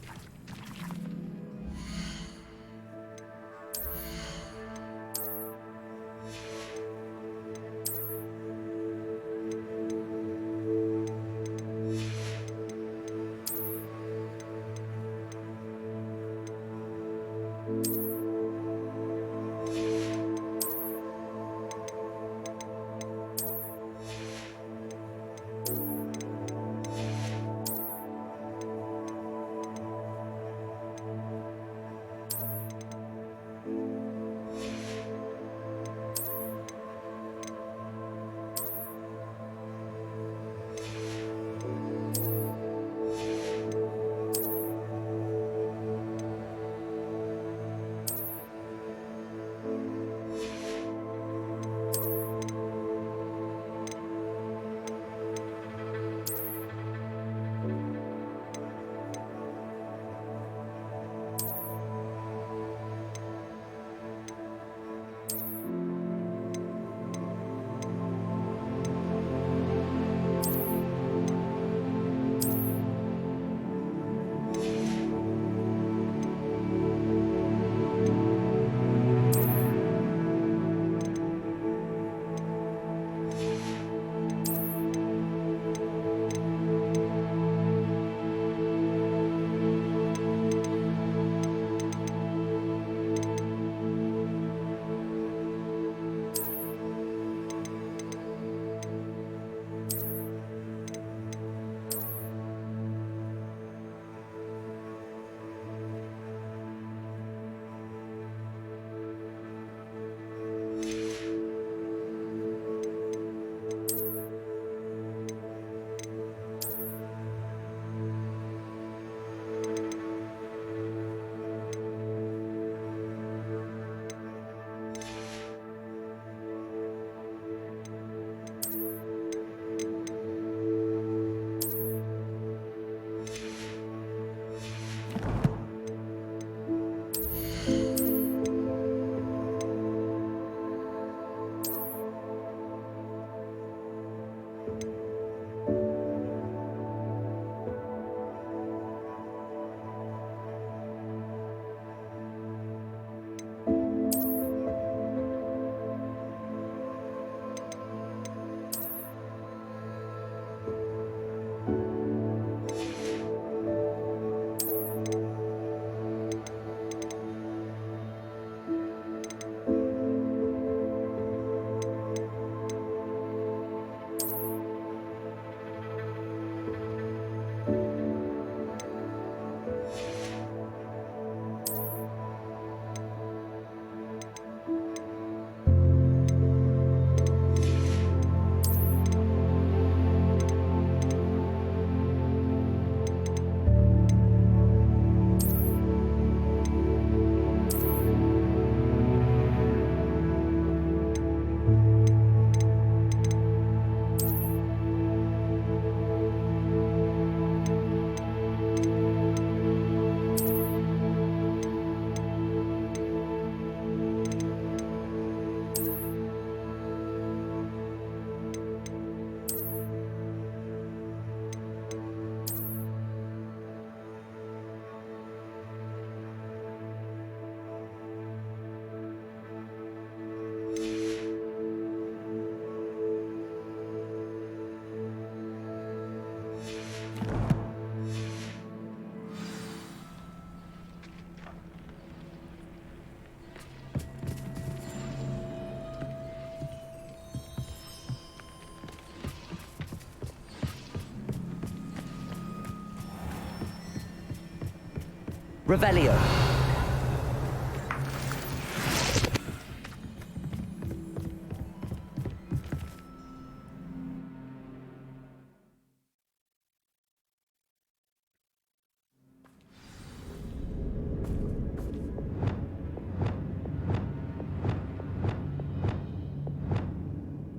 Revelio.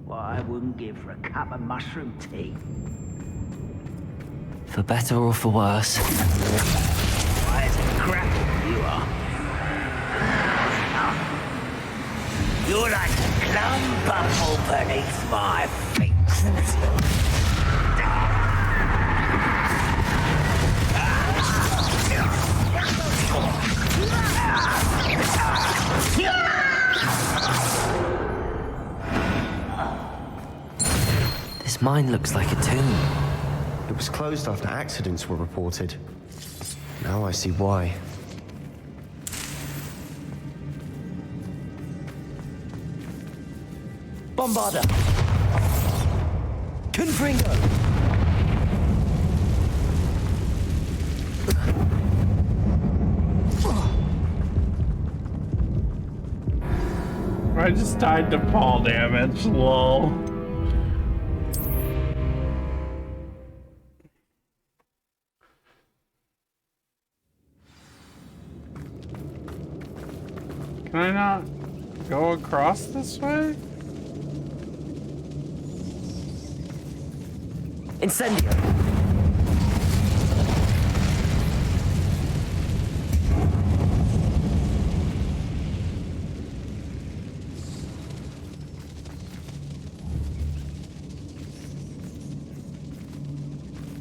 What I wouldn't give for a cup of mushroom tea. For better or for worse. Why, it's a crap you are. You're like a plum bubble beneath my feet. This mine looks like a tomb. It was closed after accidents were reported. Now I see why. Bombarda! Confringo! I just died to fall damage, lol. Can I not go across this way? Incendio!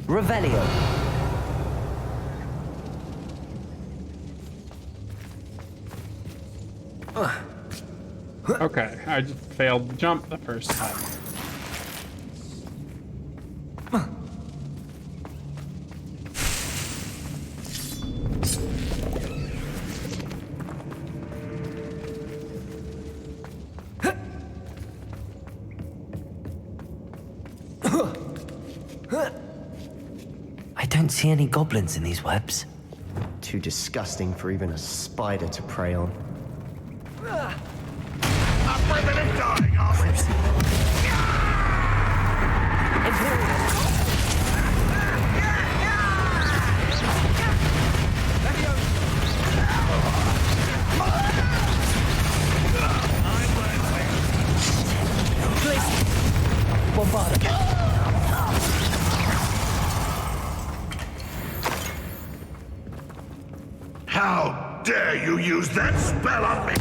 Revelio. Okay, I just failed the jump the first time. I don't see any goblins in these webs. Too disgusting for even a spider to prey on. I'm living and dying of it. How dare you use that spell on me?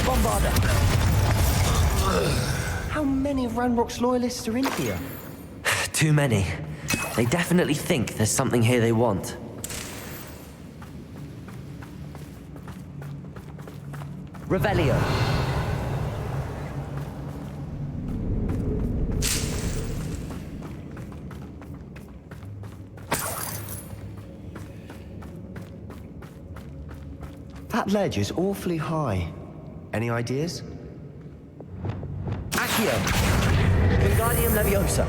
Bombarda! How many of Ranrock's loyalists are in here? Too many. They definitely think there's something here they want. Revelio. That ledge is awfully high. Any ideas? Accio. Wingardium Leviosa.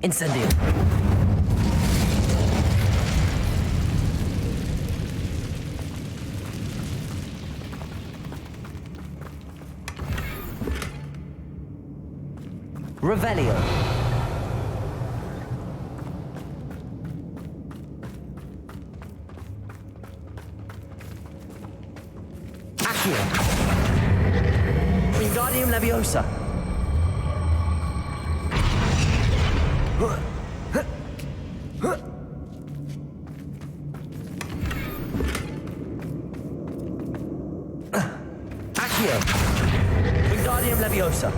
Incendio. Revelio. Accio. Wingardium Leviosa. Accio. Wingardium Leviosa.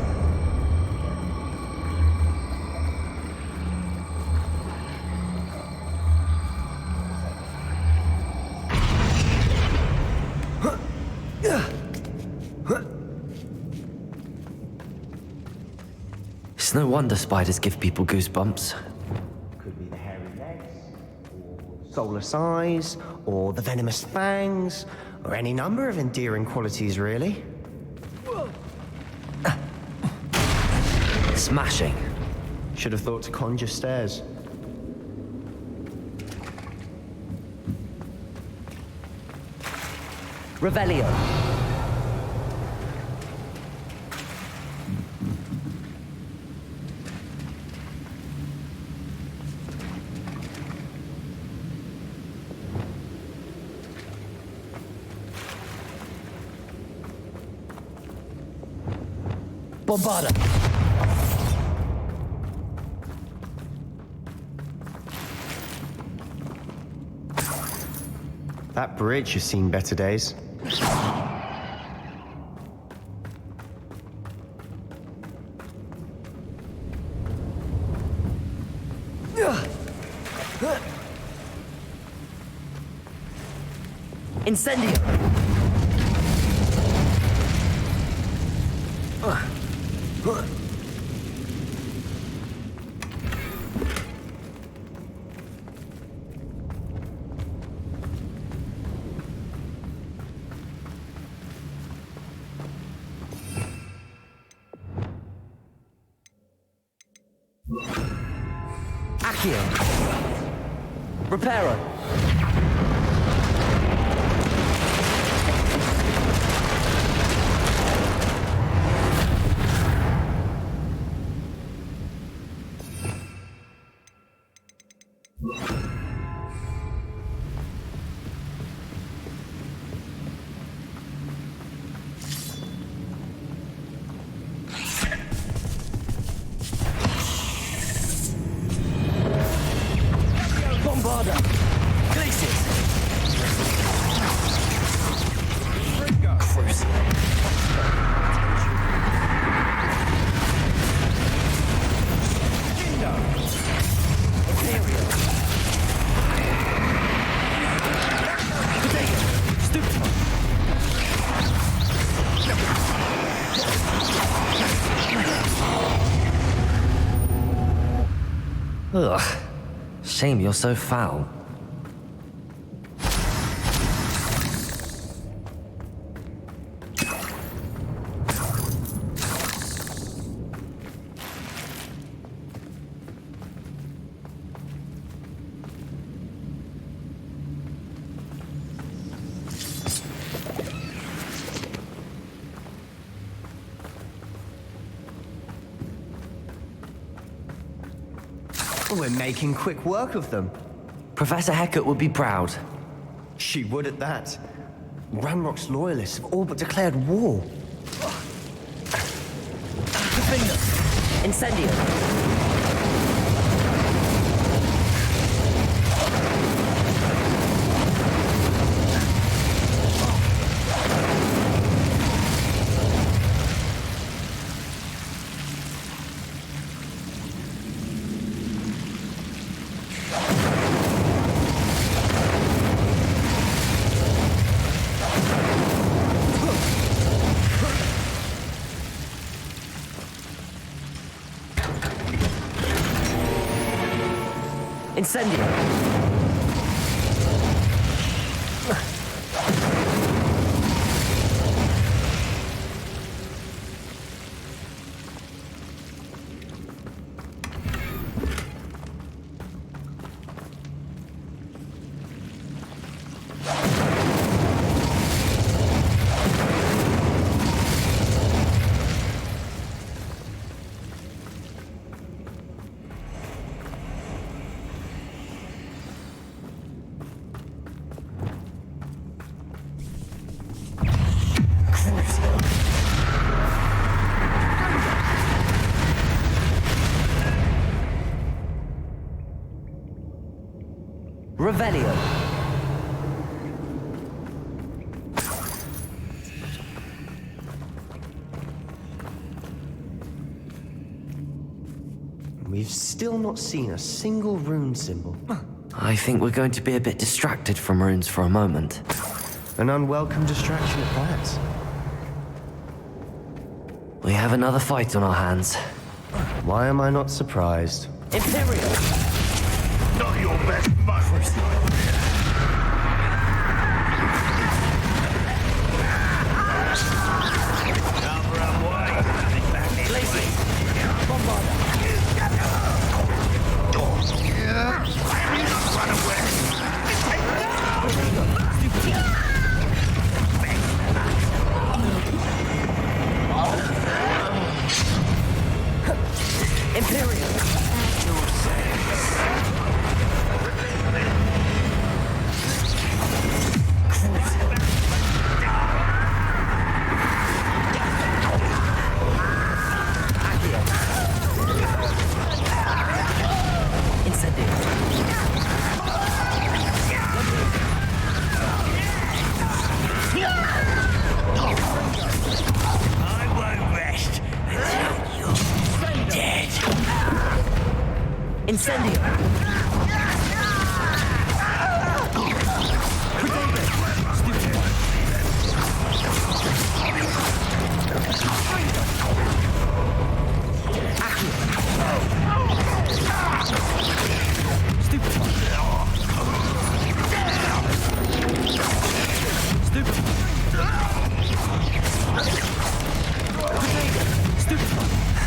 It's no wonder spiders give people goosebumps. Could be the hairy legs, or soulless eyes, or the venomous fangs, or any number of endearing qualities, really. Smashing. Should have thought to conjure stairs. Revelio. Bombarda. That bridge has seen better days. Incendio. Accio. Reparo. Bombarda. Glaciers. Cruise. Imperial. Potato. Stupid. Ugh. Shame you're so foul. We're making quick work of them. Professor Hecat would be proud. She would at that. Ranrock's loyalists have all but declared war. Incendio. Incendio. Revelio. We've still not seen a single rune symbol. I think we're going to be a bit distracted from runes for a moment. An unwelcome distraction at that. We have another fight on our hands. Why am I not surprised? Imperial! Not your best moment. Don't run away. Lazy! Bombarda! Run away. Imperial! I won't rest until you're dead. Incendio!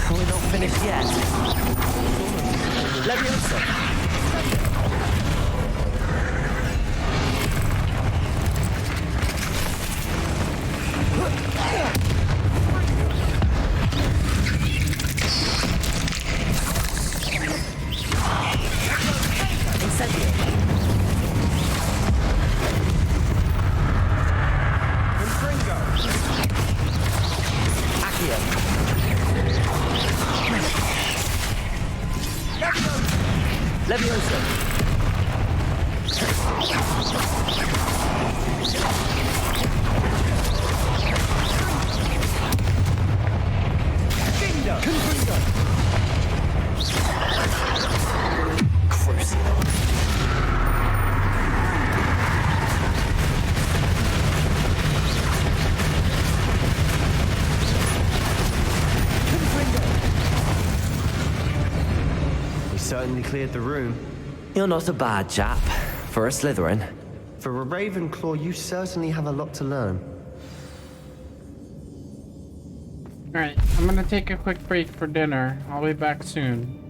We're not finished yet. Leviosa! Incendio! Infringo! Accio! Leviosa! Confringo! Crucible! We certainly cleared the room. You're not a bad chap. For a Slytherin. For a Ravenclaw, you certainly have a lot to learn. Alright, I'm gonna take a quick break for dinner. I'll be back soon.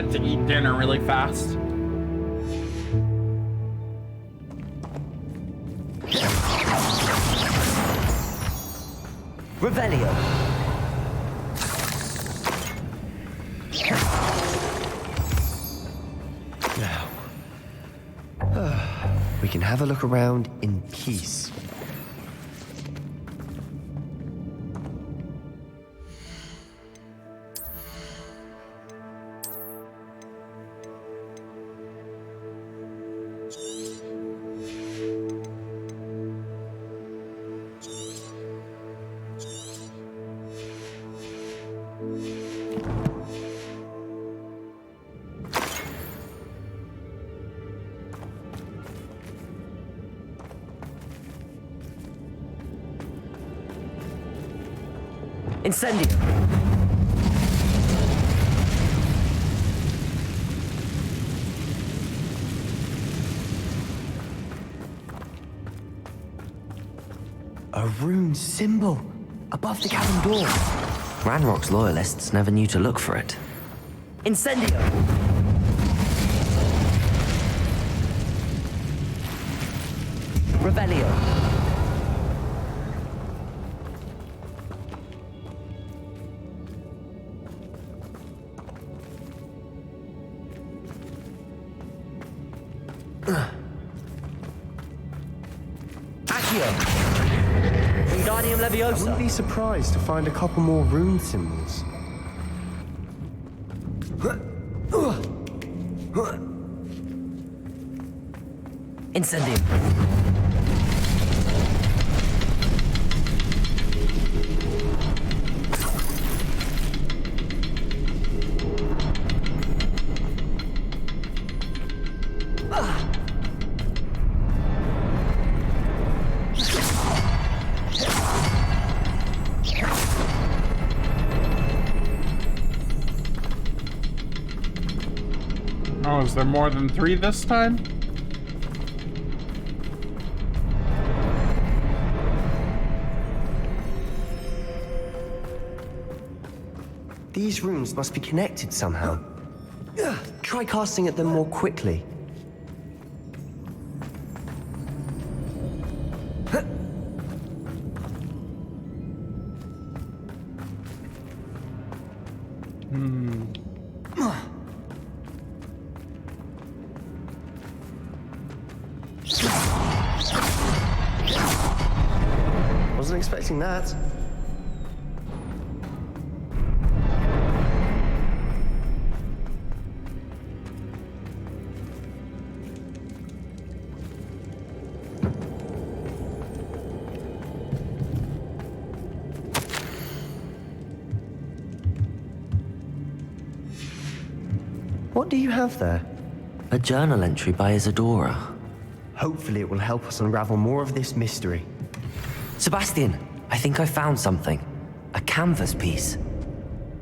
like to eat dinner really fast. Revelio. Now, we can have a look around in peace. Incendio. A rune symbol above the cabin door. Ranrock's loyalists never knew to look for it. Incendio. Revelio. I wouldn't be surprised to find a couple more rune symbols. Incendium. Oh, is there more than 3 this time? These runes must be connected somehow. Try casting at them more quickly. Wasn't expecting that. What do you have there? A journal entry by Isadora. Hopefully it will help us unravel more of this mystery. Sebastian, I think I found something. A canvas piece.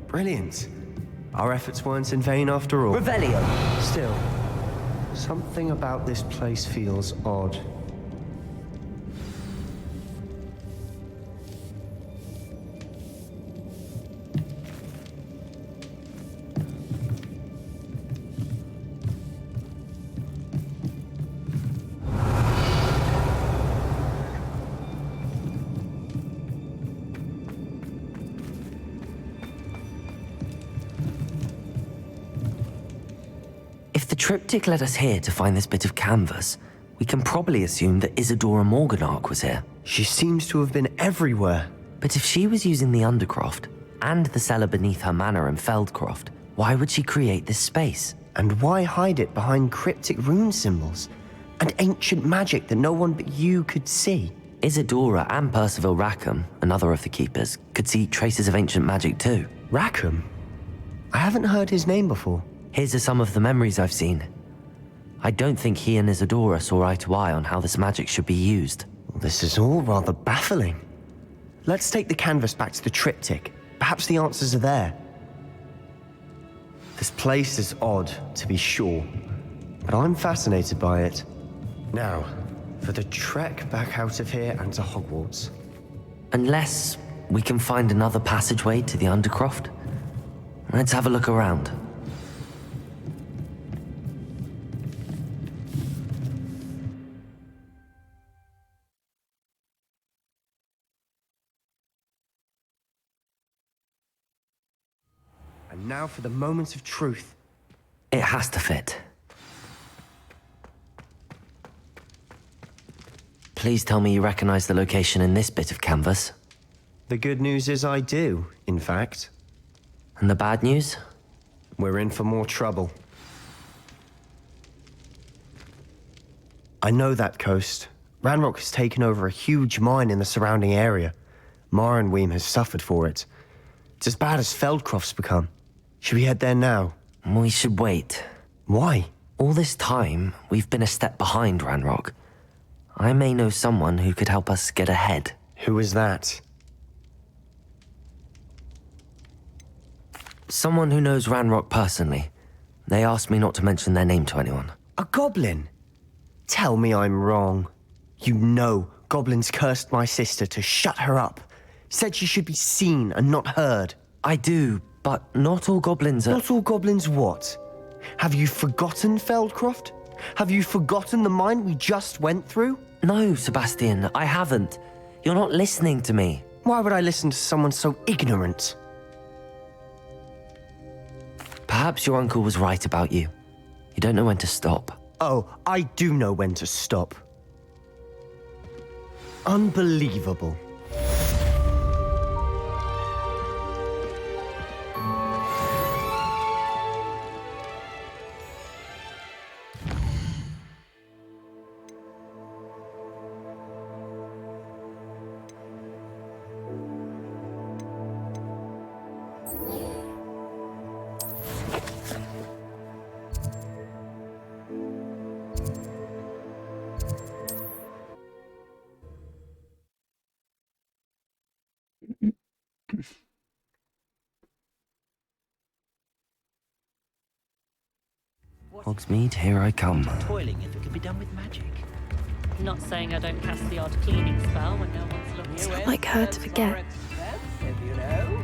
Brilliant. Our efforts weren't in vain after all. Revelio. Still, something about this place feels odd. If the triptych led us here to find this bit of canvas, we can probably assume that Isadora Morganark was here. She seems to have been everywhere. But if she was using the Undercroft and the cellar beneath her manor in Feldcroft, why would she create this space? And why hide it behind cryptic rune symbols and ancient magic that no one but you could see? Isadora and Percival Rackham, another of the keepers, could see traces of ancient magic too. Rackham? I haven't heard his name before. Here's are some of the memories I've seen. I don't think he and Isadora saw eye to eye on how this magic should be used. This is all rather baffling. Let's take the canvas back to the triptych. Perhaps the answers are there. This place is odd, to be sure, but I'm fascinated by it. Now, for the trek back out of here and to Hogwarts. Unless we can find another passageway to the Undercroft. Let's have a look around. now for the moment of truth. It has to fit. Please tell me you recognize the location in this bit of canvas. The good news is I do, in fact. And the bad news? We're in for more trouble. I know that coast. Ranrock has taken over a huge mine in the surrounding area. Marenweem has suffered for it. It's as bad as Feldcroft's become. Should we head there now? We should wait. Why? All this time, we've been a step behind Ranrock. I may know someone who could help us get ahead. Who is that? Someone who knows Ranrock personally. They asked me not to mention their name to anyone. A goblin? Tell me I'm wrong. You know goblins cursed my sister to shut her up. Said she should be seen and not heard. I do, but not all goblins are... Not all goblins what? Have you forgotten Feldcroft? Have you forgotten the mine we just went through? No, Sebastian, I haven't. You're not listening to me. Why would I listen to someone so ignorant? Perhaps your uncle was right about you. You don't know when to stop. Oh, I do know when to stop. Unbelievable. Hogsmeade, here I come. Toiling if it could be done with magic. Not saying I don't cast the odd cleaning spell when no one's looking. It's not like her to forget. You know?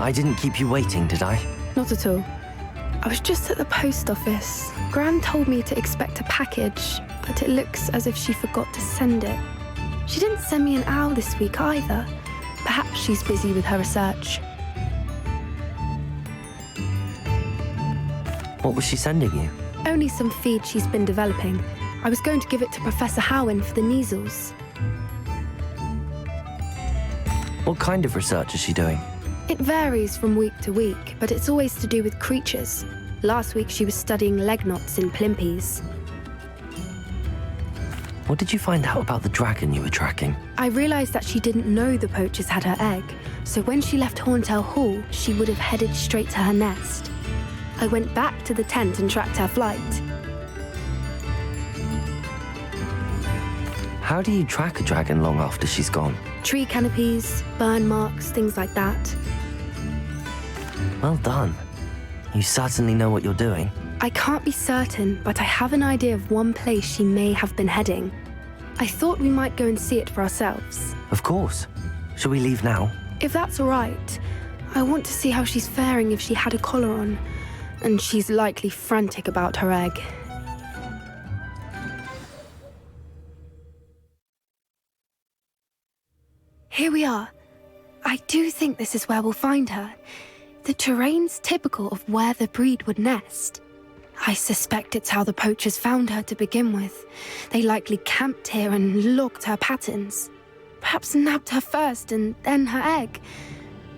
I didn't keep you waiting, did I? Not at all. I was just at the post office. Gran told me to expect a package, but it looks as if she forgot to send it. She didn't send me an owl this week either. Perhaps she's busy with her research. What was she sending you? Only some feed she's been developing. I was going to give it to Professor Howen for the measles. What kind of research is she doing? It varies from week to week, but it's always to do with creatures. Last week she was studying leg knots in plimpies. What did you find out about the dragon you were tracking? I realized that she didn't know the poachers had her egg, so when she left Horntail Hall, she would have headed straight to her nest. I went back to the tent and tracked her flight. How do you track a dragon long after she's gone? Tree canopies, burn marks, things like that. Well done. You certainly know what you're doing. I can't be certain, but I have an idea of one place she may have been heading. I thought we might go and see it for ourselves. Of course. Shall we leave now? If that's all right. I want to see how she's faring if she had a collar on. And she's likely frantic about her egg. Here we are. I do think this is where we'll find her. The terrain's typical of where the breed would nest. I suspect it's how the poachers found her to begin with. They likely camped here and logged her patterns. Perhaps nabbed her first and then her egg.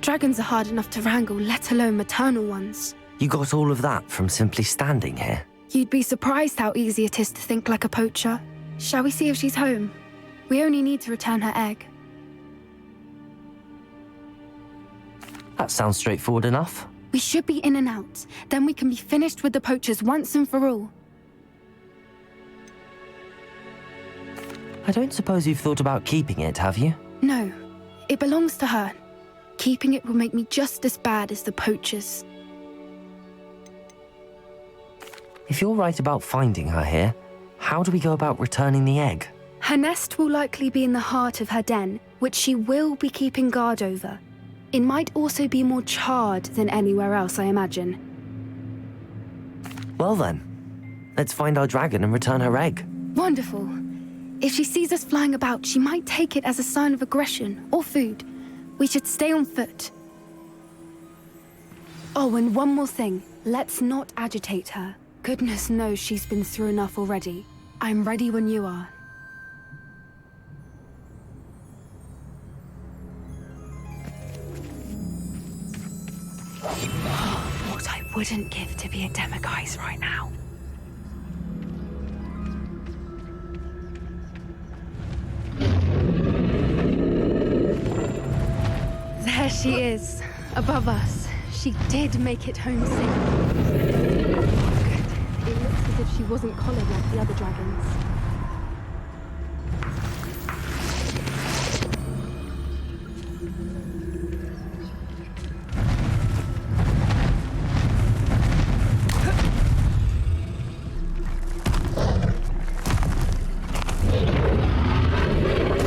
Dragons are hard enough to wrangle, let alone maternal ones. You got all of that from simply standing here? You'd be surprised how easy it is to think like a poacher. Shall we see if she's home? We only need to return her egg. That sounds straightforward enough. We should be in and out. Then we can be finished with the poachers once and for all. I don't suppose you've thought about keeping it, have you? No. It belongs to her. Keeping it will make me just as bad as the poachers. If you're right about finding her here, how do we go about returning the egg? Her nest will likely be in the heart of her den, which she will be keeping guard over. It might also be more charred than anywhere else, I imagine. Well then, let's find our dragon and return her egg. Wonderful. If she sees us flying about, she might take it as a sign of aggression or food. We should stay on foot. Oh, and one more thing. Let's not agitate her. Goodness knows she's been through enough already. I'm ready when you are. What I wouldn't give to be a demiguise right now. There she is, above us. She did make it home safe. Good. It looks as if she wasn't collared like the other dragons.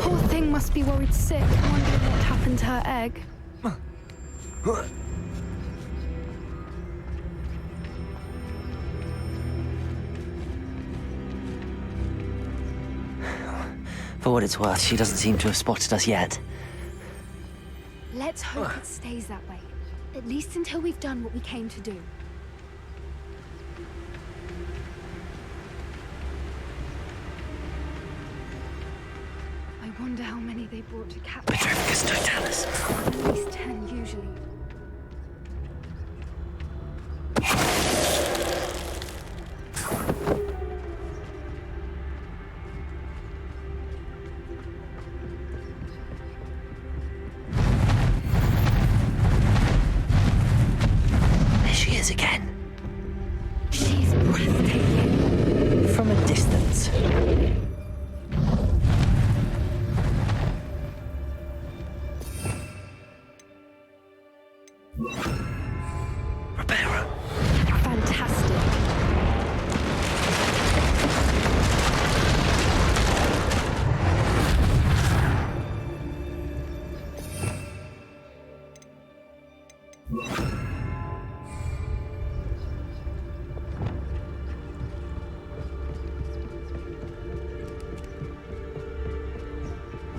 Poor thing must be worried sick, wondering what happened to her egg. For what it's worth, she doesn't seem to have spotted us yet. Let's hope it stays that way. At least until we've done what we came to do. I wonder how many they brought to capture. Petrificus totalis. At least 10 usually. There she is again. She's breathtaking. From a distance. Fantastic.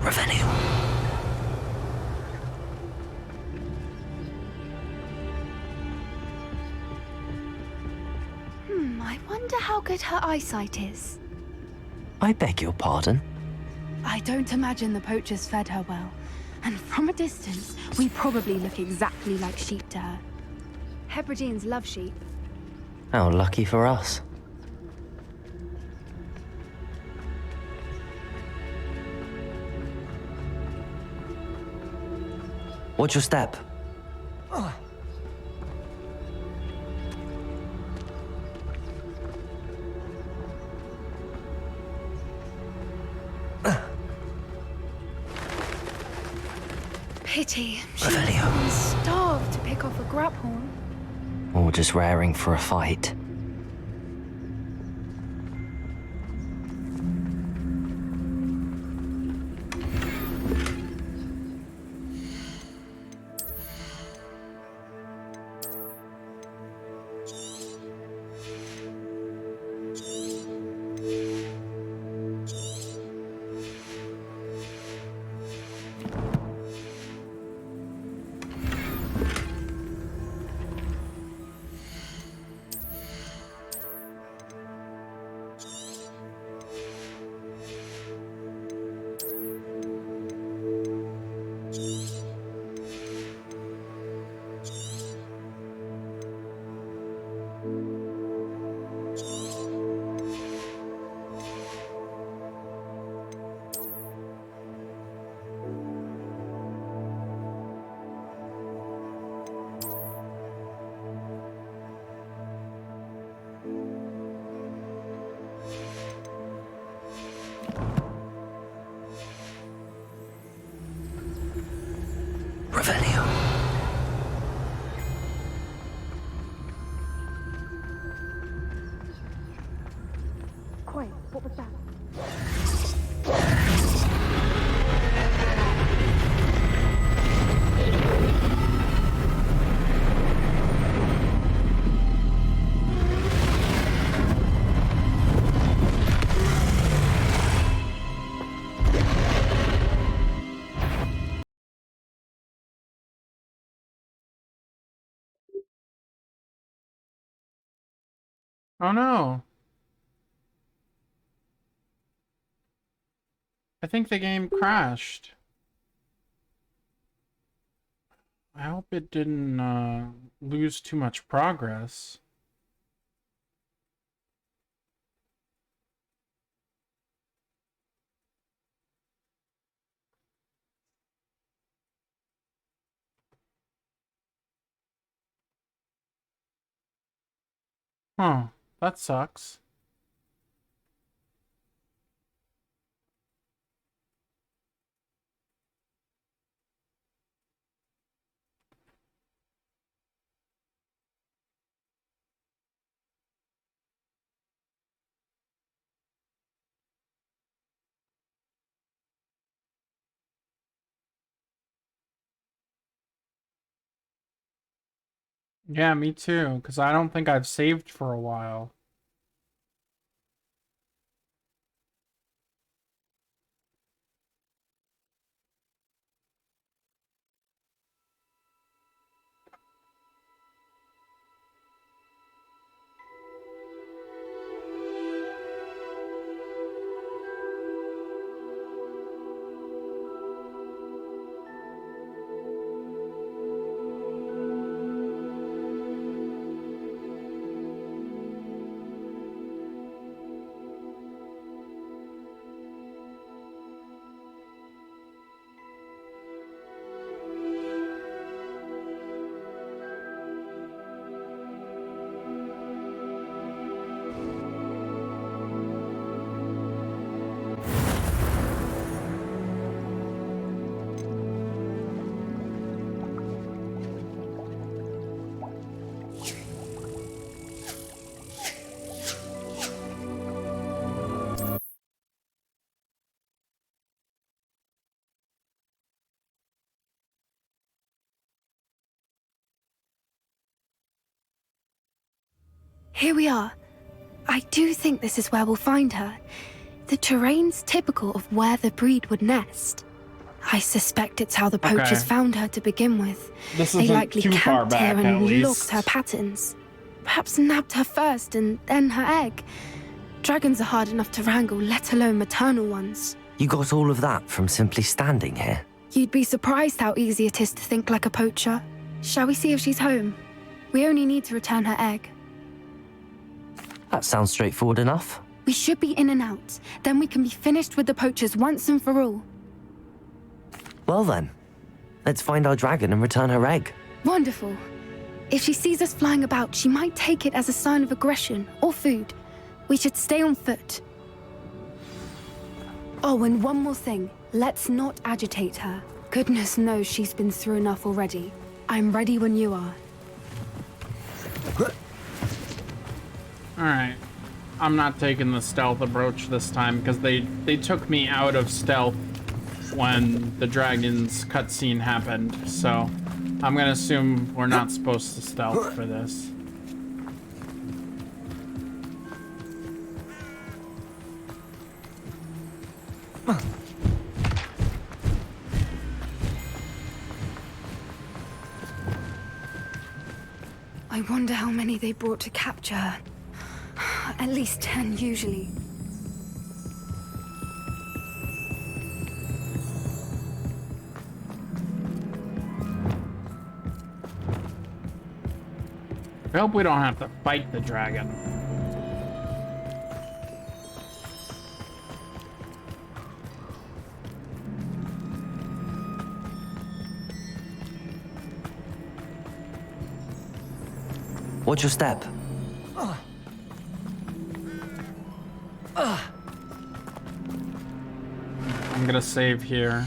Revenue. I wonder how good her eyesight is. I beg your pardon? I don't imagine the poachers fed her well. And from a distance, we probably look exactly like sheep to her. Hebrideans love sheep. How lucky for us. Watch your step. Pity. She must have been starved to pick off a graphorn. Or just raring for a fight. Oh no. I think the game crashed. I hope it didn't lose too much progress. Huh, that sucks. Yeah, me too, because I don't think I've saved for a while. Here we are. I do think this is where we'll find her. The terrain's typical of where the breed would nest. I suspect it's how the poachers found her to begin with. This They isn't likely too far camped back, here at and least. logged her patterns. Perhaps nabbed her first and then her egg. Dragons are hard enough to wrangle, let alone maternal ones. You got all of that from simply standing here? You'd be surprised how easy it is to think like a poacher. Shall we see if she's home? We only need to return her egg. That sounds straightforward enough. We should be in and out. Then we can be finished with the poachers once and for all. Well then, let's find our dragon and return her egg. Wonderful. If she sees us flying about, she might take it as a sign of aggression or food. We should stay on foot. Oh, and one more thing. Let's not agitate her. Goodness knows she's been through enough already. I'm ready when you are. Alright. I'm not taking the stealth approach this time because they took me out of stealth when the dragon's cutscene happened. So I'm gonna assume we're not supposed to stealth for this. I wonder how many they brought to capture her. At least 10 usually. I hope we don't have to fight the dragon. Watch your step. I'm gonna save here.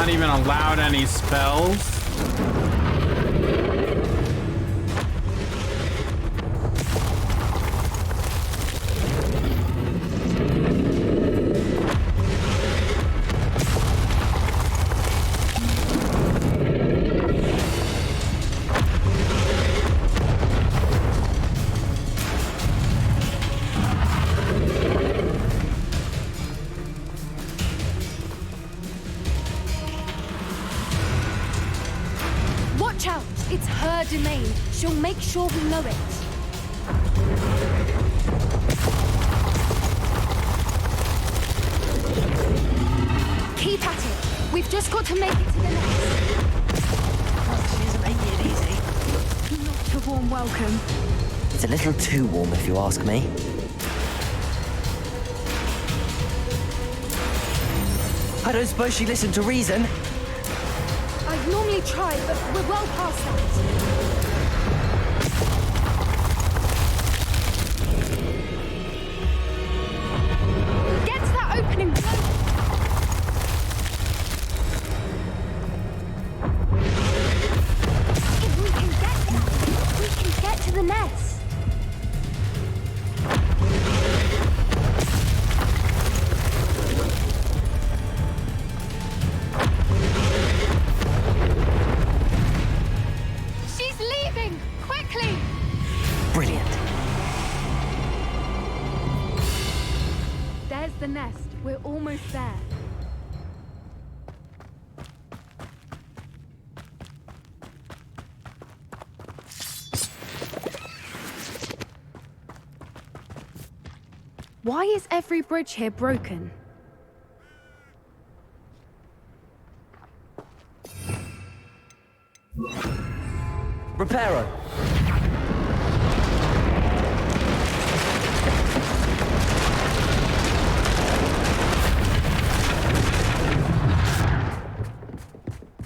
not even allowed any spells. Watch out! It's her domain. She'll make sure we know it. Keep at it. We've just got to make it to the nest. She doesn't make it easy. Not a warm welcome. It's a little too warm, if you ask me. I don't suppose she listened to reason. I've normally tried, but we're well past that. Get to that opening. If we can get there, we can get to the nest. She's leaving! Quickly! Brilliant. There's the nest. We're almost there. Why is every bridge here broken? Reparo.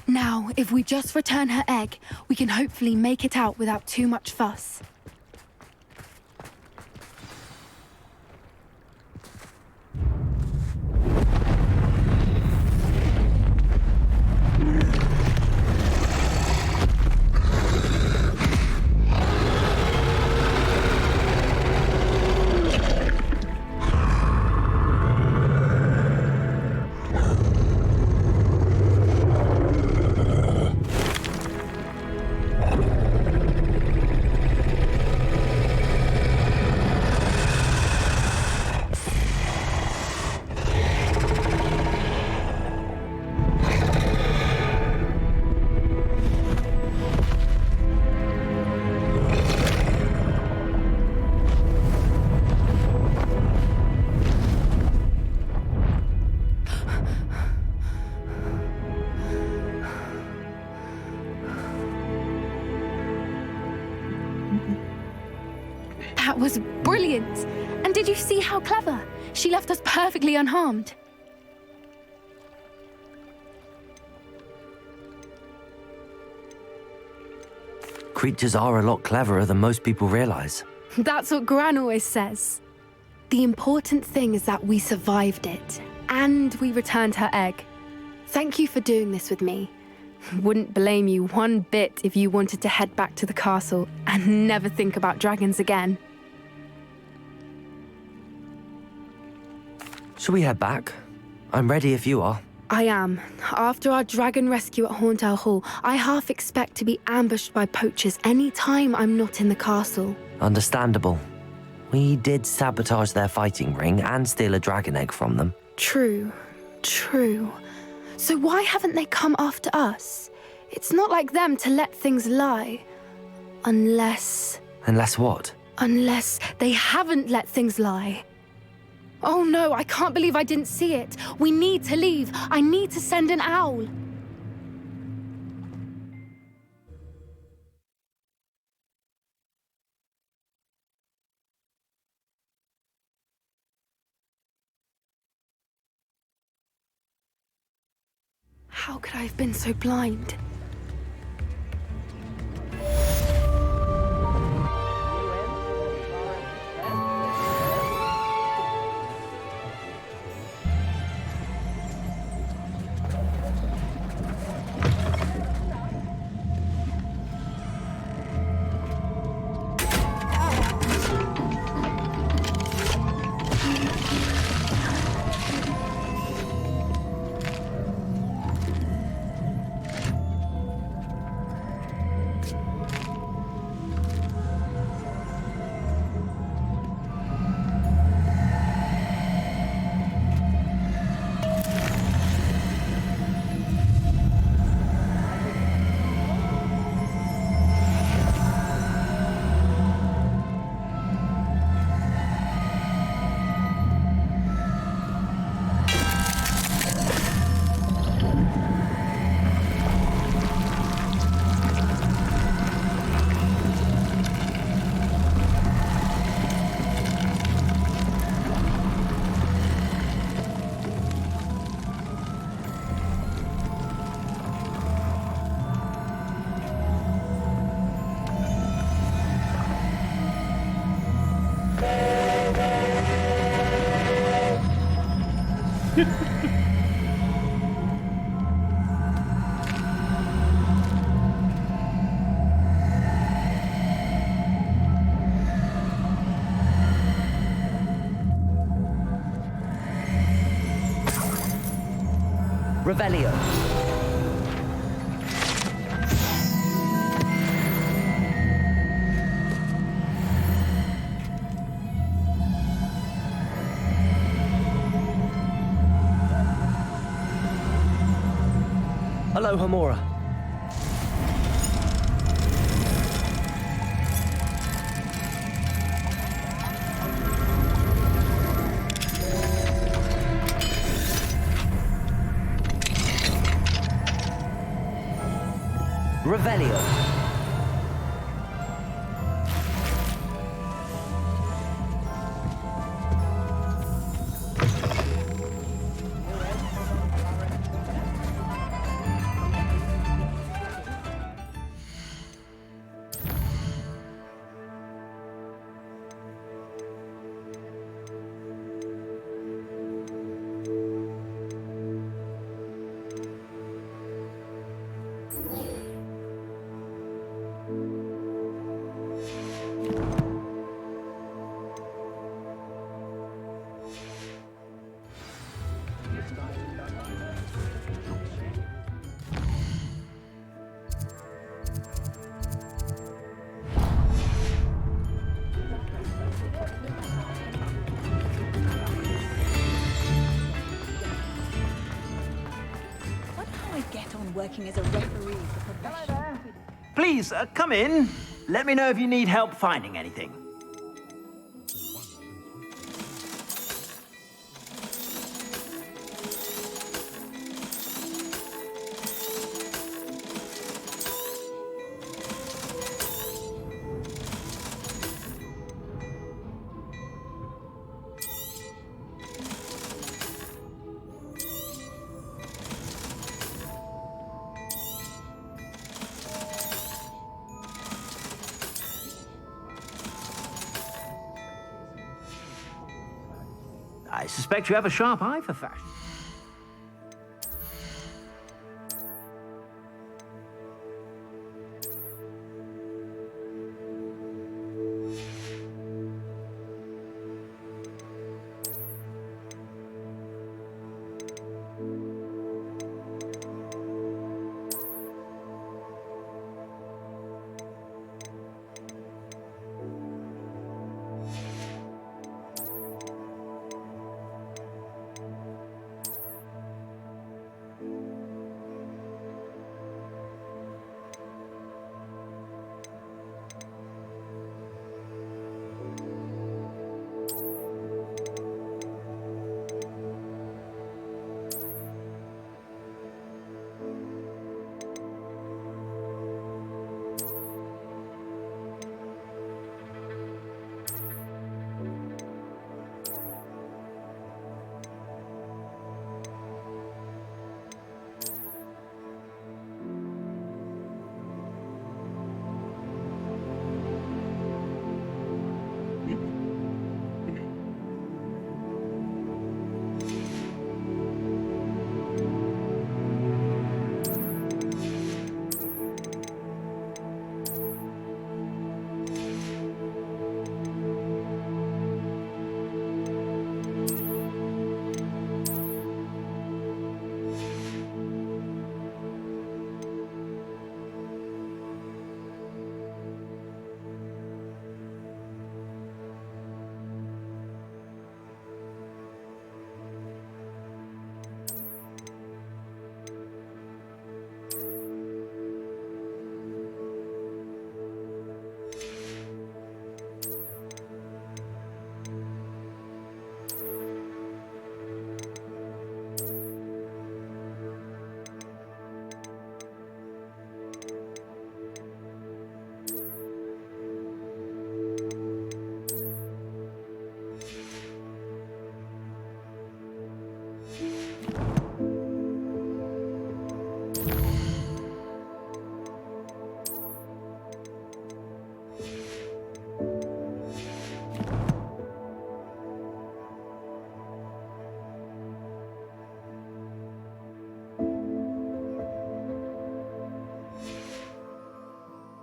Now, if we just return her egg, we can hopefully make it out without too much fuss. That was brilliant! And did you see how clever? She left us perfectly unharmed. Creatures are a lot cleverer than most people realize. That's what Gran always says. The important thing is that we survived it, and we returned her egg. Thank you for doing this with me. Wouldn't blame you one bit if you wanted to head back to the castle and never think about dragons again. Shall we head back? I'm ready if you are. I am. After our dragon rescue at Hauntel Hall, I half expect to be ambushed by poachers any time I'm not in the castle. Understandable. We did sabotage their fighting ring and steal a dragon egg from them. True. So why haven't they come after us? It's not like them to let things lie. Unless what? Unless they haven't let things lie. Oh no, I can't believe I didn't see it. We need to leave. I need to send an owl. How could I have been so blind? Revelio. Alohomora. Revelio. Working as a referee for professional. Please, come in. Let me know if you need help finding anything. I suspect you have a sharp eye for fashion.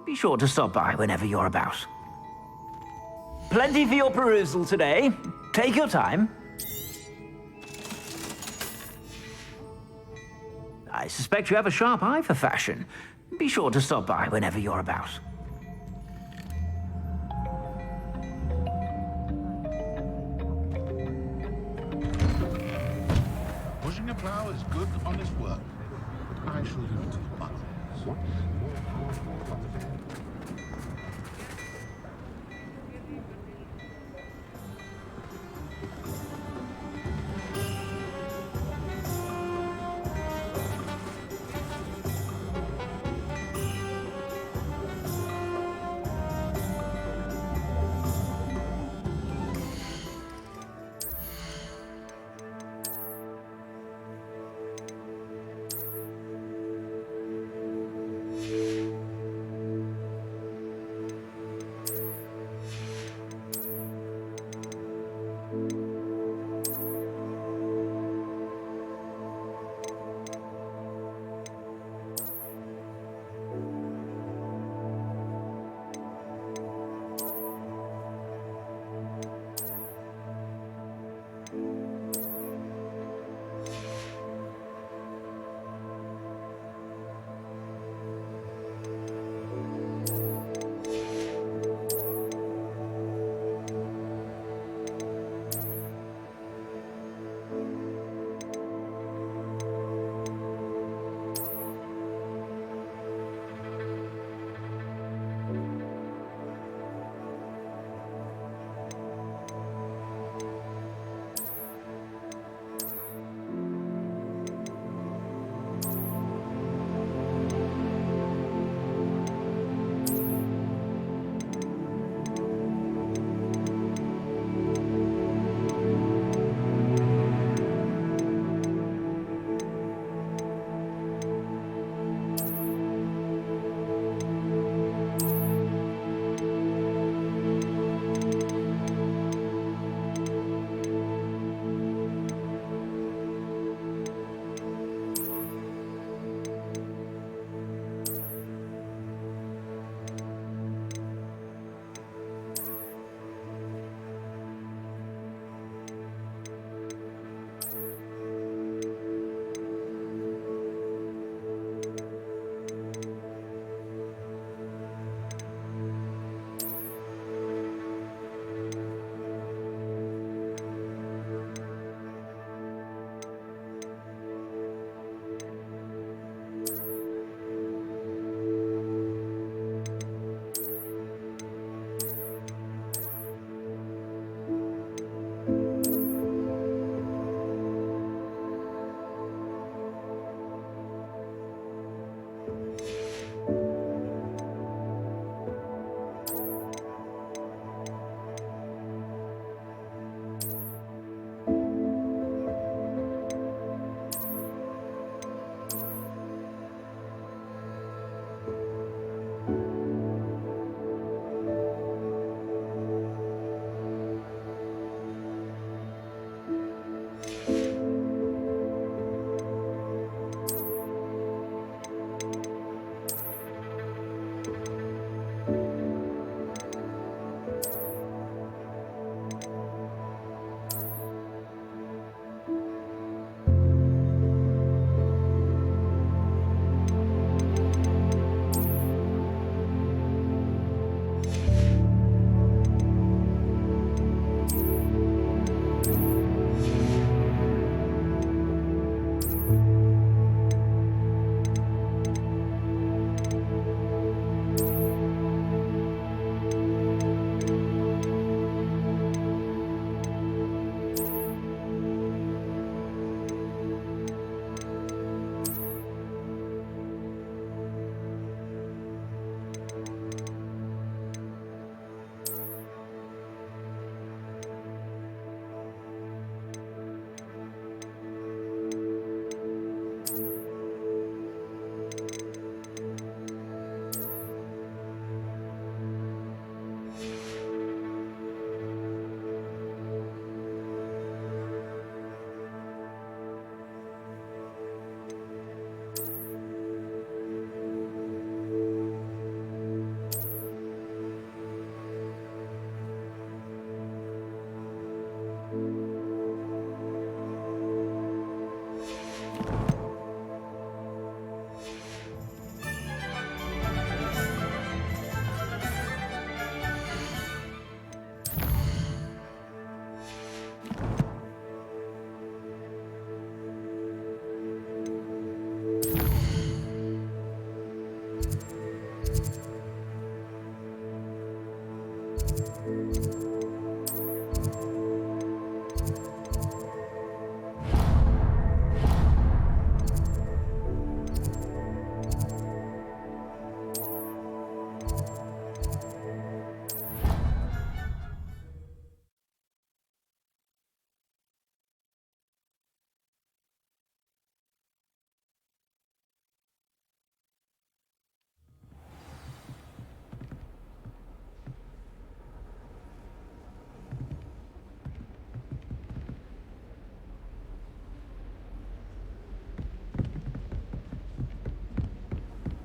Be sure to stop by whenever you're about. Plenty for your perusal today. Take your time. suspect you have a sharp eye for fashion. Be sure to stop by whenever you're about. Pushing a plough is good, honest work. But I shall leave it to the butlers.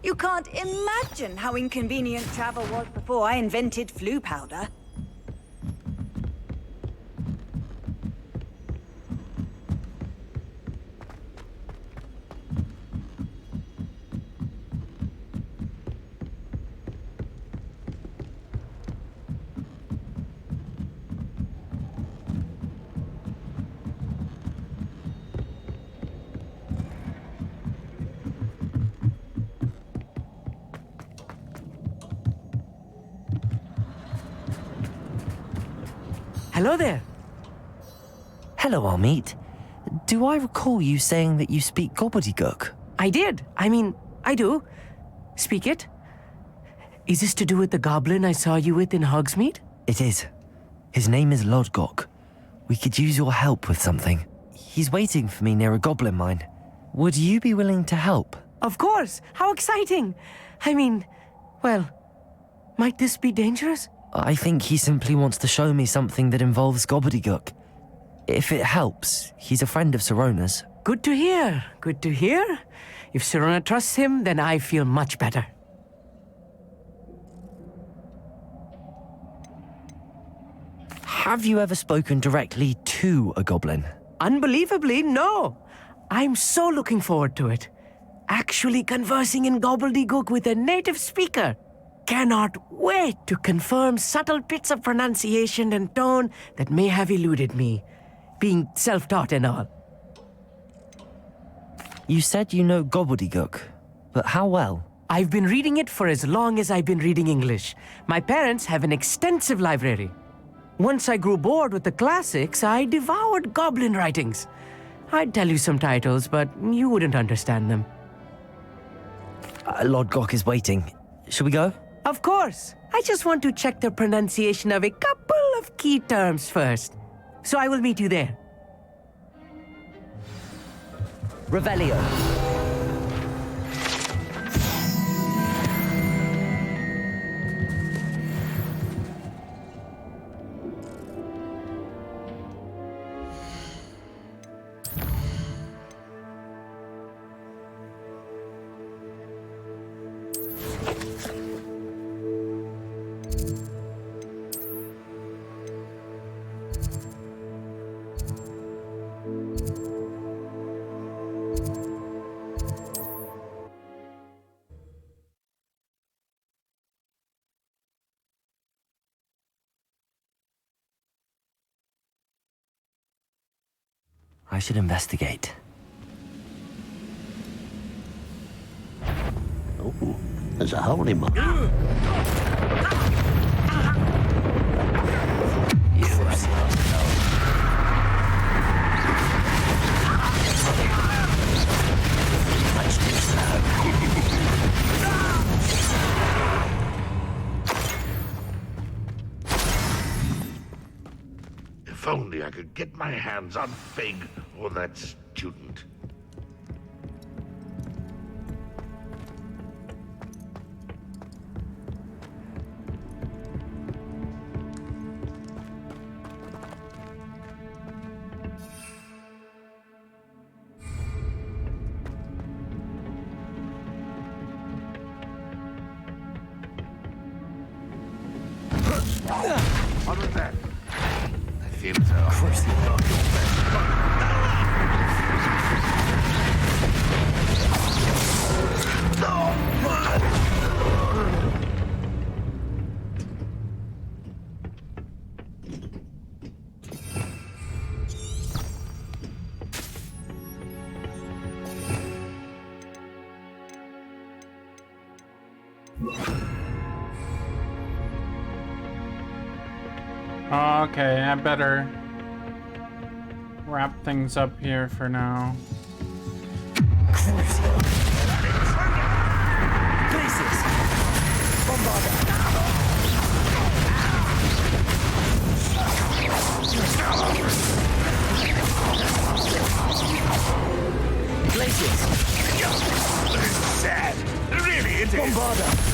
You can't imagine how inconvenient travel was before I invented flu powder. Hello there. Hello, Amit. Do I recall you saying that you speak gobbledygook? I did. I do. Speak it. Is this to do with the goblin I saw you with in Hogsmeade? It is. His name is Lodgok. We could use your help with something. He's waiting for me near a goblin mine. Would you be willing to help? Of course. How exciting. Well, might this be dangerous? I think he simply wants to show me something that involves gobbledygook. If it helps, he's a friend of Sirona's. Good to hear. Good to hear. If Sirona trusts him, then I feel much better. Have you ever spoken directly to a goblin? Unbelievably, no. I'm so looking forward to it. Actually conversing in gobbledygook with a native speaker. Cannot wait to confirm subtle bits of pronunciation and tone that may have eluded me, being self-taught and all. You said you know gobbledygook, but how well? I've been reading it for as long as I've been reading English. My parents have an extensive library. Once I grew bored with the classics, I devoured goblin writings. I'd tell you some titles, but you wouldn't understand them. Lodgok is waiting. Shall we go? Of course. I just want to check the pronunciation of a couple of key terms first. So I will meet you there. Revelio. I should investigate. Oh, there's a hole in my... If only I could get my hands on Fig or that student. What was that? I feel so. Of course you know your Okay, I better wrap things up here for now. sad. Really, it is. Bombarda.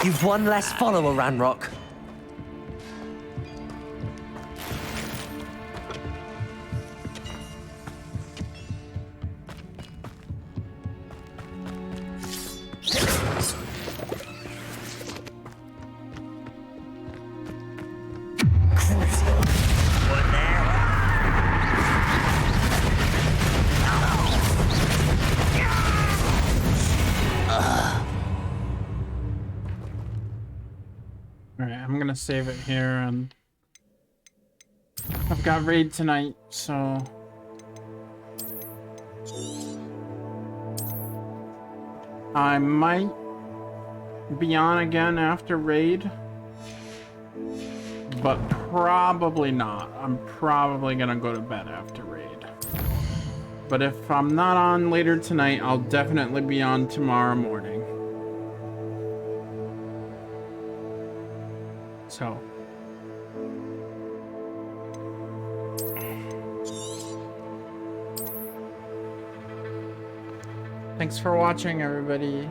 You've one less follower, Ranrock. Alright, I'm gonna save it here, and I've got raid tonight, so I might be on again after raid, but probably not. I'm probably gonna go to bed after raid. But if I'm not on later tonight, I'll definitely be on tomorrow morning. So thanks for watching, everybody.